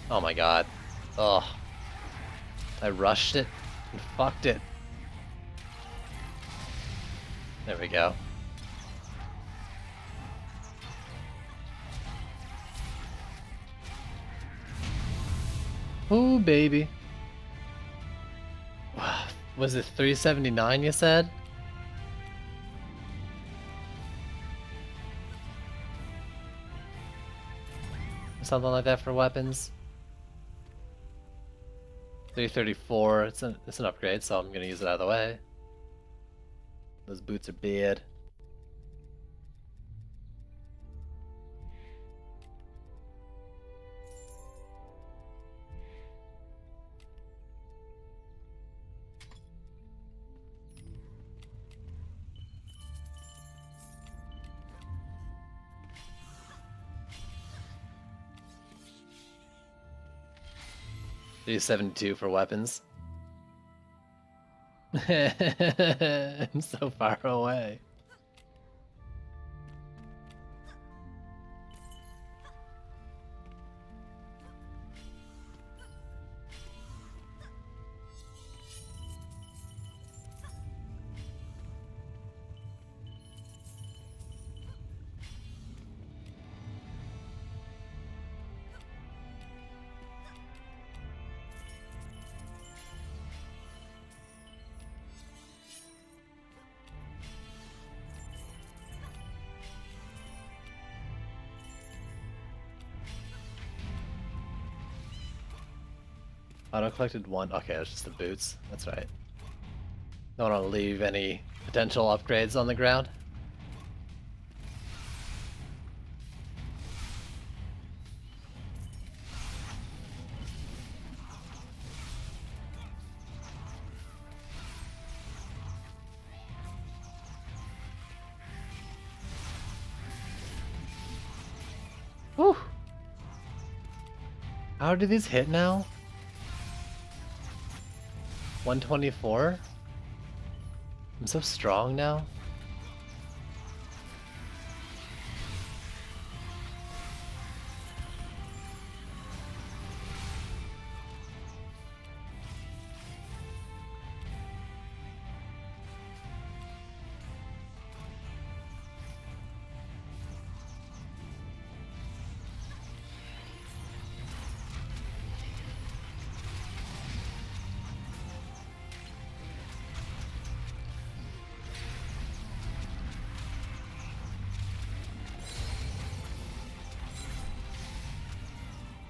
Oh my god. Oh. I rushed it and fucked it. There we go. Ooh, baby. Was it 379 you said? Something like that for weapons. 334. It's an upgrade, so I'm gonna use it out of the way. Those boots are bad. $372 for weapons. I'm so far away. Auto collected one. Okay, it's just the boots. That's right. Don't want to leave any potential upgrades on the ground. Whew. How do these hit now? 124? I'm so strong now.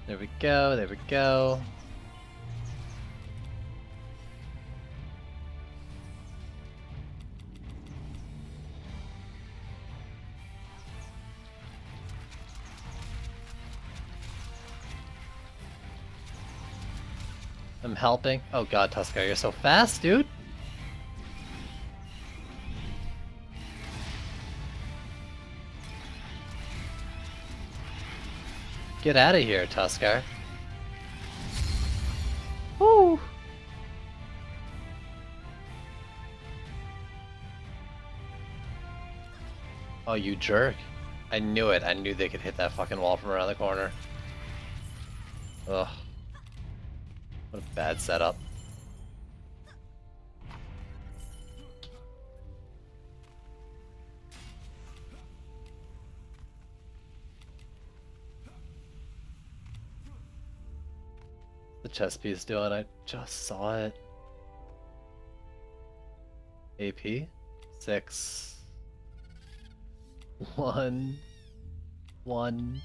There we go, there we go. I'm helping. Oh god, Tuskar, you're so fast, dude. Get out of here, Tuskar. Woo! Oh, you jerk. I knew it. I knew they could hit that fucking wall from around the corner. Ugh. What a bad setup. The chess piece doing? I just saw it. AP? 6. 1. 1.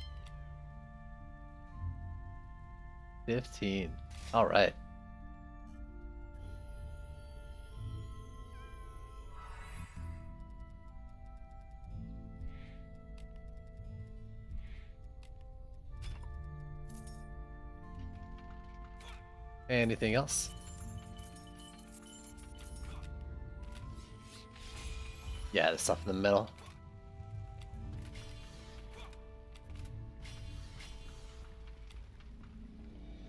15. Alright. Anything else? Yeah, the stuff in the middle.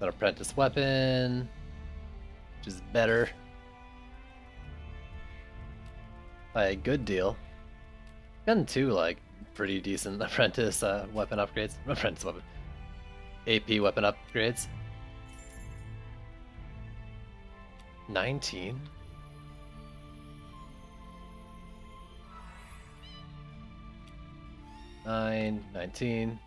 An apprentice weapon, which is better by a good deal. Gotten two like pretty decent apprentice weapon upgrades. Apprentice weapon, AP weapon upgrades. 19. Nine, 19.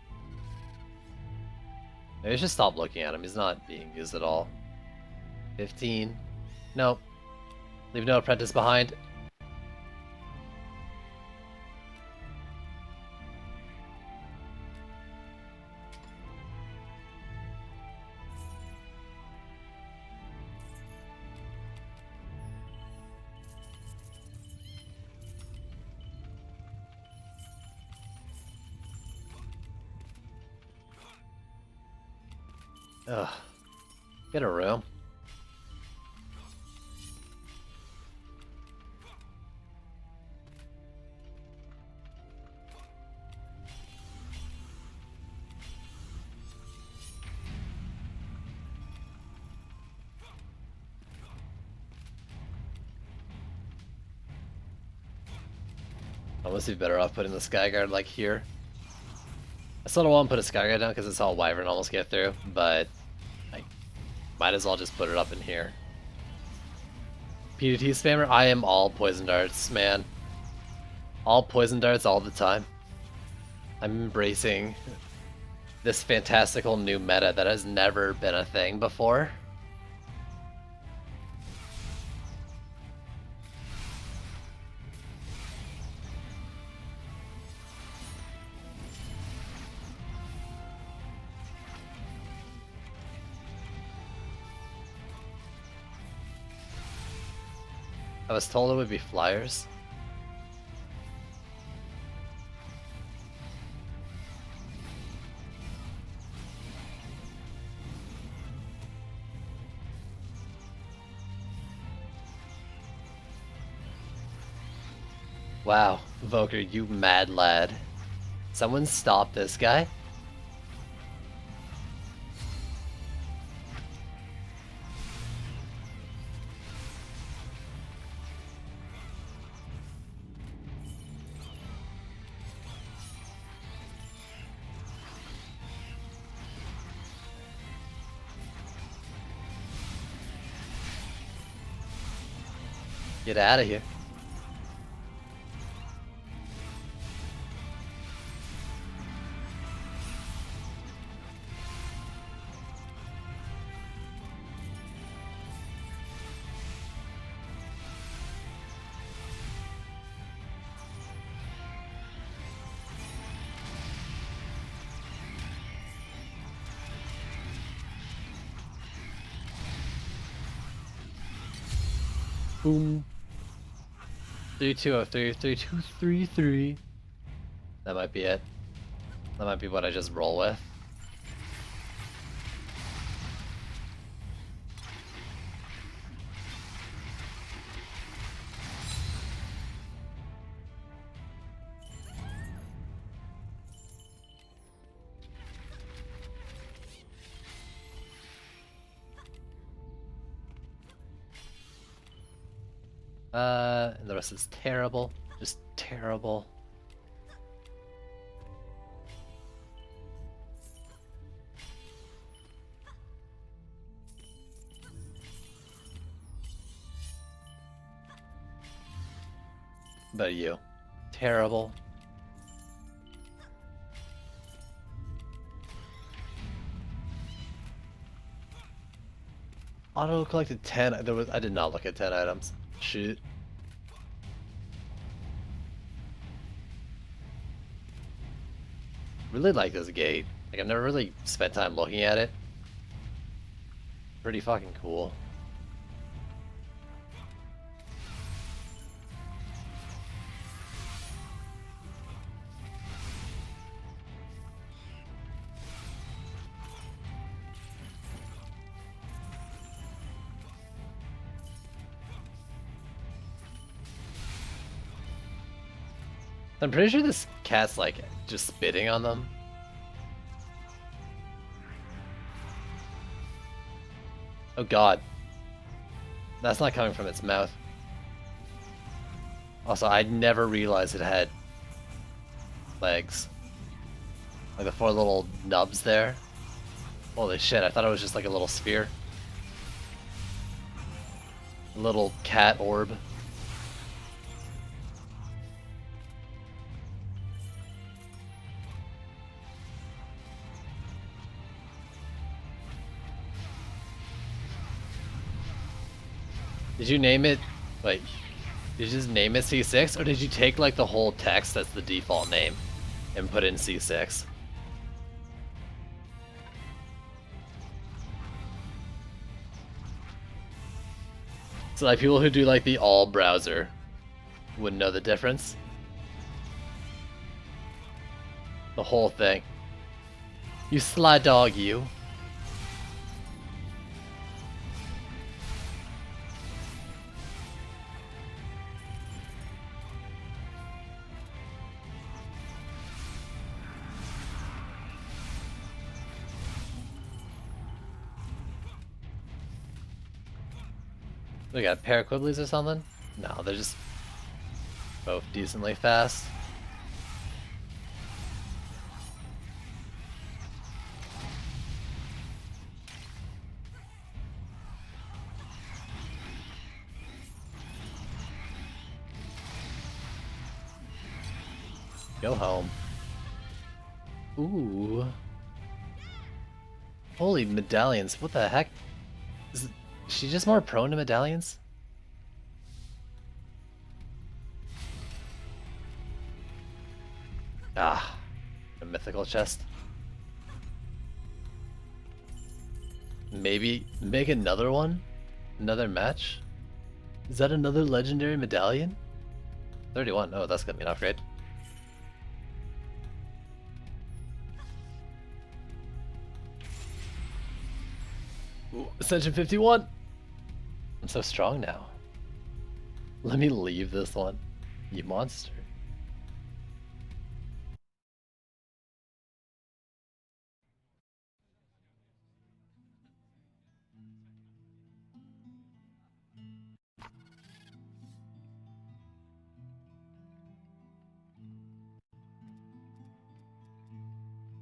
Maybe I should stop looking at him. He's not being used at all. 15. Nope. Leave no apprentice behind. Ugh. Get a room. I must be better off putting the Skyguard like here. I still don't want to put a Skyguard down because it's all Wyvern almost get through, but I might as well just put it up in here. PDT spammer, I am all poison darts, man. All poison darts all the time. I'm embracing this fantastical new meta that has never been a thing before. I was told it would be flyers. Wow, Voker, you mad lad. Someone stop this guy? Get out of here. Boom. 3203, 3233. That might be it. That might be what I just roll with. And the rest is terrible. Just terrible. But you. Terrible. Auto collected 10. I did not look at 10 items. Shoot. Really like this gate. Like, I've never really spent time looking at it. Pretty fucking cool. I'm pretty sure this cat's like just spitting on them. Oh god. That's not coming from its mouth. Also, I never realized it had legs. Like the 4 little nubs there. Holy shit, I thought it was just like a little sphere. A little cat orb. Did you name it, like, did you just name it C6, or did you take like the whole text that's the default name and put in C6? So like people who do like the all browser wouldn't know the difference. The whole thing. You sly dog, you. We got Paraquibbles or something? No, they're just both decently fast. Go home. Ooh. Holy medallions, what the heck? Is she just more prone to medallions? Ah, a mythical chest. Maybe make another one? Another match? Is that another legendary medallion? 31, oh, that's gonna be an upgrade. Ooh, Ascension 51! I'm so strong now. Let me leave this one, you monster.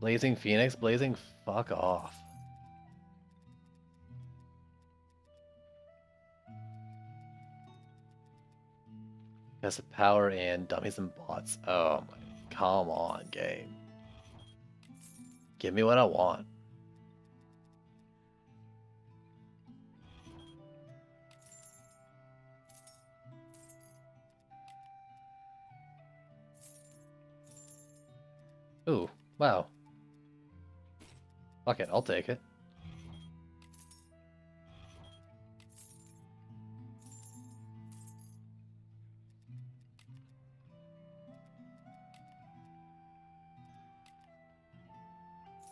Blazing Phoenix? Blazing, fuck off. Has the power and dummies and bots. Oh my, come on, game. Give me what I want. Ooh, wow. Fuck it, I'll take it.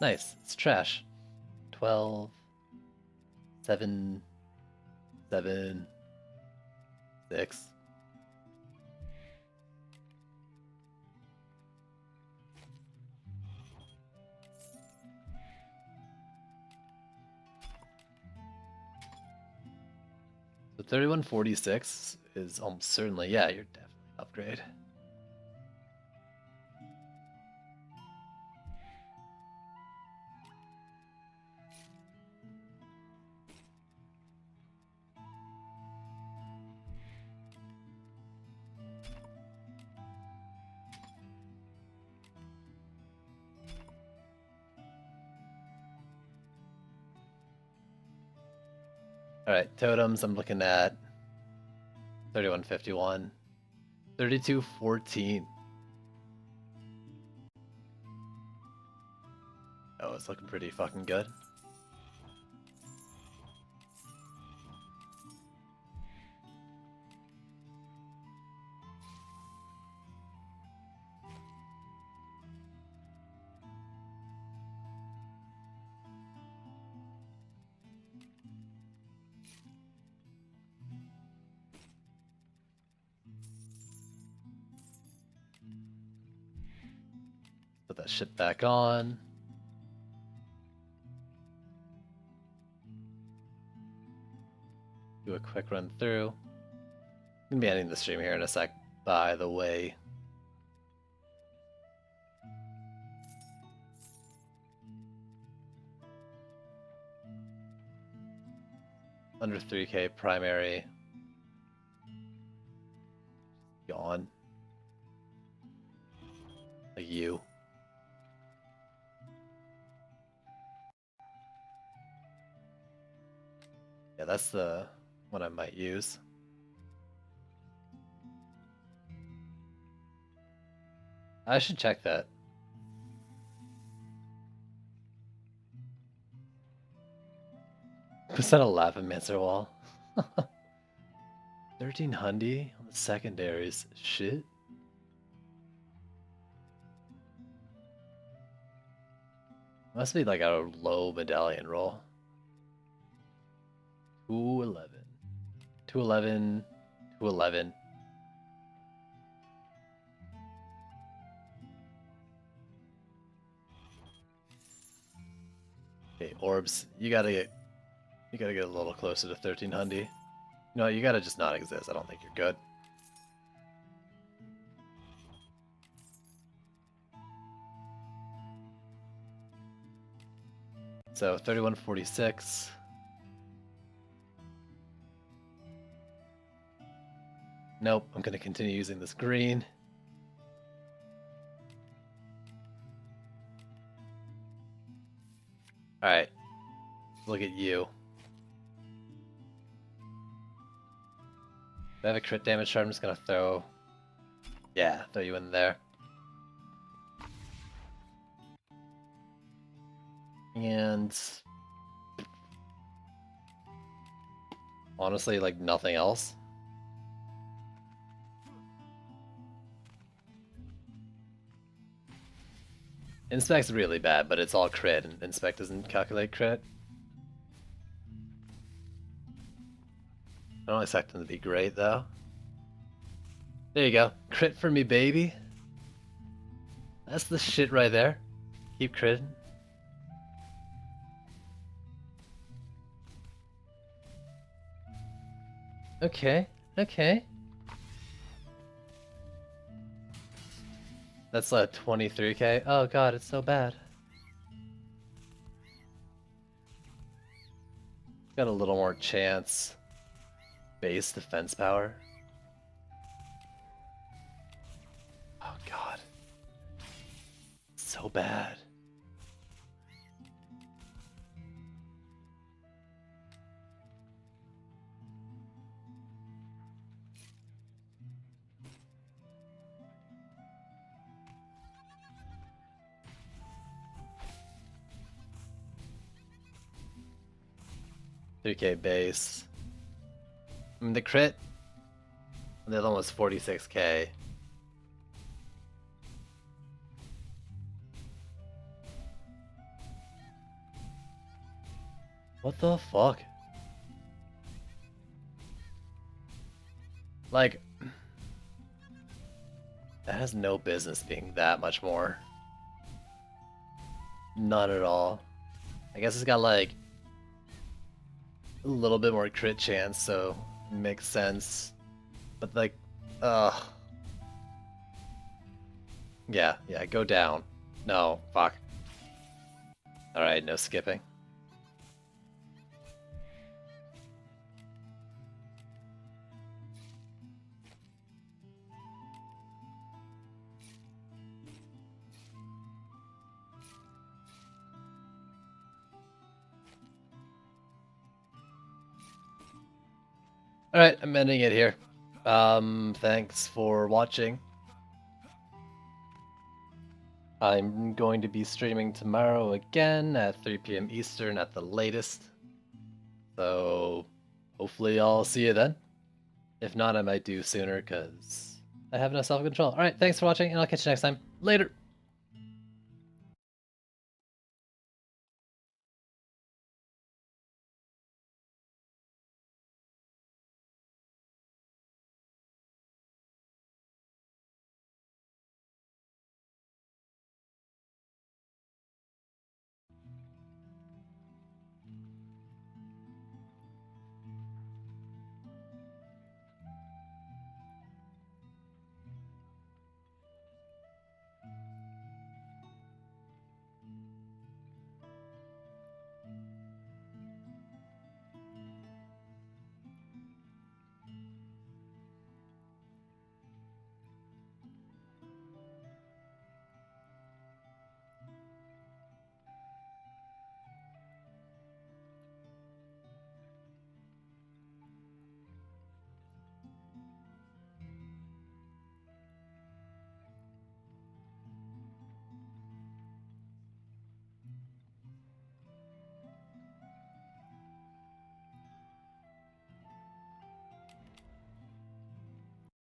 Nice, it's trash. 12, 7, 7, 6. So 3146 is almost certainly, yeah, you're definitely upgrade. Alright, totems, I'm looking at 3151, 3214. Oh, it's looking pretty fucking good. Put that shit back on. Do a quick run through. I'm gonna be ending the stream here in a sec, by the way. Under 3K primary. Yawn. Like you. Yeah, that's the one I might use. I should check that. Was that a Lavamancer wall? 1300 on the secondaries. Shit. Must be like a low medallion roll. 211. 211. 211. Okay, orbs. You gotta get a little closer to 1300. No, you gotta just not exist. I don't think you're good. So 3146. Nope, I'm gonna continue using this green. Alright. Look at you. If I have a crit damage shard, I'm just gonna throw you in there. And honestly, like nothing else. Inspect's really bad, but it's all crit, and Inspect doesn't calculate crit. I don't expect them to be great, though. There you go. Crit for me, baby. That's the shit right there. Keep critting. Okay, okay. That's like 23k. Oh god, it's so bad. Got a little more chance. Base defense power. Oh god. So bad. $3K base. I mean, the crit, the other one was 46k. What the fuck? Like, that has no business being that much more. None at all. I guess it's got like a little bit more crit chance, so it makes sense. But like, yeah, go down. No, fuck. Alright, no skipping. Alright, I'm ending it here. Thanks for watching. I'm going to be streaming tomorrow again at 3 p.m. Eastern at the latest. So hopefully I'll see you then. If not, I might do sooner because I have no self-control. Alright, thanks for watching and I'll catch you next time. Later!